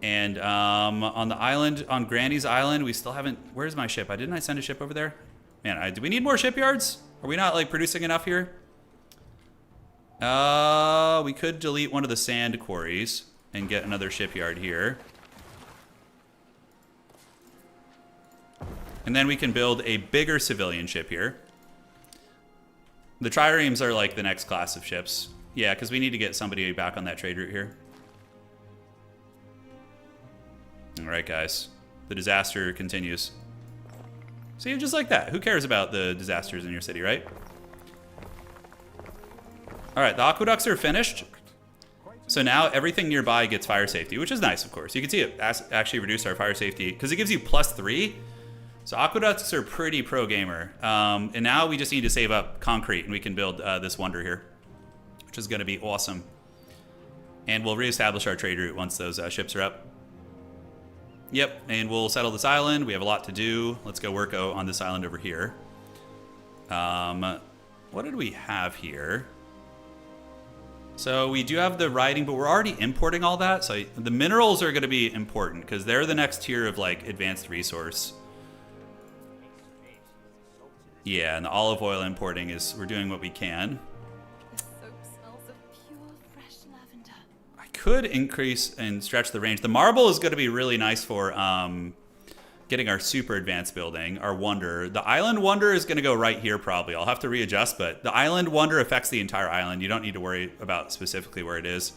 Speaker 1: And on the island, on Granny's Island, we still haven't... Where's my ship? Didn't I send a ship over there? Man, do we need more shipyards? Are we not, like, producing enough here? We could delete one of the sand quarries and get another shipyard here. And then we can build a bigger civilian ship here. The triremes are, like, the next class of ships. Yeah, because we need to get somebody back on that trade route here. All right, guys. The disaster continues. See, just like that. Who cares about the disasters in your city, right? All right, the aqueducts are finished. So now everything nearby gets fire safety, which is nice, of course. You can see it actually reduced our fire safety because it gives you +3. So aqueducts are pretty pro gamer. And now we just need to save up concrete and we can build this wonder here, which is going to be awesome. And we'll reestablish our trade route once those ships are up. Yep, and we'll settle this island. We have a lot to do. Let's go work on this island over here. What did we have here? So we do have the writing, but we're already importing all that. So the minerals are going to be important because they're the next tier of like advanced resource. Yeah, and the olive oil importing is, we're doing what we can.
Speaker 2: The soap smells of pure, fresh lavender.
Speaker 1: I could increase and stretch the range. The marble is going to be really nice for getting our super advanced building, our wonder. The island wonder is going to go right here probably. I'll have to readjust, but the island wonder affects the entire island. You don't need to worry about specifically where it is.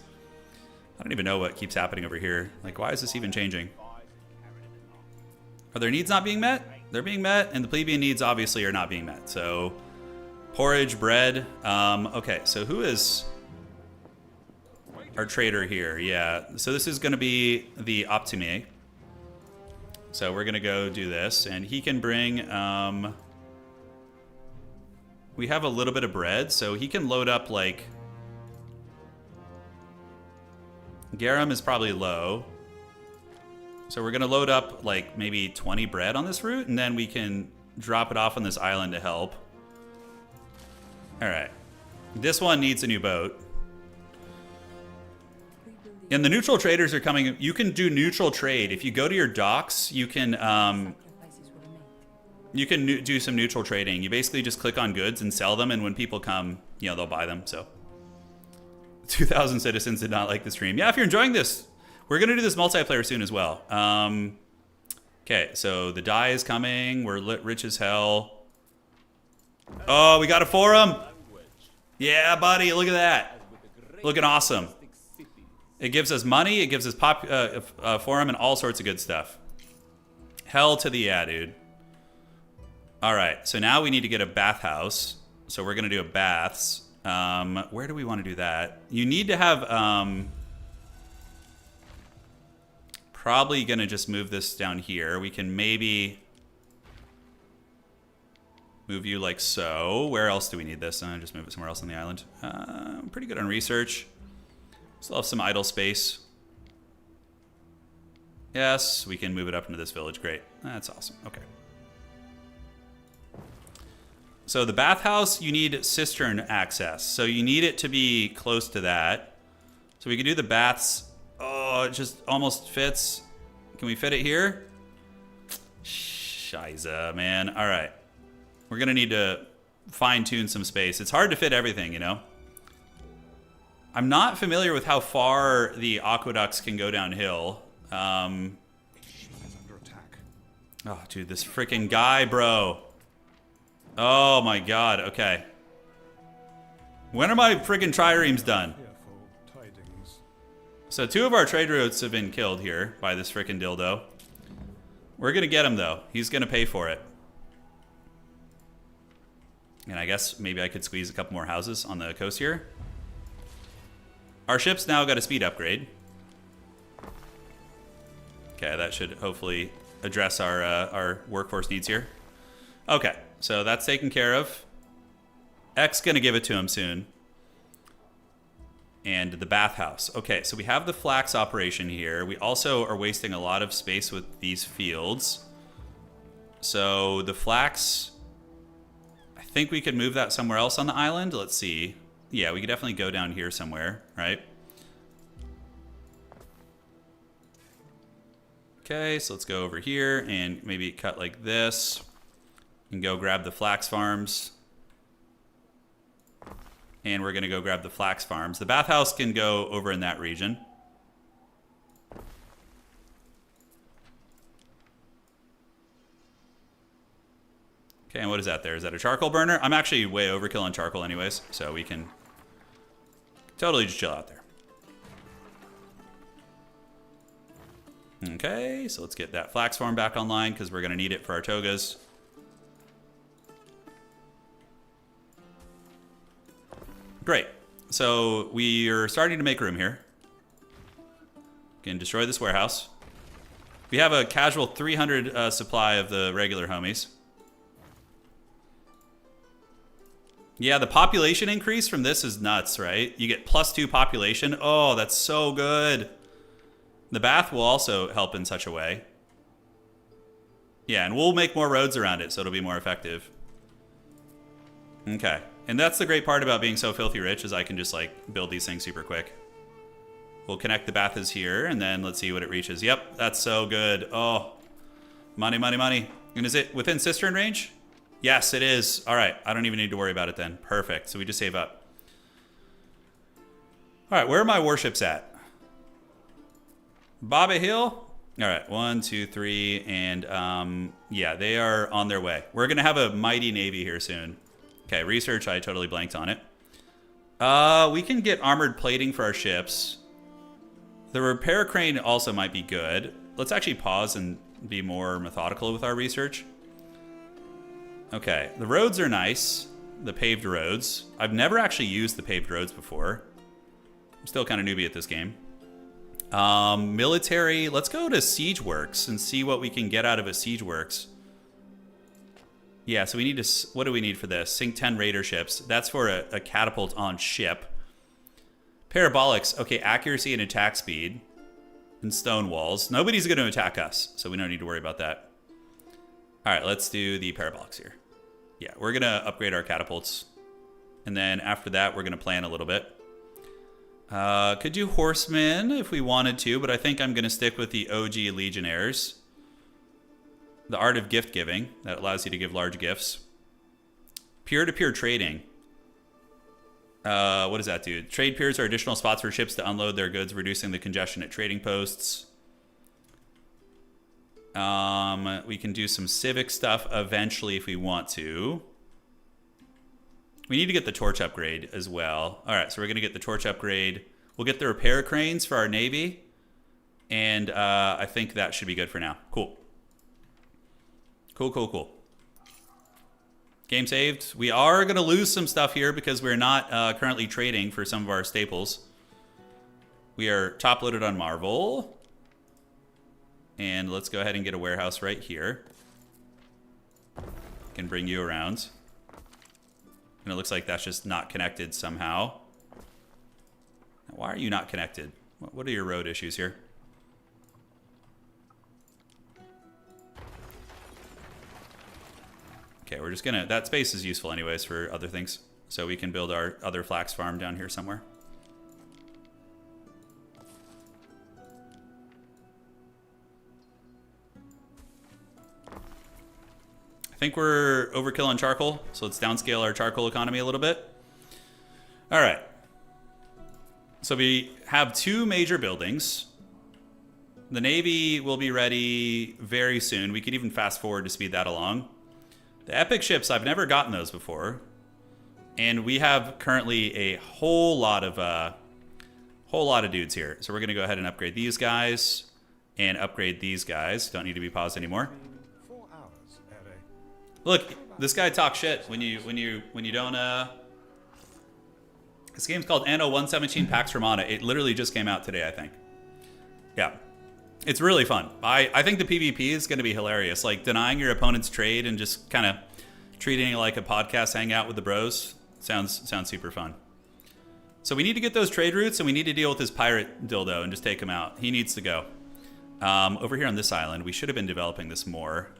Speaker 1: I don't even know what keeps happening over here. Like, why is this even changing? Are their needs not being met? They're being met, and the plebeian needs obviously are not being met. So, porridge, bread. Okay, so who is our trader here? Yeah, so this is going to be the Optime. So we're going to go do this, and he can bring... we have a little bit of bread, so he can load up, like... Garum is probably low. So we're going to load up, like, maybe 20 bread on this route, and then we can drop it off on this island to help. All right. This one needs a new boat. And the neutral traders are coming. You can do neutral trade. If you go to your docks, you can do some neutral trading. You basically just click on goods and sell them, and when people come, you know, they'll buy them. So 2,000 citizens did not like the stream. Yeah, if you're enjoying this, we're going to do this multiplayer soon as well. Okay, so the die is coming. We're rich as hell. Oh, we got a forum. Yeah, buddy, look at that. Looking awesome. It gives us money. It gives us forum and all sorts of good stuff. Hell to the yeah, dude. All right, so now we need to get a bathhouse. So we're going to do a baths. Where do we want to do that? You need to have... probably going to just move this down here. We can maybe move you like so. Where else do we need this? Just move it somewhere else on the island. I'm pretty good on research. Still have some idle space. Yes, we can move it up into this village. Great. That's awesome. Okay. So the bathhouse, you need cistern access. So you need it to be close to that. So we can do the baths. Oh, it just almost fits. Can we fit it here? Shiza, man. All right. We're going to need to fine-tune some space. It's hard to fit everything, you know? I'm not familiar with how far the aqueducts can go downhill. Oh, dude, this freaking guy, bro. Oh my god, okay. When are my freaking triremes done?
Speaker 3: Fearful tidings.
Speaker 1: So 2 of our trade routes have been killed here by this freaking dildo. We're gonna get him though. He's gonna pay for it. And I guess maybe I could squeeze a couple more houses on the coast here. Our ship's now got a speed upgrade. Okay, that should hopefully address our workforce needs here. Okay, so that's taken care of. X gonna give it to him soon. And the bathhouse. Okay, so we have the flax operation here. We also are wasting a lot of space with these fields. So the flax, I think we could move that somewhere else on the island. Let's see. Yeah, we could definitely go down here somewhere, right? Okay, so let's go over here and maybe cut like this and go grab the flax farms. And we're gonna go grab the flax farms. The bathhouse can go over in that region. Okay, and what is that there? Is that a charcoal burner? I'm actually way overkill on charcoal anyways, so we can totally just chill out there. Okay, so let's get that flax farm back online because we're gonna need it for our togas. Great. So we are starting to make room here. Can destroy this warehouse. We have a casual 300 supply of the regular homies. Yeah, the population increase from this is nuts, right? You get +2 population. Oh, that's so good. The bath will also help in such a way. Yeah, and we'll make more roads around it, so it'll be more effective. Okay. And that's the great part about being so filthy rich is I can just like build these things super quick. We'll connect the baths here and then let's see what it reaches. Yep, that's so good. Oh, money, money, money. And is it within cistern range? Yes, it is. All right, I don't even need to worry about it then. Perfect, so we just save up. All right, where are my warships at? Bobby Hill? All right, 1, 2, 3, and yeah, they are on their way. We're gonna have a mighty navy here soon. Okay, research, I totally blanked on it. We can get armored plating for our ships. The repair crane also might be good. Let's actually pause and be more methodical with our research. Okay, the roads are nice. The paved roads. I've never actually used the paved roads before. I'm still kind of newbie at this game. Military, let's go to Siege Works and see what we can get out of a Siege Works. Yeah, so we need to, what do we need for this? Sink 10 raider ships. That's for a catapult on ship. Parabolics, okay, accuracy and attack speed. And stone walls. Nobody's going to attack us, so we don't need to worry about that. All right, let's do the parabolics here. Yeah, we're going to upgrade our catapults. And then after that, we're going to plan a little bit. Could do horsemen if we wanted to, but I think I'm going to stick with the OG legionnaires. The art of gift giving, that allows you to give large gifts. Peer-to-peer trading. What does that do? Trade piers are additional spots for ships to unload their goods, reducing the congestion at trading posts. We can do some civic stuff eventually if we want to. We need to get the torch upgrade as well. All right, so we're going to get the torch upgrade. We'll get the repair cranes for our navy. And I think that should be good for now. Cool. Cool, cool, cool. Game saved. We are going to lose some stuff here because we're not currently trading for some of our staples. We are top loaded on Marvel. And let's go ahead and get a warehouse right here. Can bring you around. And it looks like that's just not connected somehow. Now, why are you not connected? What are your road issues here? Okay, we're just gonna, that space is useful anyways for other things. So we can build our other flax farm down here somewhere. I think we're overkill on charcoal, so let's downscale our charcoal economy a little bit. All right. So we have 2 major buildings. the Navy will be ready very soon. We could even fast forward to speed that along. The epic ships, I've never gotten those before. And we have currently a whole lot of dudes here. So we're going to go ahead and upgrade these guys and upgrade these guys. Don't need to be paused anymore.
Speaker 3: 4 hours, Ere.
Speaker 1: Look, this guy talks shit when you don't This game's called Anno 117 Pax Romana. It literally just came out today, I think. Yeah. It's really fun. I think the PvP is going to be hilarious. Like, denying your opponent's trade and just kind of treating it like a podcast hangout with the bros sounds super fun. So we need to get those trade routes, and we need to deal with this pirate dildo and just take him out. He needs to go. Over here on this island, we should have been developing this more.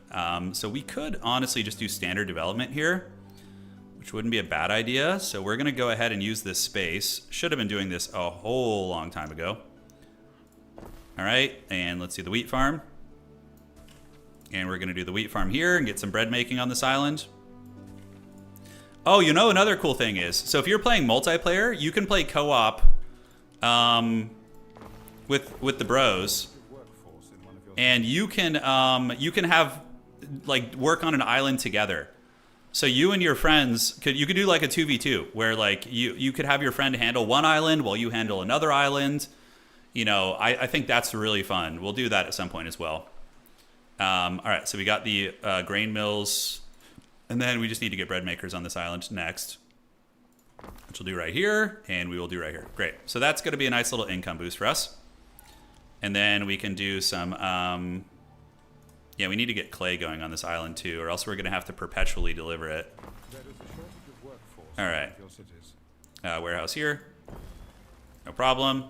Speaker 1: So we could honestly just do standard development here, which wouldn't be a bad idea. So we're going to go ahead and use this space. Should have been doing this a whole long time ago. All right, and let's do the wheat farm. And we're going to do the wheat farm here and get some bread making on this island. Oh, you know, another cool thing is, so if you're playing multiplayer, you can play co-op with the bros.
Speaker 3: Workforce in one of your
Speaker 1: And you can have, like, work on an island together. So you and your friends you could do like a 2v2 where, like, you could have your friend handle one island while you handle another island. You know, I think that's really fun. We'll do that at some point as well. All right, so we got the grain mills, and then we just need to get bread makers on this island next, which we'll do right here, and we will do right here. Great. So that's going to be a nice little income boost for us. And then we can do some, yeah, we need to get clay going on this island too, or else we're going to have to perpetually deliver it.
Speaker 3: There is a shortage of workforce
Speaker 1: All
Speaker 3: in
Speaker 1: right.
Speaker 3: one of your cities.
Speaker 1: Warehouse here. No problem.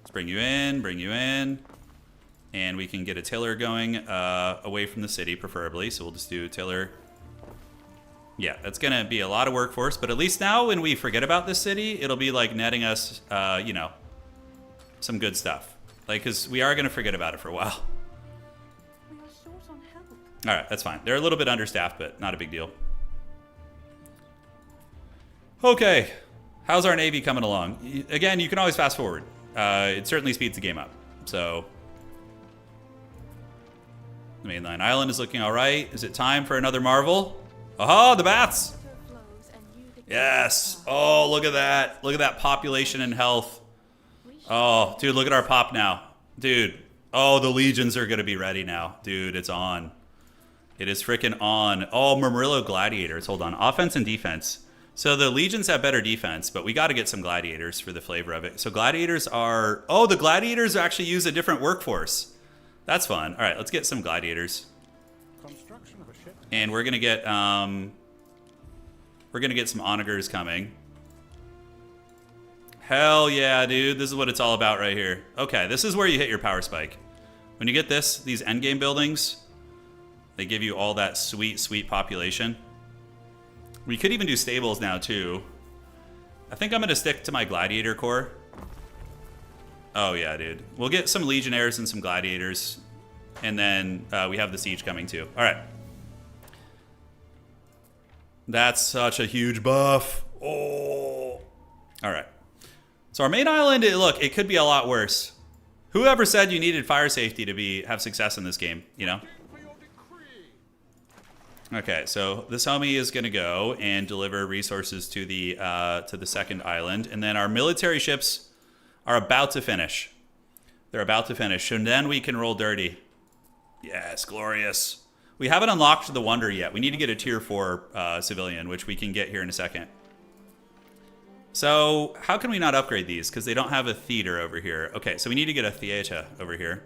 Speaker 1: Let's bring you in. And we can get a tiller going away from the city, preferably. So we'll just do tiller. Yeah, that's going to be a lot of workforce. But at least now when we forget about this city, it'll be like netting us, you know, some good stuff. Like, because we are going to forget about it for a while.
Speaker 2: We are short on help.
Speaker 1: All right, that's fine. They're a little bit understaffed, but not a big deal. Okay, how's our Navy coming along? Again, you can always fast forward. It certainly speeds the game up. So, the mainline island is looking all right. Is it time for another marvel? Aha, the baths!
Speaker 2: Water flows and you the
Speaker 1: Yes. Oh, look at that. Look at that population and health. Oh, dude, look at our pop now. Dude. Oh, the legions are going to be ready now. Dude, it's on. It is freaking on. Oh, Murmillo gladiators. Hold on. Offense and defense. So the legions have better defense, but we got to get some gladiators for the flavor of it. So gladiators are... Oh, the gladiators actually use a different workforce. That's fun. All right, let's get some gladiators.
Speaker 3: Construction of a ship.
Speaker 1: And we're gonna get some onagers coming. Hell yeah, dude. This is what it's all about right here. Okay, this is where you hit your power spike. When you get these endgame buildings, they give you all that sweet, sweet population. We could even do stables now too. I think I'm gonna stick to my gladiator core. Oh yeah, dude. We'll get some legionnaires and some gladiators. And then we have the siege coming too. All right. That's such a huge buff. Oh. All right. So our main island, look, it could be a lot worse. Whoever said you needed fire safety to have success in this game, you know? Okay, so this homie is going to go and deliver resources to the second island, and then our military ships are about to finish. They're about to finish, and then we can roll dirty. Yes, glorious. We haven't unlocked the Wonder yet. We need to get a tier 4 civilian, which we can get here in a second. So how can we not upgrade these? Because they don't have a theater over here. Okay, so we need to get a theater over here.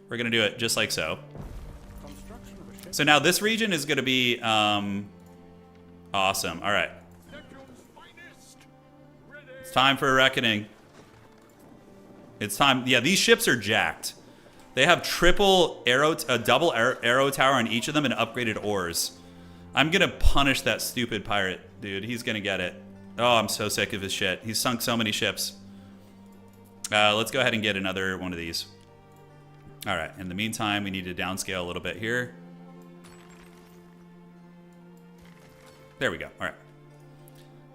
Speaker 1: We're going to do it just like so.
Speaker 3: Construction of a ship.
Speaker 1: So now this region is going to be awesome. All right. It's time for a reckoning. It's time. Yeah, these ships are jacked. They have double arrow tower on each of them and upgraded oars. I'm going to punish that stupid pirate, dude. He's going to get it. Oh, I'm so sick of his shit. He's sunk so many ships. Let's go ahead and get another one of these. All right. In the meantime, we need to downscale a little bit here. There we go. All right.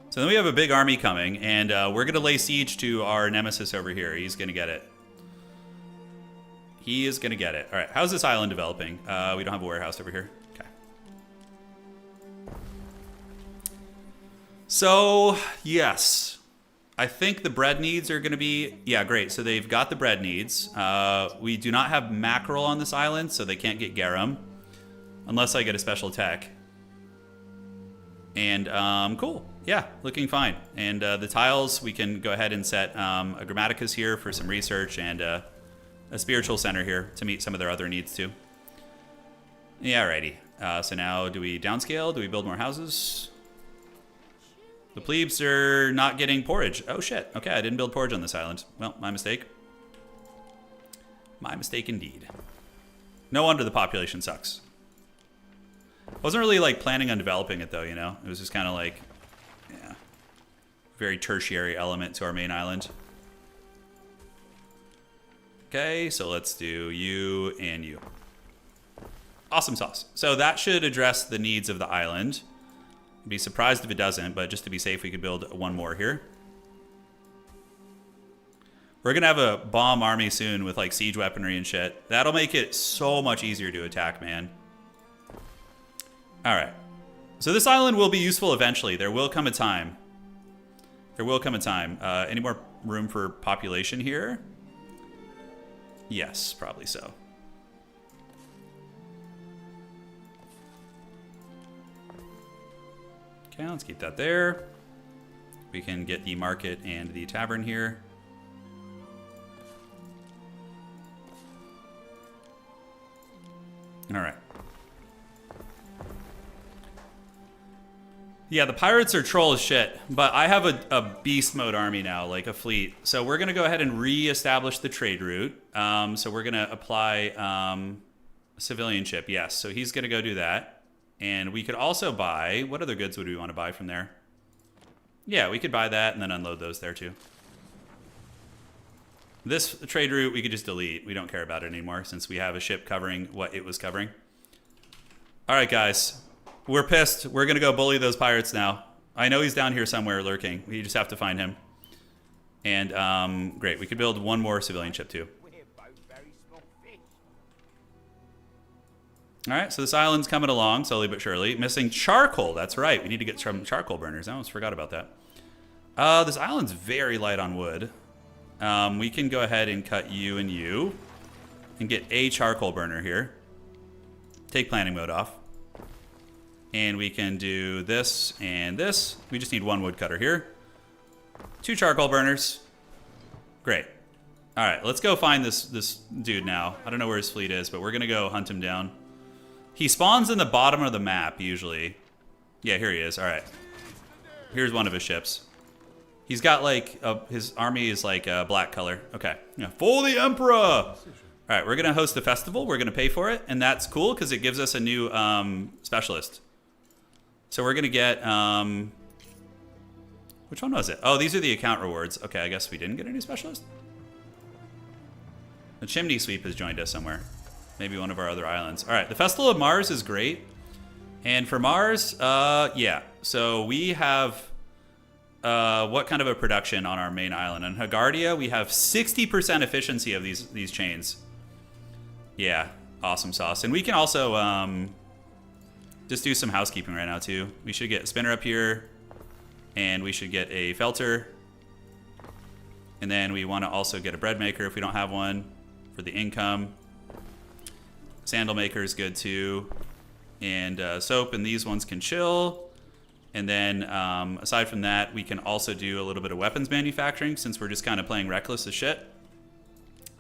Speaker 1: So then we have a big army coming, and we're going to lay siege to our nemesis over here. He's going to get it. He is going to get it. All right, how's this island developing? We don't have a warehouse over here. Okay. So, yes. I think the bread needs are going to be... Yeah, great. So they've got the bread needs. We do not have mackerel on this island, so they can't get garum. Unless I get a special tech. And, cool. Yeah, looking fine. And the tiles, we can go ahead and set a Grammaticus here for some research and a spiritual center here to meet some of their other needs too. Yeah, alrighty. So now, do we downscale? Do we build more houses? The plebes are not getting porridge. Oh shit. Okay, I didn't build porridge on this island. Well, my mistake. My mistake indeed. No wonder the population sucks. I wasn't really like planning on developing it though, you know? It was just kind of like, yeah, very tertiary element to our main island. Okay, so let's do you and you. Awesome sauce. So that should address the needs of the island. I'd be surprised if it doesn't, but just to be safe, we could build one more here. We're gonna have a bomb army soon with like siege weaponry and shit. That'll make it so much easier to attack, man. All right. So this island will be useful eventually. There will come a time. There will come a time. Any more room for population here? Yes, probably so. Okay, let's keep that there. We can get the market and the tavern here. All right. Yeah, the pirates are troll as shit, but I have a beast mode army now, like a fleet. So we're going to go ahead and re-establish the trade route. So we're going to apply civilian ship, yes. So he's going to go do that. And we could also buy, what other goods would we want to buy from there? Yeah, we could buy that and then unload those there too. This trade route we could just delete. We don't care about it anymore since we have a ship covering what it was covering. All right, guys. We're pissed. We're going to go bully those pirates now. I know he's down here somewhere lurking. We just have to find him. And, great. We could build one more civilian ship, too. All right, so this island's coming along, slowly but surely. Missing charcoal. That's right. We need to get some charcoal burners. I almost forgot about that. This island's very light on wood. We can go ahead and cut you and you. And get a charcoal burner here. Take planning mode off. And we can do this and this. We just need one woodcutter here. 2 charcoal burners. Great. All right, let's go find this dude now. I don't know where his fleet is, but we're going to go hunt him down. He spawns in the bottom of the map, usually. Yeah, here he is. All right. Here's one of his ships. He's got, like, his army is, like, a black color. Okay. Yeah. For the Emperor! All right, we're going to host a festival. We're going to pay for it, and that's cool because it gives us a new specialist. So we're going to get... which one was it? Oh, these are the account rewards. Okay, I guess we didn't get a new specialist. The chimney sweep has joined us somewhere. Maybe one of our other islands. All right, the Festival of Mars is great. And for Mars, yeah. So we have what kind of a production on our main island? On Hagardia, we have 60% efficiency of these chains. Yeah, awesome sauce. And we can also just do some housekeeping right now too. We should get a spinner up here. And we should get a felter. And then we want to also get a bread maker if we don't have one for the income. Sandal maker is good too. And soap, and these ones can chill. And then aside from that, we can also do a little bit of weapons manufacturing since we're just kind of playing reckless as shit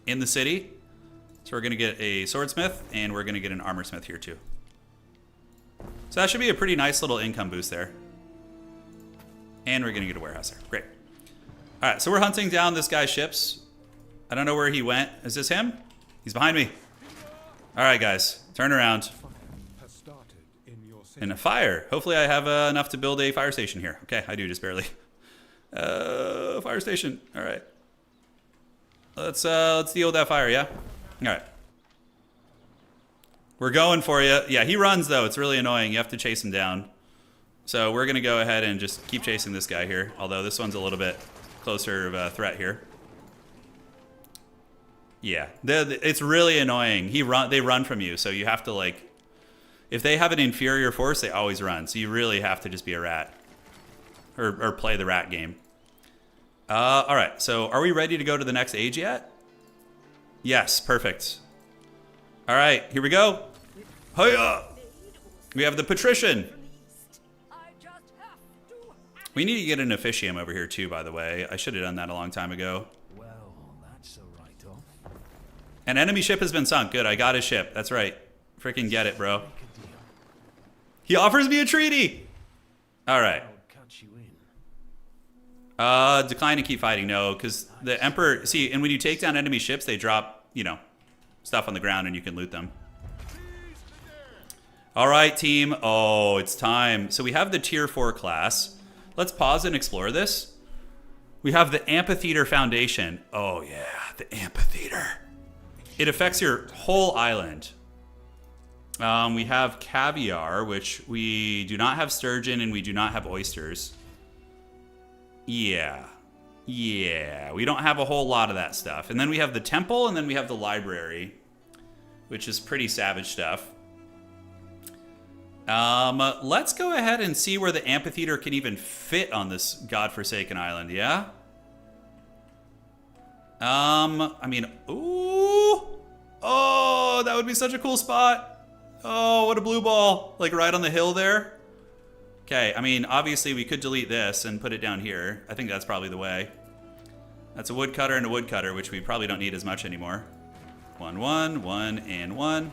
Speaker 1: in the city. So we're going to get a swordsmith and we're going to get an armorsmith here too. So that should be a pretty nice little income boost there. And we're going to get a warehouse there. Great. All right, so we're hunting down this guy's ships. I don't know where he went. Is this him? He's behind me. All right, guys, turn around. And a fire. Hopefully I have enough to build a fire station here. Okay, I do just barely. Fire station. All right. Let's deal with that fire, yeah? All right. We're going for you. Yeah, he runs, though. It's really annoying. You have to chase him down. So we're going to go ahead and just keep chasing this guy here. Although this one's a little bit closer of a threat here. Yeah, it's really annoying. They run from you, so you have to like, if they have an inferior force, they always run. So you really have to just be a rat, or play the rat game. All right, so are we ready to go to the next age yet? Yes, perfect. All right, here we go. Hiya! We have the patrician. We need to get an officium over here too, by the way. I should have done that a long time ago.
Speaker 4: Well, that's a write-off.
Speaker 1: An enemy ship has been sunk. Good, I got his ship. That's right. Freaking get it, bro.
Speaker 4: Make a deal.
Speaker 1: He offers me a treaty. All right.
Speaker 4: I'll cut you in.
Speaker 1: Decline and keep fighting. No, because the Emperor... See, and when you take down enemy ships, they drop, you know, stuff on the ground and you can loot them. All right, team. Oh, it's time. So we have the Tier 4 class. Let's pause and explore this. We have the Amphitheater Foundation. Oh, yeah, the Amphitheater. It affects your whole island. We have caviar, which we do not have sturgeon and we do not have oysters. Yeah. Yeah, we don't have a whole lot of that stuff. And then we have the temple and then we have the library, which is pretty savage stuff. Let's go ahead and see where the amphitheater can even fit on this godforsaken island, yeah? I mean, ooh! Oh, that would be such a cool spot. Oh, what a blue ball. Like right on the hill there. Okay, I mean, obviously we could delete this and put it down here. I think that's probably the way. That's a woodcutter and a woodcutter, which we probably don't need as much anymore. 1, 1, 1, and 1.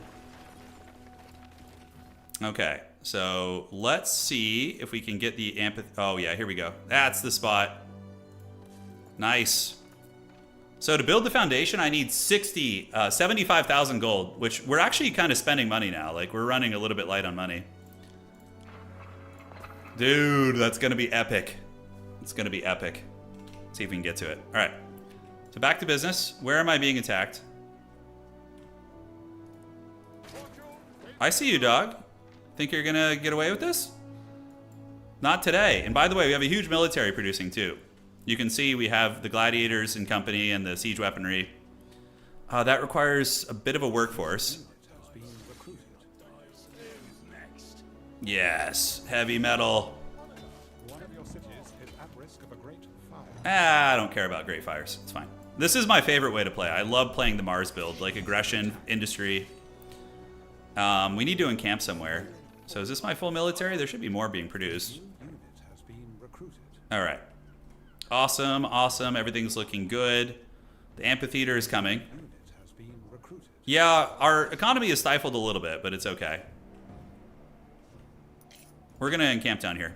Speaker 1: Okay, so let's see if we can get the Oh yeah, here we go. That's the spot. Nice. So to build the foundation, I need 75,000 gold, which we're actually kind of spending money now. Like we're running a little bit light on money. Dude, that's gonna be epic. It's gonna be epic. Let's see if we can get to it. All right, so back to business. Where am I being attacked? I see you, dog. Think you're gonna get away with this? Not today. And by the way, we have a huge military producing too. You can see we have the gladiators and company and the siege weaponry. That requires a bit of a workforce. Yes, heavy metal.
Speaker 3: One of your cities is at risk of a great fire.
Speaker 1: I don't care about great fires. It's fine. This is my favorite way to play. I love playing the Mars build, like aggression, industry. We need to encamp somewhere. So is this my full military? There should be more being produced.
Speaker 3: Unit has been recruited.
Speaker 1: All right. Awesome, awesome. Everything's looking good. The amphitheater is coming.
Speaker 3: Unit has been recruited.
Speaker 1: Yeah, our economy is stifled a little bit, but it's okay. We're going to encamp down here.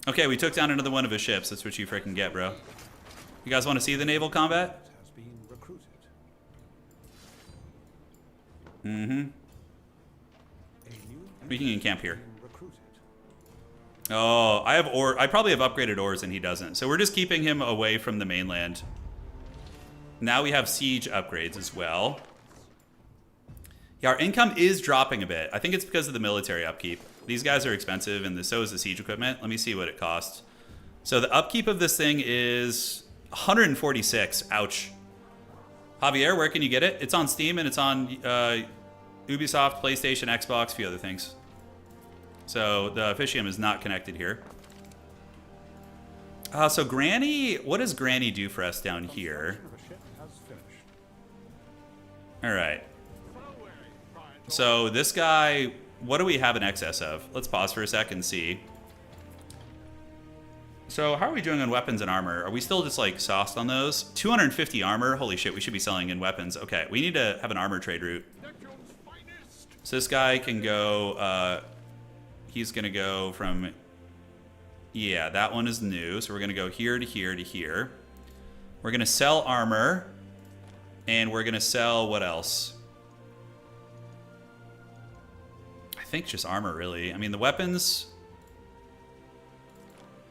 Speaker 1: Okay, we took down another one of his ships. That's what you freaking get, bro. You guys want to see the naval combat?
Speaker 3: Unit has been recruited.
Speaker 1: Mm-hmm.
Speaker 3: A new
Speaker 1: We can encamp here.
Speaker 3: unit has been recruited.
Speaker 1: Oh, I have ore. I probably have upgraded ores and he doesn't. So we're just keeping him away from the mainland. Now we have siege upgrades as well. Yeah, our income is dropping a bit. I think it's because of the military upkeep. These guys are expensive and so is the siege equipment. Let me see what it costs. So the upkeep of this thing is 146. Ouch. Javier, where can you get it? It's on Steam and it's on Ubisoft, PlayStation, Xbox, a few other things. So the officium is not connected here. So Granny, what does Granny do for us down here?
Speaker 3: Construction of a ship has finished.
Speaker 1: All right. So this guy, what do we have in excess of? Let's pause for a sec and see. So how are we doing on weapons and armor? Are we still just like sauced on those? 250 armor? Holy shit, we should be selling in weapons. Okay, we need to have an armor trade route. So this guy can go, he's gonna go from, yeah, that one is new. So we're gonna go here to here to here. We're gonna sell armor and we're gonna sell what else? I think just armor really. I mean the weapons,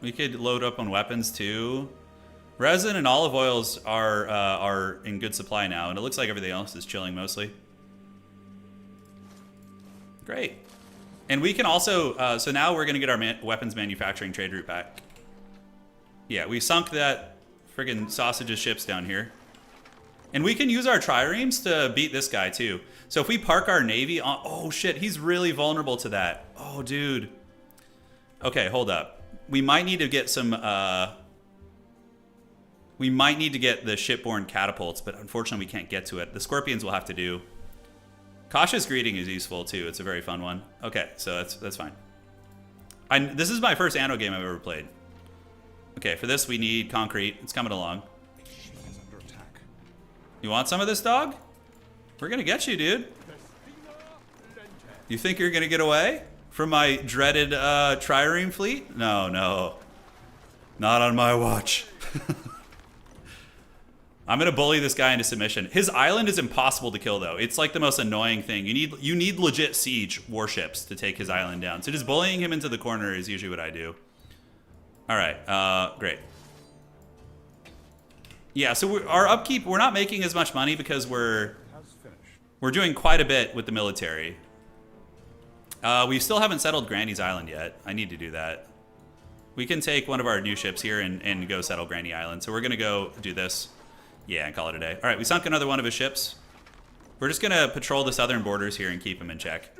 Speaker 1: we could load up on weapons too. Resin and olive oils are in good supply now and it looks like everything else is chilling mostly. Great. And we can also, so now we're going to get our weapons manufacturing trade route back. Yeah, we sunk that friggin' sausages ships down here. And we can use our triremes to beat this guy too. So if we park our navy on... Oh shit, he's really vulnerable to that. Oh dude. Okay, hold up. We might need to get some... We might need to get the shipborne catapults, but unfortunately we can't get to it. The scorpions will have to do. Cautious greeting is useful too. It's a very fun one. Okay, so that's fine. This is my first Anno game I've ever played. Okay, for this we need concrete. It's coming along. You want some of this, dog? We're gonna get you, dude. You think you're gonna get away from my dreaded trireme fleet? No, no. Not on my watch. I'm gonna bully this guy into submission. His island is impossible to kill though. It's like the most annoying thing. You need legit siege warships to take his island down. So just bullying him into the corner is usually what I do. Alright, great. Yeah, so our upkeep, we're not making as much money because we're doing quite a bit with the military. We still haven't settled Granny's Island yet. I need to do that. We can take one of our new ships here and go settle Granny Island. So we're gonna go do this. Yeah, and call it a day. All right, we sunk another one of his ships. We're just gonna patrol the southern borders here and keep him in check.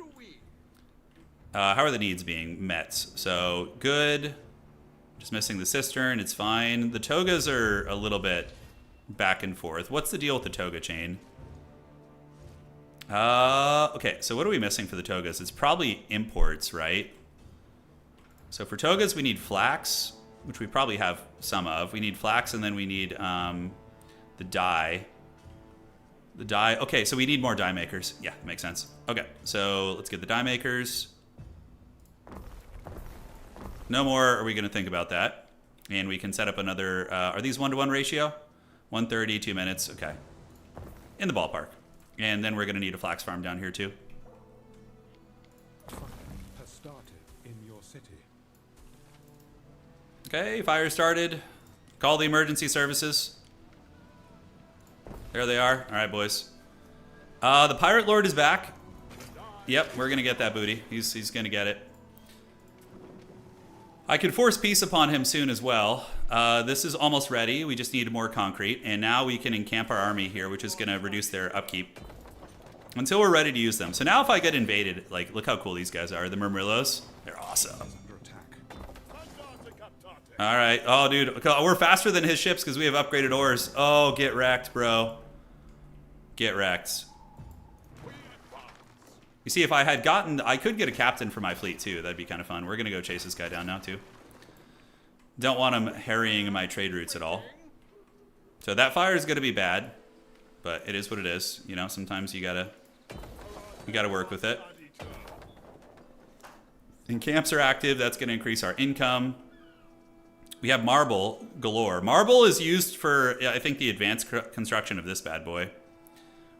Speaker 1: How are the needs being met? So, good. Just missing the cistern, it's fine. The togas are a little bit back and forth. What's the deal with the toga chain? Okay, so what are we missing for the togas? It's probably imports, right? So for togas, we need flax, which we probably have some of. We need flax, and then we need the dye. The dye, okay, so we need more dye makers. Yeah, makes sense. Okay, so let's get the dye makers. No more are we gonna think about that. And we can set up another, are these 1-to-1 ratio? 130, 2 minutes, okay. In the ballpark. And then we're gonna need a flax farm down here too.
Speaker 3: Has started in your city.
Speaker 1: Okay, fire started. Call the emergency services. There they are. All right, boys. The Pirate Lord is back. Yep, we're gonna get that booty. He's gonna get it. I could force peace upon him soon as well. This is almost ready. We just need more concrete, and now we can encamp our army here, which is gonna reduce their upkeep until we're ready to use them. So now if I get invaded, like, look how cool these guys are. The Murmillos, they're awesome. All right. Oh, dude, we're faster than his ships because we have upgraded ores. Oh, get wrecked, bro. Get wrecked. You see, if I had gotten... I could get a captain for my fleet, too. That'd be kind of fun. We're going to go chase this guy down now, too. Don't want him harrying my trade routes at all. So that fire is going to be bad, but it is what it is. You know, sometimes you gotta work with it. And camps are active. That's going to increase our income. We have marble galore. Marble is used for, I think, the advanced construction of this bad boy.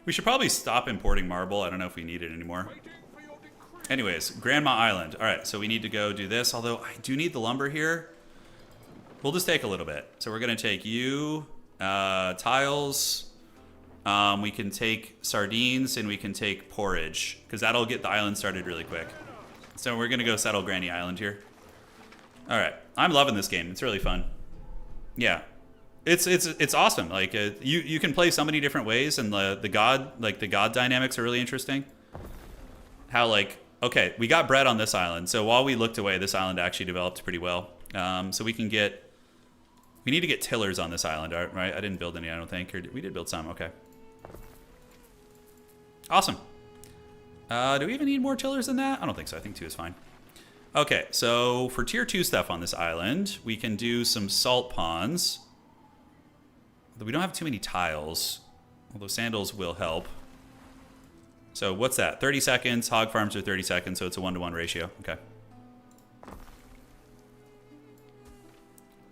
Speaker 1: We should probably stop importing marble. I don't know if we need it anymore. Anyways, Grandma Island. All right, so we need to go do this, although I do need the lumber here. We'll just take a little bit. So we're going to take you, tiles. We can take sardines, and we can take porridge, because that'll get the island started really quick. So we're going to go settle Granny Island here. All right, I'm loving this game. It's really fun. Yeah, it's awesome. Like you can play so many different ways, and the god dynamics are really interesting. How like okay, we got bread on this island, so while we looked away, this island actually developed pretty well. So we need to get tillers on this island, right? I didn't build any, I don't think. Or we did build some. Okay, awesome. Do we even need more tillers than that? I don't think so. I think 2 is fine. Okay, so for tier 2 stuff on this island, we can do some salt ponds. Although we don't have too many tiles, although sandals will help. So what's that? 30 seconds. Hog farms are 30 seconds, so it's a 1-to-1 ratio. Okay.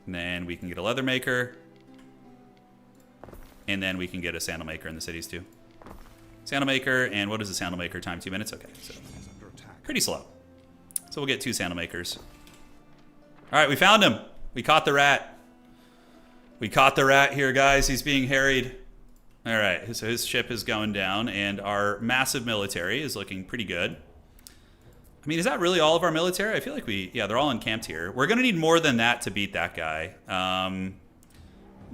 Speaker 1: And then we can get a leather maker. And then we can get a sandal maker in the cities too. Sandal maker, and what is a sandal maker? Time 2 minutes? Okay, so pretty slow. So we'll get 2 sandal makers. All right, we found him. We caught the rat. We caught the rat here, guys. He's being harried. All right, so his ship is going down, and our massive military is looking pretty good. I mean, is that really all of our military? I feel like yeah, they're all encamped here. We're going to need more than that to beat that guy.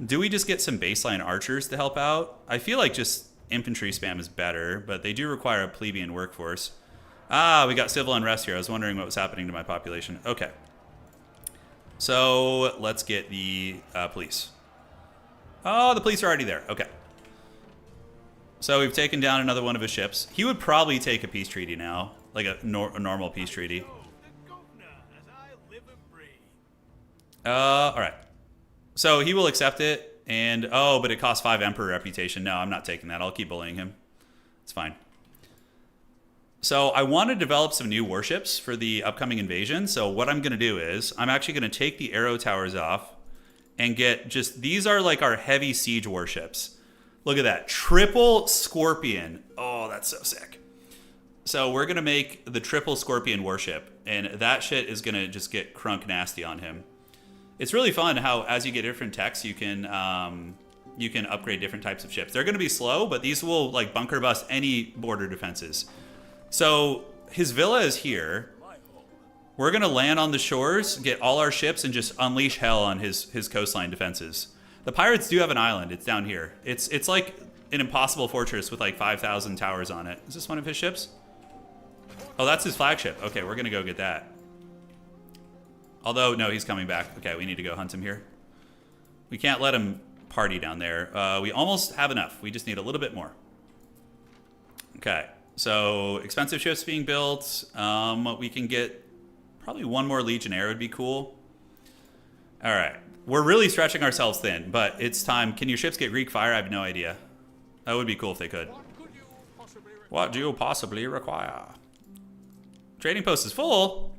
Speaker 1: Do we just get some baseline archers to help out? I feel like just infantry spam is better, but they do require a plebeian workforce. Ah, we got civil unrest here. I was wondering what was happening to my population. Okay. So let's get the police. Oh, the police are already there. Okay. So we've taken down another one of his ships. He would probably take a peace treaty now, like a normal peace treaty. All right. So he will accept it, and oh, but it costs 5 emperor reputation. No, I'm not taking that. I'll keep bullying him. It's fine. So I want to develop some new warships for the upcoming invasion. So what I'm going to do is I'm actually going to take the arrow towers off and get just, these are like our heavy siege warships. Look at that. Triple Scorpion. Oh, that's so sick. So we're going to make the triple Scorpion warship, and that shit is going to just get crunk nasty on him. It's really fun how as you get different techs, you can upgrade different types of ships. They're going to be slow, but these will like bunker bust any border defenses. So his villa is here. We're going to land on the shores, get all our ships, and just unleash hell on his coastline defenses. The pirates do have an island. It's down here. It's like an impossible fortress with like 5,000 towers on it. Is this one of his ships? Oh, that's his flagship. Okay, we're going to go get that. Although, no, he's coming back. Okay, we need to go hunt him here. We can't let him party down there. We almost have enough. We just need a little bit more. Okay, so expensive ships being built. We can get probably one more Legionnaire would be cool. All right, we're really stretching ourselves thin, but it's time. Can your ships get Greek fire? I have no idea. That would be cool if they could. What do you possibly require? Trading post is full.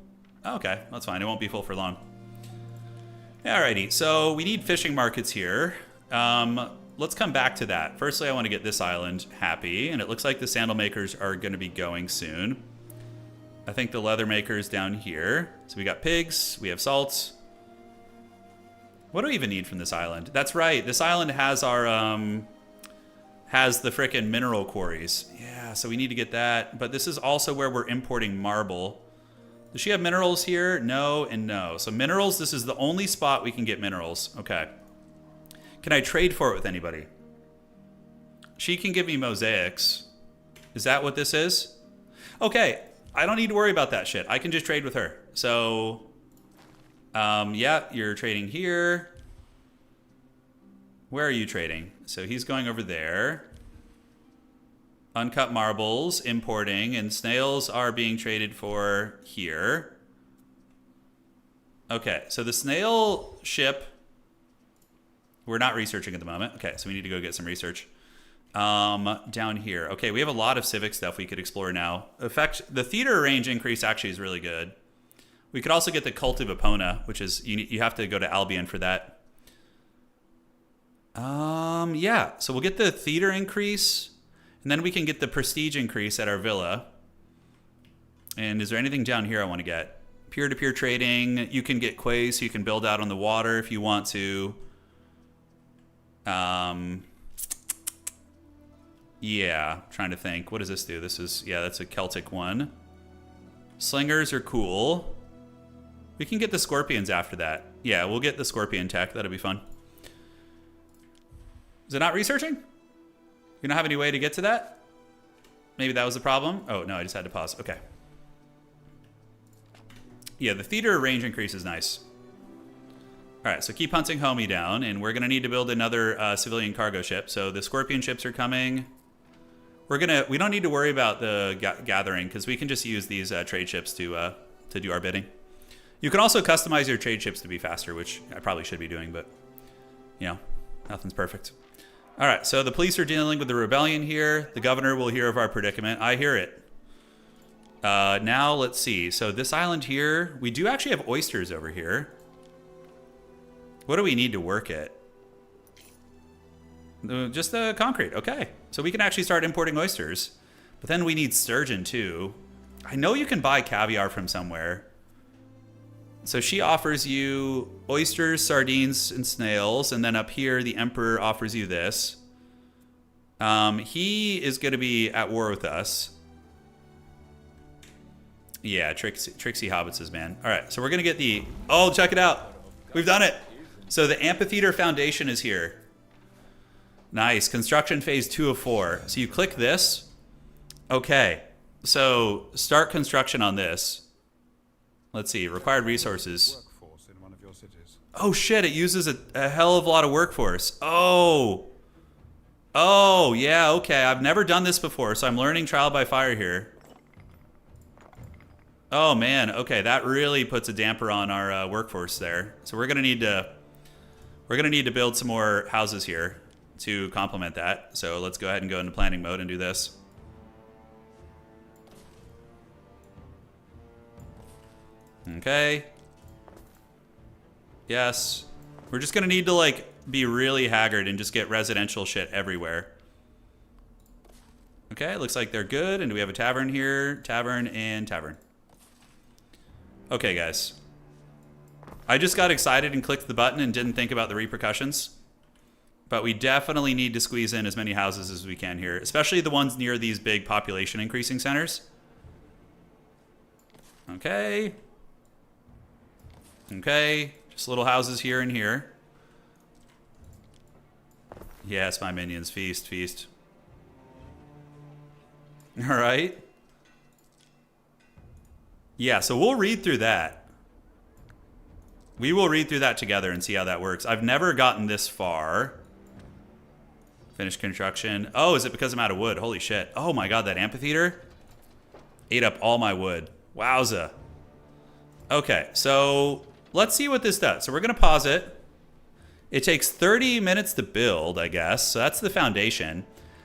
Speaker 1: Okay, that's fine. It won't be full for long. Alrighty, so we need fishing markets here. Let's come back to that. Firstly, I want to get this island happy, and it looks like the sandal makers are going to be going soon. I think the leather maker's down here. So we got pigs, we have salts. What do we even need from this island? That's right, this island has our, has the frickin' mineral quarries. Yeah, so we need to get that, but this is also where we're importing marble. Does she have minerals here? No and no. So minerals, this is the only spot we can get minerals. Okay. Can I trade for it with anybody? She can give me mosaics. Is that what this is? Okay. I don't need to worry about that shit. I can just trade with her. So, yeah, you're trading here. Where are you trading? So he's going over there. Uncut marbles, importing, and snails are being traded for here. Okay, so the snail ship, we're not researching at the moment. Okay, so we need to go get some research. Down here. Okay, we have a lot of civic stuff we could explore now. The theater range increase actually is really good. We could also get the Cult of Epona, which is, you have to go to Albion for that. Yeah, so we'll get the theater increase. And then we can get the prestige increase at our villa. And is there anything down here I want to get? Peer-to-peer trading. You can get quays, so you can build out on the water if you want to. Yeah, trying to think. What does this do? This is, yeah, that's a Celtic one. Slingers are cool. We can get the scorpions after that. Yeah, we'll get the scorpion tech. That'll be fun. Is it not researching? You don't have any way to get to that? Maybe that was the problem? Oh, no, I just had to pause. Okay. Yeah, the theater range increase is nice. All right, so keep hunting homie down, and we're going to need to build another civilian cargo ship. So the scorpion ships are coming. We don't need to worry about the gathering, because we can just use these trade ships to do our bidding. You can also customize your trade ships to be faster, which I probably should be doing, but, you know, nothing's perfect. All right, so the police are dealing with the rebellion here. The governor will hear of our predicament. I hear it. Now, let's see. So this island here, we do actually have oysters over here. What do we need to work it? Just the concrete. Okay. So we can actually start importing oysters. But then we need sturgeon, too. I know you can buy caviar from somewhere. So she offers you oysters, sardines, and snails. And then up here, the emperor offers you this. He is going to be at war with us. Yeah, tricksy hobbitses, man. All right, so we're going to get the... Oh, check it out. We've done it. So the amphitheater foundation is here. Nice. Construction phase 2 of 4. So you click this. Okay. So start construction on this. Let's see. Required resources.
Speaker 3: Workforce in one of your cities.
Speaker 1: Oh shit, it uses a hell of a lot of workforce. Oh. Oh, yeah, okay. I've never done this before, so I'm learning trial by fire here. Oh man, okay, that really puts a damper on our workforce there. So we're gonna need to build some more houses here to complement that. So let's go ahead and go into planning mode and do this. Okay. Yes. We're just gonna need to like be really haggard and just get residential shit everywhere. Okay, looks like they're good. And do we have a tavern here? Tavern and tavern. Okay, guys. I just got excited and clicked the button and didn't think about the repercussions. But we definitely need to squeeze in as many houses as we can here, especially the ones near these big population increasing centers. Okay. Okay, just little houses here and here. Yes, my minions, feast, feast. All right. Yeah, so we'll read through that. We will read through that together and see how that works. I've never gotten this far. Finish construction. Oh, is it because I'm out of wood? Holy shit. Oh my god, that amphitheater ate up all my wood. Wowza. Okay, so let's see what this does. So we're going to pause it. It takes 30 minutes to build, I guess. So that's the foundation.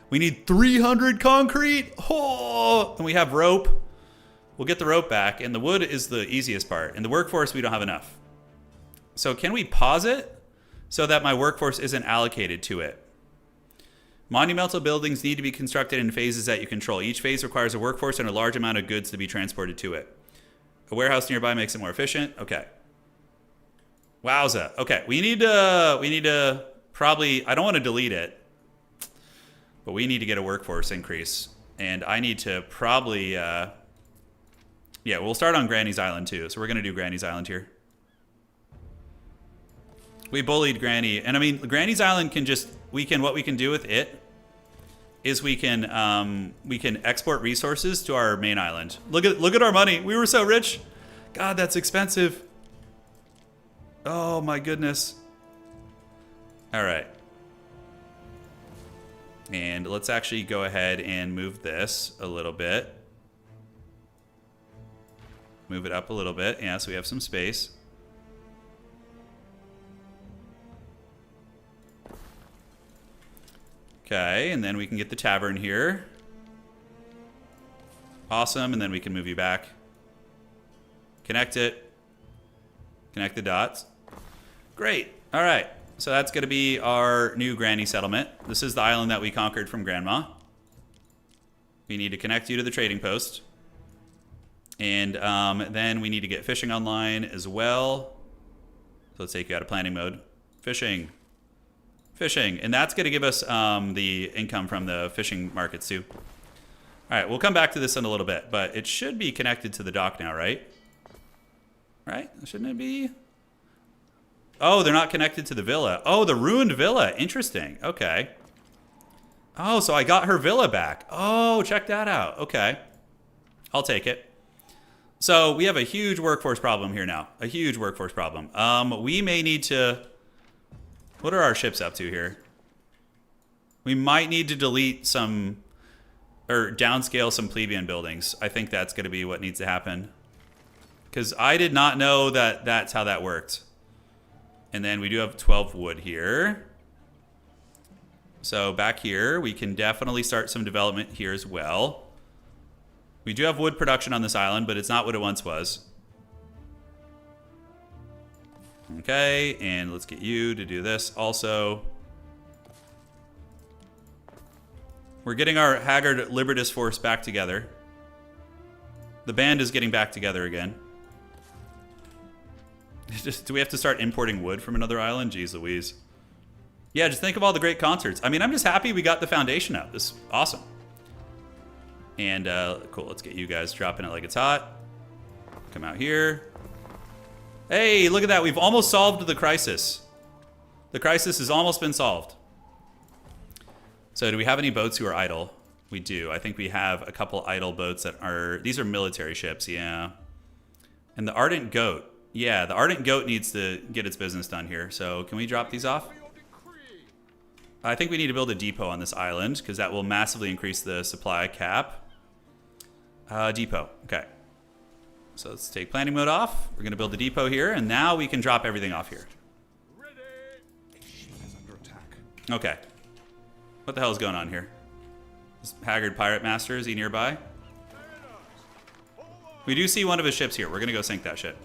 Speaker 1: We need 300 concrete. Oh, and we have rope. We'll get the rope back. And the wood is the easiest part. And the workforce, we don't have enough. So can we pause it so that my workforce isn't allocated to it? Monumental buildings need to be constructed in phases that you control. Each phase requires a workforce and a large amount of goods to be transported to it. A warehouse nearby makes it more efficient. Okay. Wowza. Okay, we need to probably, I don't want to delete it, but we need to get a workforce increase. And I need to probably, yeah, we'll start on Granny's Island too. So we're going to do Granny's Island here. We bullied Granny. And I mean, Granny's Island can just, what we can do with it is we can export resources to our main island. Look at our money. We were so rich. God, that's expensive. Oh my goodness. All right. And let's actually go ahead and move this a little bit. Move it up a little bit. Yeah, so we have some space. Okay, and then we can get the tavern here. Awesome, and then we can move you back. Connect it. Connect the dots. Great. All right. So that's going to be our new granny settlement. This is the island that we conquered from Grandma. We need to connect you to the trading post. And then we need to get fishing online as well. So let's take you out of planning mode. Fishing. Fishing. And that's going to give us the income from the fishing markets too. All right. We'll come back to this in a little bit. But it should be connected to the dock now, right? Right? Shouldn't it be? Oh, they're not connected to the villa. Oh, the ruined villa. Interesting. Okay. Oh, so I got her villa back. Oh, check that out. Okay. I'll take it. So we have a huge workforce problem here now. A huge workforce problem. We may need to... What are our ships up to here? We might need to delete some... Or downscale some plebeian buildings. I think that's going to be what needs to happen. Because I did not know that that's how that worked. And then we do have 12 wood here. So back here, we can definitely start some development here as well. We do have wood production on this island, but it's not what it once was. Okay, and let's get you to do this also. We're getting our haggard Libertas force back together. The band is getting back together again. Do we have to start importing wood from another island? Jeez Louise. Yeah, just think of all the great concerts. I mean, I'm just happy we got the foundation up. This is awesome. And cool, let's get you guys dropping it like it's hot. Come out here. Hey, look at that. We've almost solved the crisis. The crisis has almost been solved. So do we have any boats who are idle? We do. I think we have a couple idle boats that are... These are military ships, yeah. And the Ardent Goat. Yeah, the Ardent Goat needs to get its business done here. So can we drop these off? I think we need to build a depot on this island because that will massively increase the supply cap. Depot. Okay. So let's take planning mode off. We're going to build the depot here, and now we can drop everything off here. Okay. What the hell is going on here? This haggard pirate master, is he nearby? We do see one of his ships here. We're going to go sink that ship.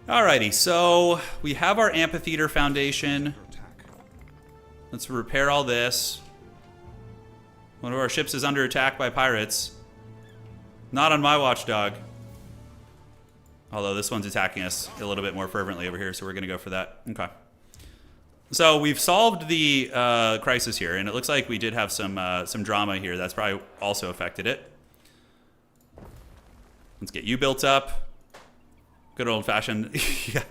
Speaker 1: Alrighty, so we have our amphitheater foundation. Let's repair all this. One of our ships is under attack by pirates. Not on my watch, dog. Although this one's attacking us a little bit more fervently over here, so we're going to go for that. Okay. So we've solved the crisis here, and it looks like we did have some drama here. That's probably also affected it. Let's get you built up. Good old-fashioned. Yeah.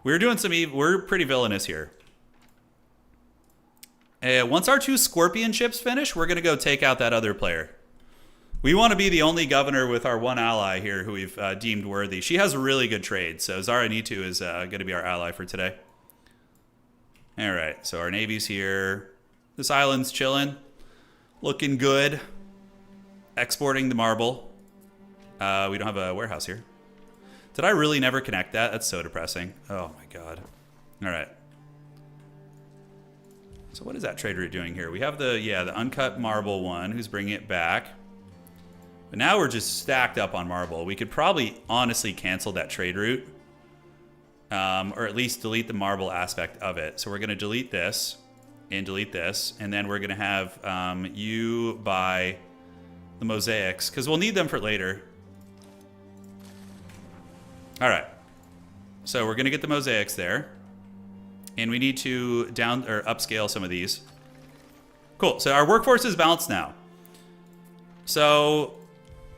Speaker 1: We're doing some we're pretty villainous here. Once our 2 Scorpion ships finish, we're going to go take out that other player. We want to be the only governor with our 1 ally here who we've deemed worthy. She has a really good trade, so Zara Nitu is going to be our ally for today. All right, so our navy's here. This island's chilling. Looking good. Exporting the marble. We don't have a warehouse here. Did I really never connect that? That's so depressing. Oh my god. All right. So what is that trade route doing here? We have the uncut marble one who's bringing it back. But now we're just stacked up on marble. We could probably honestly cancel that trade route. Or at least delete the marble aspect of it. So we're going to delete this and delete this. And then we're going to have you buy the mosaics because we'll need them for later. All right. So we're going to get the mosaics there. And we need to upscale some of these. Cool. So our workforce is balanced now. So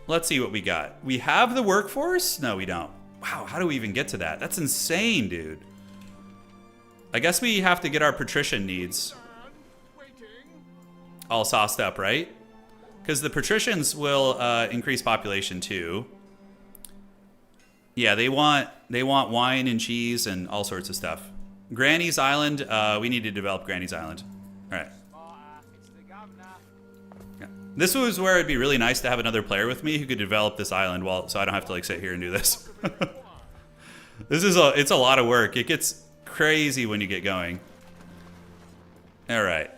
Speaker 1: let's see what we got. We have the workforce? No, we don't. Wow, how do we even get to that? That's insane, dude. I guess we have to get our patrician needs all sauced up, right? Because the patricians will increase population too. Yeah, they want wine and cheese and all sorts of stuff. Granny's Island, we need to develop Granny's Island. All right. Yeah. This was where it'd be really nice to have another player with me who could develop this island so I don't have to like sit here and do this. It's a lot of work. It gets crazy when you get going. All right.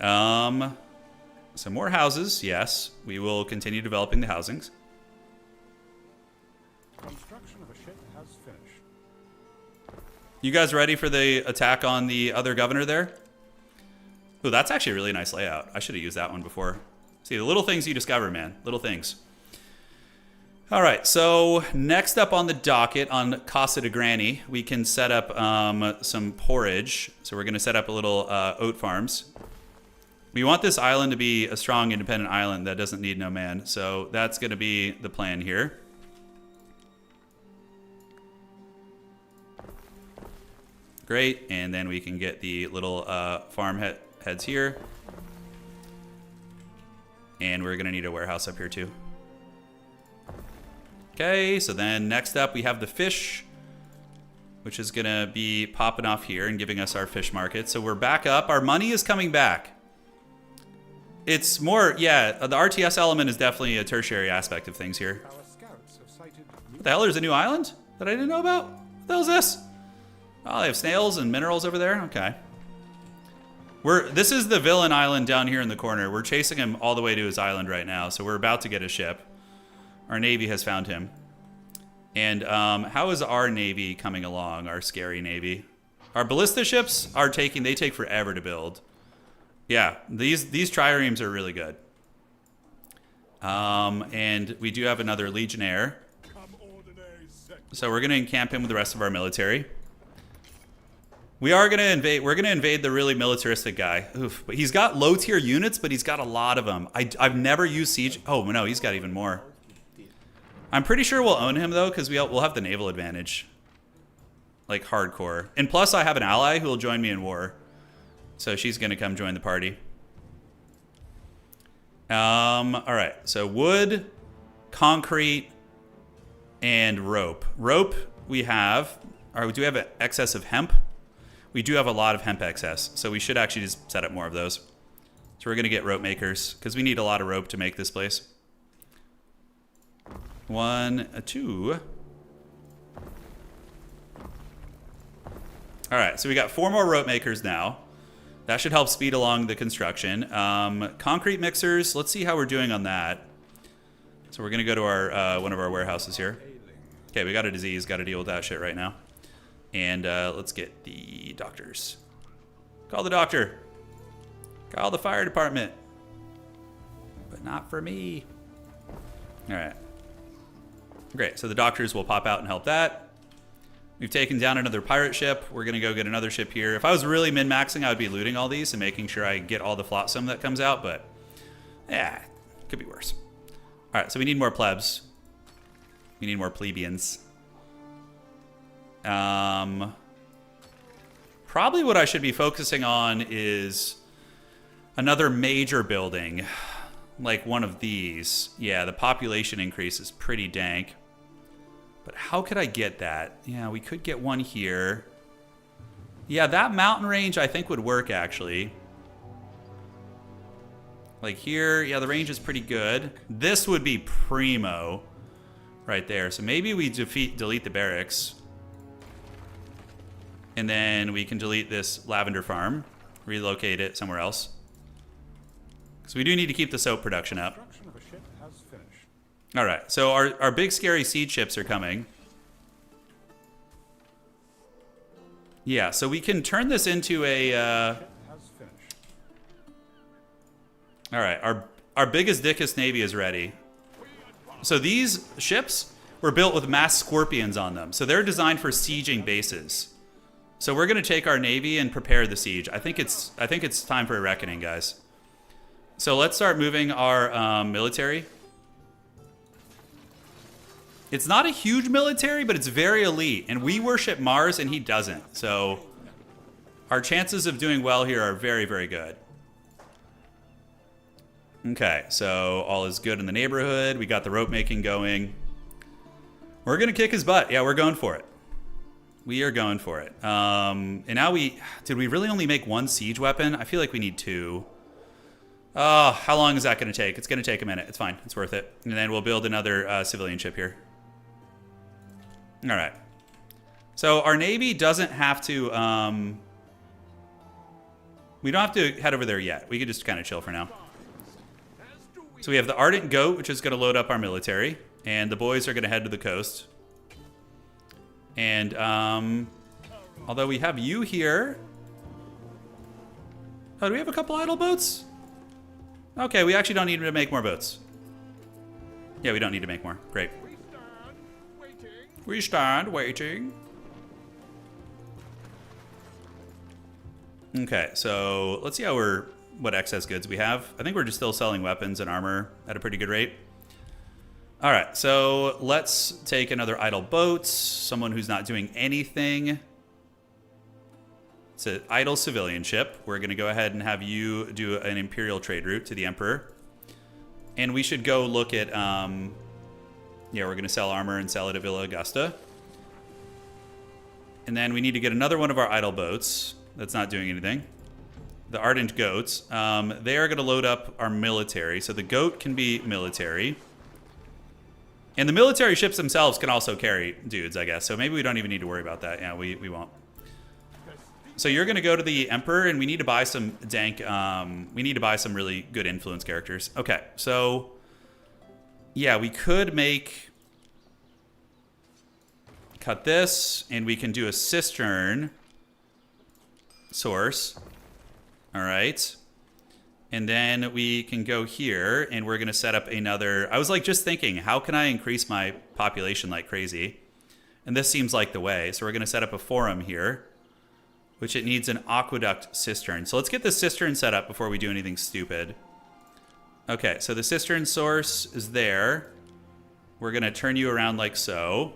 Speaker 1: Some more houses. Yes, we will continue developing the housings.
Speaker 3: Construction of a ship has finished.
Speaker 1: You guys ready for the attack on the other governor there? Oh, that's actually a really nice layout. I should have used that one before. See, the little things you discover, man. Little things. All right, so next up on the docket on Casa de Granny, we can set up some porridge. So we're going to set up a little oat farms. We want this island to be a strong, independent island that doesn't need no man. So that's going to be the plan here. Great, and then we can get the little farm heads here. And we're going to need a warehouse up here too. Okay, so then next up we have the fish, which is going to be popping off here and giving us our fish market. So we're back up. Our money is coming back. It's more, yeah, the RTS element is definitely a tertiary aspect of things here.
Speaker 3: Our scouts have sighted
Speaker 1: What the hell? There's a new island that I didn't know about? What the hell is this? Oh, they have snails and minerals over there? Okay. This is the villain island down here in the corner. We're chasing him all the way to his island right now, so we're about to get a ship. Our navy has found him. And how is our navy coming along, our scary navy? Our ballista ships they take forever to build. Yeah, these triremes are really good. And we do have another legionnaire. So we're going to encamp him with the rest of our military. We're going to invade the really militaristic guy. Oof, but he's got low tier units, but he's got a lot of them. I've never used siege. Oh, no, he's got even more. I'm pretty sure we'll own him, though, because we'll have the naval advantage. like hardcore. And plus I have an ally who will join me in war. So she's going to come join the party. All right. So wood, concrete, and rope. Rope we have, or do we have an excess of hemp? We do have a lot of hemp excess. So we should actually just set up more of those. So we're going to get rope makers because we need a lot of rope to make this place. 1, 2. All right, so we got 4 more rope makers now. That should help speed along the construction. Concrete mixers, let's see how we're doing on that. So we're gonna go to our one of our warehouses here. Okay, we got a disease, got to deal with that shit right now. And let's get the doctors. Call the doctor. Call the fire department. But not for me. All right. Great, so the doctors will pop out and help that. We've taken down another pirate ship. We're gonna go get another ship here. If I was really min-maxing, I would be looting all these and making sure I get all the flotsam that comes out, but yeah, could be worse. All right, so we need more plebs. We need more plebeians. Probably what I should be focusing on is another major building, like one of these. Yeah, the population increase is pretty dank. But how could I get that? Yeah, we could get one here. Yeah, that mountain range I think would work actually. Like here, yeah, the range is pretty good. This would be primo right there. So maybe we delete the barracks. And then we can delete this lavender farm, relocate it somewhere else. So we do need to keep the soap production up.
Speaker 3: Construction of a ship has finished.
Speaker 1: All right, so our big scary siege ships are coming. Yeah, so we can turn this into a...
Speaker 3: Ship has finished.
Speaker 1: All right, our biggest, dickest navy is ready. So these ships were built with mass scorpions on them. So they're designed for sieging bases. So we're going to take our navy and prepare the siege. I think it's time for a reckoning, guys. So let's start moving our military. It's not a huge military, but it's very elite. And we worship Mars and he doesn't. So our chances of doing well here are very, very good. Okay, so all is good in the neighborhood. We got the rope making going. We're going to kick his butt. Yeah, we're going for it. We are going for it. And now did we really only make 1 siege weapon? I feel like we need 2. Oh, how long is that going to take? It's going to take a minute. It's fine. It's worth it. And then we'll build another civilian ship here. All right. So our navy doesn't have to... we don't have to head over there yet. We could just kind of chill for now. So we have the Ardent Goat, which is going to load up our military. And the boys are going to head to the coast. And although we have you here... Oh, do we have a couple idle boats? Okay, we actually don't need to make more boats. Yeah, we don't need to make more. Great. We stand waiting. Okay, so let's see what excess goods we have. I think we're just still selling weapons and armor at a pretty good rate. All right, so let's take another idle boat. Someone who's not doing anything. It's an idle civilian ship. We're going to go ahead and have you do an imperial trade route to the Emperor. And we should go look at... yeah, we're going to sell armor and sell it at Villa Augusta. And then we need to get another one of our idle boats that's not doing anything. The Ardent Goats. They are going to load up our military. So the goat can be military. And the military ships themselves can also carry dudes, I guess. So maybe we don't even need to worry about that. Yeah, we won't. So you're going to go to the Emperor, and we need to buy some dank... we need to buy some really good influence characters. Okay, so... Yeah, we could make... Cut this, and we can do a cistern source. All right. And then we can go here, and we're going to set up another... I was like just thinking, how can I increase my population like crazy? And this seems like the way. So we're going to set up a forum here, which it needs an aqueduct cistern. So let's get the cistern set up before we do anything stupid. Okay, so the cistern source is there. We're going to turn you around like so.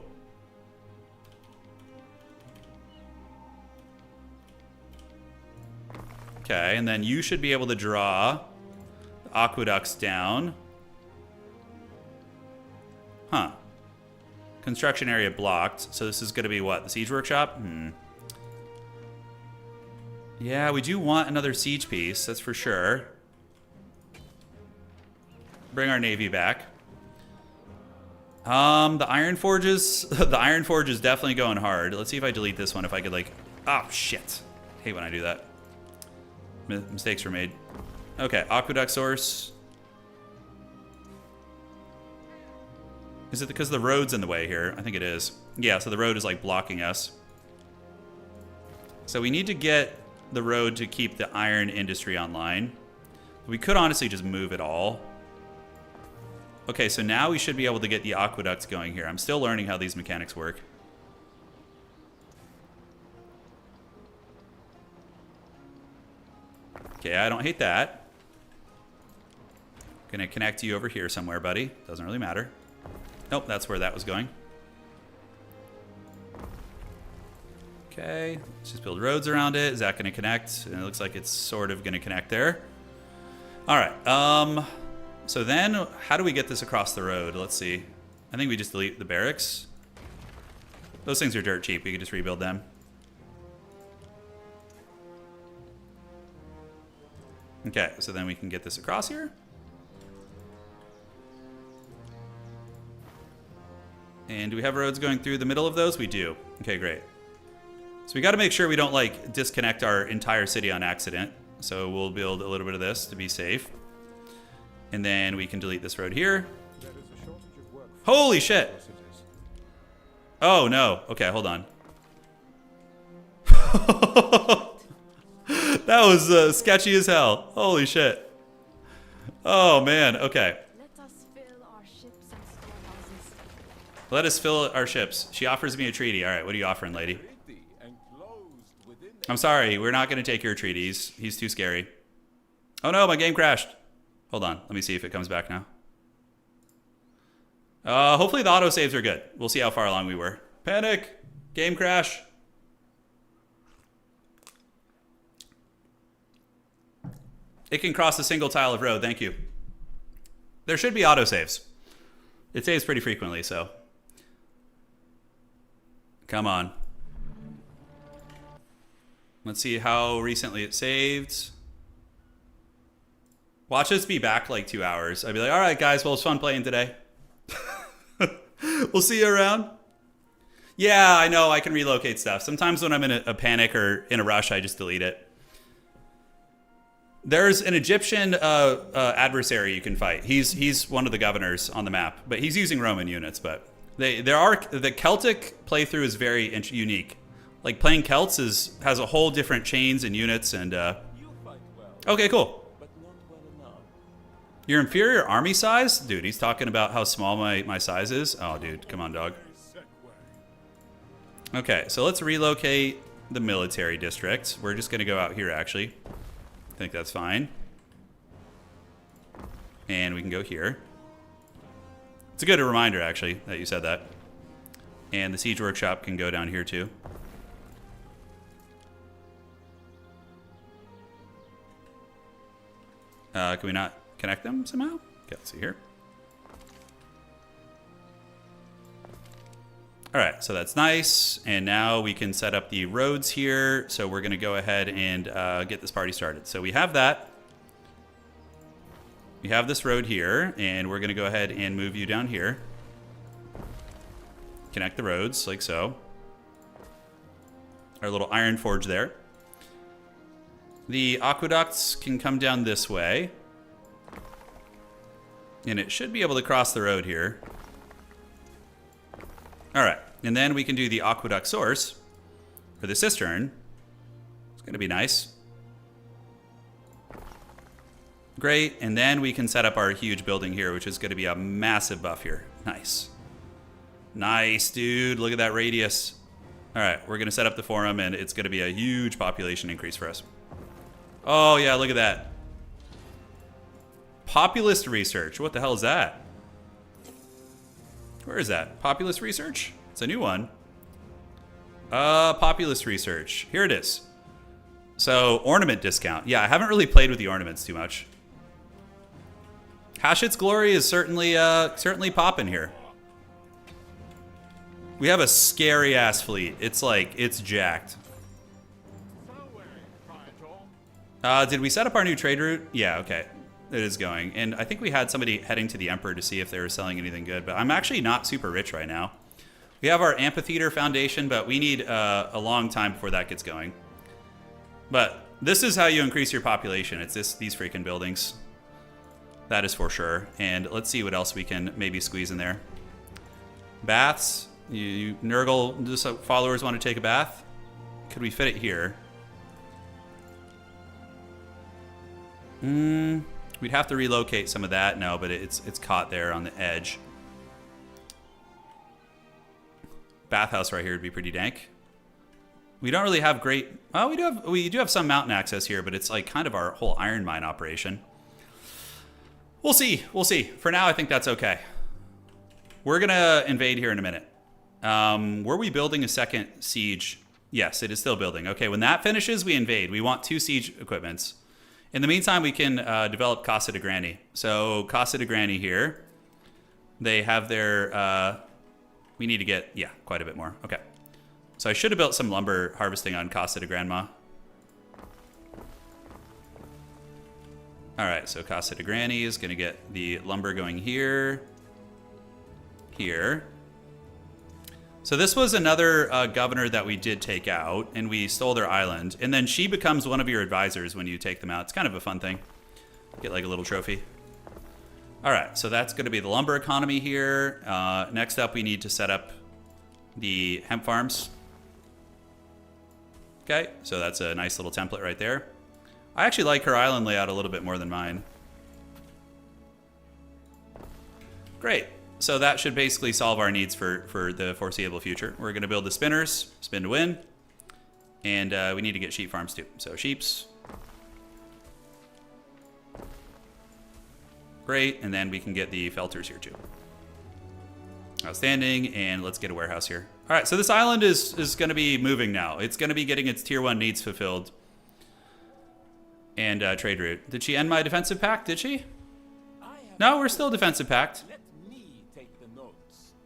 Speaker 1: Okay, and then you should be able to draw the aqueducts down. Huh. Construction area blocked. So this is going to be what? The siege workshop? Yeah, we do want another siege piece. That's for sure. Bring our navy back. The iron forges. The iron forge is definitely going hard. Let's see if I delete this one. If I could like... Oh, shit. Hate when I do that. Mistakes were made. Okay, aqueduct source. Is it because the road's in the way here? I think it is. Yeah, so the road is like blocking us. So we need to get the road to keep the iron industry online. We could honestly just move it all. Okay, so now we should be able to get the aqueducts going here. I'm still learning how these mechanics work. Okay, I don't hate that. Gonna connect you over here somewhere, buddy. Doesn't really matter. Nope, that's where that was going. Okay, let's just build roads around it. Is that gonna connect? And it looks like it's sort of gonna connect there. All right, so then how do we get this across the road? Let's see. I think we just delete the barracks. Those things are dirt cheap. We could just rebuild them. Okay, so then we can get this across here. And do we have roads going through the middle of those? We do. Okay, great. So we got to make sure we don't like disconnect our entire city on accident. So we'll build a little bit of this to be safe. And then we can delete this road here.
Speaker 3: There is a shortage of work.
Speaker 1: Holy shit! Oh no. Okay, hold on. That was sketchy as hell. Holy shit. Oh man, okay.
Speaker 2: Let us fill our ships and storehouses.
Speaker 1: Let us fill our ships. She offers me a treaty. All right, what are you offering, lady? I'm sorry, we're not going to take your treaties. He's too scary. Oh no, my game crashed. Hold on, let me see if it comes back now. Hopefully the autosaves are good. We'll see how far along we were. Panic! Game crash! It can cross a single tile of road, thank you. There should be autosaves. It saves pretty frequently, so. Come on. Let's see how recently it saved. Watch us be back like 2 hours. I'd be like, all right, guys, well, it's fun playing today. We'll see you around. Yeah, I know, I can relocate stuff. Sometimes when I'm in a panic or in a rush, I just delete it. There's an Egyptian adversary you can fight. He's one of the governors on the map, but he's using Roman units. But the Celtic playthrough is very unique. Like playing Celts has a whole different chains and units and. Okay, cool. Your inferior army size, dude. He's talking about how small my size is. Oh, dude, come on, dog. Okay, so let's relocate the military district. We're just gonna go out here actually. I think that's fine. And we can go here. It's a good reminder, actually, that you said that. And the siege workshop can go down here, too. Can we not connect them somehow? Okay, let's see here. All right, so that's nice. And now we can set up the roads here. So we're going to go ahead and get this party started. So we have that. We have this road here, and we're going to go ahead and move you down here. Connect the roads, like so. Our little iron forge there. The aqueducts can come down this way. And it should be able to cross the road here. All right, and then we can do the aqueduct source for the cistern. It's going to be nice. Great, and then we can set up our huge building here, which is going to be a massive buff here. Nice. Nice, dude. Look at that radius. All right, we're going to set up the forum, and it's going to be a huge population increase for us. Oh, yeah, look at that. Populist research. What the hell is that? Where is that? Populist research? It's a new one. Populist research. Here it is. So, ornament discount. Yeah, I haven't really played with the ornaments too much. Hashit's Glory is certainly popping here. We have a scary ass fleet. It's jacked. Did we set up our new trade route? Yeah, okay. It is going. And I think we had somebody heading to the Emperor to see if they were selling anything good, but I'm actually not super rich right now. We have our amphitheater foundation, but we need a long time before that gets going. But this is how you increase your population. It's these freaking buildings. That is for sure. And let's see what else we can maybe squeeze in there. Baths. You Nurgle just followers want to take a bath? Could we fit it here? We'd have to relocate some of that. No, but it's caught there on the edge. Bathhouse right here would be pretty dank. We don't really have great... Well, we do have some mountain access here, but it's like kind of our whole iron mine operation. We'll see. We'll see. For now, I think that's okay. We're going to invade here in a minute. Were we building a second siege? Yes, it is still building. Okay, when that finishes, we invade. We want 2 siege equipments. In the meantime, we can develop Casa de Granny. So Casa de Granny here. They have their... we need to get, yeah, quite a bit more. Okay. So I should have built some lumber harvesting on Casa de Grandma. All right, so Casa de Granny is going to get the lumber going here. Here. So this was another governor that we did take out, and we stole their island. And then she becomes one of your advisors when you take them out. It's kind of a fun thing. Get like a little trophy. All right, so that's going to be the lumber economy here. Next up, we need to set up the hemp farms. Okay, so that's a nice little template right there. I actually like her island layout a little bit more than mine. Great. So that should basically solve our needs for the foreseeable future. We're going to build the spinners, spin to win. And we need to get sheep farms too. So sheeps. Great, and then we can get the felters here too. Outstanding, and let's get a warehouse here. All right, so this island is going to be moving now. It's going to be getting its tier 1 needs fulfilled. And trade route. Did she end my defensive pact? Did she? No, we're still defensive pact.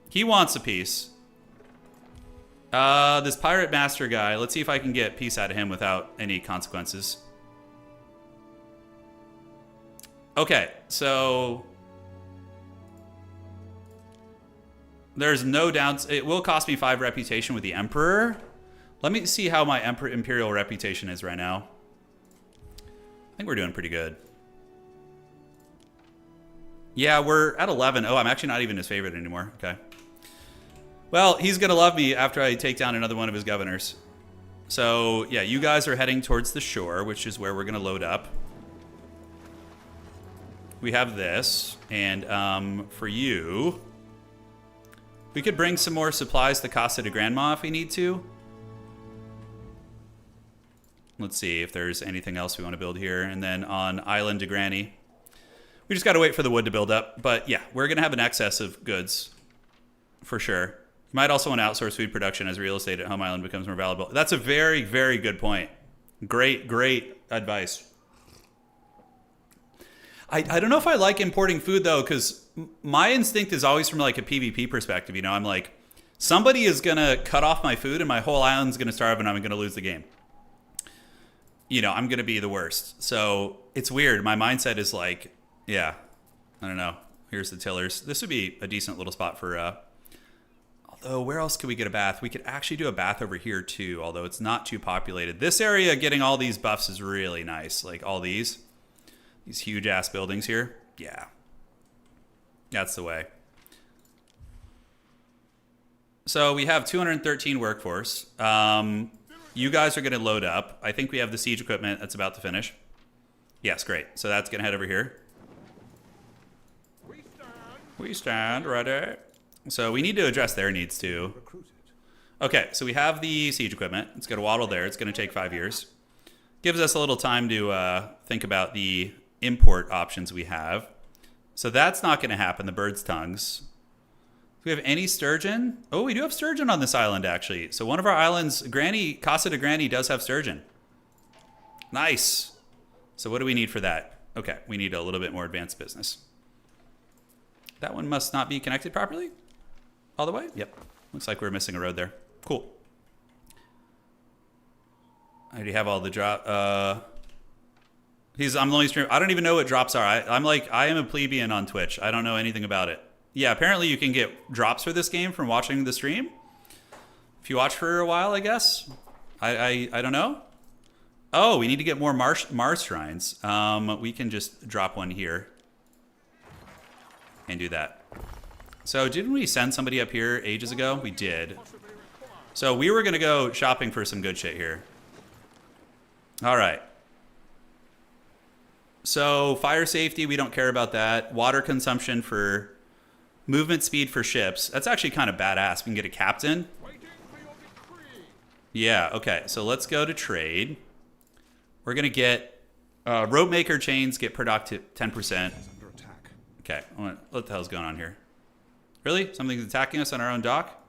Speaker 1: He wants a piece. This pirate master guy, let's see if I can get peace out of him without any consequences. Okay, so there's no doubts. It will cost me 5 reputation with the Emperor. Let me see how my Imperial reputation is right now. I think we're doing pretty good. Yeah, we're at 11. Oh, I'm actually not even his favorite anymore. Okay. Well, he's going to love me after I take down another one of his governors. So, yeah, you guys are heading towards the shore, which is where we're going to load up. We have this. And for you, we could bring some more supplies to Casa de Grandma if we need to. Let's see if there's anything else we want to build here. And then on Island de Granny, we just got to wait for the wood to build up. But yeah, we're going to have an excess of goods for sure. You might also want to outsource food production as real estate at Home Island becomes more valuable. That's a very, very good point. Great, great advice. I don't know if I like importing food though, because my instinct is always from like a PvP perspective. You know, I'm like, somebody is going to cut off my food and my whole island's going to starve and I'm going to lose the game. You know, I'm going to be the worst. So it's weird. My mindset is like, yeah, I don't know. Here's the tillers. This would be a decent little spot for, although where else could we get a bath? We could actually do a bath over here too, although it's not too populated. This area, getting all these buffs is really nice. Like all these huge ass buildings here. Yeah, that's the way. So we have 213 workforce. You guys are going to load up. I think we have the siege equipment that's about to finish. Yes, great. So that's going to head over here. We stand ready. So we need to address their needs too. Okay, so we have the siege equipment. It's going to waddle there. It's going to take 5 years. Gives us a little time to think about the import options we have. So that's not going to happen, the bird's tongues. Do we have any sturgeon? Oh, we do have sturgeon on this island, actually. So one of our islands, Casa de Granny does have sturgeon. Nice. So what do we need for that? Okay, we need a little bit more advanced business. That one must not be connected properly. All the way? Yep. Looks like we're missing a road there. Cool. I already have all the drop. I'm the only streamer. I don't even know what drops are. I am a plebeian on Twitch. I don't know anything about it. Yeah, apparently you can get drops for this game from watching the stream. If you watch for a while, I guess. I don't know. Oh, we need to get more Mars shrines. We can just drop one here and do that. So didn't we send somebody up here ages ago? We did. So we were going to go shopping for some good shit here. All right. So fire safety, we don't care about that. Water consumption for movement speed for ships. That's actually kind of badass. We can get a captain. Yeah, okay. So let's go to trade. We're going to get rope maker chains, get productive 10%. Okay, what the hell's going on here? Really? Something's attacking us on our own dock?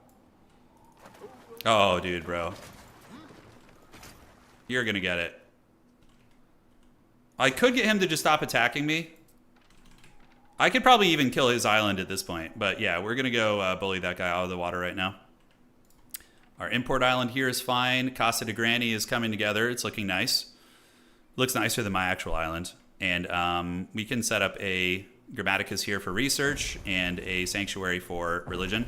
Speaker 1: Oh, dude, bro. You're going to get it. I could get him to just stop attacking me. I could probably even kill his island at this point. But yeah, we're going to go bully that guy out of the water right now. Our import island here is fine. Casa de Granny is coming together. It's looking nice. Looks nicer than my actual island. And we can set up a Grammaticus here for research and a sanctuary for religion.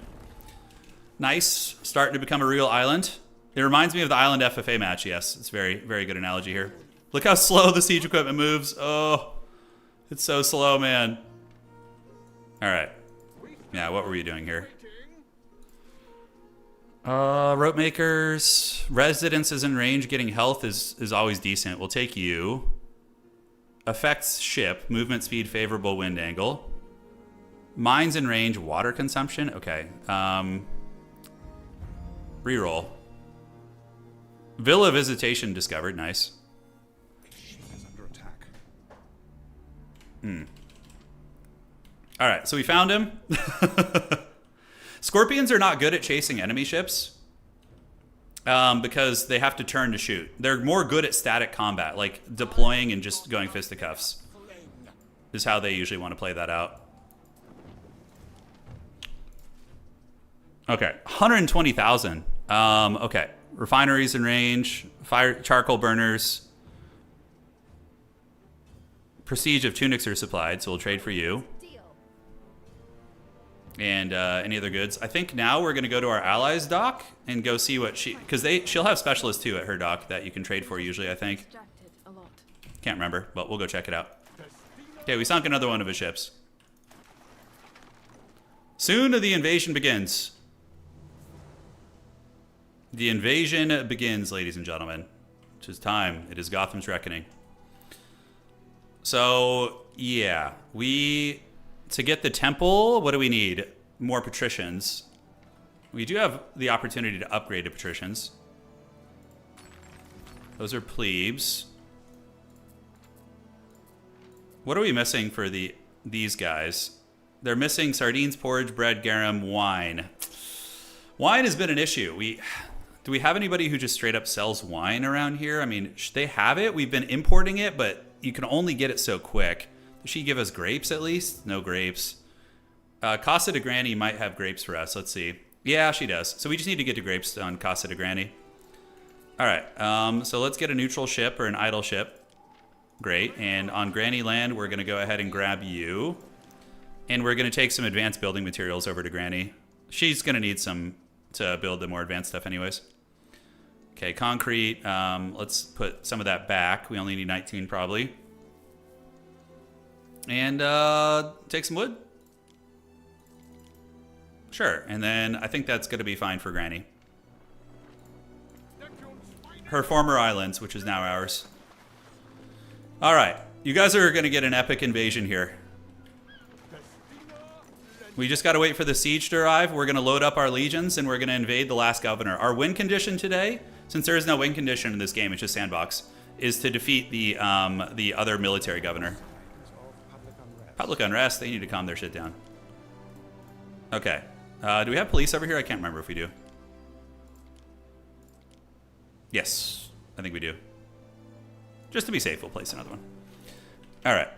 Speaker 1: Nice. Starting to become a real island. It reminds me of the island FFA match. Yes, it's very, very good analogy here. Look how slow the siege equipment moves. Oh, it's so slow, man. All right. Yeah, what were you doing here? Rope makers. Residences in range. Getting health is always decent. We'll take you. Affects ship. Movement speed, favorable wind angle. Mines in range. Water consumption. Okay. Reroll. Villa visitation discovered. Nice. All right, so we found him. Scorpions are not good at chasing enemy ships because they have to turn to shoot. They're more good at static combat, like deploying and just going fisticuffs is how they usually want to play that out. Okay, 120,000. Okay, refineries in range, fire charcoal burners. Prestige of tunics are supplied, so we'll trade for you. And any other goods. I think now we're going to go to our allies dock and go see what she... Because she'll have specialists too at her dock that you can trade for usually, I think. Can't remember, but we'll go check it out. Okay, we sunk another one of his ships. Soon the invasion begins. The invasion begins, ladies and gentlemen. It is time. It is Gotham's reckoning. So, yeah. To get the temple, what do we need? More patricians. We do have the opportunity to upgrade to patricians. Those are plebes. What are we missing for these guys? They're missing sardines, porridge, bread, garum, wine. Wine has been an issue. Do we have anybody who just straight up sells wine around here? I mean, they have it. We've been importing it, but you can only get it so quick. Does she give us grapes at least? No grapes. Casa de Granny might have grapes for us. Let's see. Yeah, she does. So we just need to get to grapes on Casa de Granny. All right. So let's get a neutral ship or an idle ship. Great. And on Granny Land, we're going to go ahead and grab you. And we're going to take some advanced building materials over to Granny. She's going to need some to build the more advanced stuff anyways. Okay, concrete. Let's put some of that back. We only need 19 probably. And take some wood. Sure, and then I think that's going to be fine for Granny. Her former islands, which is now ours. All right, you guys are going to get an epic invasion here. We just got to wait for the siege to arrive. We're going to load up our legions, and we're going to invade the last governor. Our win condition today, since there is no win condition in this game, it's just Sandbox, is to defeat the other military governor. Public unrest, they need to calm their shit down. Okay. Do we have police over here? I can't remember if we do. Yes, I think we do. Just to be safe, we'll place another one. All right.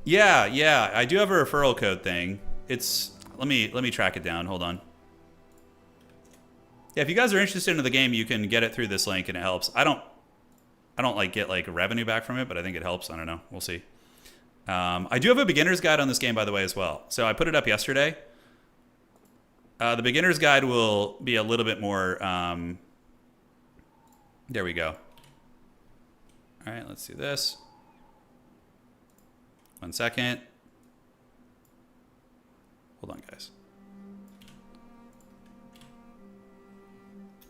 Speaker 1: Yeah, I do have a referral code thing. It's let me track it down. Hold on. Yeah, if you guys are interested in the game, you can get it through this link and it helps. I don't like get like revenue back from it, but I think it helps. I don't know. We'll see. I do have a beginner's guide on this game, by the way, as well. So I put it up yesterday. The beginner's guide will be a little bit more. There we go. All right, let's do this. 1 second. Hold on, guys.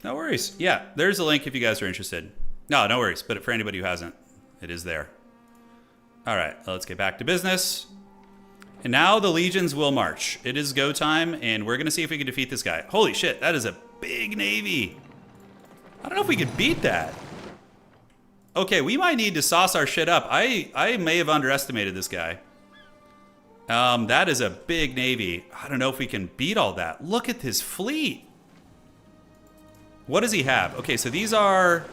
Speaker 1: No worries. Yeah, there's a link if you guys are interested. No worries. But for anybody who hasn't, it is there. All right, let's get back to business. And now the legions will march. It is go time, and we're going to see if we can defeat this guy. Holy shit, that is a big navy. I don't know if we could beat that. Okay, we might need to sauce our shit up. I may have underestimated this guy. That is a big navy. I don't know if we can beat all that. Look at this fleet. What does he have? Okay, so these are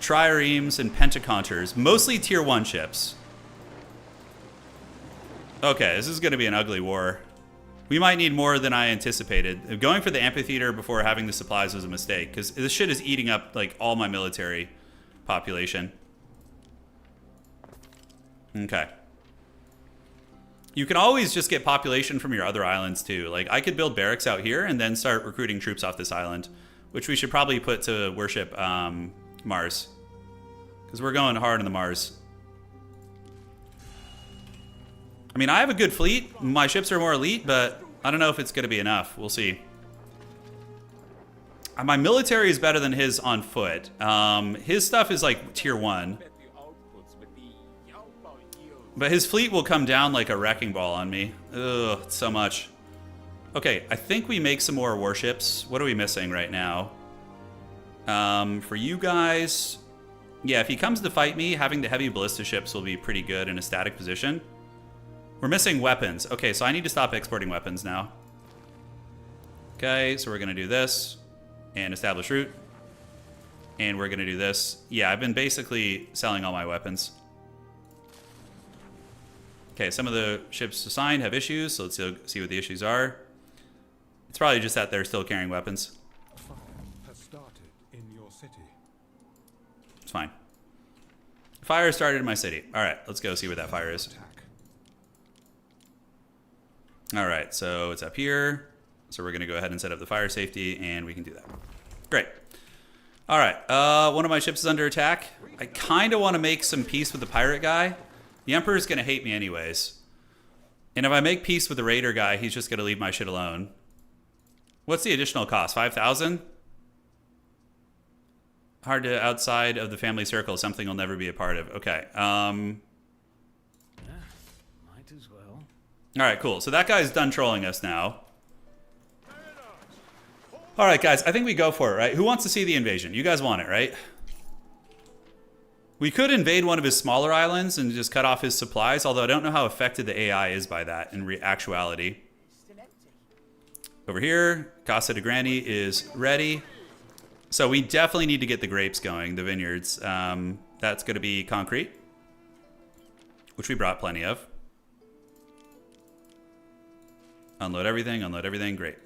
Speaker 1: triremes and pentaconters, mostly tier 1 ships. Okay, this is going to be an ugly war. We might need more than I anticipated. Going for the amphitheater before having the supplies was a mistake, because this shit is eating up like all my military population. Okay. You can always just get population from your other islands too. Like I could build barracks out here and then start recruiting troops off this island, which we should probably put to worship Mars, because we're going hard on the Mars. I mean, I have a good fleet. My ships are more elite, but I don't know if it's going to be enough. We'll see. My military is better than his on foot. His stuff is like tier 1. But his fleet will come down like a wrecking ball on me. Ugh, so much. Okay, I think we make some more warships. What are we missing right now? For you guys... Yeah, if he comes to fight me, having the heavy ballista ships will be pretty good in a static position. We're missing weapons. Okay, so I need to stop exporting weapons now. Okay, so we're going to do this. And establish route. And we're going to do this. Yeah, I've been basically selling all my weapons. Okay, some of the ships assigned have issues, so let's see what the issues are. It's probably just that they're still carrying weapons.
Speaker 3: Fire has started in your city.
Speaker 1: It's fine. Fire started in my city. All right, let's go see where that fire is.
Speaker 3: Attack.
Speaker 1: All right, so it's up here. So we're going to go ahead and set up the fire safety, and we can do that. Great. All right, one of my ships is under attack. I kind of want to make some peace with the pirate guy. The Emperor's going to hate me anyways. And if I make peace with the raider guy, he's just going to leave my shit alone. What's the additional cost? 5,000? Hard to outside of the family circle, something I'll never be a part of. Okay.
Speaker 4: Yeah, might as well.
Speaker 1: All right, cool. So that guy's done trolling us now. All right, guys, I think we go for it, right? Who wants to see the invasion? You guys want it, right? We could invade one of his smaller islands and just cut off his supplies, although I don't know how affected the AI is by that in actuality. Over here, Casa de Granny is ready. So we definitely need to get the grapes going, the vineyards. That's going to be concrete, which we brought plenty of. Unload everything, great.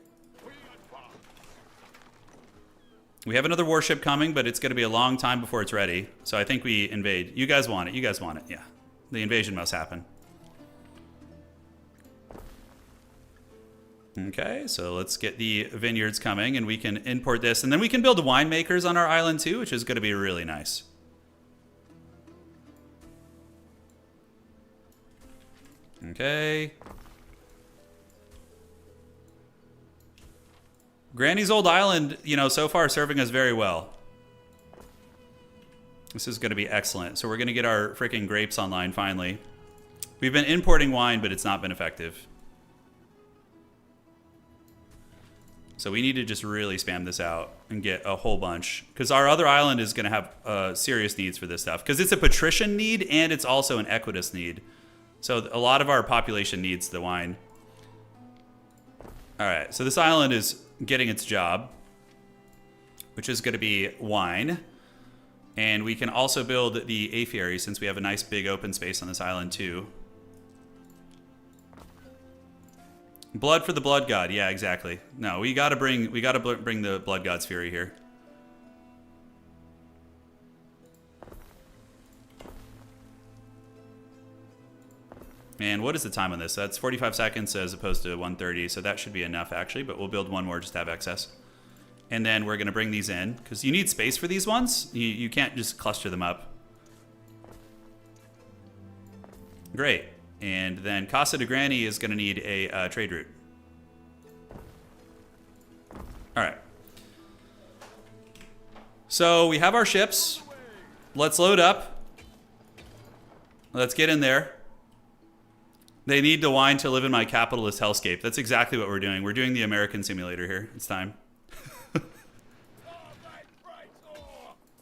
Speaker 1: We have another warship coming, but it's going to be a long time before it's ready. So I think we invade. You guys want it. Yeah. The invasion must happen. Okay, so let's get the vineyards coming, and we can import this. And then we can build winemakers on our island too, which is going to be really nice. Okay. Granny's old island, you know, so far serving us very well. This is going to be excellent. So we're going to get our freaking grapes online finally. We've been importing wine, but it's not been effective. So we need to just really spam this out and get a whole bunch. Because our other island is going to have serious needs for this stuff. Because it's a patrician need and it's also an equitus need. So a lot of our population needs the wine. All right, so this island is getting its job, which is going to be wine. And we can also build the apiary since we have a nice big open space on this island too. Blood for the blood god. Yeah, exactly. No, we gotta bring the blood god's fury here. And what is the time on this? That's 45 seconds as opposed to 130, so that should be enough actually, but we'll build one more just to have excess. And then we're gonna bring these in, because you need space for these ones. You can't just cluster them up. Great. And then Casa de Granny is gonna need a trade route. All right. So we have our ships. Let's load up. Let's get in there. They need the wine to live in my capitalist hellscape. That's exactly what we're doing. We're doing the American simulator here. It's time.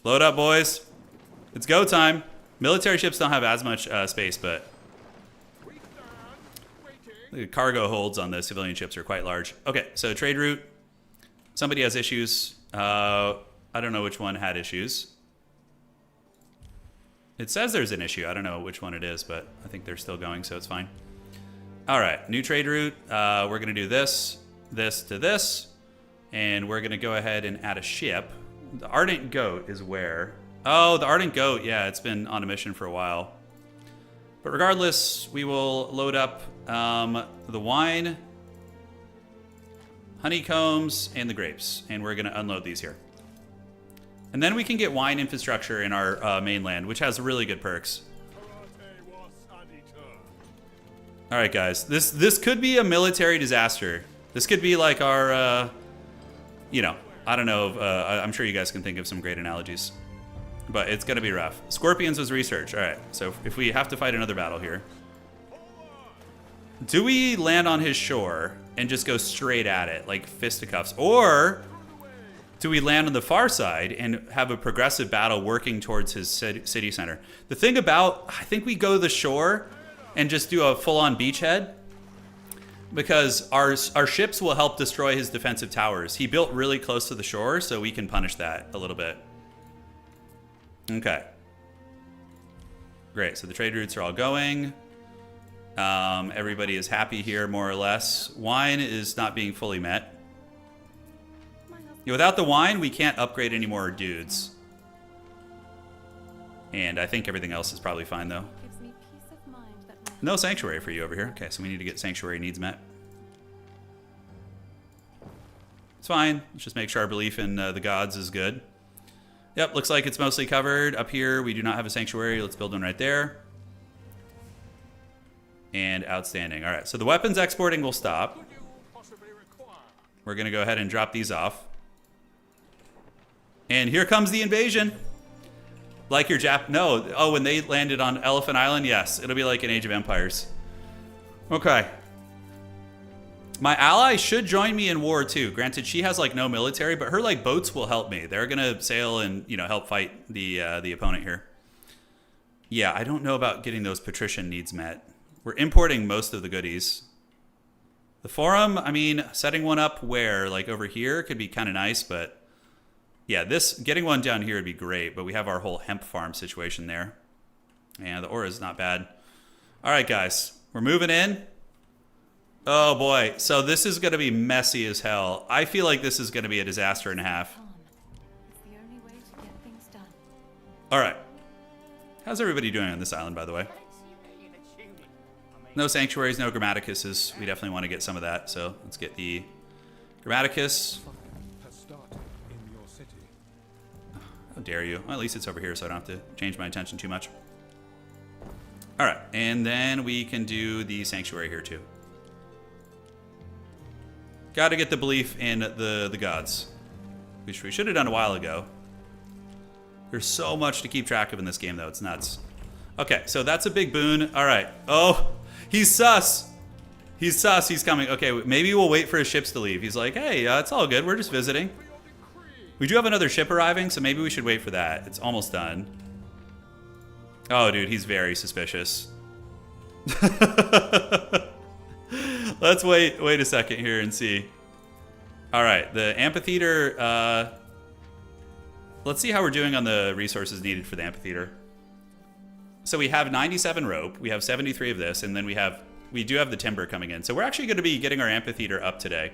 Speaker 1: Load up, boys. It's go time. Military ships don't have as much space, but the cargo holds on the civilian ships are quite large. Okay, so trade route. Somebody has issues. I don't know which one had issues. It says there's an issue. I don't know which one it is, but I think they're still going, so it's fine. All right, new trade route. We're going to do this to this, and we're going to go ahead and add a ship. The Ardent Goat is where? Oh, the Ardent Goat. Yeah, it's been on a mission for a while. But regardless, we will load up the wine, honeycombs, and the grapes, and we're going to unload these here. And then we can get wine infrastructure in our mainland, which has really good perks. All right, guys. This could be a military disaster. This could be like our, you know, I don't know. I'm sure you guys can think of some great analogies. But it's going to be rough. Scorpions was research. All right. So if we have to fight another battle here. Do we land on his shore and just go straight at it, like fisticuffs? Or do we land on the far side and have a progressive battle working towards his city center? The thing about, I think we go to the shore and just do a full-on beachhead, because our ships will help destroy his defensive towers. He built really close to the shore, so we can punish that a little bit. Okay. Great, so the trade routes are all going. Everybody is happy here, more or less. Wine is not being fully met. Yeah, without the wine, we can't upgrade any more dudes. And I think everything else is probably fine, though.
Speaker 2: Gives me peace of mind that my
Speaker 1: No sanctuary for you over here. Okay, so we need to get sanctuary needs met. It's fine. Let's just make sure our belief in the gods is good. Yep, looks like it's mostly covered. Up here, we do not have a sanctuary. Let's build one right there. And outstanding. All right, so the weapons exporting will stop. We're going to go ahead and drop these off. And here comes the invasion. Like your no. Oh, when they landed on Elephant Island? Yes, it'll be like an Age of Empires. Okay. My ally should join me in war too. Granted, she has like no military, but her like boats will help me. They're gonna sail and, you know, help fight the opponent here. Yeah, I don't know about getting those patrician needs met. We're importing most of the goodies. The forum, I mean, setting one up where, like over here, could be kind of nice, but yeah, getting one down here would be great, but we have our whole hemp farm situation there. And the ore is not bad. All right, guys, we're moving in. Oh boy, so this is gonna be messy as hell. I feel like this is gonna be a disaster and a half.
Speaker 2: It's the only way to get things done.
Speaker 1: All right. How's everybody doing on this island, by the way? No sanctuaries, no grammaticuses. We definitely want to get some of that, so let's get the grammaticus.
Speaker 3: Has started in your city.
Speaker 1: How dare you? Well, at least it's over here, so I don't have to change my attention too much. All right, and then we can do the sanctuary here too. Got to get the belief in the gods, which we should have done a while ago. There's so much to keep track of in this game, though. It's nuts. Okay, so that's a big boon. All right. Oh, he's sus. He's sus. He's coming. Okay, maybe we'll wait for his ships to leave. He's like, hey, it's all good. We're just visiting. We do have another ship arriving, so maybe we should wait for that. It's almost done. Oh, dude, he's very suspicious. Let's wait a second here and see. All right, the amphitheater. let's see how we're doing on the resources needed for the amphitheater. So we have 97 rope, we have 73 of this, and then we do have the timber coming in. So we're actually going to be getting our amphitheater up today.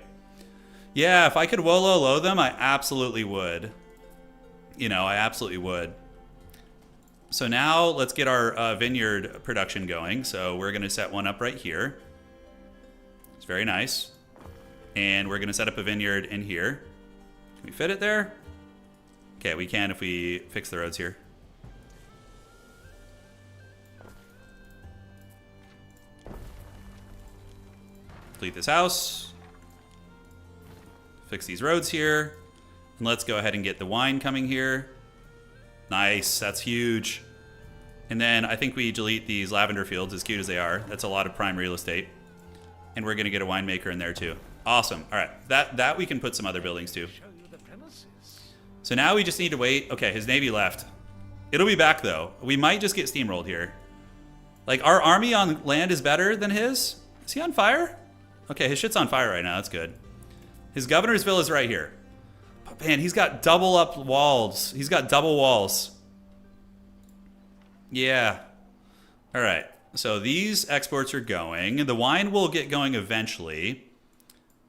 Speaker 1: Yeah, if I could Wolo them, I absolutely would. You know, I absolutely would. So now let's get our vineyard production going. So we're going to set one up right here. It's very nice. And we're going to set up a vineyard in here. Can we fit it there? Okay, we can if we fix the roads here. Complete this house. Fix these roads here. And let's go ahead and get the wine coming here. Nice, that's huge. And then I think we delete these lavender fields, as cute as they are. That's a lot of prime real estate. And we're gonna get a winemaker in there too. Awesome, all right. That we can put some other buildings too. So now we just need to wait. Okay, his navy left. It'll be back though. We might just get steamrolled here. Like our army on land is better than his. Is he on fire? Okay, his shit's on fire right now, that's good. His governor's villa is right here. But man, he's got double up walls. He's got double walls. Yeah. All right. So these exports are going. The wine will get going eventually.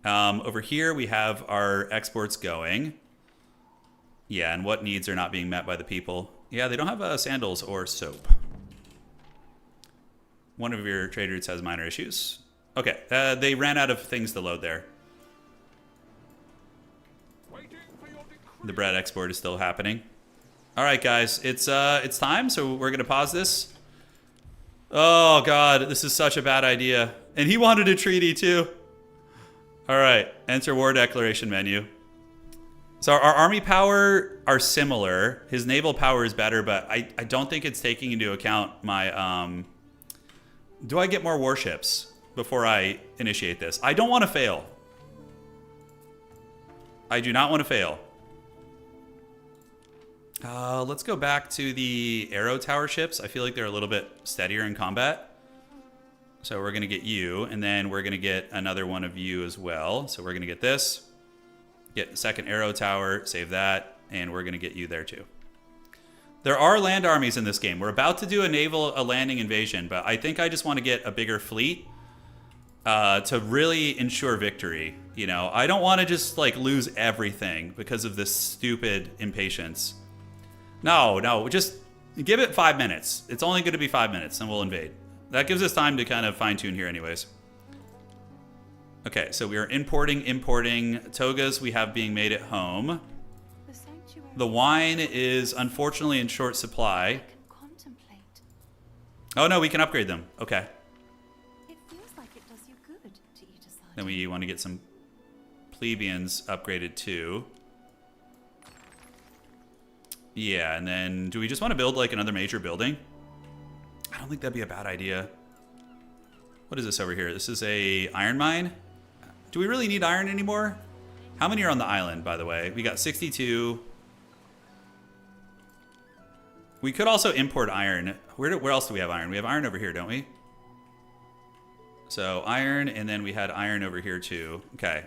Speaker 1: Over here we have our exports going. Yeah, and what needs are not being met by the people? Yeah, they don't have sandals or soap. One of your trade routes has minor issues. Okay, they ran out of things to load there. The bread export is still happening. All right, guys, it's time. So we're gonna pause this. Oh God, this is such a bad idea. And he wanted a treaty too. All right, enter war declaration menu. So our army power are similar. His naval power is better, but I don't think it's taking into account my. Do I get more warships before I initiate this? I don't want to fail. I do not want to fail. Let's go back to the arrow tower ships. I feel like they're a little bit steadier in combat. So we're going to get you, and then we're going to get another one of you as well. So we're going to get this, get a second arrow tower, save that, and we're going to get you there too. There are land armies in this game. We're about to do a landing invasion, but I think I just want to get a bigger fleet to really ensure victory. You know, I don't want to just like lose everything because of this stupid impatience. No, just give it 5 minutes. It's only going to be 5 minutes and we'll invade. That gives us time to kind of fine tune here anyways. Okay, so we are importing togas we have being made at home. The wine is unfortunately in short supply. Oh no, we can upgrade them. Okay.
Speaker 2: It feels like it does you good to eat aside.
Speaker 1: Then we want to get some plebeians upgraded too. Yeah, and then do we just want to build like another major building? I don't think that'd be a bad idea. What is this over here? This is a iron mine. Do we really need iron anymore? How many are on the island, by the way? We got 62. We could also import iron. Where else do we have iron? We have iron over here, don't we? So iron, and then we had iron over here too. Okay.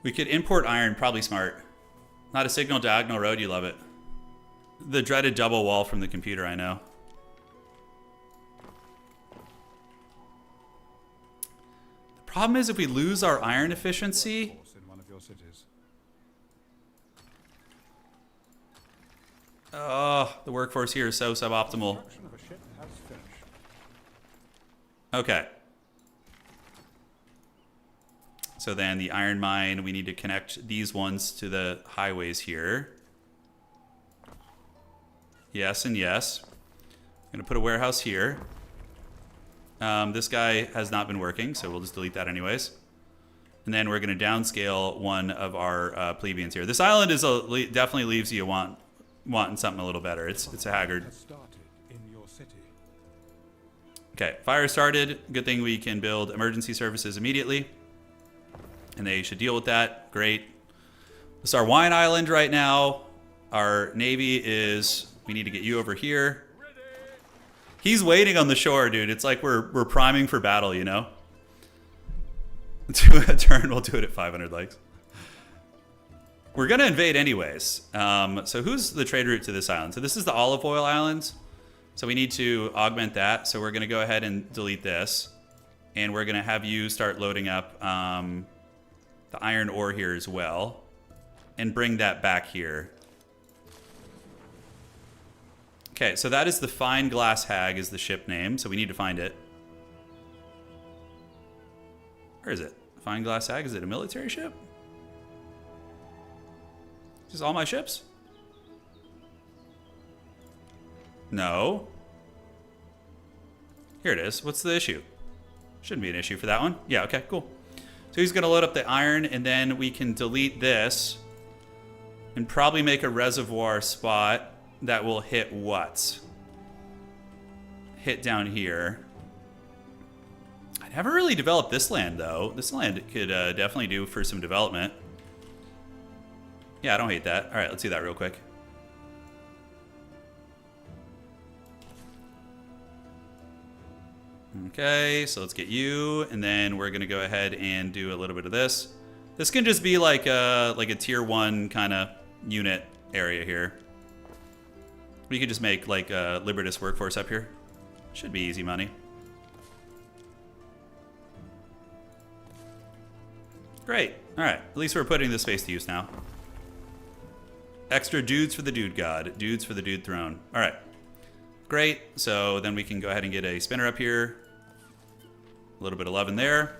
Speaker 1: We could import iron, probably smart. Not a signal diagonal road, you love it. The dreaded double wall from the computer, I know. The problem is if we lose our iron efficiency.
Speaker 3: In one of your cities.
Speaker 1: Oh, the workforce here is so suboptimal.
Speaker 3: Construction of a ship has finished.
Speaker 1: Okay. So then the iron mine, we need to connect these ones to the highways here. Yes and yes. I'm going to put a warehouse here. This guy has not been working, so we'll just delete that anyways. And then we're going to downscale one of our plebeians here. This island is definitely leaves you wanting something a little better. It's a haggard.
Speaker 3: Has started in your city.
Speaker 1: Okay, fire started. Good thing we can build emergency services immediately. And they should deal with that. Great. This is our wine island right now. Our navy is... We need to get you over here. He's waiting on the shore, dude. It's like we're priming for battle, you know? Do a turn. We'll do it at 500 likes. We're going to invade anyways. So who's the trade route to this island? So this is the olive oil island. So we need to augment that. So we're going to go ahead and delete this. And we're going to have you start loading up the iron ore here as well. And bring that back here. Okay, so that is the Fine Glass Hag is the ship name. So we need to find it. Where is it? Fine Glass Hag? Is it a military ship? Is this all my ships? No. Here it is. What's the issue? Shouldn't be an issue for that one. Yeah, okay, cool. So he's going to load up the iron, and then we can delete this and probably make a reservoir spot that will hit what? Hit down here. I never really developed this land, though. This land could definitely do for some development. Yeah, I don't hate that. All right, let's do that real quick. Okay, so let's get you, and then we're gonna go ahead and do a little bit of this. This can just be like a tier 1 kind of unit area here. We could just make like a Libertas workforce up here. Should be easy money. Great. All right, at least we're putting this space to use now. Extra dudes for the dude god. Dudes for the dude throne. All right. Great. So then we can go ahead and get a spinner up here. A little bit of love in there.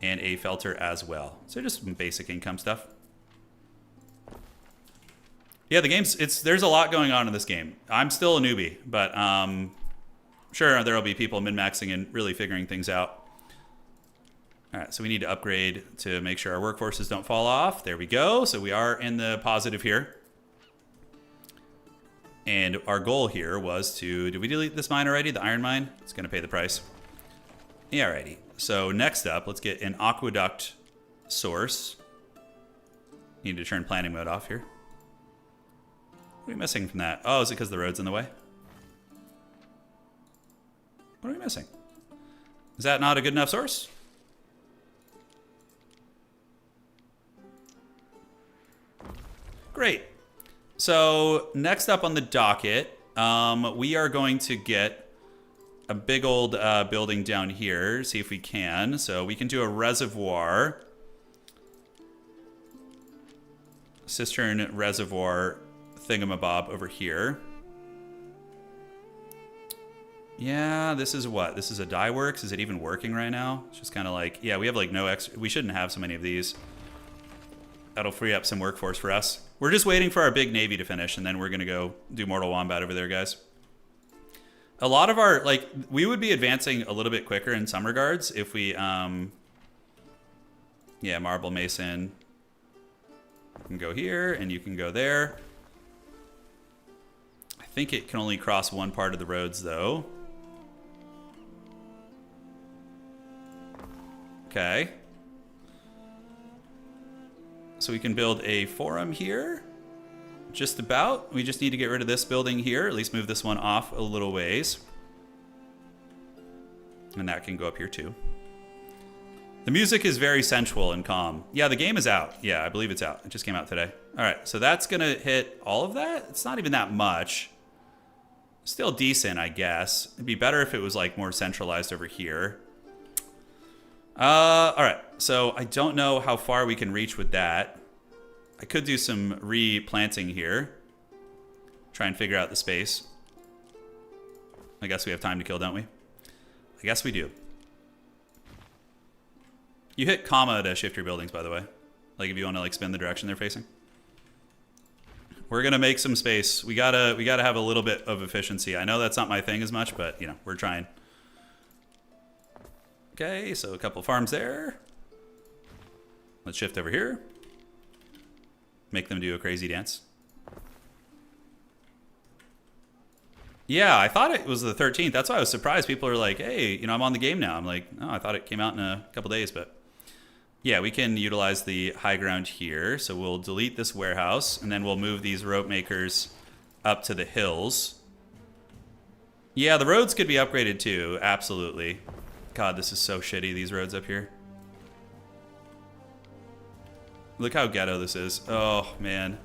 Speaker 1: And a felter as well. So just some basic income stuff. Yeah, the game's, there's a lot going on in this game. I'm still a newbie, but sure, there'll be people min-maxing and really figuring things out. All right, so we need to upgrade to make sure our workforces don't fall off. There we go. So we are in the positive here. And our goal here was to, did we delete this mine already? The iron mine? It's going to pay the price. Yeah, alrighty. So next up, let's get an aqueduct source. Need to turn planning mode off here. What are we missing from that? Oh, is it because the road's in the way? What are we missing? Is that not a good enough source? Great. So next up on the docket, we are going to get a big old building down here. See if we can. So we can do a reservoir. Cistern reservoir thingamabob over here. Yeah, this is what? This is a dye works. Is it even working right now? It's just kind of like, yeah, we have like no extra. We shouldn't have so many of these. That'll free up some workforce for us. We're just waiting for our big navy to finish, and then we're going to go do Mortal Wombat over there, guys. A lot of our, like, we would be advancing a little bit quicker in some regards if we, yeah, Marble Mason. You can go here, and you can go there. I think it can only cross one part of the roads, though. Okay. So we can build a forum here. Just about. We just need to get rid of this building here. At least move this one off a little ways. And that can go up here too. The music is very sensual and calm. Yeah, the game is out. Yeah, I believe it's out. It just came out today. All right, so that's going to hit all of that. It's not even that much. Still decent, I guess. It'd be better if it was like more centralized over here. All right, so I don't know how far we can reach with that. I could do some replanting here. Try and figure out the space. I guess we have time to kill, don't we? I guess we do. You hit comma to shift your buildings, by the way. Like if you want to like spin the direction they're facing. We're gonna make some space. We gotta have a little bit of efficiency. I know that's not my thing as much, but you know, we're trying. Okay, so a couple farms there. Let's shift over here. Make them do a crazy dance. Yeah, I thought it was the 13th. That's why I was surprised. People are like, hey, you know, I'm on the game now. I'm like, oh, I thought it came out in a couple days, but yeah, we can utilize the high ground here. So we'll delete this warehouse, and then we'll move these rope makers up to the hills. Yeah, the roads could be upgraded too, absolutely. God, this is so shitty, these roads up here. Look how ghetto this is. Oh, man.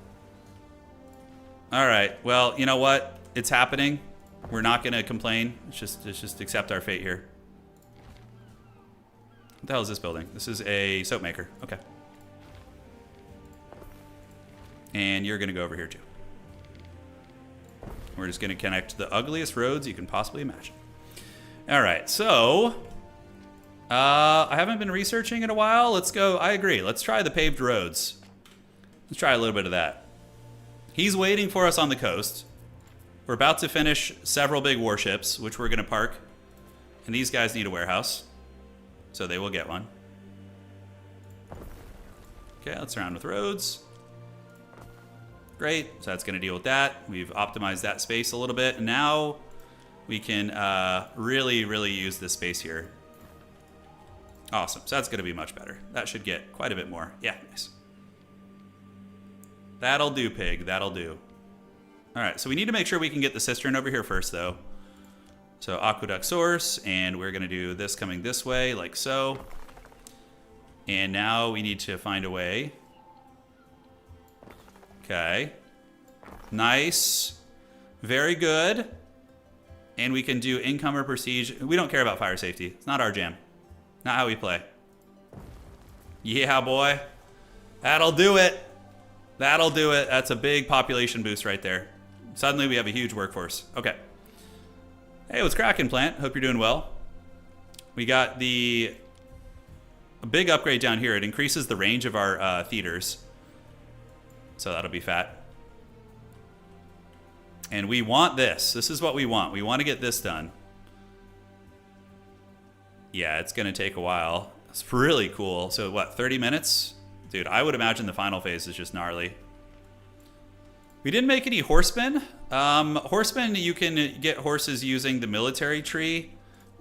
Speaker 1: All right. Well, you know what? It's happening. We're not going to complain. Let's just accept our fate here. What the hell is this building? This is a soap maker. Okay. And you're going to go over here, too. We're just going to connect the ugliest roads you can possibly imagine. All right. So, I haven't been researching in a while. Let's go. I agree. Let's try the paved roads. Let's try a little bit of that. He's waiting for us on the coast. We're about to finish several big warships, which we're going to park. And these guys need a warehouse. So they will get one. Okay, let's surround with roads. Great. So that's going to deal with that. We've optimized that space a little bit. And now we can really, really use this space here. Awesome. So that's going to be much better. That should get quite a bit more. Yeah, nice. That'll do, pig. That'll do. All right, so we need to make sure we can get the cistern over here first, though. So aqueduct source, and we're going to do this coming this way, like so. And now we need to find a way. Okay. Nice. Very good. And we can do income or prestige. We don't care about fire safety. It's not our jam. Not how we play. Yeah, boy. That'll do it. That'll do it. That's a big population boost right there. Suddenly we have a huge workforce. Okay. Hey, what's cracking, plant? Hope you're doing well. We got a big upgrade down here. It increases the range of our theaters. So that'll be fat. And we want this. This is what we want. We want to get this done. Yeah, it's going to take a while. It's really cool. So what, 30 minutes? Dude, I would imagine the final phase is just gnarly. We didn't make any horsemen. Horsemen, you can get horses using the military tree.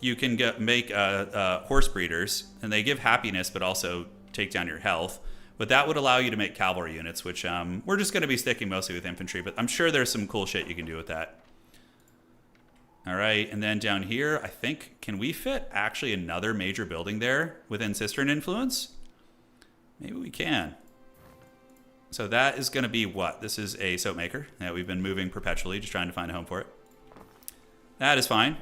Speaker 1: You can make horse breeders, and they give happiness, but also take down your health. But that would allow you to make cavalry units, which we're just going to be sticking mostly with infantry, but I'm sure there's some cool shit you can do with that. All right, and then down here, I think, can we fit actually another major building there within Cistern influence? Maybe we can. So that is going to be what? This is a soap maker that we've been moving perpetually, just trying to find a home for it. That is fine.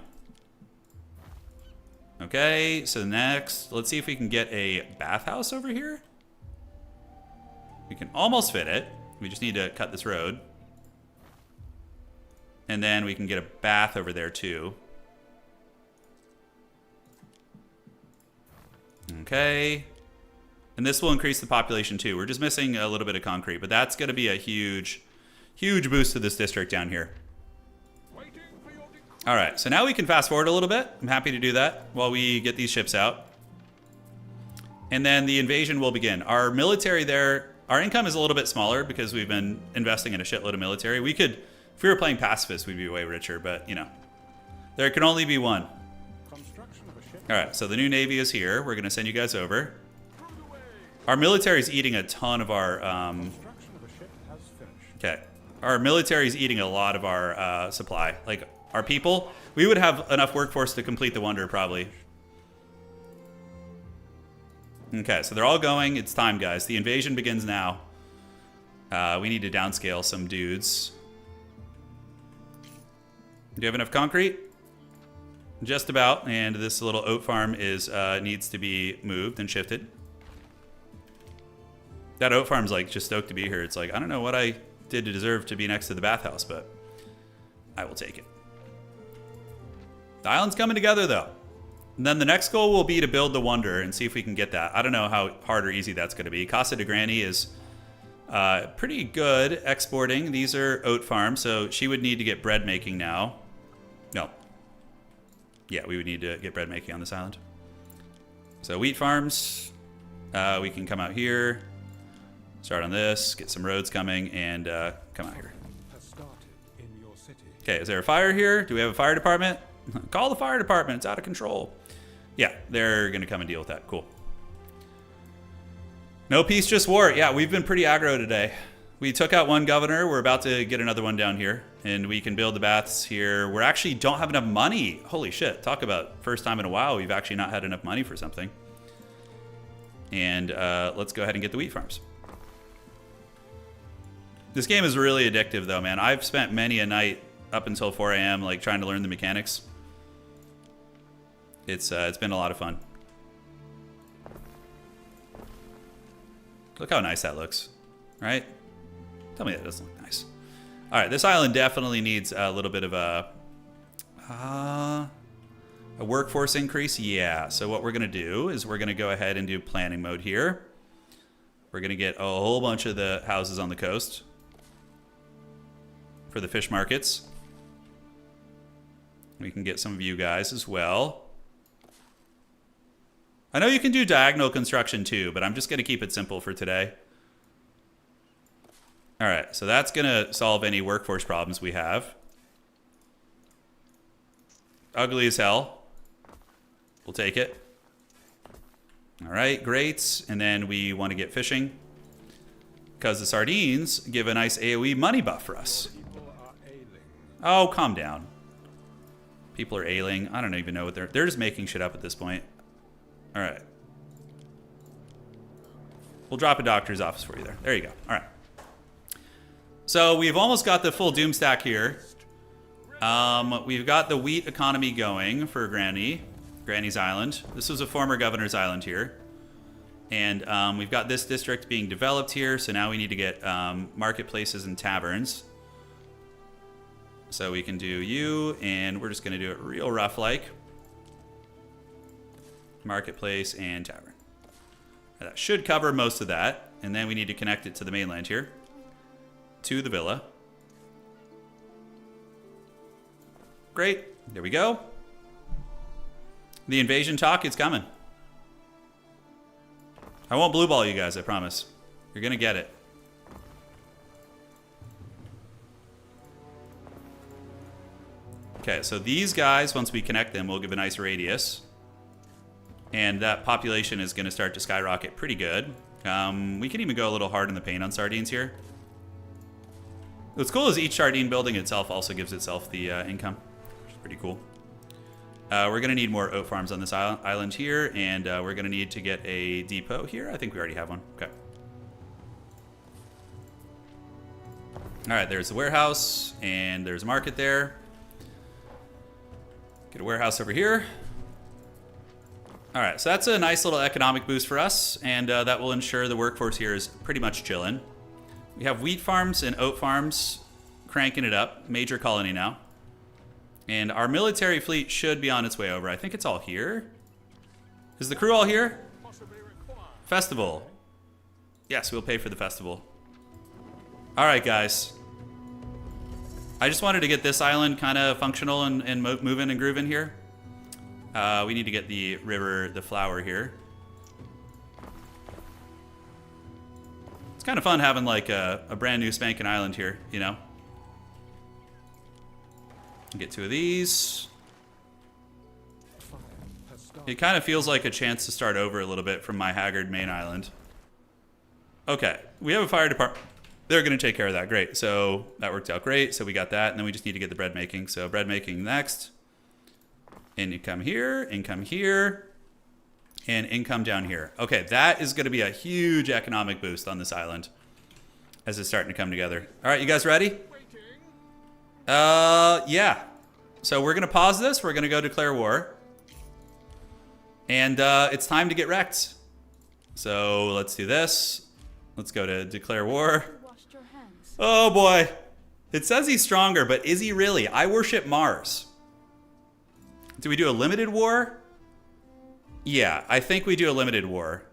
Speaker 1: Okay, so next, let's see if we can get a bathhouse over here. We can almost fit it. We just need to cut this road. And then we can get a bath over there too. Okay. And this will increase the population too. We're just missing a little bit of concrete, but that's going to be a huge, huge boost to this district down here. All right, so now we can fast forward a little bit. I'm happy to do that while we get these ships out. And then the invasion will begin. Our military there, our income is a little bit smaller because we've been investing in a shitload of military. We could, if we were playing pacifist, we'd be way richer, but you know, there can only be one. All right, so the new Navy is here. We're gonna send you guys over. Our military is eating a ton of our, okay. Our military is eating a lot of our supply. Like our people, we would have enough workforce to complete the wonder probably. Okay, so they're all going. It's time, guys. The invasion begins now. We need to downscale some dudes. Do you have enough concrete? Just about. And this little oat farm is needs to be moved and shifted. That oat farm's like just stoked to be here. It's like, I don't know what I did to deserve to be next to the bathhouse, but I will take it. The island's coming together though. And then the next goal will be to build the wonder and see if we can get that. I don't know how hard or easy that's going to be. Casa de Granny is pretty good exporting. These are oat farms, so she would need to get bread making now. No. Yeah, we would need to get bread making on this island. So wheat farms, we can come out here, start on this, get some roads coming, and come out here. Okay, is there a fire here? Do we have a fire department? Call the fire department, it's out of control. Yeah, they're gonna come and deal with that, cool. No peace, just war. Yeah, we've been pretty aggro today. We took out one governor, we're about to get another one down here, and we can build the baths here. We actually don't have enough money. Holy shit, talk about first time in a while we've actually not had enough money for something. And let's go ahead and get the wheat farms. This game is really addictive, though, man. I've spent many a night up until 4 a.m. like trying to learn the mechanics. It's been a lot of fun. Look how nice that looks, right? Tell me that doesn't look nice. All right, this island definitely needs a little bit of a workforce increase. Yeah, so what we're gonna do is we're gonna go ahead and do planning mode here. We're gonna get a whole bunch of the houses on the coast for the fish markets. We can get some of you guys as well. I know you can do diagonal construction too, but I'm just gonna keep it simple for today. All right, so that's gonna solve any workforce problems we have. Ugly as hell. We'll take it. All right, great. And then we want to get fishing because the sardines give a nice AoE money buff for us. Oh, calm down. People are ailing. I don't even know what they're just making shit up at this point. All right. We'll drop a doctor's office for you there. There you go. All right. So we've almost got the full doom stack here. We've got the wheat economy going for Granny's Island. This was a former governor's island here. And we've got this district being developed here. So now we need to get marketplaces and taverns. So we can do you, and we're just going to do it real rough like. Marketplace and tavern. That should cover most of that. And then we need to connect it to the mainland here. To the villa. Great. There we go. The invasion talk is coming. I won't blue ball you guys, I promise. You're going to get it. Okay, so these guys, once we connect them, will give a nice radius. And that population is going to start to skyrocket pretty good. We can even go a little hard in the paint on sardines here. What's cool is each sardine building itself also gives itself the income, which is pretty cool. We're going to need more oat farms on this island here, and we're going to need to get a depot here. I think we already have one. Okay. All right, there's the warehouse, and there's a market there. Get a warehouse over here. All right, so that's a nice little economic boost for us, and that will ensure the workforce here is pretty much chilling. We have wheat farms and oat farms cranking it up. Major colony now. And our military fleet should be on its way over. I think it's all here. Is the crew all here? Festival. Yes, we'll pay for the festival. All right, guys. I just wanted to get this island kind of functional and moving and grooving here. We need to get the river, the flower here. It's kind of fun having like a brand new spanking island here, you know? Get 2 of these. It kind of feels like a chance to start over a little bit from my haggard main island. Okay, we have a fire department. They're going to take care of that. Great. So that worked out great. So we got that. And then we just need to get the bread making. So bread making next. And income here, and income down here. Okay, that is going to be a huge economic boost on this island as it's starting to come together. All right, you guys ready? Yeah. So we're going to pause this. We're going to go declare war. And it's time to get wrecked. So let's do this. Let's go to declare war. Oh boy. It says he's stronger, but is he really? I worship Mars. Do we do a limited war? Yeah, I think we do a limited war.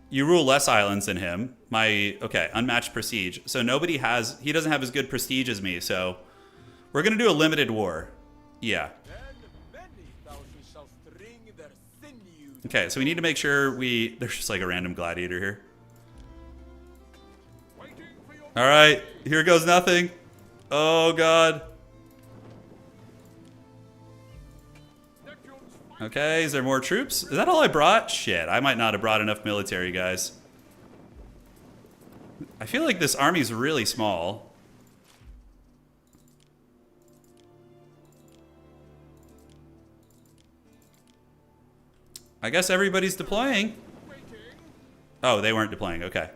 Speaker 1: You rule less islands than him. Okay, unmatched prestige. So he doesn't have as good prestige as me, so we're gonna do a limited war. Yeah. Okay, so we need to make sure there's just like a random gladiator here. All right, here goes nothing. Oh God. Okay, is there more troops? Is that all I brought? Shit, I might not have brought enough military, guys. I feel like this army's really small. I guess everybody's deploying. Oh, they weren't deploying, okay.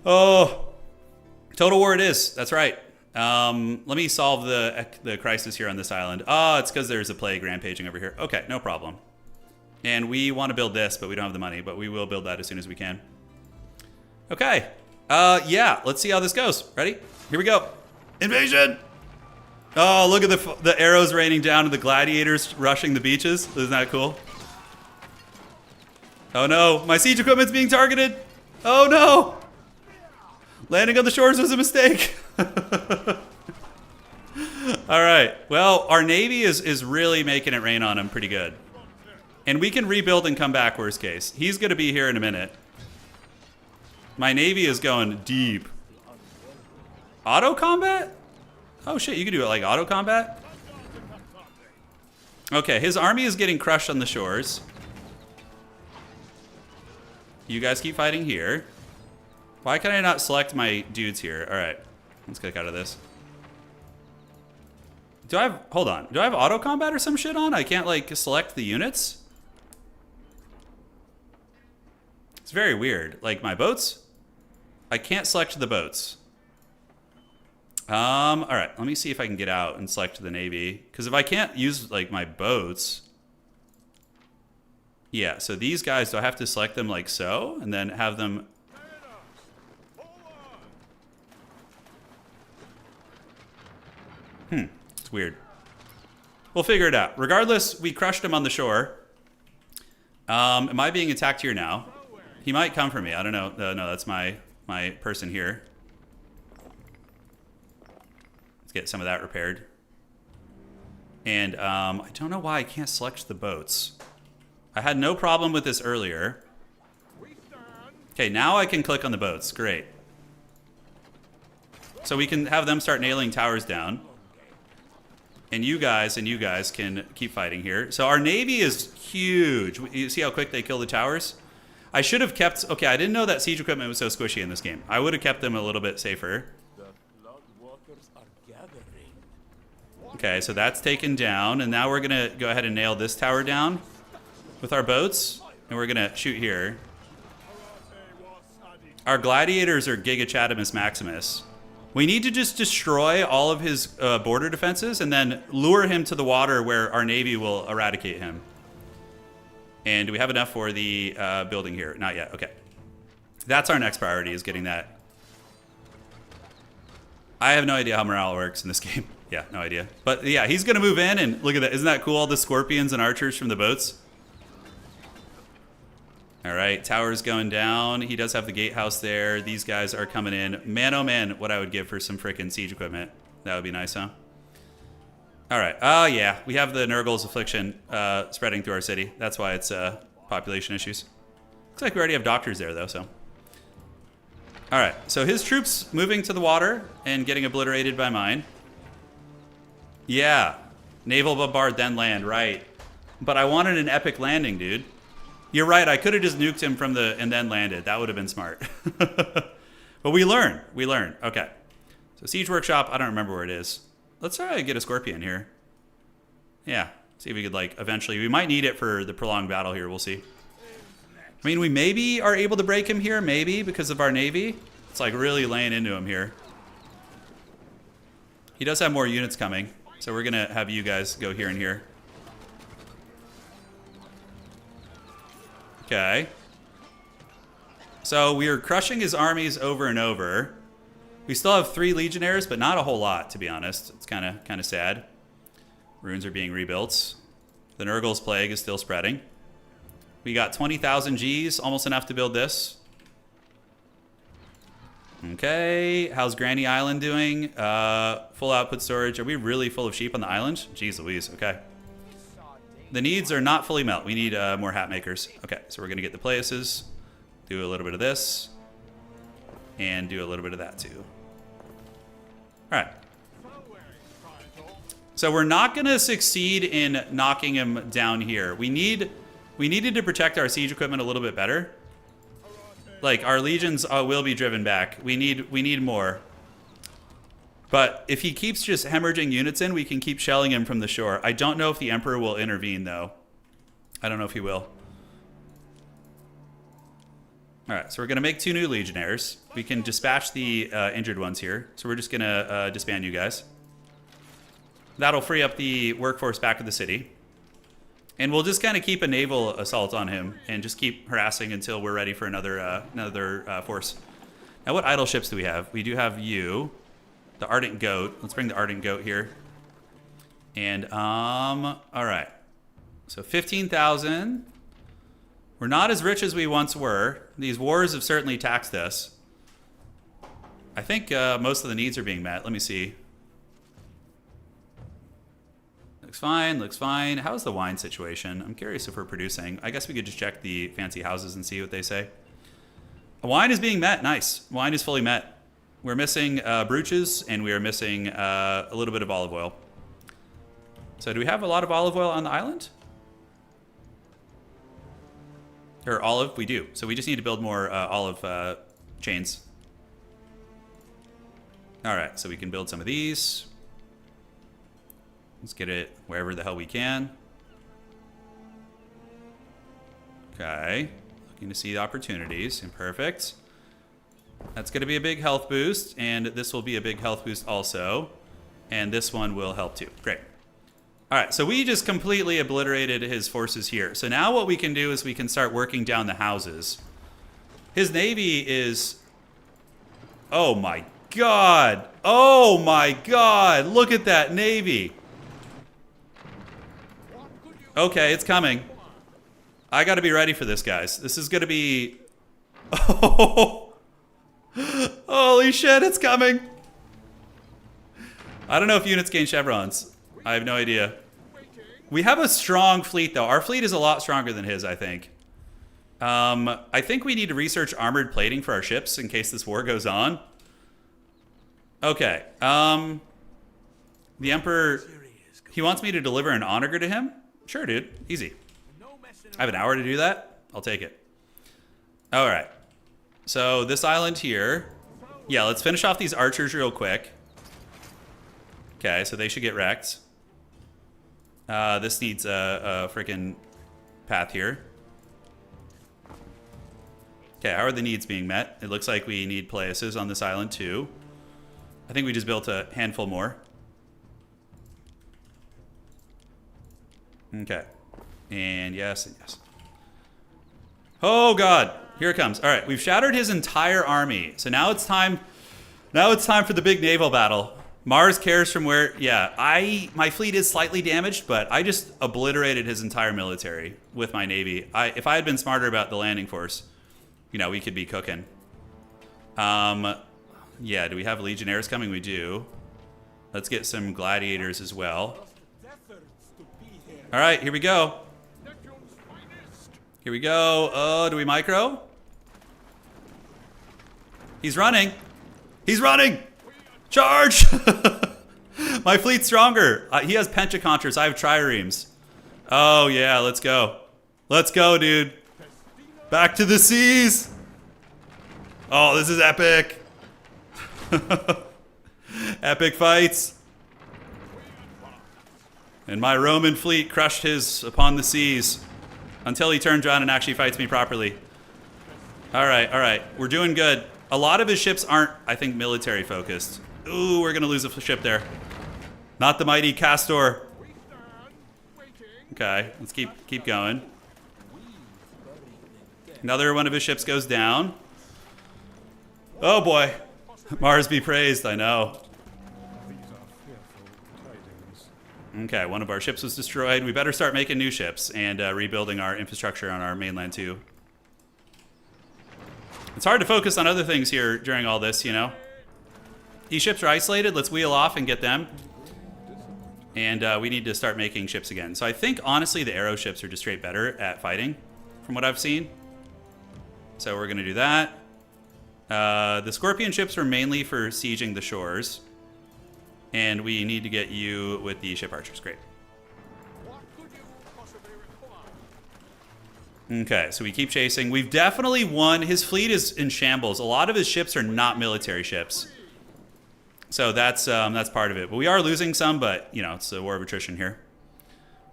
Speaker 1: Oh, total war it is. That's right. Let me solve the crisis here on this island. Oh, it's because there's a plague rampaging over here. Okay, no problem. And we want to build this, but we don't have the money. But we will build that as soon as we can. Okay. Yeah, let's see how this goes. Ready? Here we go. Invasion! Oh, look at the arrows raining down and the gladiators rushing the beaches. Isn't that cool? Oh no, my siege equipment's being targeted. Oh no! Landing on the shores was a mistake. All right, well, our navy is really making it rain on him pretty good. And we can rebuild and come back, worst case. He's gonna be here in a minute. My navy is going deep. Auto combat? Oh shit, you can do it like auto combat? Okay, his army is getting crushed on the shores. You guys keep fighting here. Why can I not select my dudes here? All right, let's click out of this. Do I have, hold on. Do I have auto combat or some shit on? I can't like select the units? It's very weird. Like my boats, I can't select the boats. All right, let me see if I can get out and select the navy. Because if I can't use like my boats, yeah, so these guys, do I have to select them like so? And then have them... It's weird. We'll figure it out. Regardless, we crushed him on the shore. Am I being attacked here now? He might come for me. I don't know. No, that's my person here. Let's get some of that repaired. And I don't know why I can't select the boats. I had no problem with this earlier. Okay, now I can click on the boats. Great. So we can have them start nailing towers down. And you guys can keep fighting here. So our navy is huge. You see how quick they kill the towers? I should have kept... Okay, I didn't know that siege equipment was so squishy in this game. I would have kept them a little bit safer. Okay, so that's taken down. And now we're going to go ahead and nail this tower down with our boats. And we're going to shoot here. Our gladiators are Gigachademus Maximus. We need to just destroy all of his border defenses and then lure him to the water where our navy will eradicate him. And do we have enough for the building here? Not yet. Okay. That's our next priority, is getting that. I have no idea how morale works in this game. Yeah, no idea. But yeah, he's going to move in and look at that. Isn't that cool? All the scorpions and archers from the boats. All right, tower's going down. He does have the gatehouse there. These guys are coming in. Man, oh man, what I would give for some frickin' siege equipment. That would be nice, huh? All right. Oh, yeah. We have the Nurgle's affliction spreading through our city. That's why it's population issues. Looks like we already have doctors there, though, so. All right. So his troops moving to the water and getting obliterated by mine. Yeah. Naval bombard, then land. Right. But I wanted an epic landing, dude. You're right. I could have just nuked him from the and then landed. That would have been smart. But we learn. We learn. Okay. So Siege Workshop. I don't remember where it is. Let's try to get a Scorpion here. Yeah. See if we could, like, eventually. We might need it for the prolonged battle here. We'll see. I mean, we maybe are able to break him here. Maybe because of our navy. It's like really laying into him here. He does have more units coming. So we're going to have you guys go here and here. Okay. So we are crushing his armies over and over. We still have 3 legionnaires, but not a whole lot, to be honest. It's kind of sad. Ruins are being rebuilt. The Nurgle's plague is still spreading. We got 20,000 Gs, almost enough to build this. Okay, how's Granny Island doing? Full output storage. Are we really full of sheep on the island? Jeez Louise, okay. The needs are not fully met. We need more hat makers. Okay, so we're gonna get the places, do a little bit of this, and do a little bit of that too. All right. So we're not gonna succeed in knocking him down here. We needed to protect our siege equipment a little bit better. Like our legions will be driven back. We need more. But if he keeps just hemorrhaging units in, we can keep shelling him from the shore. I don't know if the Emperor will intervene, though. I don't know if he will. All right, so we're going to make 2 new legionnaires. We can dispatch the injured ones here. So we're just going to disband you guys. That'll free up the workforce back of the city. And we'll just kind of keep a naval assault on him and just keep harassing until we're ready for another force. Now, what idle ships do we have? We do have you, the Ardent Goat. Let's bring the Ardent Goat here. And, all right. So 15,000. We're not as rich as we once were. These wars have certainly taxed us. I think most of the needs are being met. Let me see. Looks fine, looks fine. How's the wine situation? I'm curious if we're producing. I guess we could just check the fancy houses and see what they say. Wine is being met. Nice. Wine is fully met. We're missing brooches, and we are missing a little bit of olive oil. So do we have a lot of olive oil on the island? Or olive? We do. So we just need to build more olive chains. All right, so we can build some of these. Let's get it wherever the hell we can. Okay, looking to see the opportunities. Perfect. That's going to be a big health boost, and this will be a big health boost also. And this one will help too. Great. All right, so we just completely obliterated his forces here. So now what we can do is we can start working down the houses. His navy is... Oh my god! Oh my god! Look at that navy! Okay, it's coming. I gotta be ready for this, guys. This is gonna be... Oh! Holy shit, it's coming! I don't know if units gain chevrons. I have no idea. We have a strong fleet, though. Our fleet is a lot stronger than his, I think. I think we need to research armored plating for our ships in case this war goes on. Okay. The Emperor... He wants me to deliver an onager to him? Sure, dude. Easy. I have an hour to do that. I'll take it. All right. So this island here... Yeah, let's finish off these archers real quick. Okay, so they should get wrecked. This needs a freaking path here. Okay, how are the needs being met? It looks like we need places on this island too. I think we just built a handful more. Okay. And yes, and yes. Oh god, here it comes. All right, we've shattered his entire army. So now it's time for the big naval battle. Mars cares from where... Yeah, my fleet is slightly damaged, but I just obliterated his entire military with my navy. If I had been smarter about the landing force, you know, we could be cooking. Yeah, do we have legionnaires coming? We do. Let's get some gladiators as well. All right, here we go. Here we go. Oh, do we micro? He's running. He's running! Charge! My fleet's stronger. He has pentaconters. I have triremes. Oh, yeah, let's go. Let's go, dude. Back to the seas. Oh, this is epic. Epic fights. And my Roman fleet crushed his upon the seas until he turns around and actually fights me properly. All right. We're doing good. A lot of his ships aren't, I think, military focused. Ooh, we're going to lose a ship there. Not the mighty Castor. Okay, let's keep going. Another one of his ships goes down. Oh boy. Mars be praised, I know.
Speaker 3: These are fearful tidings.
Speaker 1: Okay, one of our ships was destroyed. We better start making new ships and rebuilding our infrastructure on our mainland too. It's hard to focus on other things here during all this, you know? These ships are isolated. Let's wheel off and get them. And we need to start making ships again. So I think, honestly, the arrow ships are just straight better at fighting, from what I've seen. So we're going to do that. The Scorpion ships are mainly for sieging the shores. And we need to get you with the ship archers. Great. Okay, so we keep chasing. We've definitely won. His fleet is in shambles. A lot of his ships are not military ships. So that's part of it. But we are losing some, but, you know, it's a war of attrition here.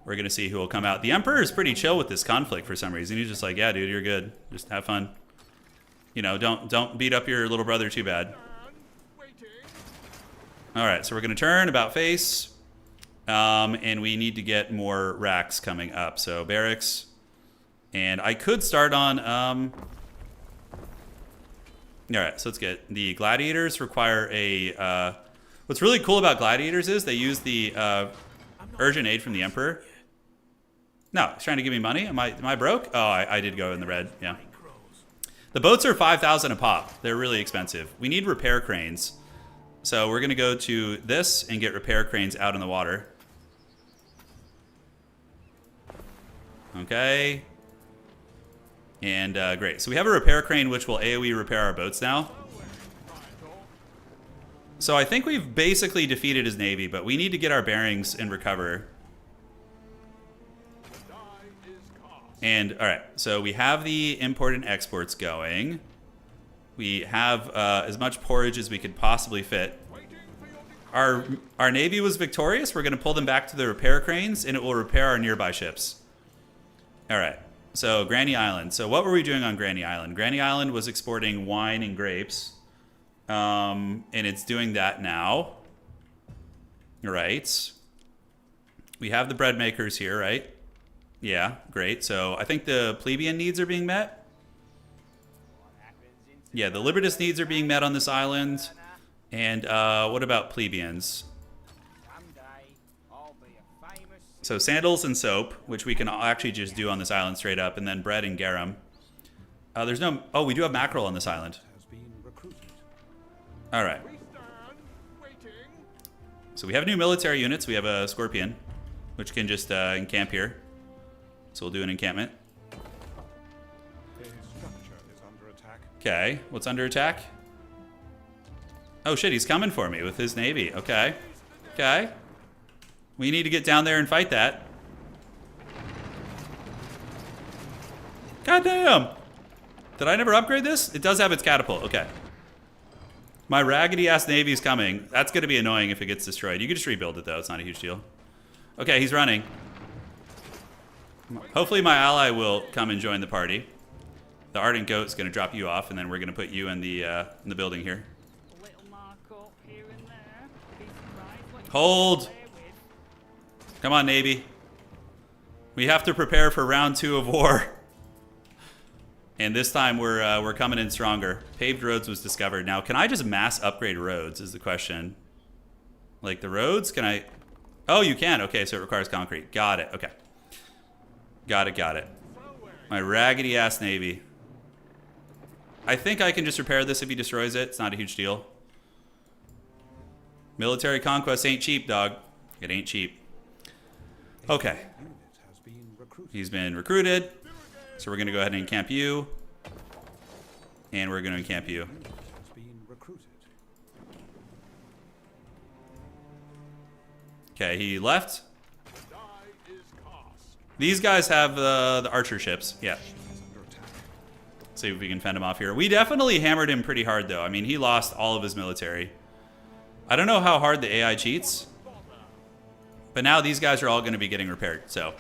Speaker 1: We're going to see who will come out. The Emperor is pretty chill with this conflict for some reason. He's just like, yeah, dude, you're good. Just have fun. You know, don't beat up your little brother too bad. All right, so we're going to turn about face. And we need to get more racks coming up. So barracks. And I could start on... all right, so let's get... The gladiators require a... what's really cool about gladiators is they use the urgent aid from the Emperor. No, he's trying to give me money? Am I broke? Oh, I did go in the red, yeah. The boats are 5,000 a pop. They're really expensive. We need repair cranes. So we're going to go to this and get repair cranes out in the water. Okay. And great. So we have a repair crane which will AoE repair our boats now. So I think we've basically defeated his navy, but we need to get our bearings and recover. And all right, so we have the import and exports going. We have as much porridge as we could possibly fit. Our navy was victorious. We're going to pull them back to the repair cranes, and it will repair our nearby ships. All right, so Granny Island. So what were we doing on Granny Island? Granny Island was exporting wine and grapes, and it's doing that now. All right. We have the bread makers here, right? Yeah, great. So I think the plebeian needs are being met. Yeah, the libertus needs are being met on this island. And what about plebeians? So sandals and soap, which we can actually just do on this island straight up, and then bread and garum. There's no... Oh, we do have mackerel on this island. All right. So we have new military units. We have a scorpion, which can just encamp here. So we'll do an encampment.
Speaker 3: The structure is under attack.
Speaker 1: Okay, what's under attack? Oh shit, he's coming for me with his navy. Okay. Okay. We need to get down there and fight that. God damn! Did I never upgrade this? It does have its catapult. Okay. My raggedy-ass navy is coming. That's going to be annoying if it gets destroyed. You can just rebuild it, though. It's not a huge deal. Okay, he's running. Hopefully my ally will come and join the party. The ardent goat is going to drop you off, and then we're going to put you in the building here. Hold! Come on, Navy. We have to prepare for round 2 of war. And this time we're coming in stronger. Paved roads was discovered. Now, can I just mass upgrade roads is the question. Like the roads, can I... Oh, you can. Okay, so it requires concrete. Got it. Okay. Got it. My raggedy ass navy. I think I can just repair this if he destroys it. It's not a huge deal. Military conquest ain't cheap, dog. It ain't cheap. Okay. He's been recruited. So we're going to go ahead and encamp you. And we're going to encamp you. Okay, he left. These guys have the archer ships. Yeah. See if we can fend him off here. We definitely hammered him pretty hard, though. I mean, he lost all of his military. I don't know how hard the AI cheats. But now these guys are all going to be getting repaired, so...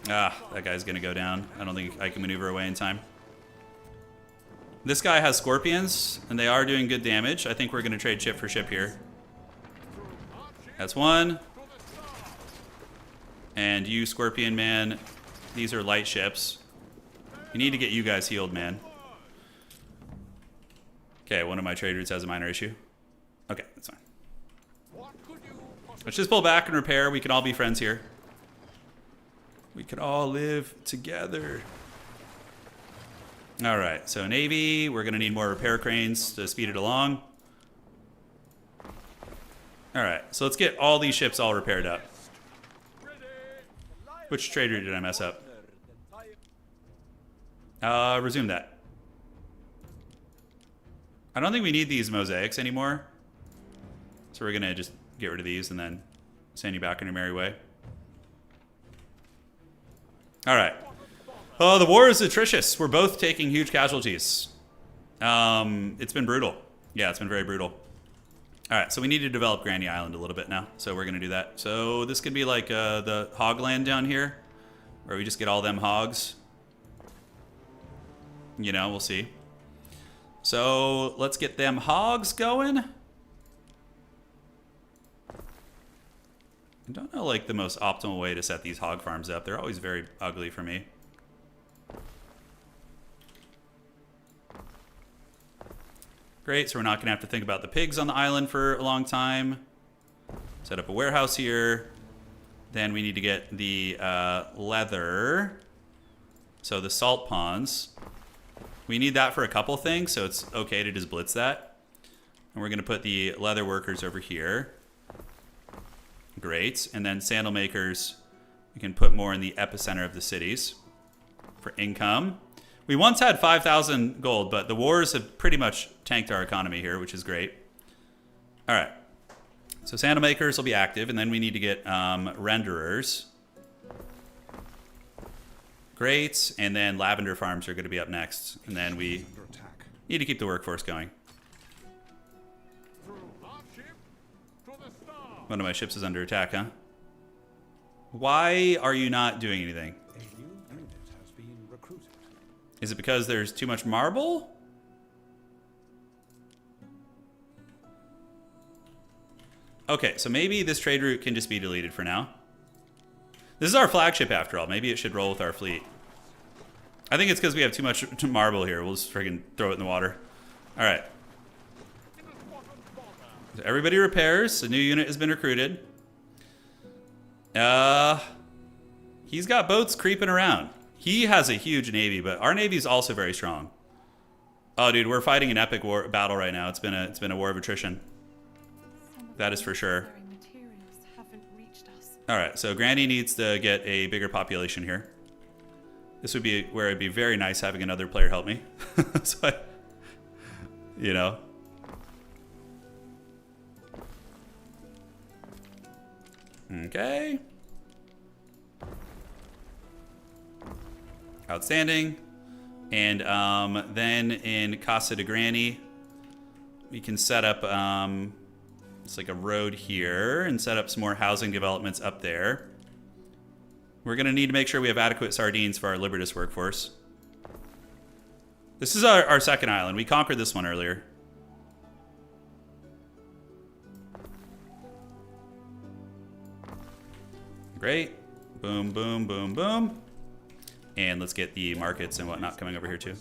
Speaker 1: Ah, that guy's going to go down. I don't think I can maneuver away in time. This guy has scorpions, and they are doing good damage. I think we're going to trade ship for ship here. That's one. And you, Scorpion Man, these are light ships. You need to get you guys healed, man. Okay, one of my trade routes has a minor issue. Okay, that's fine. Let's just pull back and repair. We can all be friends here. We can all live together. All right, so Navy, we're going to need more repair cranes to speed it along. All right, so let's get all these ships all repaired up. Which trade route did I mess up? Resume that. I don't think we need these mosaics anymore. So we're going to just get rid of these and then send you back on your merry way. All right. Oh, the war is atrocious. We're both taking huge casualties. It's been brutal. Yeah, it's been very brutal. All right, so we need to develop Granny Island a little bit now. So we're going to do that. So this could be like the hog land down here, where we just get all them hogs. You know, we'll see. So let's get them hogs going. I don't know, like, the most optimal way to set these hog farms up. They're always very ugly for me. Great, so we're not going to have to think about the pigs on the island for a long time. Set up a warehouse here. Then we need to get the leather. So the salt ponds. We need that for a couple things, so it's okay to just blitz that. And we're going to put the leather workers over here. Great. And then sandal makers, we can put more in the epicenter of the cities for income. We once had 5,000 gold, but the wars have pretty much tanked our economy here, which is great. All right. So sandal makers will be active, and then we need to get renderers. Great. And then lavender farms are going to be up next. And then we need to keep the workforce going. One of my ships is under attack, huh? Why are you not doing anything?
Speaker 3: A new unit has been recruited.
Speaker 1: Is it because there's too much marble? Okay, so maybe this trade route can just be deleted for now. This is our flagship after all. Maybe it should roll with our fleet. I think it's because we have too much marble here. We'll just friggin' throw it in the water. All right. So everybody repairs. A new unit has been recruited. He's got boats creeping around. He has a huge navy, but our navy is also very strong. Oh, dude, we're fighting an epic battle right now. It's been a war of attrition. That is for sure. All right, so Granny needs to get a bigger population here. This would be where it'd be very nice having another player help me. So you know. Okay. Outstanding. And then in Casa de Granny, we can set up it's like a road here and set up some more housing developments up there. We're going to need to make sure we have adequate sardines for our Libertas workforce. This is our second island. We conquered this one earlier. Great. Boom, boom, boom, boom. And let's get the markets and whatnot coming over here too.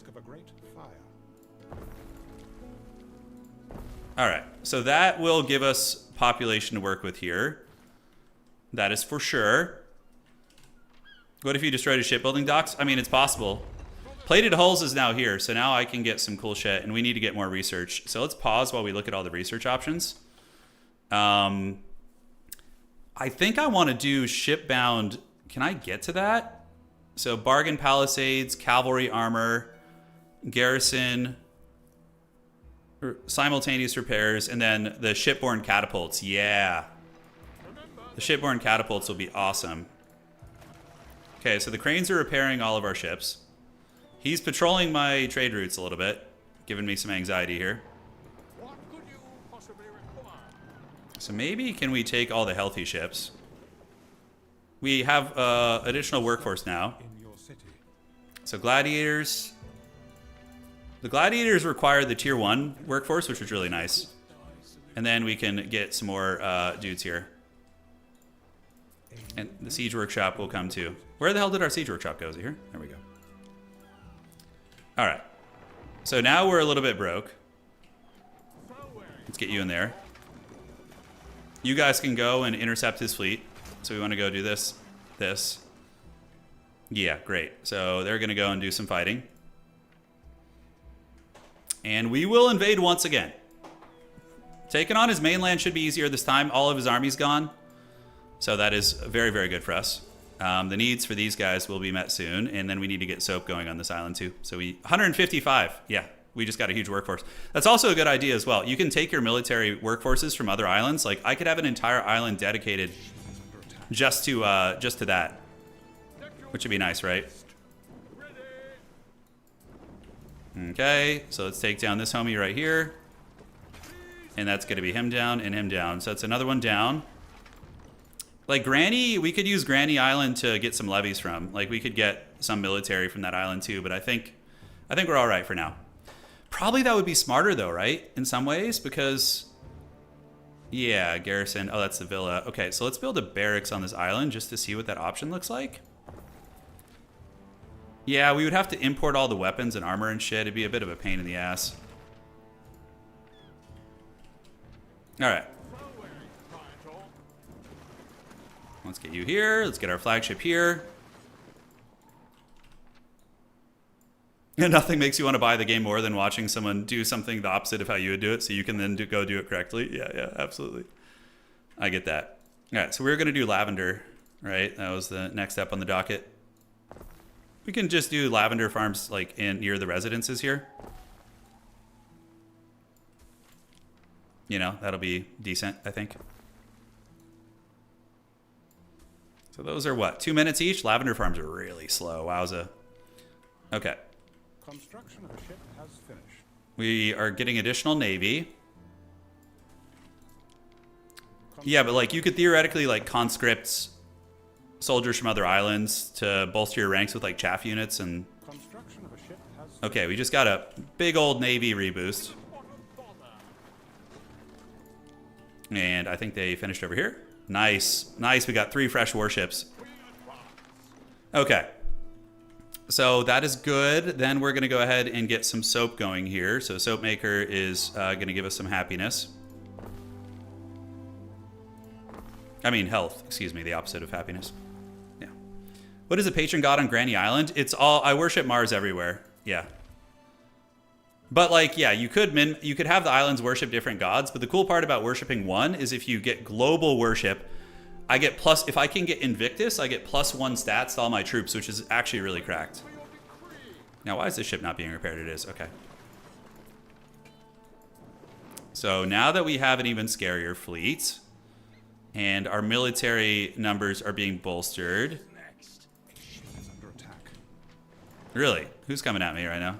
Speaker 1: All right, so that will give us population to work with here. That is for sure. What if you destroyed a shipbuilding docks? I mean, it's possible. Plated hulls is now here, so now I can get some cool shit, and we need to get more research. So let's pause while we look at all the research options. I think I want to do shipbound. Can I get to that? So bargain palisades, cavalry armor, garrison, simultaneous repairs, and then the shipborne catapults. Yeah. The shipborne catapults will be awesome. Okay, so the cranes are repairing all of our ships. He's patrolling my trade routes a little bit, giving me some anxiety here.
Speaker 5: What could you possibly require?
Speaker 1: So maybe can we take all the healthy ships? We have additional workforce now.
Speaker 3: In your city.
Speaker 1: So gladiators. The gladiators require the tier 1 workforce, which was really nice. And then we can get some more dudes here. And the siege workshop will come too. Where the hell did our siege workshop go? Is it here? There we go. All right. So now we're a little bit broke. Let's get you in there. You guys can go and intercept his fleet. So we want to go do this. Yeah, great. So they're going to go and do some fighting. And we will invade once again. Taking on his mainland should be easier this time. All of his army's gone. So that is very, very good for us. The needs for these guys will be met soon. And then we need to get soap going on this island too. So 155. Yeah, we just got a huge workforce. That's also a good idea as well. You can take your military workforces from other islands. Like I could have an entire island dedicated just to that. Which would be nice, right? Okay, so let's take down this homie right here. And that's going to be him down and him down. So that's another one down. Like Granny, we could use Granny Island to get some levies from. Like we could get some military from that island too. But I think I think we're all right for now. Probably that would be smarter though, right? In some ways, because yeah, garrison. Oh, that's the villa. Okay, so let's build a barracks on this island just to see what that option looks like. Yeah, we would have to import all the weapons and armor and shit. It'd be a bit of a pain in the ass. All right. Let's get you here. Let's get our flagship here. And nothing makes you want to buy the game more than watching someone do something the opposite of how you would do it, so you can then go do it correctly. Yeah, absolutely. I get that. All right, so we're going to do lavender, right? That was the next step on the docket. We can just do lavender farms like near the residences here. You know, that'll be decent, I think. So those are what, 2 minutes each? Lavender farms are really slow. Wowza. Okay.
Speaker 3: Construction of a ship has finished.
Speaker 1: We are getting additional navy. Yeah, but like you could theoretically like conscript soldiers from other islands to bolster your ranks with like chaff units and...
Speaker 3: Construction of a ship has
Speaker 1: Okay, we just got a big old navy reboost. And I think they finished over here. Nice. Nice, we got 3 fresh warships. Okay. So that is good. Then we're going to go ahead and get some soap going here. So Soap Maker is going to give us some happiness. I mean health, excuse me, the opposite of happiness. Yeah. What is a patron god on Granny Island? It's all, I worship Mars everywhere. Yeah. But like, yeah, you could have the islands worship different gods, but the cool part about worshiping one is if you get global worship, I get plus, if I can get Invictus, I get +1 stats to all my troops, which is actually really cracked. Now, why is this ship not being repaired? It is, okay. So now that we have an even scarier fleet, and our military numbers are being bolstered.
Speaker 3: next. A ship is under attack.
Speaker 1: Really? Who's coming at me right now?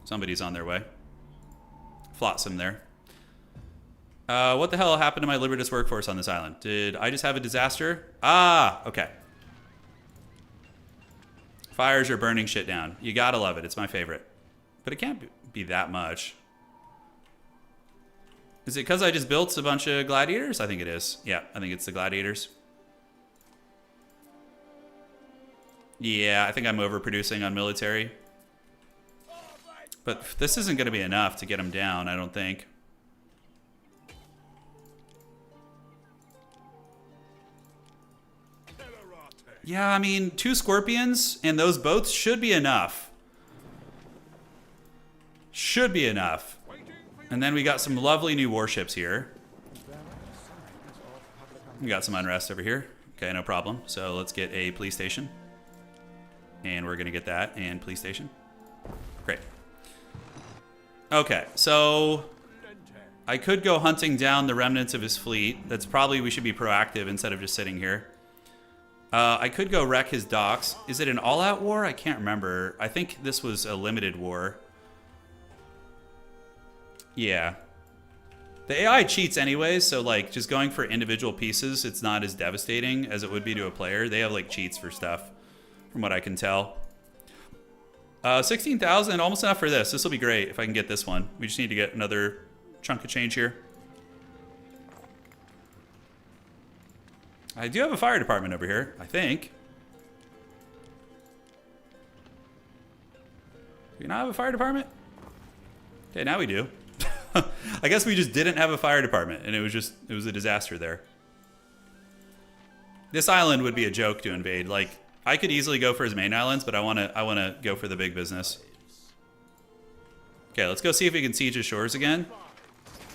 Speaker 1: Somebody's on their way. Flotsam there. What the hell happened to my Libertas workforce on this island? Did I just have a disaster? Ah, okay. Fires are burning shit down. You gotta love it. It's my favorite. But it can't be that much. Is it because I just built a bunch of gladiators? I think it is. Yeah, I think it's the gladiators. Yeah, I think I'm overproducing on military. But this isn't going to be enough to get them down, I don't think. Yeah, I mean, 2 scorpions and those boats should be enough. Should be enough. And then we got some lovely new warships here. We got some unrest over here. Okay, no problem. So let's get a police station. And we're going to get that and police station. Great. Okay, so I could go hunting down the remnants of his fleet. That's probably, we should be proactive instead of just sitting here. I could go wreck his docks. Is it an all-out war? I can't remember. I think this was a limited war. Yeah. The AI cheats anyways, so like just going for individual pieces, it's not as devastating as it would be to a player. They have like cheats for stuff, from what I can tell. 16,000, almost enough for this. This will be great if I can get this one. We just need to get another chunk of change here. I do have a fire department over here, I think. Do we not have a fire department? Okay, now we do. I guess we just didn't have a fire department, and it was a disaster there. This island would be a joke to invade. Like, I could easily go for his main islands, but I wanna go for the big business. Okay, let's go see if we can siege his shores again.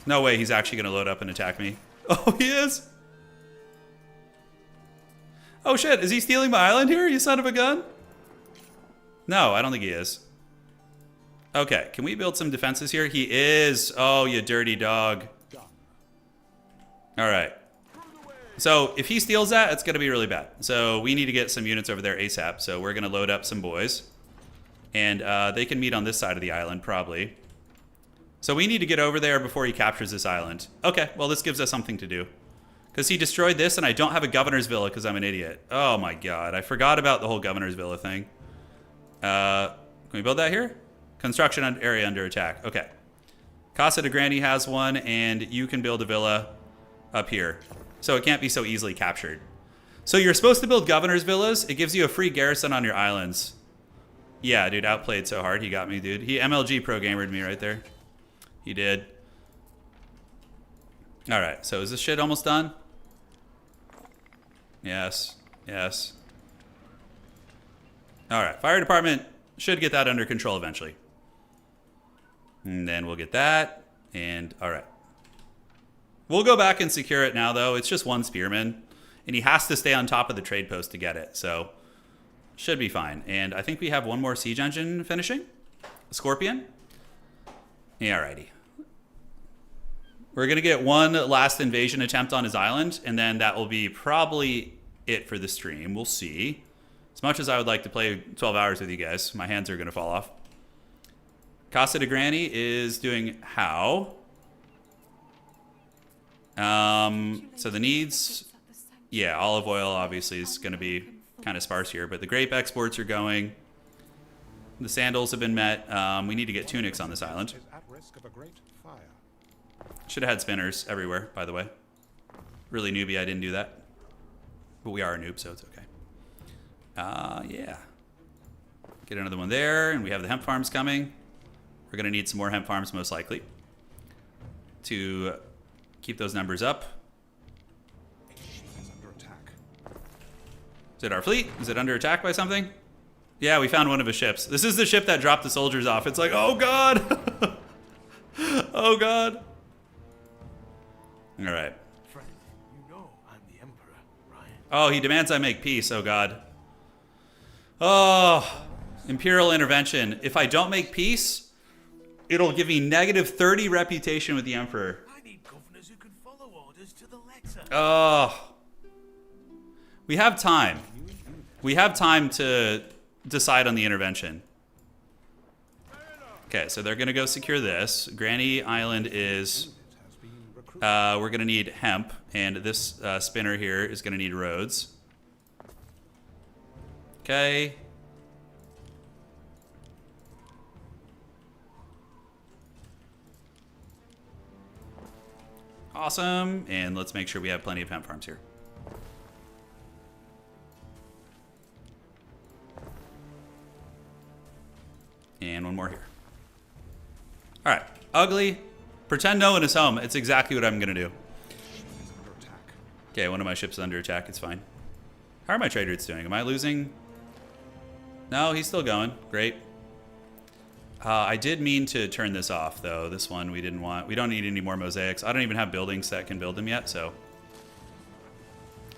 Speaker 1: No way he's actually gonna load up and attack me. Oh, he is? Oh shit, is he stealing my island here, you son of a gun? No, I don't think he is. Okay, can we build some defenses here? He is. Oh, you dirty dog. All right. So if he steals that, it's going to be really bad. So we need to get some units over there ASAP. So we're going to load up some boys. And they can meet on this side of the island, probably. So we need to get over there before he captures this island. Okay, well, this gives us something to do. Because he destroyed this, and I don't have a governor's villa because I'm an idiot. Oh, my God. I forgot about the whole governor's villa thing. Can we build that here? Construction area under attack. Okay. Casa de Grande has one, and you can build a villa up here. So it can't be so easily captured. So you're supposed to build governor's villas. It gives you a free garrison on your islands. Yeah, dude, outplayed so hard. He got me, dude. He MLG pro gamered me right there. He did. All right, so is this shit almost done? Yes, yes. All right, fire department should get that under control eventually. And then we'll get that, and all right. We'll go back and secure it now, though. It's just one spearman, and he has to stay on top of the trade post to get it, so should be fine. And I think we have one more siege engine finishing. A Scorpion. Yeah, alrighty. We're going to get one last invasion attempt on his island, and then that will be probably it for the stream. We'll see. As much as I would like to play 12 hours with you guys, my hands are going to fall off. Casa de Grande is doing how? So the needs, yeah, olive oil obviously is going to be kind of sparse here, but the grape exports are going. The sandals have been met. We need to get tunics on this island.
Speaker 3: Is at risk of a great fire.
Speaker 1: Should have had spinners everywhere, by the way. Really newbie, I didn't do that. But we are a noob, so it's okay. Yeah. Get another one there, and we have the hemp farms coming. We're going to need some more hemp farms, most likely, to keep those numbers up.
Speaker 3: Is under attack.
Speaker 1: Is it our fleet? Is it under attack by something? Yeah, we found one of his ships. This is the ship that dropped the soldiers off. It's like, oh god! Oh god! Alright.
Speaker 4: Friend, you know I'm the Emperor, right?
Speaker 1: Oh, he demands I make peace. Oh god. Oh, Imperial intervention. If I don't make peace, it'll give me negative 30 reputation with the Emperor.
Speaker 4: I need governors who can follow orders to the letter.
Speaker 1: Oh. We have time. We have time to decide on the intervention. Okay, so they're going to go secure this. Granny Island is... we're going to need hemp, and this spinner here is going to need roads. Okay. Awesome, and let's make sure we have plenty of hemp farms here. And one more here. All right, ugly. Pretend no one is home. It's exactly what I'm gonna do. Okay, one of my ships is under attack. It's fine. How are my trade routes doing? Am I losing? No, he's still going. Great. I did mean to turn this off, though. This one we didn't want. We don't need any more mosaics. I don't even have buildings that can build them yet, so.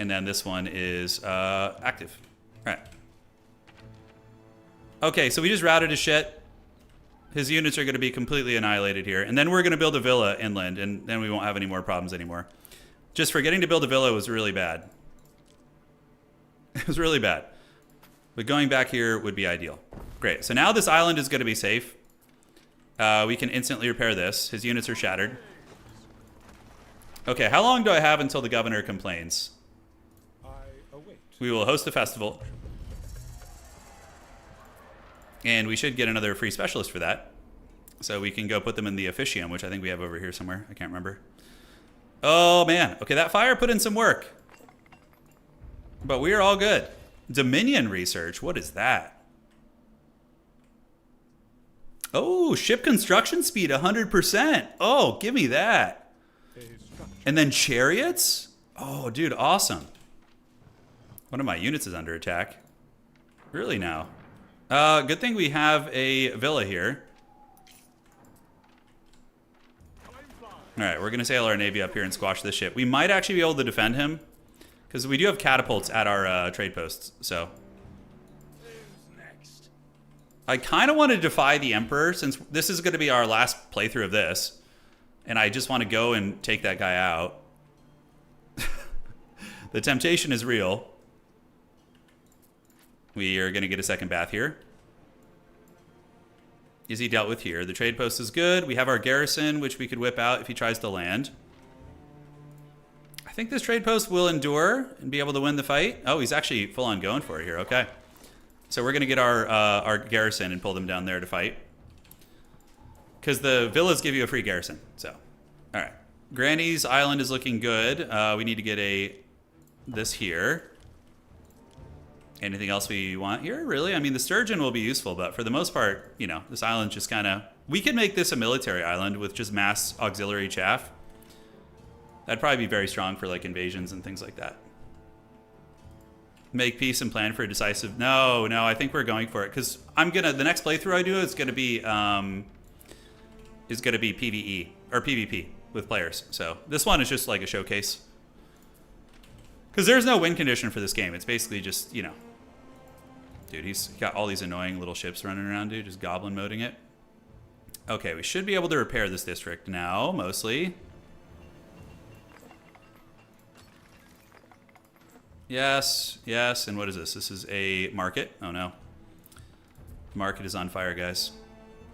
Speaker 1: And then this one is active. All right. Okay, so we just routed his shit. His units are going to be completely annihilated here. And then we're going to build a villa inland, and then we won't have any more problems anymore. Just forgetting to build a villa was really bad. It was really bad. But going back here would be ideal. Great. So now this island is going to be safe. We can instantly repair this. His units are shattered. Okay, how long do I have until the governor complains?
Speaker 3: I await.
Speaker 1: We will host a festival. And we should get another free specialist for that. So we can go put them in the officium, which I think we have over here somewhere. I can't remember. Oh, man. Okay, that fire put in some work. But we are all good. Dominion research. What is that? Oh, ship construction speed 100%. Oh, give me that. And then chariots? Oh, dude, awesome. One of my units is under attack. Really now? Good thing we have a villa here. All right, we're going to sail our navy up here and squash this ship. We might actually be able to defend him, because we do have catapults at our trade posts, so. I kind of want to defy the Emperor, since this is going to be our last playthrough of this. And I just want to go and take that guy out. The temptation is real. We are going to get a second bath here. Is he dealt with here? The trade post is good. We have our garrison, which we could whip out if he tries to land. I think this trade post will endure and be able to win the fight. Oh, he's actually full on going for it here. Okay. So we're going to get our garrison and pull them down there to fight. Because the villas give you a free garrison. So, all right. Granny's Island is looking good. We need to get this here. Anything else we want here? Really? I mean, the sturgeon will be useful, but for the most part, you know, this island's just kind of... We could make this a military island with just mass auxiliary chaff. That'd probably be very strong for, like, invasions and things like that. Make peace and plan for a decisive... No, I think we're going for it. Because the next playthrough I do is going to be PvE, or PvP with players. So this one is just like a showcase. Because there's no win condition for this game. It's basically just, you know... Dude, he's got all these annoying little ships running around, dude. Just goblin moding it. Okay, we should be able to repair this district now, mostly. Yes, and what is this? This is a market. Oh no. The market is on fire, guys.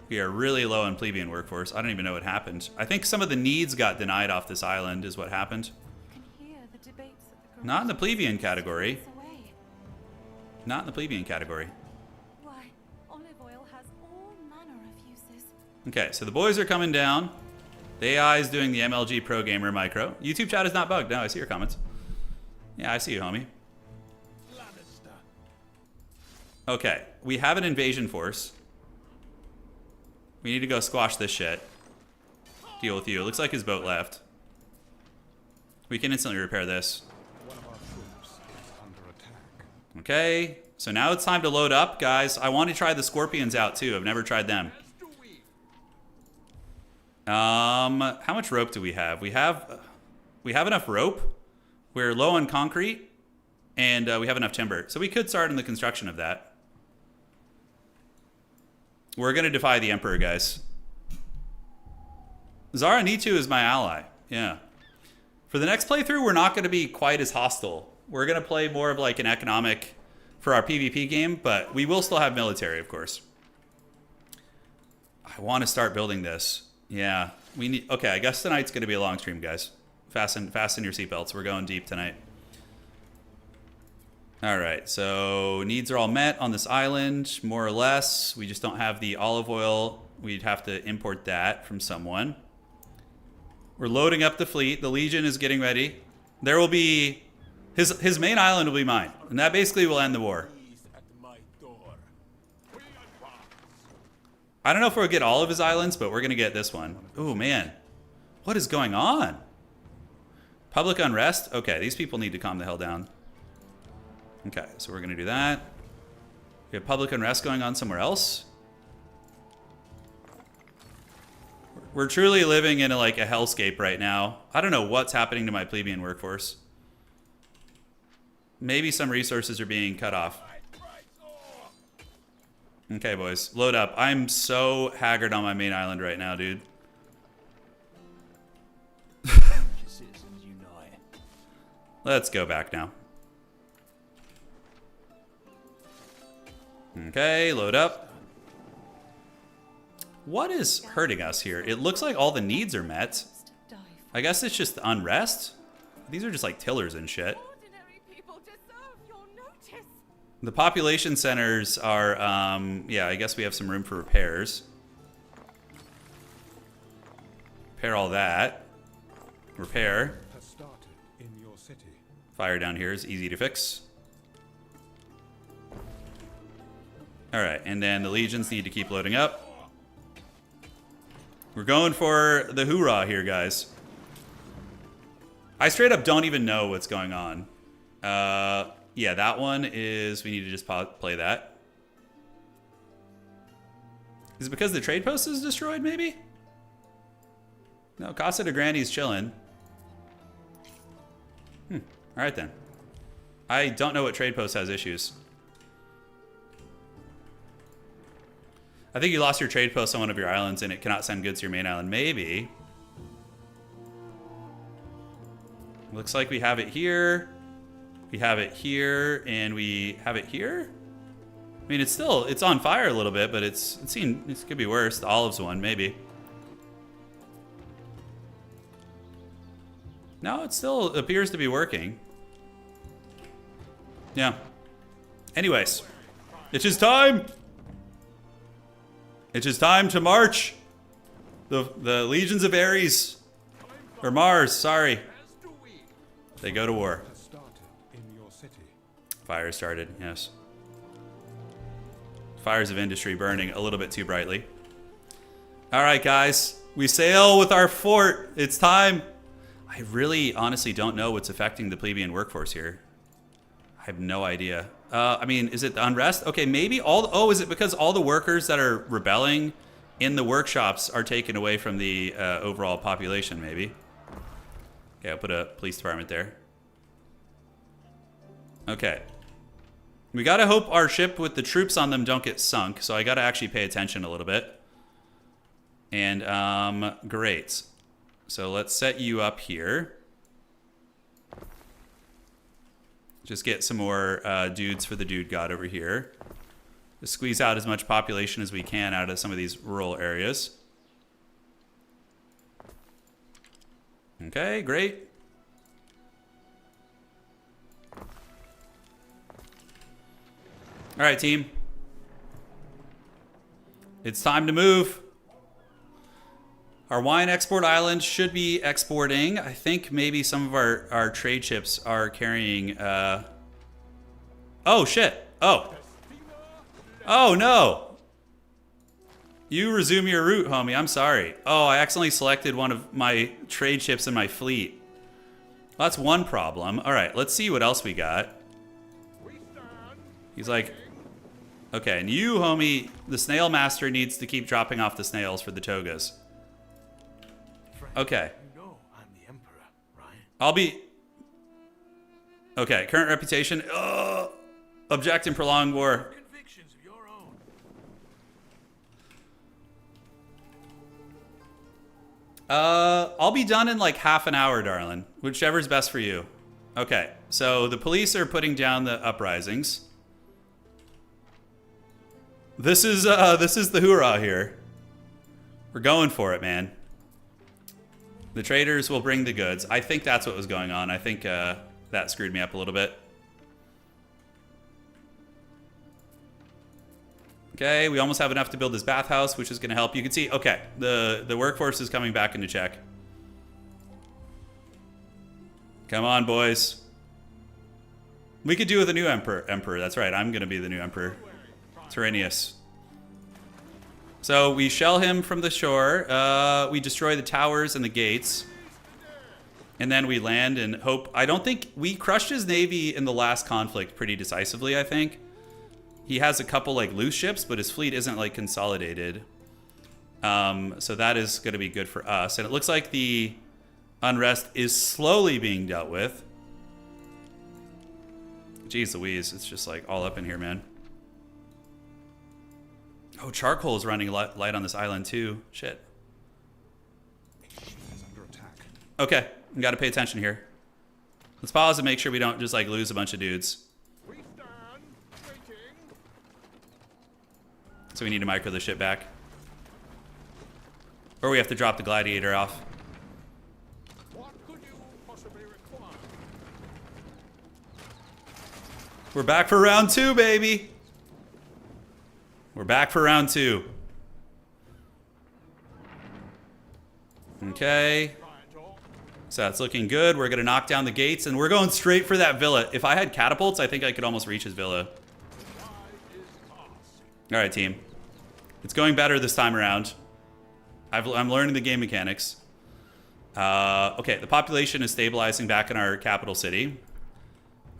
Speaker 1: We are really low on plebeian workforce. I don't even know what happened. I think some of the needs got denied off this island is what happened. Not in the plebeian category. Not in the plebeian category.
Speaker 2: Why, olive oil has all manner of uses.
Speaker 1: Okay, so the boys are coming down. The AI is doing the MLG Pro Gamer Micro. YouTube chat is not bugged. No, I see your comments. Yeah, I see you, homie. Okay, we have an invasion force. We need to go squash this shit. Deal with you. It looks like his boat left. We can instantly repair this.
Speaker 3: One of our troops is under attack.
Speaker 1: Okay, so now it's time to load up, guys. I want to try the scorpions out too. I've never tried them. How much rope do we have? We have enough rope. We're low on concrete, and we have enough timber. So we could start in the construction of that. We're going to defy the Emperor, guys. Zara Nitu is my ally. Yeah. For the next playthrough, we're not going to be quite as hostile. We're going to play more of like an economic for our PvP game, but we will still have military, of course. I want to start building this. Yeah. We need... Okay, I guess tonight's going to be a long stream, guys. Fasten your seatbelts. We're going deep tonight. All right, so needs are all met on this island, more or less. We just don't have the olive oil. We'd have to import that from someone. We're loading up the fleet. The Legion is getting ready. There will be... His main island will be mine, and that basically will end the war. I don't know if we'll get all of his islands, but we're going to get this one. Oh, man. What is going on? Public unrest? Okay, these people need to calm the hell down. Okay, so we're going to do that. We have public unrest going on somewhere else. We're truly living in a hellscape right now. I don't know what's happening to my plebeian workforce. Maybe some resources are being cut off. Okay, boys, load up. I'm so haggard on my main island right now, dude. Let's go back now. Okay, load up. What is hurting us here? It looks like all the needs are met. I guess it's just unrest. These are just like tillers and shit.
Speaker 2: Ordinary people deserve your notice.
Speaker 1: The population centers are, yeah, I guess we have some room for repairs. Repair all that. Repair.
Speaker 3: Has started in your city.
Speaker 1: Fire down here is easy to fix. Alright, and then the legions need to keep loading up. We're going for the hoorah here, guys. I straight up don't even know what's going on. Yeah, that one is... We need to just play that. Is it because the trade post is destroyed, maybe? No, Casa de Granny's chilling. Alright then. I don't know what trade post has issues. I think you lost your trade post on one of your islands and it cannot send goods to your main island. Maybe. Looks like we have it here. We have it here, and we have it here. I mean, it's on fire a little bit, but it could be worse. The olives one, maybe. No, it still appears to be working. Yeah. Anyways, It is time. It is time to march. The legions of Ares. Or Mars, sorry.
Speaker 5: As do we.
Speaker 1: They go to war.
Speaker 3: Has started in your city.
Speaker 1: Fire started, yes. Fires of industry burning a little bit too brightly. All right, guys. We sail with our fort. It's time. I really honestly don't know what's affecting the plebeian workforce here. I have no idea. I mean, is it the unrest? Okay, maybe oh, is it because all the workers that are rebelling in the workshops are taken away from the overall population, maybe? Okay, I'll put a police department there. Okay. We gotta hope our ship with the troops on them don't get sunk, so I gotta actually pay attention a little bit. And, great. So let's set you up here. Just get some more dudes for the dude god over here. Just squeeze out as much population as we can out of some of these rural areas. Okay, great. All right, team. It's time to move. Our wine export island should be exporting. I think maybe some of our trade ships are carrying... Oh, shit. Oh. Oh, no. You resume your route, homie. I'm sorry. Oh, I accidentally selected one of my trade ships in my fleet. Well, that's one problem. All right, let's see what else we got. He's like... Okay, and you, homie, the snail master needs to keep dropping off the snails for the togas. Okay.
Speaker 4: You know I'm the emperor, right?
Speaker 1: I'll be... Okay, current reputation. Object and prolonged war.
Speaker 4: Convictions of your own.
Speaker 1: I'll be done in like half an hour, darling. Whichever's best for you. Okay, so the police are putting down the uprisings. This is the hoorah here. We're going for it, man. The traders will bring the goods. I think that's what was going on. I think that screwed me up a little bit. Okay, we almost have enough to build this bathhouse, which is going to help. You can see, okay, the workforce is coming back into check. Come on, boys. We could do with a new emperor. That's right, I'm going to be the new emperor. Tyrannius. So we shell him from the shore. We destroy the towers and the gates. And then we land and hope. I don't think we crushed his navy in the last conflict pretty decisively, I think. He has a couple like loose ships, but his fleet isn't like consolidated. So that is going to be good for us. And it looks like the unrest is slowly being dealt with. Jeez Louise, it's just like all up in here, man. Oh, charcoal is running light on this island too. Shit.
Speaker 3: Ship is under attack.
Speaker 1: Okay, we got to pay attention here. Let's pause and make sure we don't just like lose a bunch of dudes.
Speaker 5: We stand waiting.
Speaker 1: So we need to micro the ship back. Or we have to drop the gladiator off.
Speaker 5: What could you possibly require?
Speaker 1: We're back for round 2, baby. We're back for round 2. Okay. So that's looking good. We're going to knock down the gates, and we're going straight for that villa. If I had catapults, I think I could almost reach his villa. All right, team. It's going better this time around. I'm learning the game mechanics. Okay, the population is stabilizing back in our capital city.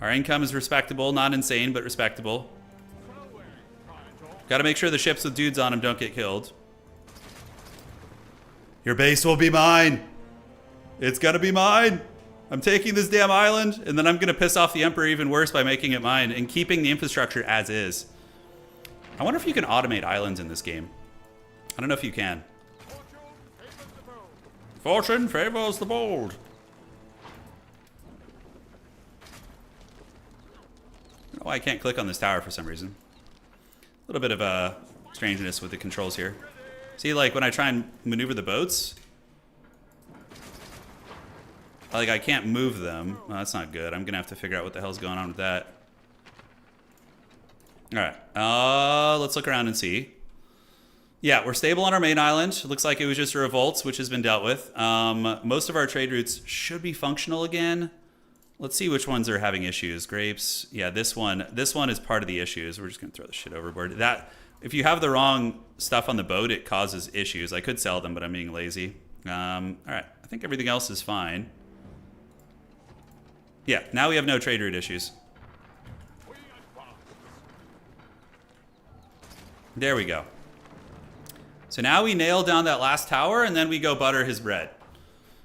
Speaker 1: Our income is respectable. Not insane, but respectable. Got to make sure the ships with dudes on them don't get killed. Your base will be mine. It's gonna be mine. I'm taking this damn island, and then I'm gonna piss off the Emperor even worse by making it mine and keeping the infrastructure as is. I wonder if you can automate islands in this game. I don't know if you can. Fortune favors the bold. I don't know why I can't click on this tower for some reason. A little bit of strangeness with the controls here. See, like when I try and maneuver the boats, like I can't move them. Well, that's not good. I'm gonna have to figure out what the hell's going on with that. All right. Let's look around and see. Yeah, we're stable on our main island. It looks like it was just a revolt, which has been dealt with. Most of our trade routes should be functional again. Let's see which ones are having issues. Grapes. Yeah, this one is part of the issues. We're just going to throw this shit overboard. If you have the wrong stuff on the boat, it causes issues. I could sell them, but I'm being lazy. All right. I think everything else is fine. Yeah, now we have no trade route issues. There we go. So now we nail down that last tower, and then we go butter his bread.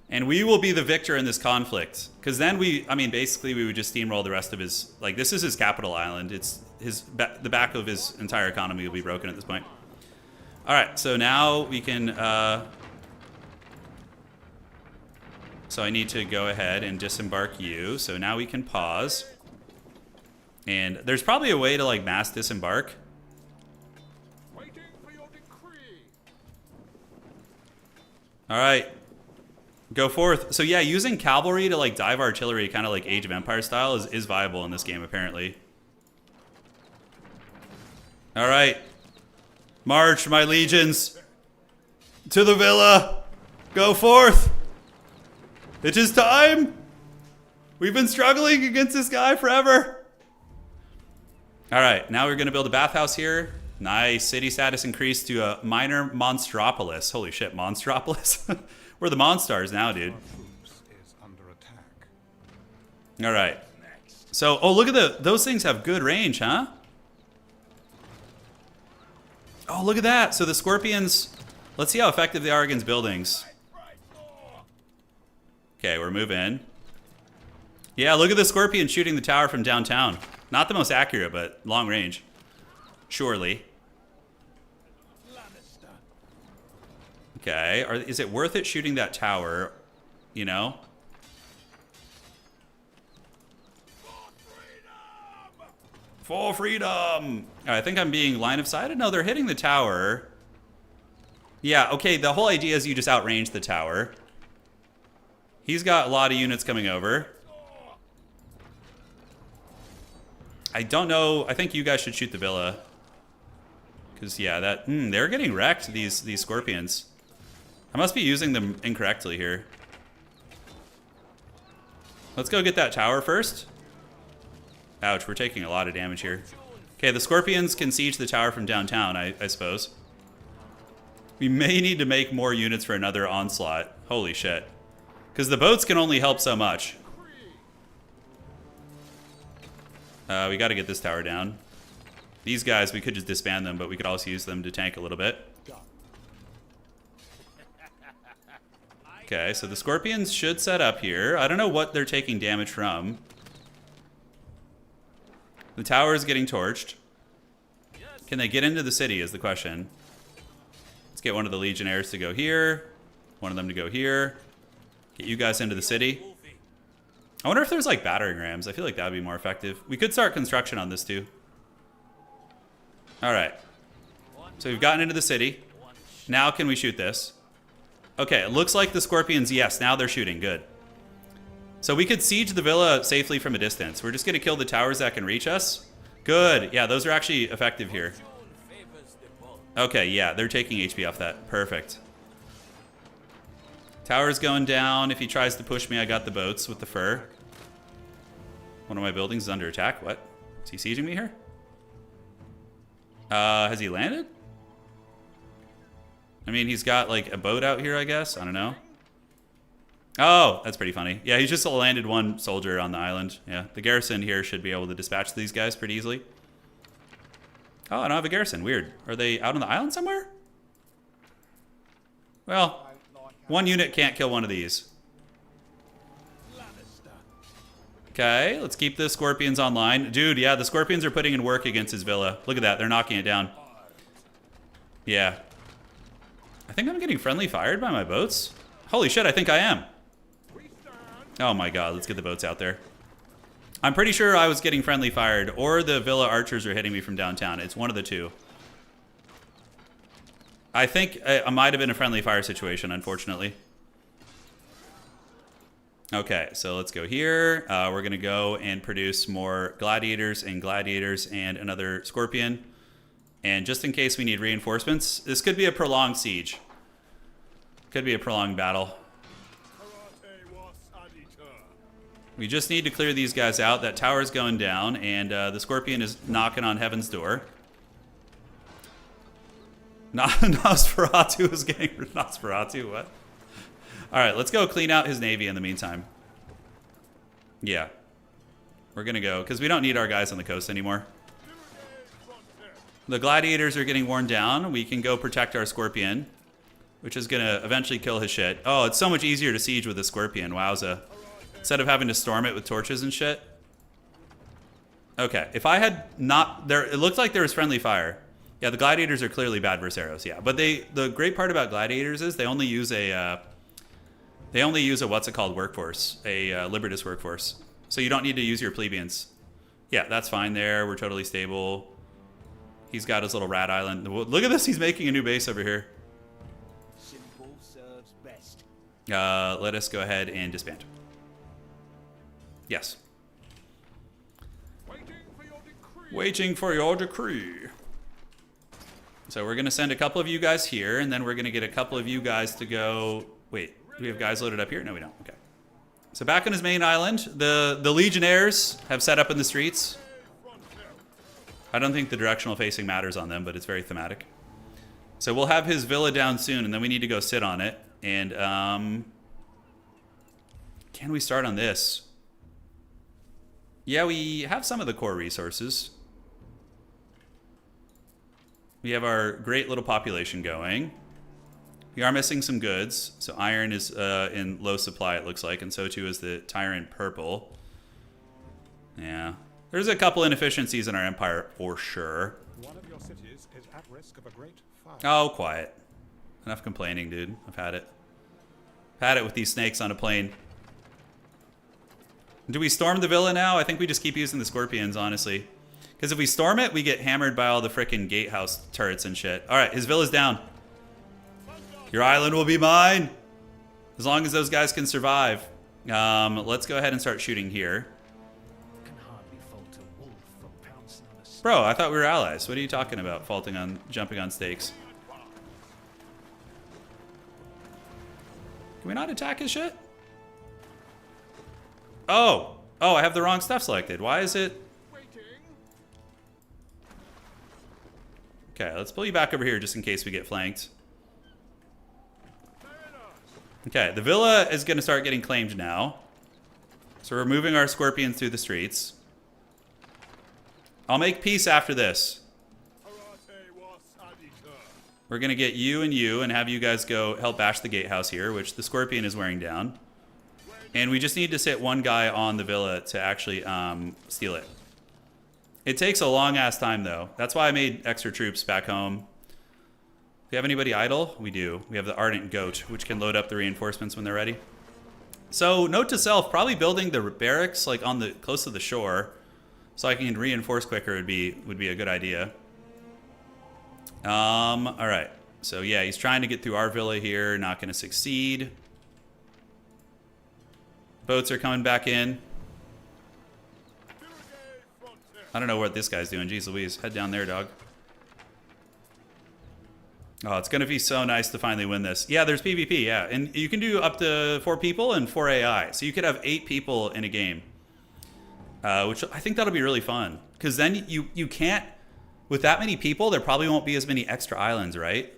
Speaker 1: And we will be the victor in this conflict. Because then basically we would just steamroll the rest of his... Like, this is his capital island. It's the back of his entire economy will be broken at this point. All right, so now we can... So I need to go ahead and disembark you. So now we can pause. And there's probably a way to, like, mass disembark.
Speaker 5: Waiting for your decree.
Speaker 1: All right. Go forth. So yeah, using cavalry to like dive artillery, kind of like Age of Empires style, is viable in this game apparently. All right. March, my legions. To the villa. Go forth. It is time. We've been struggling against this guy forever. All right, now we're going to build a bathhouse here. Nice. City status increased to a minor monstropolis. Holy shit, monstropolis. We're the Monstars now, dude.
Speaker 3: Our troops is under attack.
Speaker 1: All right. So, oh, look at those things have good range, huh? Oh, look at that. So the Scorpions, let's see how effective they are against buildings. Okay, we're moving. Yeah, look at the Scorpion shooting the tower from downtown. Not the most accurate, but long range. Surely. Okay, is it worth it shooting that tower? You know? For freedom! I think I'm being line of sighted. No, they're hitting the tower. Yeah, okay, the whole idea is you just outrange the tower. He's got a lot of units coming over. I don't know. I think you guys should shoot the villa. Because, yeah, they're getting wrecked, these Scorpions. I must be using them incorrectly here. Let's go get that tower first. Ouch, we're taking a lot of damage here. Okay, the Scorpions can siege the tower from downtown, I suppose. We may need to make more units for another onslaught. Holy shit. Because the boats can only help so much. We got to get this tower down. These guys, we could just disband them, but we could also use them to tank a little bit. Okay, so the Scorpions should set up here. I don't know what they're taking damage from. The tower is getting torched. Can they get into the city is the question. Let's get one of the Legionnaires to go here. One of them to go here. Get you guys into the city. I wonder if there's like battering rams. I feel like that would be more effective. We could start construction on this too. All right. So we've gotten into the city. Now can we shoot this? Okay, it looks like the Scorpions, yes, now they're shooting. Good. So we could siege the villa safely from a distance. We're just going to kill the towers that can reach us. Good. Yeah, those are actually effective here. Okay, yeah, they're taking HP off that. Perfect. Tower's going down. If he tries to push me, I got the boats with the fur. One of my buildings is under attack. What? Is he sieging me here? Has he landed? I mean, he's got like a boat out here, I guess. I don't know. Oh, that's pretty funny. Yeah, he's just landed one soldier on the island. Yeah, the garrison here should be able to dispatch these guys pretty easily. Oh, I don't have a garrison. Weird. Are they out on the island somewhere? Well, one unit can't kill one of these. Okay, let's keep the Scorpions online. Dude, yeah, the Scorpions are putting in work against his villa. Look at that. They're knocking it down. Yeah. I think I'm getting friendly fired by my boats. Holy shit, I think I am. Oh my god, let's get the boats out there. I'm pretty sure I was getting friendly fired, or the villa archers are hitting me from downtown. It's one of the two. I think it might have been a friendly fire situation, unfortunately. Okay, so let's go here. We're going to go and produce more gladiators and another scorpion. And just in case we need reinforcements, this could be a prolonged siege. Could be a prolonged battle. We just need to clear these guys out. That tower's going down, and the scorpion is knocking on heaven's door. Nosferatu is getting... Nosferatu, what? Alright, let's go clean out his navy in the meantime. Yeah. We're gonna go, because we don't need our guys on the coast anymore. The gladiators are getting worn down. We can go protect our scorpion, which is gonna eventually kill his shit. Oh, it's so much easier to siege with a scorpion. Wowza. Instead of having to storm it with torches and shit. Okay, if I had not... there, it looked like there was friendly fire. Yeah, the gladiators are clearly bad versus arrows, yeah. But the great part about gladiators is they only use a what's it called, workforce. A Libertas workforce. So you don't need to use your plebeians. Yeah, that's fine there. We're totally stable. He's got his little rat island. Look at this, he's making a new base over here.
Speaker 6: Simple serves best.
Speaker 1: Let us go ahead and disband. Yes. Waiting for your decree. So we're going to send a couple of you guys here, and then we're going to get a couple of you guys to go... Wait, do we have guys loaded up here? No, we don't. Okay. So back on his main island, the legionnaires have set up in the streets. I don't think the directional facing matters on them, but it's very thematic. So we'll have his villa down soon, and then we need to go sit on it. And can we start on this? Yeah, we have some of the core resources. We have our great little population going. We are missing some goods. So iron is in low supply, it looks like, and so too is the Tyrant Purple. Yeah. There's a couple inefficiencies in our empire, for sure.
Speaker 3: One of your cities is at risk of a great fire.
Speaker 1: Oh, quiet. Enough complaining, dude. I've had it. I've had it with these snakes on a plane. Do we storm the villa now? I think we just keep using the scorpions, honestly. Because if we storm it, we get hammered by all the frickin' gatehouse turrets and shit. Alright, his villa's down. Your island will be mine! As long as those guys can survive. Let's go ahead and start shooting here.
Speaker 6: Can hardly fault a wolf for pouncing on a snake.
Speaker 1: Bro, I thought we were allies. What are you talking about? Jumping on stakes. Can we not attack his shit? Oh, I have the wrong stuff selected. Why is it? Okay, let's pull you back over here just in case we get flanked. Okay, the villa is going to start getting claimed now. So we're moving our scorpions through the streets. I'll make peace after this. We're going to get you and have you guys go help bash the gatehouse here, which the scorpion is wearing down. And we just need to sit one guy on the villa to actually steal it. It takes a long-ass time, though. That's why I made extra troops back home. Do we have anybody idle? We do. We have the Ardent Goat, which can load up the reinforcements when they're ready. So, note to self, probably building the barracks like on the close to the shore, so I can reinforce quicker would be a good idea. All right. So yeah, he's trying to get through our villa here. Not going to succeed. Boats are coming back in. I don't know what this guy's doing. Jeez Louise. Head down there, dog. Oh, it's going to be so nice to finally win this. Yeah, there's PvP, yeah. And you can do up to 4 people and 4 AI. So you could have 8 people in a game. Which I think that'll be really fun. Because then you can't... With that many people, there probably won't be as many extra islands, right?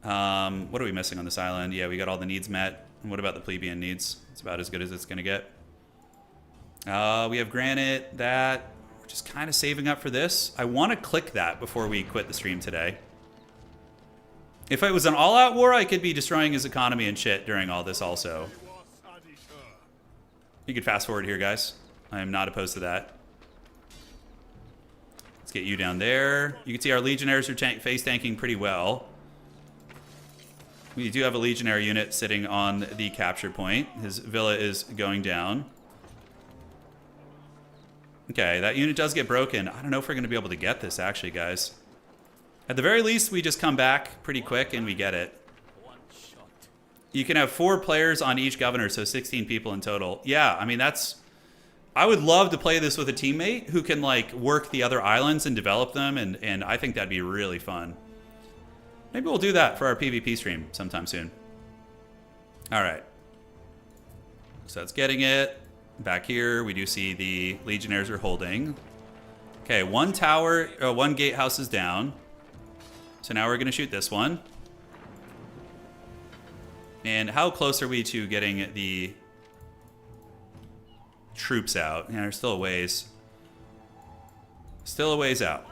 Speaker 1: What are we missing on this island? Yeah, we got all the needs met. And what about the plebeian needs? It's about as good as it's going to get. We have granite, that... We're just kind of saving up for this. I want to click that before we quit the stream today. If it was an all-out war, I could be destroying his economy and shit during all this also. You could fast forward here, guys. I am not opposed to that. Let's get you down there. You can see our legionnaires are face tanking pretty well. We do have a legionnaire unit sitting on the capture point. His villa is going down. Okay, that unit does get broken. I don't know if we're going to be able to get this, actually, guys. At the very least, we just come back pretty quick and we get it. You can have 4 players on each governor, so 16 people in total. Yeah, I mean, that's... I would love to play this with a teammate who can, like, work the other islands and develop them, and I think that'd be really fun. Maybe we'll do that for our PvP stream sometime soon. All right. So that's getting it. Back here, we do see the Legionnaires are holding. Okay, one gatehouse is down. So now we're going to shoot this one. And how close are we to getting the troops out? Yeah, there's still a ways. Still a ways out.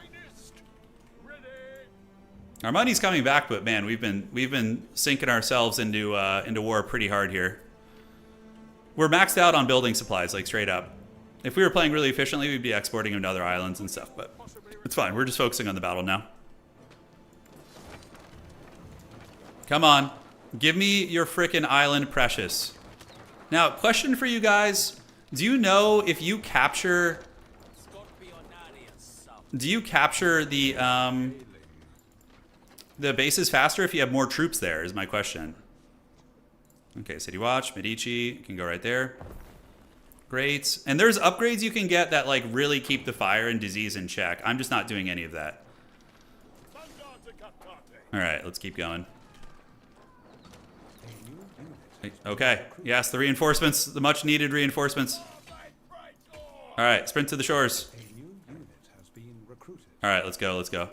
Speaker 1: Our money's coming back, but man, we've been sinking ourselves into war pretty hard here. We're maxed out on building supplies, like straight up. If we were playing really efficiently, we'd be exporting them to other islands and stuff, but it's fine. We're just focusing on the battle now. Come on. Give me your frickin' island, precious. Now, question for you guys. Do you know if you capture... Do you capture the bases faster if you have more troops there, is my question. Okay, City Watch, Medici, can go right there. Great. And there's upgrades you can get that like really keep the fire and disease in check. I'm just not doing any of that. All right, let's keep going. Okay, yes, the reinforcements, the much needed reinforcements. All right, sprint to the shores. All right, let's go, let's go.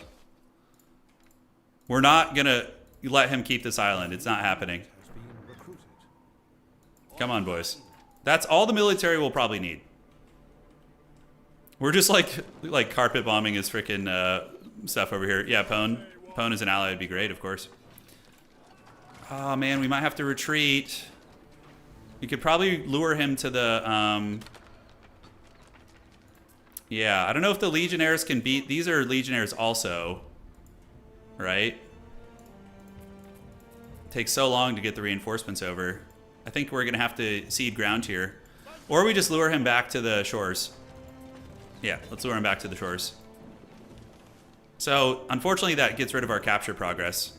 Speaker 1: We're not gonna let him keep this island. It's not happening. Come on, boys. That's all the military will probably need. We're just like carpet bombing his freaking stuff over here. Yeah, Pone. Pone as an ally would be great, of course. Oh man, we might have to retreat. You could probably lure him to the yeah, I don't know if the Legionnaires can beat... These are Legionnaires also, right? It takes so long to get the reinforcements over. I think we're going to have to cede ground here. Or we just lure him back to the shores. Yeah, let's lure him back to the shores. So, unfortunately, that gets rid of our capture progress.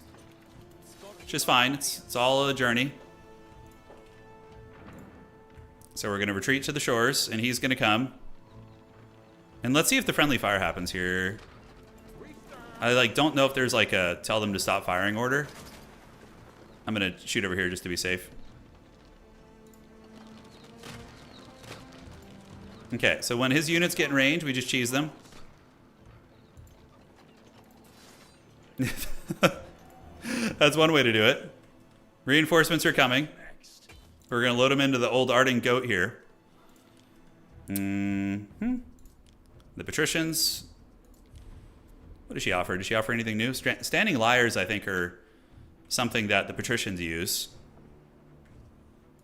Speaker 1: Which is fine. It's all a journey. So we're going to retreat to the shores, and he's going to come. And let's see if the friendly fire happens here. I don't know if there's like a tell them to stop firing order. I'm going to shoot over here just to be safe. Okay, so when his units get in range, we just cheese them. That's one way to do it. Reinforcements are coming. We're going to load them into the old Ardent Goat here. The Patricians. What does she offer? Does she offer anything new? Standing Liars, I think, are something that the Patricians use.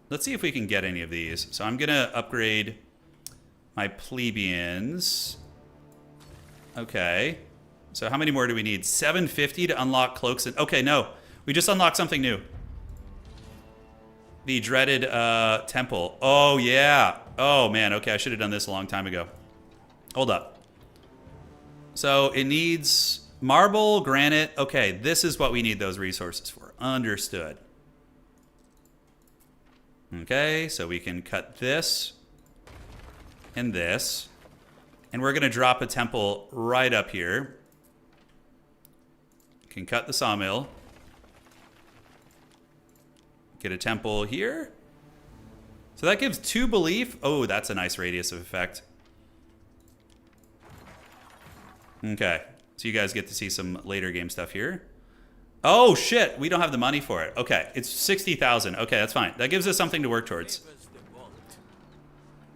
Speaker 1: Let's see if we can get any of these. So I'm going to upgrade my plebeians. Okay. So how many more do we need? 750 to unlock cloaks. Okay, no. We just unlocked something new. The dreaded temple. Oh, yeah. Oh, man. Okay, I should have done this a long time ago. Hold up. So it needs marble, granite. Okay, this is what we need those resources for. Understood. Okay, so we can cut this and this. And we're going to drop a temple right up here. Can cut the sawmill. Get a temple here. So that gives 2 belief. Oh, that's a nice radius of effect. Okay, so you guys get to see some later game stuff here. Oh, shit, we don't have the money for it. Okay, it's 60,000. Okay, that's fine. That gives us something to work towards.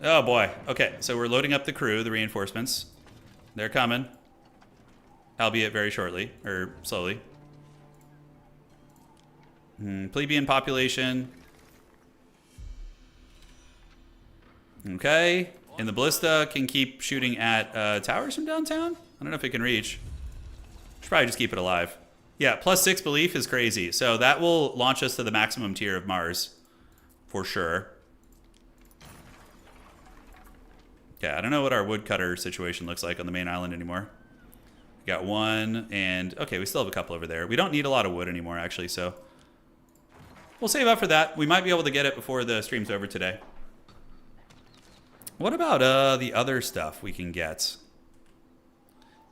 Speaker 1: Oh, boy. Okay, so we're loading up the crew, the reinforcements. They're coming. Albeit very shortly, or slowly. Plebeian population. Okay, and the ballista can keep shooting at towers from downtown? I don't know if it can reach. Should probably just keep it alive. Yeah, +6 belief is crazy. So that will launch us to the maximum tier of Mars. For sure. Yeah, I don't know what our woodcutter situation looks like on the main island anymore. We got 1, and... Okay, we still have a couple over there. We don't need a lot of wood anymore, actually, so... we'll save up for that. We might be able to get it before the stream's over today. What about the other stuff we can get?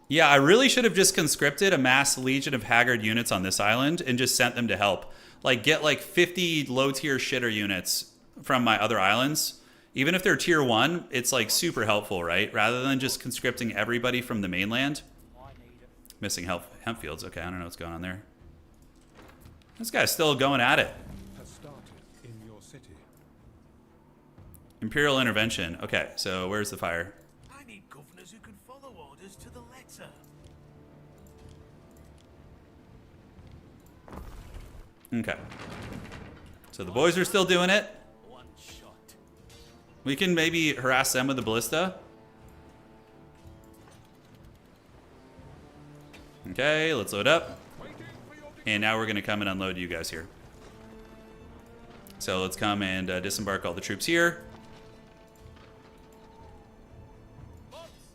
Speaker 1: Yeah, I really should have just conscripted a mass legion of Haggard units on this island and just sent them to help. Like, get like 50 low-tier shitter units from my other islands. Even if they're tier 1, it's like super helpful, right? Rather than just conscripting everybody from the mainland. Missing hemp fields. Okay, I don't know what's going on there. This guy's still going at it.
Speaker 3: Has started in your city.
Speaker 1: Imperial intervention. Okay, so where's the fire?
Speaker 4: I need governors who can follow orders to the letter.
Speaker 1: Okay. So the boys are still doing it.
Speaker 4: One shot.
Speaker 1: We can maybe harass them with the ballista. Okay, let's load up. And now we're going to come and unload you guys here. So let's come and disembark all the troops here.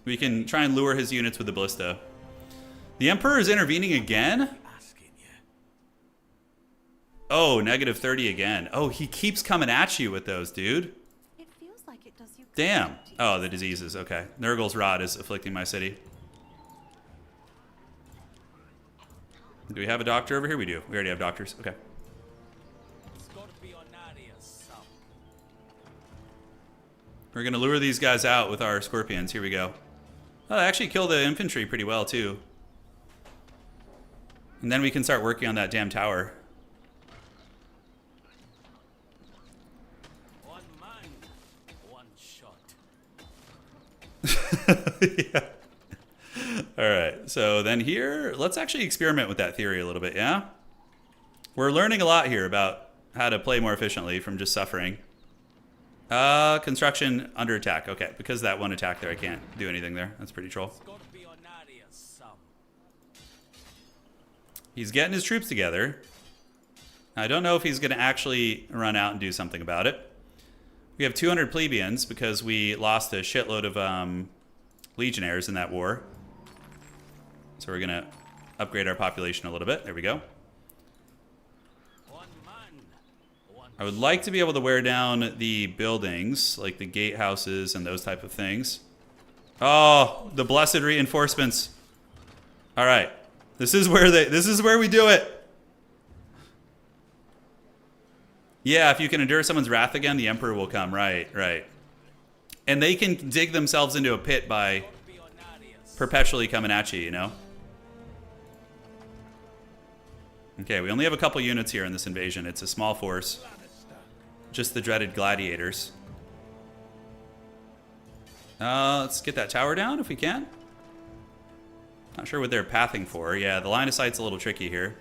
Speaker 1: We can try and lure his units with the ballista. The Emperor is intervening again?
Speaker 4: Asking you.
Speaker 1: Oh, negative 30 again. Oh, he keeps coming at you with those, dude.
Speaker 2: It feels like it does you.
Speaker 1: Damn. Oh, the diseases. Okay. Nurgle's rot is afflicting my city. Do we have a doctor over here? We do. We already have doctors. Okay. We're going to lure these guys out with our scorpions. Here we go. Oh, they actually kill the infantry pretty well, too. And then we can start working on that damn tower.
Speaker 4: One man, one shot.
Speaker 1: Yeah. All right. So then here, let's actually experiment with that theory a little bit, yeah? We're learning a lot here about how to play more efficiently from just suffering. Construction under attack. Okay, because of that one attack there, I can't do anything there. That's pretty troll. He's getting his troops together. I don't know if he's going to actually run out and do something about it. We have 200 plebeians because we lost a shitload of legionnaires in that war. So we're going to upgrade our population a little bit. There we go. I would like to be able to wear down the buildings, like the gatehouses and those type of things. Oh, the blessed reinforcements. All right. This is where we do it. Yeah, if you can endure someone's wrath again, the Emperor will come. Right, right. And they can dig themselves into a pit by perpetually coming at you, you know? Okay, we only have a couple units here in this invasion. It's a small force. Just the dreaded gladiators. Let's get that tower down if we can. Not sure what they're pathing for. Yeah, the line of sight's a little tricky here.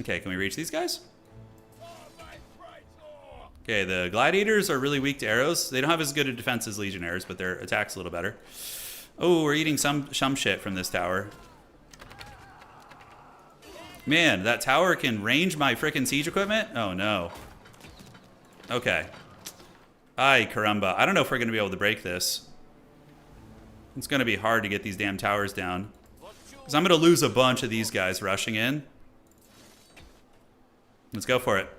Speaker 1: Okay, can we reach these guys? Okay, the gladiators are really weak to arrows. They don't have as good a defense as legionnaires, but their attack's a little better. Oh, we're eating some shit from this tower. Man, that tower can range my frickin' siege equipment? Oh, no. Okay. Ay, caramba. I don't know if we're going to be able to break this. It's going to be hard to get these damn towers down. Because I'm going to lose a bunch of these guys rushing in. Let's go for it.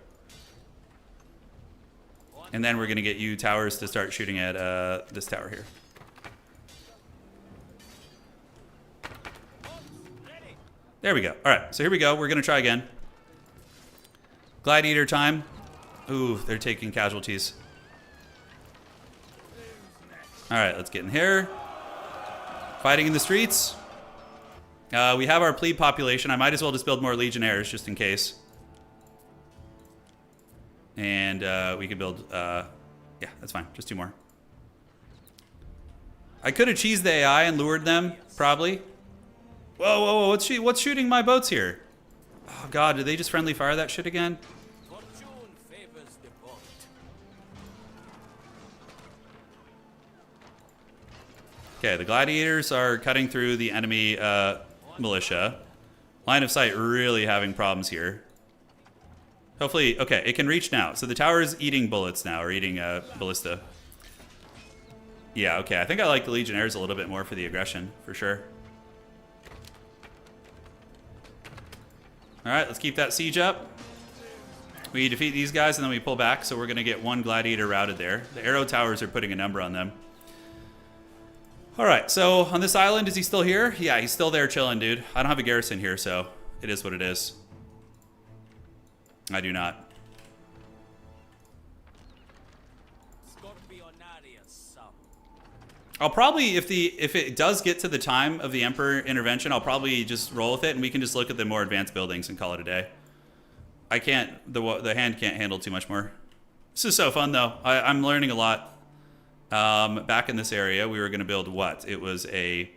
Speaker 1: And then we're going to get you towers to start shooting at this tower here. There we go. All right, so here we go. We're going to try again. Gladiator time. Ooh, they're taking casualties. All right, let's get in here. Fighting in the streets. We have our plebe population. I might as well just build more legionnaires just in case. And we could build... yeah, that's fine. Just 2 more. I could have cheesed the AI and lured them, probably. Whoa, whoa, whoa, what's shooting my boats here? Oh, God, did they just friendly fire that shit again? Okay, the gladiators are cutting through the enemy militia. Line of sight really having problems here. Hopefully, okay, it can reach now. So the tower is eating bullets now, or eating ballista. Yeah, okay, I think I like the legionnaires a little bit more for the aggression, for sure. All right, let's keep that siege up. We defeat these guys and then we pull back, so we're going to get one gladiator routed there. The arrow towers are putting a number on them. All right, so on this island, is he still here? Yeah, he's still there chilling, dude. I don't have a garrison here, so it is what it is. I do not. I'll probably, if it does get to the time of the Emperor intervention, I'll probably just roll with it, and we can just look at the more advanced buildings and call it a day. I can't, the hand can't handle too much more. This is so fun, though. I'm learning a lot. Back in this area, we were going to build what? It was a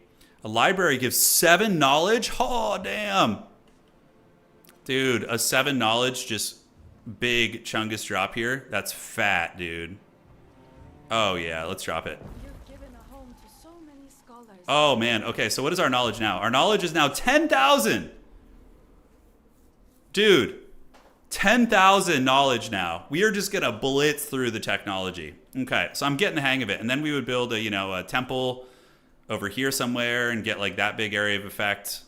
Speaker 1: library gives 7 knowledge? Oh, damn. Dude, a 7 knowledge, just big chungus drop here. That's fat, dude. Oh, yeah, let's drop it.
Speaker 2: You've given a home to so many scholars.
Speaker 1: Oh, man. Okay, so what is our knowledge now? Our knowledge is now 10,000. Dude, 10,000 knowledge now. We are just going to blitz through the technology. Okay, so I'm getting the hang of it. And then we would build a, a temple over here somewhere and get like that big area of effect.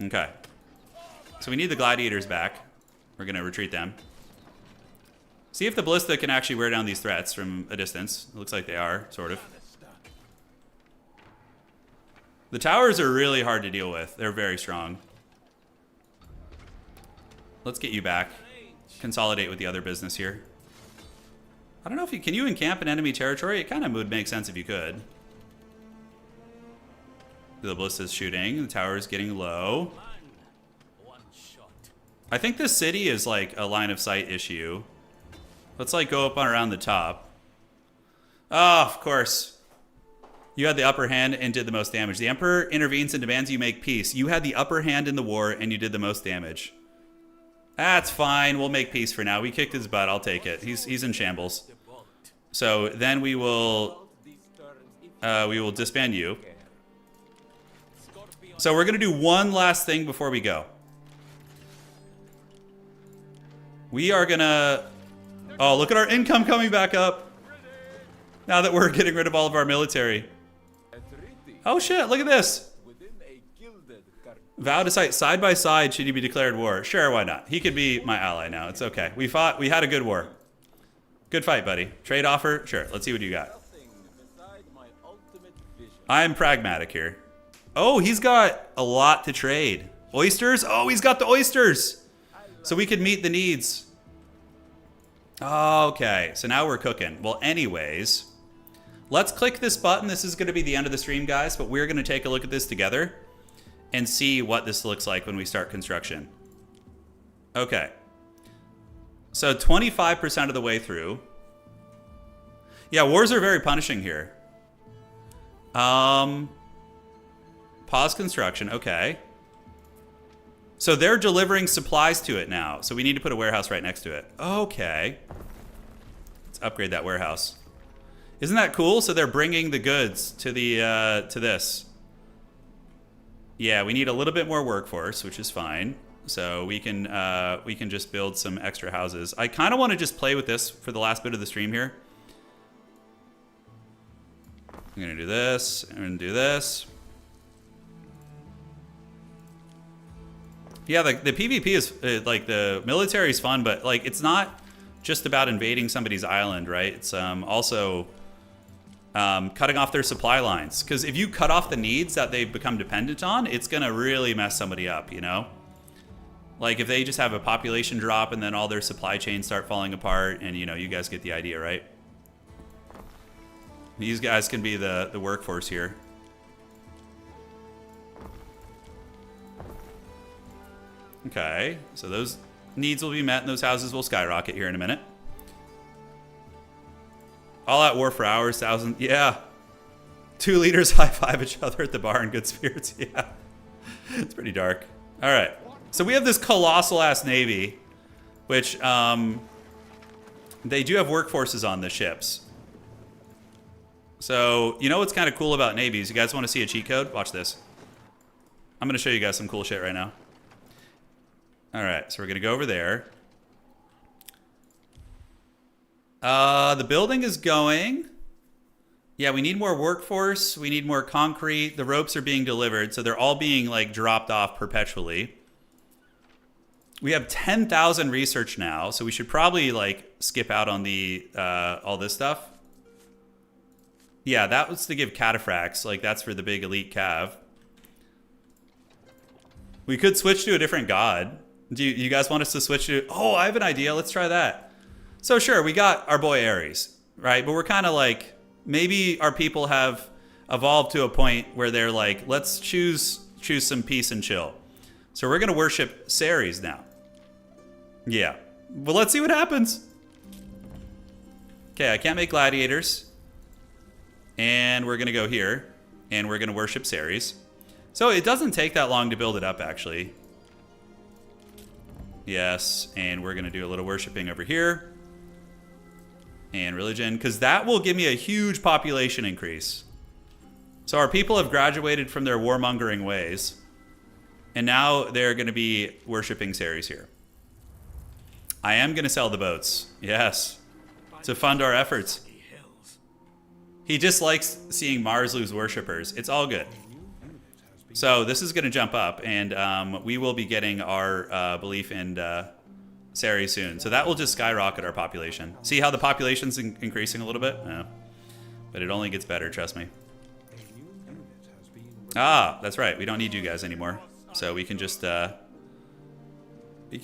Speaker 1: Okay. So we need the gladiators back. We're going to retreat them. See if the ballista can actually wear down these threats from a distance. It looks like they are, sort of. The towers are really hard to deal with. They're very strong. Let's get you back. Consolidate with the other business here. I don't know if you... Can you encamp in enemy territory? It kind of would make sense if you could. The ballista's shooting. The tower's getting low. I think this city is like a line of sight issue. Let's like go up on around the top. Oh, of course. You had the upper hand and did the most damage. The Emperor intervenes and demands you make peace. You had the upper hand in the war and you did the most damage. That's fine. We'll make peace for now. We kicked his butt. I'll take it. He's in shambles. So then we will disband you. So we're gonna do one last thing before we go. We are gonna. Oh, look at our income coming back up. Now that we're getting rid of all of our military. Oh shit! Look at this. Vow to fight side by side should he be declared war. Sure, why not? He could be my ally now. It's okay. We fought. We had a good war. Good fight, buddy. Trade offer? Sure. Let's see what you got. I'm pragmatic here. Oh, he's got a lot to trade. Oysters? Oh, he's got the oysters. So we could meet the needs. Okay, so now we're cooking. Well, anyways, let's click this button. This is going to be the end of the stream, guys, but we're going to take a look at this together and see what this looks like when we start construction. Okay. So 25% of the way through. Yeah, wars are very punishing here. Pause construction. Okay. So they're delivering supplies to it now. So we need to put a warehouse right next to it. Okay. Let's upgrade that warehouse. Isn't that cool? So they're bringing the goods to the to this. Yeah, we need a little bit more workforce, which is fine. So we can just build some extra houses. I kind of want to just play with this for the last bit of the stream here. I'm gonna do this. I'm gonna do this. Yeah, the PvP is like the military is fun, but like it's not just about invading somebody's island, right? It's also cutting off their supply lines. Because if you cut off the needs that they've become dependent on, it's gonna really mess somebody up, you know? Like if they just have a population drop and then all their supply chains start falling apart, and you guys get the idea, right? These guys can be the workforce here. Okay, so those needs will be met and those houses will skyrocket here in a minute. All out war for hours, 1,000. Yeah. 2 leaders high five each other at the bar in good spirits. Yeah. It's pretty dark. All right. So we have this colossal ass navy, which they do have workforces on the ships. So, you know what's kind of cool about navies? You guys want to see a cheat code? Watch this. I'm going to show you guys some cool shit right now. All right, so we're going to go over there. The building is going. Yeah, we need more workforce. We need more concrete. The ropes are being delivered, so they're all being like dropped off perpetually. We have 10,000 research now, so we should probably like skip out on the all this stuff. Yeah, that was to give cataphracts. Like that's for the big elite cav. We could switch to a different god. Do you guys want us to switch to? Oh, I have an idea. Let's try that. So sure, we got our boy Ares, right? But we're kind of like, maybe our people have evolved to a point where they're like, let's choose some peace and chill. So we're gonna worship Ceres now. Yeah, well, let's see what happens. Okay, I can't make gladiators. And we're gonna go here, and we're gonna worship Ceres. So it doesn't take that long to build it up, actually. Yes, and we're gonna do a little worshiping over here. And religion, because that will give me a huge population increase. So our people have graduated from their warmongering ways. And now they're gonna be worshiping Ceres here. I am gonna sell the boats, yes, to fund our efforts. He just likes seeing Mars lose worshippers. It's all good. So this is going to jump up, and we will be getting our belief in Ceres soon. So that will just skyrocket our population. See how the population's increasing a little bit? No. But it only gets better, trust me. Ah, that's right. We don't need you guys anymore. So we can just let you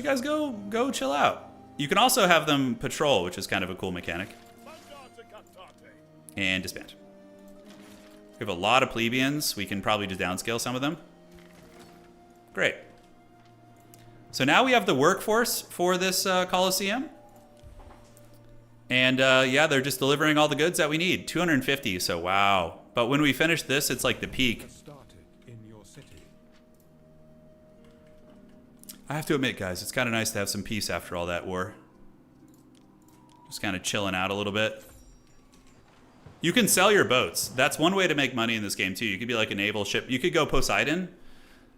Speaker 1: guys go chill out. You can also have them patrol, which is kind of a cool mechanic. And disband. We have a lot of plebeians. We can probably just downscale some of them. Great. So now we have the workforce for this Colosseum. And yeah, they're just delivering all the goods that we need. 250, so wow. But when we finish this, it's like the peak. I have to admit, guys, it's kind of nice to have some peace after all that war. Just kind of chilling out a little bit. You can sell your boats. That's one way to make money in this game, too. You could be like a naval ship. You could go Poseidon.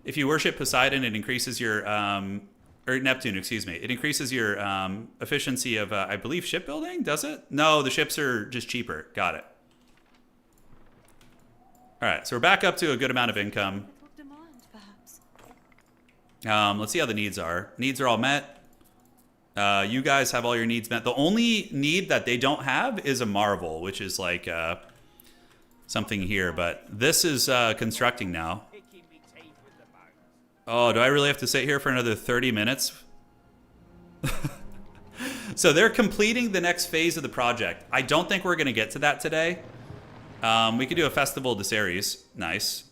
Speaker 1: If you worship Poseidon, it increases your... or Neptune, excuse me. It increases your efficiency of, I believe, shipbuilding, does it? No, the ships are just cheaper. Got it. All right, so we're back up to a good amount of income. Let's see how the needs are. Needs are all met. You guys have all your needs met. The only need that they don't have is a marvel, which is like something here. But this is constructing now. Oh, do I really have to sit here for another 30 minutes? So they're completing the next phase of the project. I don't think we're going to get to that today. We could do a festival to Ceres. Nice.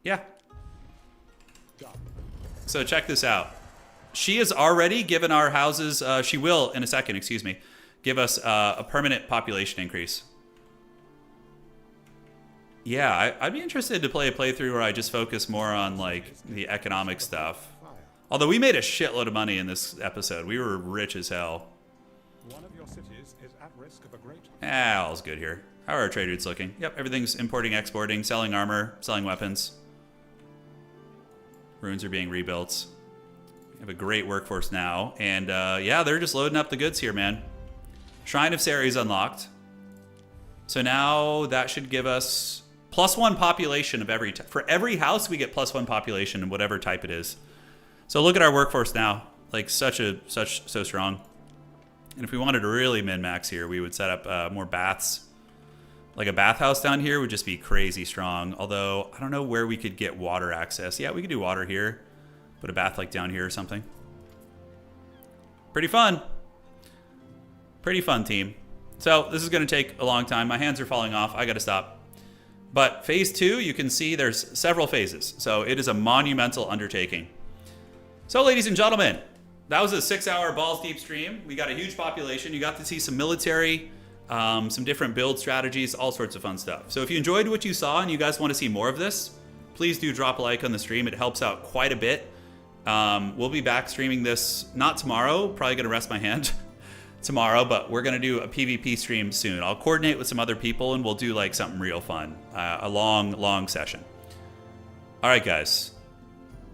Speaker 1: Yeah. So check this out. She has already given our houses, she will in a second, excuse me, give us a permanent population increase. Yeah, I'd be interested to play a playthrough where I just focus more on like the economic stuff. Although we made a shitload of money in this episode. We were rich as hell.
Speaker 3: One of your cities is at risk of a great...
Speaker 1: All's good here. How are our trade routes looking? Yep, everything's importing, exporting, selling armor, selling weapons. Ruins are being rebuilt. We have a great workforce now. And yeah, they're just loading up the goods here, man. Shrine of Ceres unlocked. So now that should give us +1 population of every... For every house, we get +1 population in whatever type it is. So look at our workforce now. Like so strong. And if we wanted to really min-max here, we would set up more baths. Like a bathhouse down here would just be crazy strong. Although, I don't know where we could get water access. Yeah, we could do water here. Put a bath like down here or something. Pretty fun. Pretty fun, team. So this is going to take a long time. My hands are falling off. I got to stop. But phase 2, you can see there's several phases. So it is a monumental undertaking. So ladies and gentlemen, that was a 6-hour balls deep stream. We got a huge population. You got to see some military, some different build strategies, all sorts of fun stuff. So if you enjoyed what you saw and you guys want to see more of this, please do drop a like on the stream. It helps out quite a bit. We'll be back streaming this, not tomorrow, probably going to rest my hand tomorrow, but we're going to do a PvP stream soon. I'll coordinate with some other people and we'll do like something real fun. A long session. All right, guys.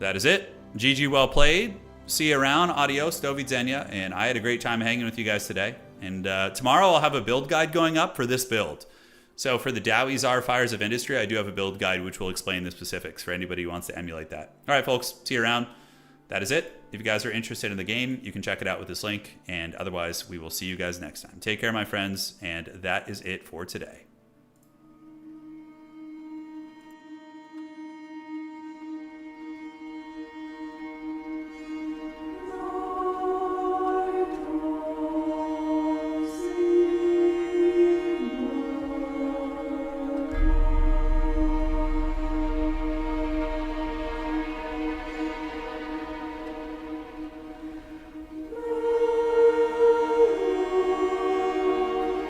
Speaker 1: That is it. GG, well played. See you around. Adios, do widzenia. And I had a great time hanging with you guys today. And tomorrow I'll have a build guide going up for this build. So for the Dowizar Fires of Industry, I do have a build guide which will explain the specifics for anybody who wants to emulate that. All right, folks, see you around. That is it. If you guys are interested in the game, you can check it out with this link. And otherwise, we will see you guys next time. Take care, my friends. And that is it for today.